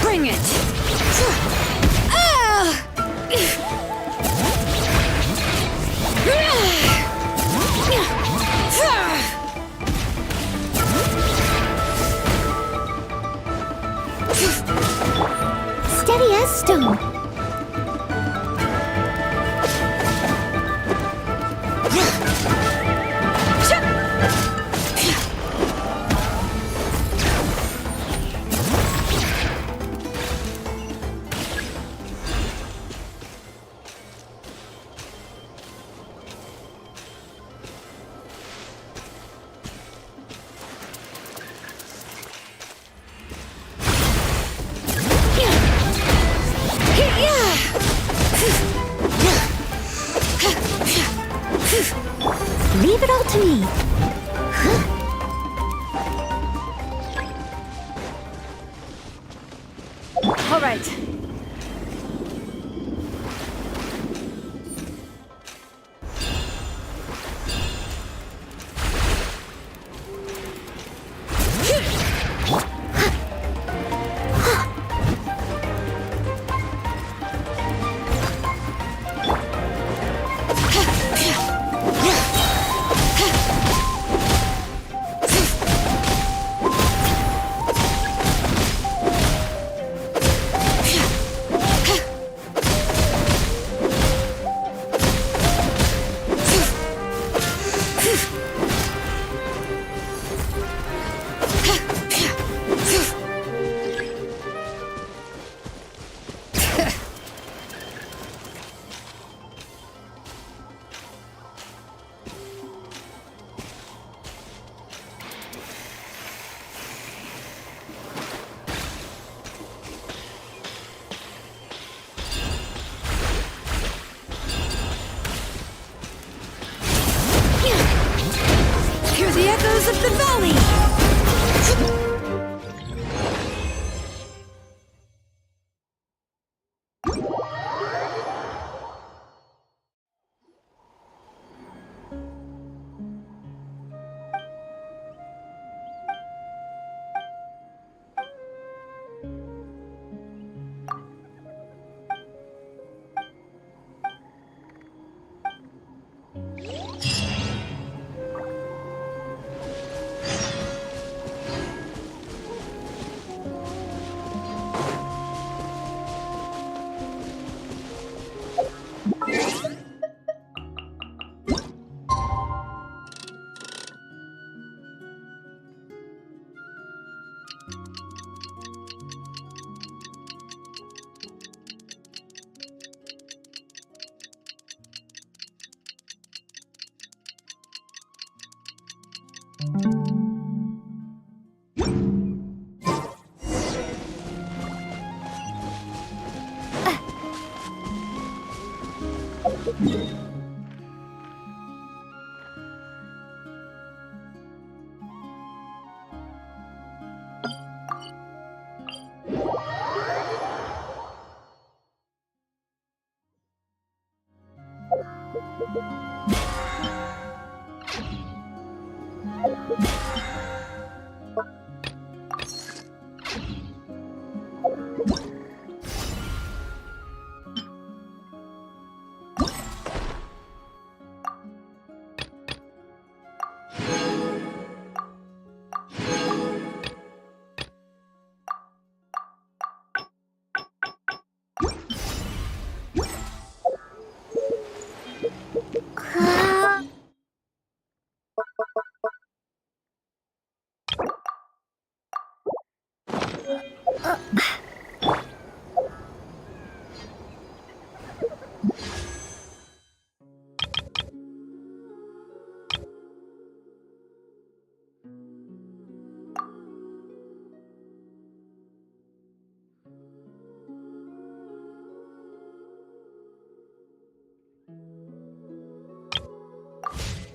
Bring it! Steady as stone. Leave it all to me. All right. The echoes of the valley!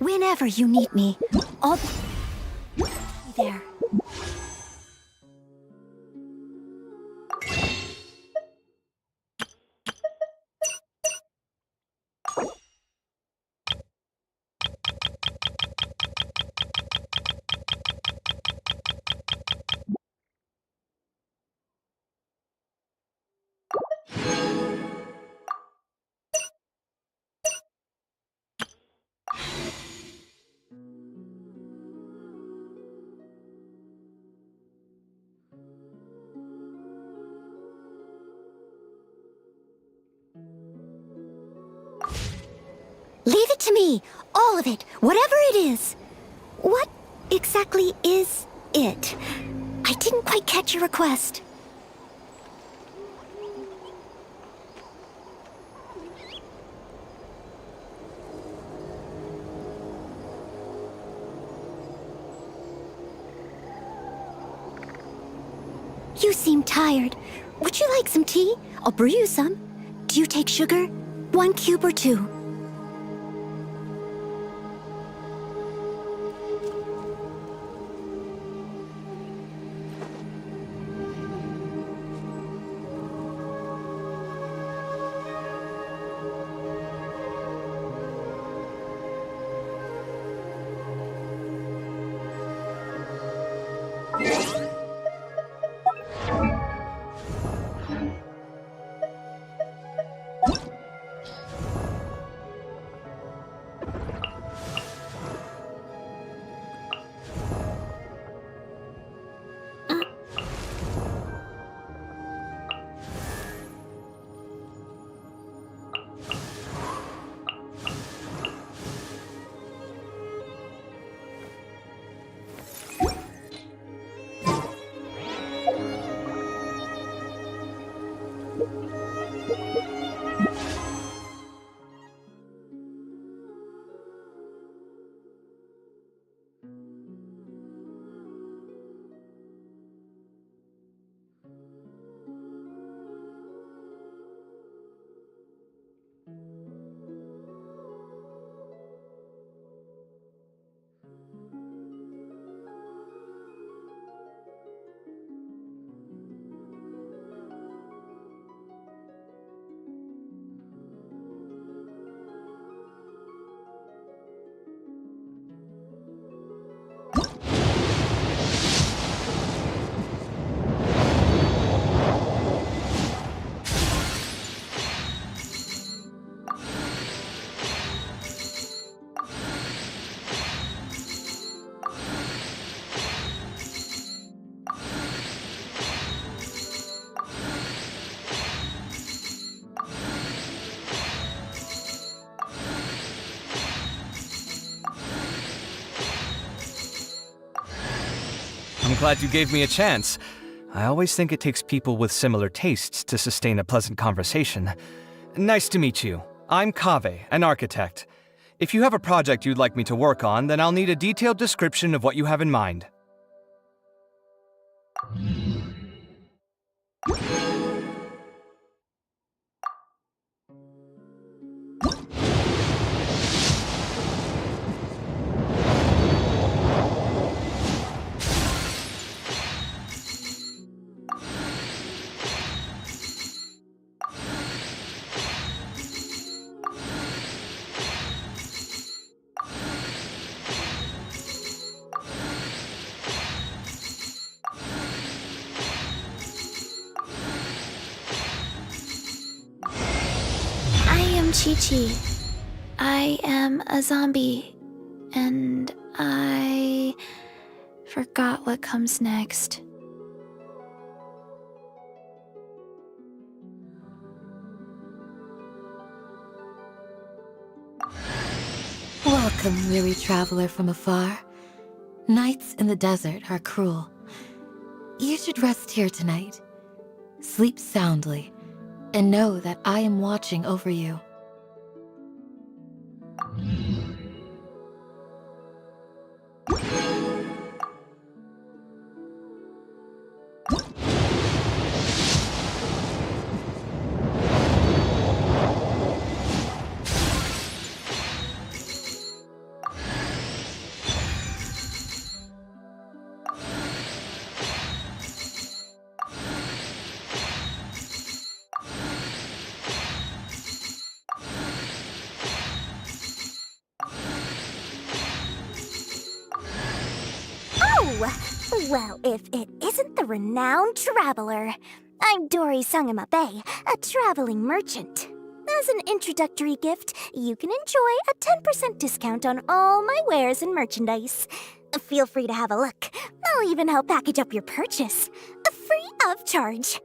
Whenever you need me, I'll be there. Leave it to me, all of it, whatever it is. What exactly is it? I didn't quite catch your request. You seem tired. Would you like some tea? I'll brew you some. Do you take sugar? 1 cube or 2? I'm glad you gave me a chance. I always think it takes people with similar tastes to sustain a pleasant conversation. Nice to meet you. I'm Kaveh, an architect. If you have a project you'd like me to work on, then I'll need a detailed description of what you have in mind. I'm Chi-Chi. I am a zombie, and I forgot what comes next. Welcome, weary traveler from afar. Nights in the desert are cruel. You should rest here tonight. Sleep soundly, and know that I am watching over you. Well, if it isn't the renowned traveler. I'm Dory Sungamabe, a traveling merchant. As an introductory gift, you can enjoy a 10% discount on all my wares and merchandise. Feel free to have a look. I'll even help package up your purchase. Free of charge.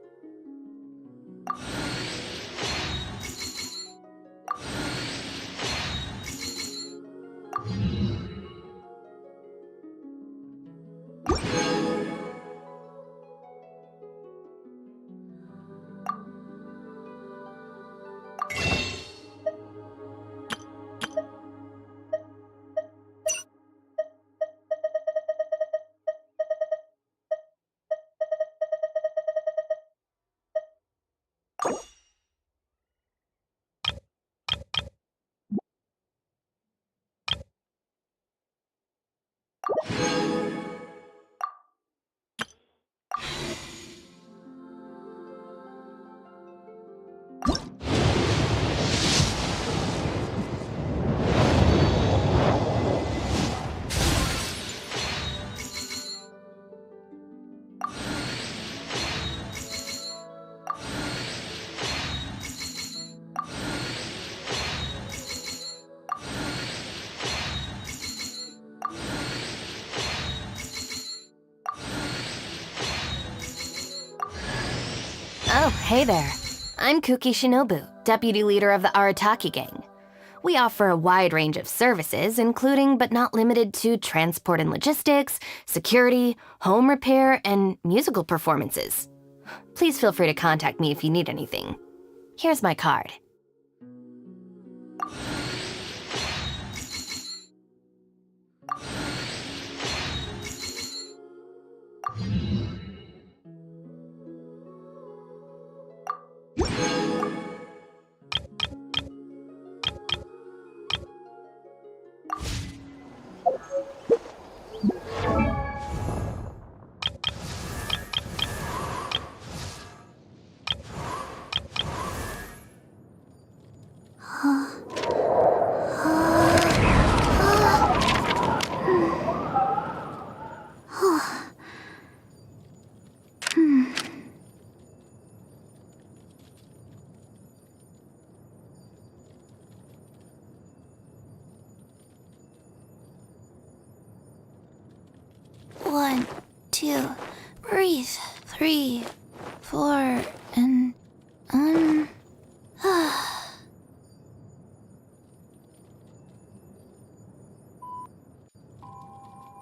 Oh, hey there. I'm Kuki Shinobu, deputy leader of the Arataki gang. We offer a wide range of services, including but not limited to transport and logistics, security, home repair, and musical performances. Please feel free to contact me if you need anything. Here's my card. One, two, breathe. 3, 4, and